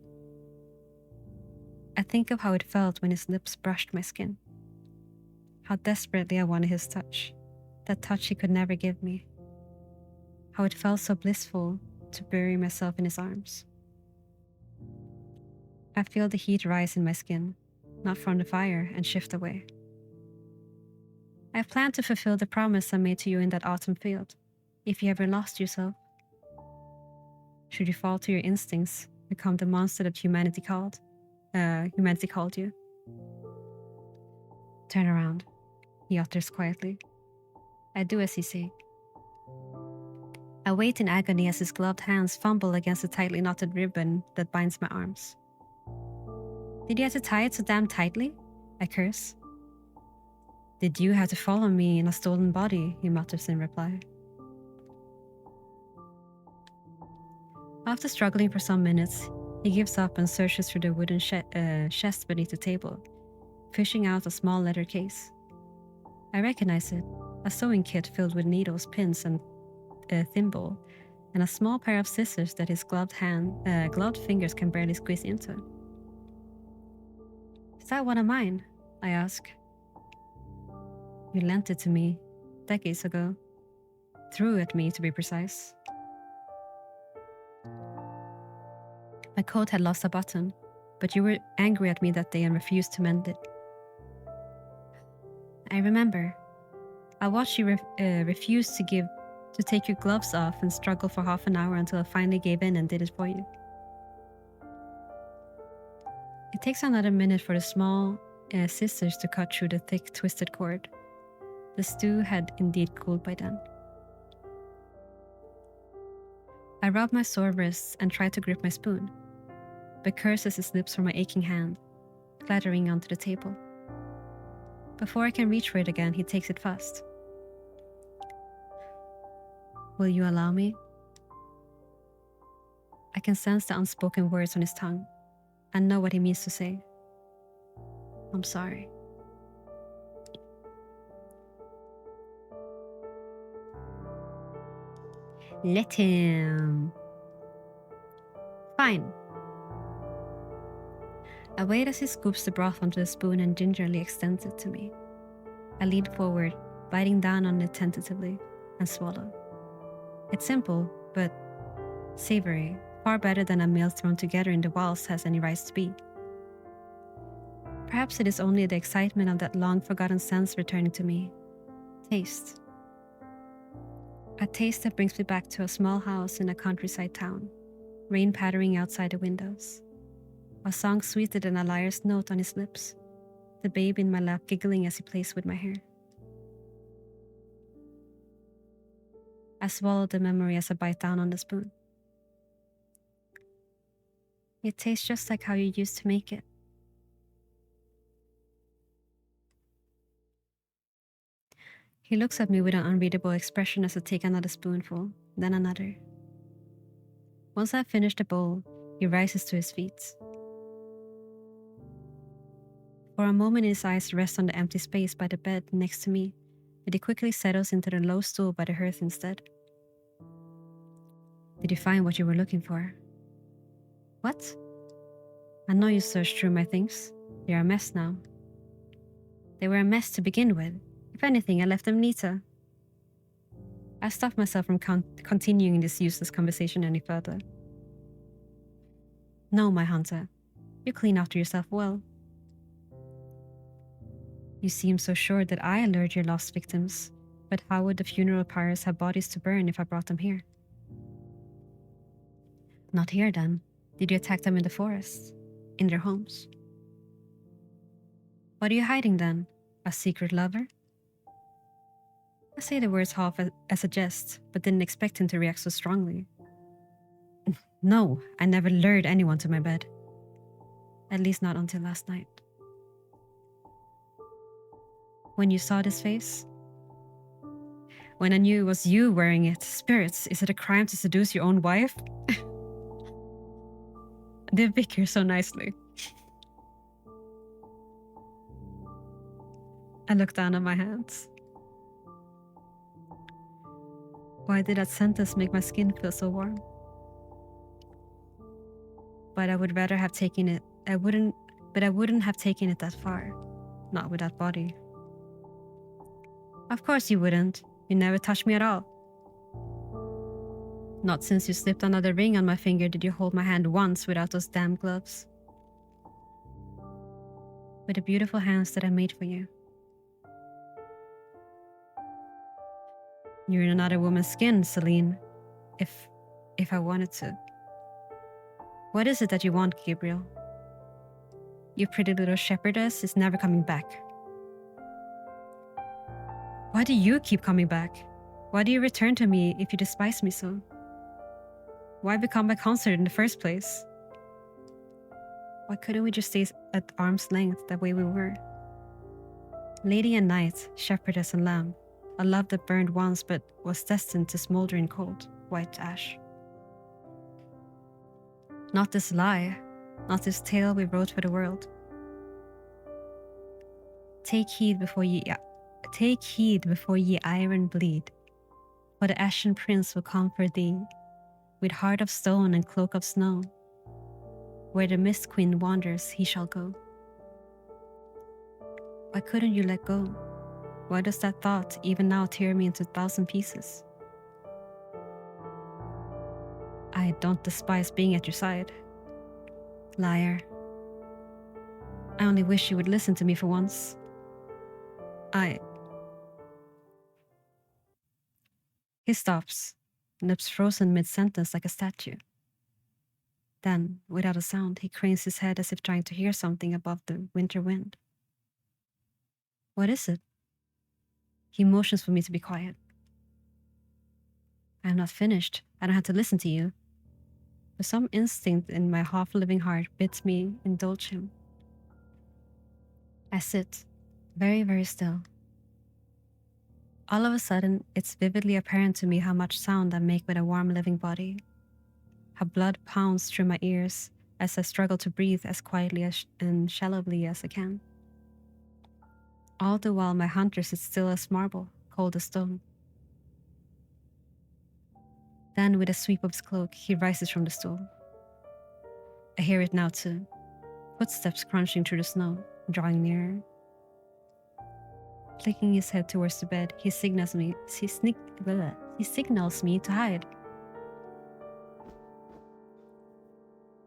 I think of how it felt when his lips brushed my skin. How desperately I wanted his touch, that touch he could never give me. How it felt so blissful to bury myself in his arms. I feel the heat rise in my skin, not from the fire, and shift away. I plan to fulfill the promise I made to you in that autumn field, if you ever lost yourself. Should you fall to your instincts, become the monster that humanity called you. Turn around, he utters quietly. I do as he says. I wait in agony as his gloved hands fumble against the tightly knotted ribbon that binds my arms. Did you have to tie it so damn tightly? I curse. Did you have to follow me in a stolen body? He mutters in reply. After struggling for some minutes, he gives up and searches through the wooden chest beneath the table, fishing out a small leather case. I recognize it, a sewing kit filled with needles, pins, and a thimble, and a small pair of scissors that his gloved fingers can barely squeeze into. Is that one of mine? I ask. You lent it to me decades ago. Threw at me, to be precise. My coat had lost a button, but you were angry at me that day and refused to mend it. I remember. I watched you refuse to take your gloves off and struggle for half an hour until I finally gave in and did it for you. It takes another minute for the small scissors to cut through the thick, twisted cord. The stew had indeed cooled by then. I rub my sore wrists and try to grip my spoon, but curses slips from my aching hand, clattering onto the table. Before I can reach for it again, he takes it fast. Will you allow me? I can sense the unspoken words on his tongue and know what he means to say. I'm sorry. Let him. Fine. I wait as he scoops the broth onto the spoon and gingerly extends it to me. I lean forward, biting down on it tentatively, and swallow. It's simple, but savory, far better than a meal thrown together in the wilds has any rights to be. Perhaps it is only the excitement of that long-forgotten sense returning to me. Taste. A taste that brings me back to a small house in a countryside town, rain pattering outside the windows. A song sweeter than a lyre's note on his lips, the babe in my lap giggling as he plays with my hair. I swallow the memory as I bite down on the spoon. It tastes just like how you used to make it. He looks at me with an unreadable expression as I take another spoonful, then another. Once I've finished the bowl, he rises to his feet. For a moment his eyes rest on the empty space by the bed next to me, but he quickly settles into the low stool by the hearth instead. Did you find what you were looking for? What? I know you searched through my things. They're a mess now. They were a mess to begin with. If anything, I left them neater. I stopped myself from continuing this useless conversation any further. No, my hunter. You clean after yourself well. You seem so sure that I lured your lost victims, but how would the funeral pyres have bodies to burn if I brought them here? Not here, then. Did you attack them in the forest? In their homes? What are you hiding, then? A secret lover? I say the words half as a jest, but didn't expect him to react so strongly. No, I never lured anyone to my bed. At least not until last night. When you saw this face? When I knew it was you wearing it. Spirits, is it a crime to seduce your own wife? They bicker so nicely. I look down at my hands. Why did that sentence make my skin feel so warm? But I would rather have taken it. I wouldn't have taken it that far. Not with that body. Of course you wouldn't. You never touched me at all. Not since you slipped another ring on my finger did you hold my hand once without those damn gloves. With the beautiful hands that I made for you. You're in another woman's skin, Celine. If I wanted to. What is it that you want, Gabriel? Your pretty little shepherdess is never coming back. Why do you keep coming back? Why do you return to me if you despise me so? Why become my consort in the first place? Why couldn't we just stay at arm's length the way we were? Lady and knight, shepherdess and lamb, a love that burned once but was destined to smolder in cold, white ash. Not this lie, not this tale we wrote for the world. Take heed before ye iron bleed, for the ashen prince will come for thee, with heart of stone and cloak of snow. Where the mist queen wanders, he shall go. Why couldn't you let go? Why does that thought even now tear me into 1,000 pieces? I don't despise being at your side. Liar. I only wish you would listen to me for once. He stops, lips frozen mid-sentence like a statue. Then, without a sound, he cranes his head as if trying to hear something above the winter wind. What is it? He motions for me to be quiet. I am not finished. I don't have to listen to you. But some instinct in my half-living heart bids me indulge him. I sit, very, very still. All of a sudden, it's vividly apparent to me how much sound I make with a warm living body. How blood pounds through my ears as I struggle to breathe as quietly and shallowly as I can. All the while my hunter sits still as marble, cold as stone. Then with a sweep of his cloak, he rises from the stool. I hear it now too. Footsteps crunching through the snow, drawing nearer. Flicking his head towards the bed, he signals me to hide.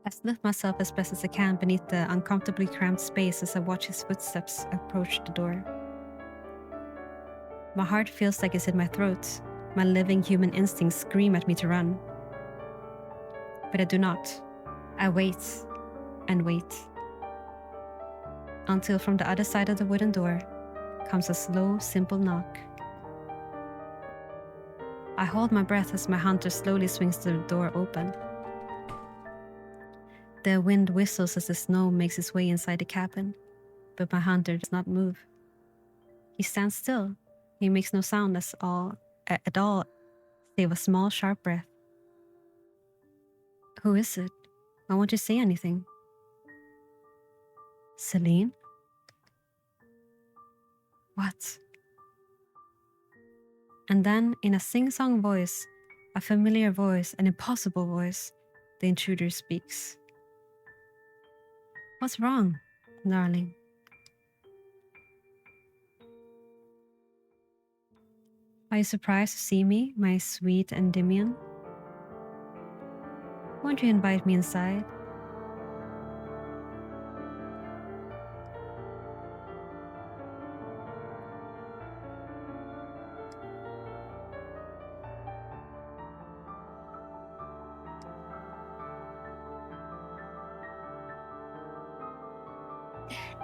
I slip myself as best as I can beneath the uncomfortably cramped space as I watch his footsteps approach the door. My heart feels like it's in my throat. My living human instincts scream at me to run. But I do not. I wait and wait. Until from the other side of the wooden door comes a slow, simple knock. I hold my breath as my hunter slowly swings the door open. The wind whistles as the snow makes its way inside the cabin, but my hunter does not move. He stands still. He makes no sound at all, save a small, sharp breath. Who is it? Why won't you say anything? Celine? What? And then, in a sing-song voice, a familiar voice, an impossible voice, the intruder speaks. What's wrong, darling? Are you surprised to see me, my sweet Endymion? Won't you invite me inside?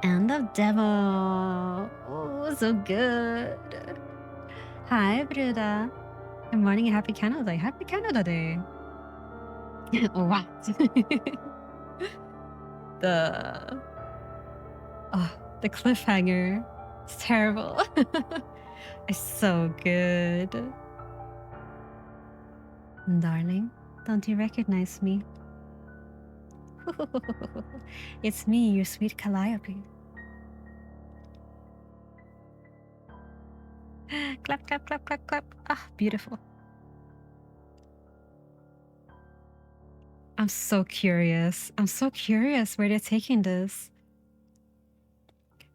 End of demo. Oh, so good. Hi, Bruda. Good morning and happy Canada Day. Happy Canada Day. What? the cliffhanger. It's terrible. It's so good. Darling, don't you recognize me? It's me, your sweet Calliope. Clap, clap, clap, clap, clap. Ah, beautiful. I'm so curious. I'm so curious where they're taking this.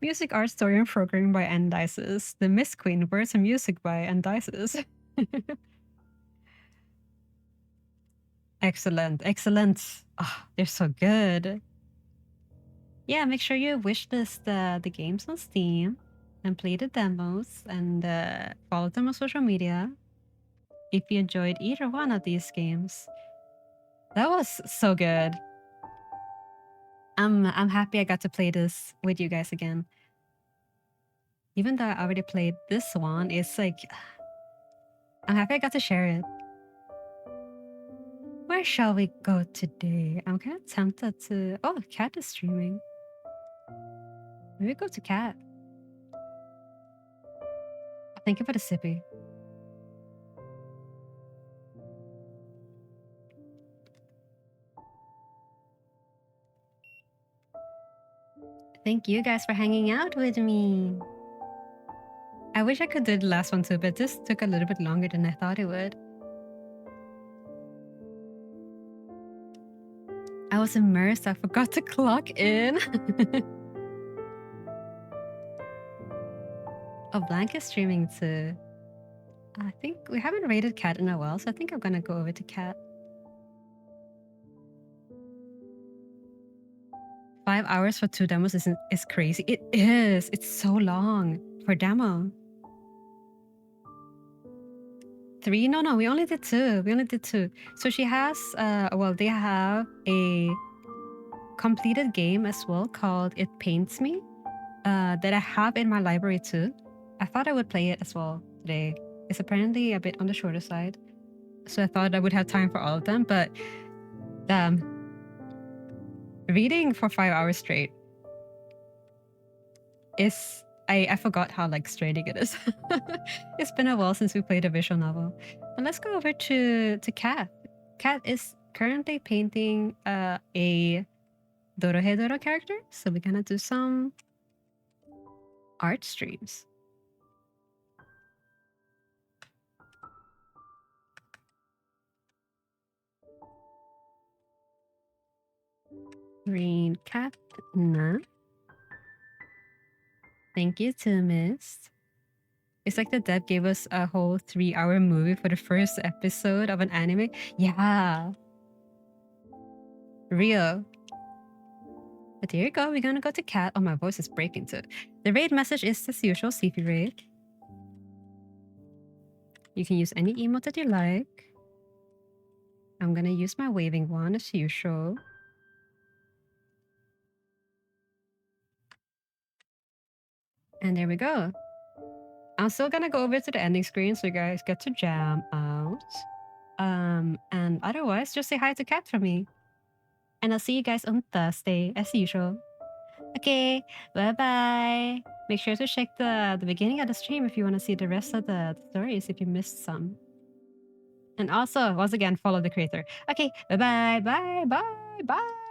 Music, art, story, and programming by Endysis. The Mist Queen, words and music by Endysis. Excellent, excellent. Ah, they're so good. Yeah, make sure you wishlist the games on Steam and play the demos and follow them on social media if you enjoyed either one of these games. That was so good. I'm happy I got to play this with you guys again. Even though I already played this one, it's like I'm happy I got to share it. Where shall we go today? I'm kind of tempted to... Oh, Cat is streaming. Maybe go to Cat. Thank you for the sippy. Thank you guys for hanging out with me. I wish I could do the last one too, but this took a little bit longer than I thought it would. I was immersed. I forgot to clock in. Oh, Blank is streaming too. I think we haven't rated Cat in a while, so I think I'm gonna go over to Cat. 5 hours for 2 demos is crazy. It is. It's so long for demo. 3? No, we only did 2. We only did 2. So she has, well, they have a completed game as well called It Paints Me that I have in my library too. I thought I would play it as well today. It's apparently a bit on the shorter side. So I thought I would have time for all of them, but reading for 5 hours straight is... I forgot how like straining it is. It's been a while since we played a visual novel. But let's go over to Kat. Kat is currently painting a Dorohedoro character, so we're gonna do some art streams. Green Cat, nah. Thank you to Mist. It's like the dev gave us a whole 3-hour movie for the first episode of an anime. Yeah. Real. But here you go. We're gonna go to Cat. Oh, my voice is breaking too. The raid message is as usual, CP raid. You can use any emote that you like. I'm gonna use my waving one as usual. And there we go. I'm still gonna go over to the ending screen so you guys get to jam out. And otherwise, just say hi to Cat from me. And I'll see you guys on Thursday, as usual. Okay, bye-bye. Make sure to check the beginning of the stream if you want to see the rest of the stories if you missed some. And also, once again, follow the creator. Okay, bye-bye, bye, bye, bye.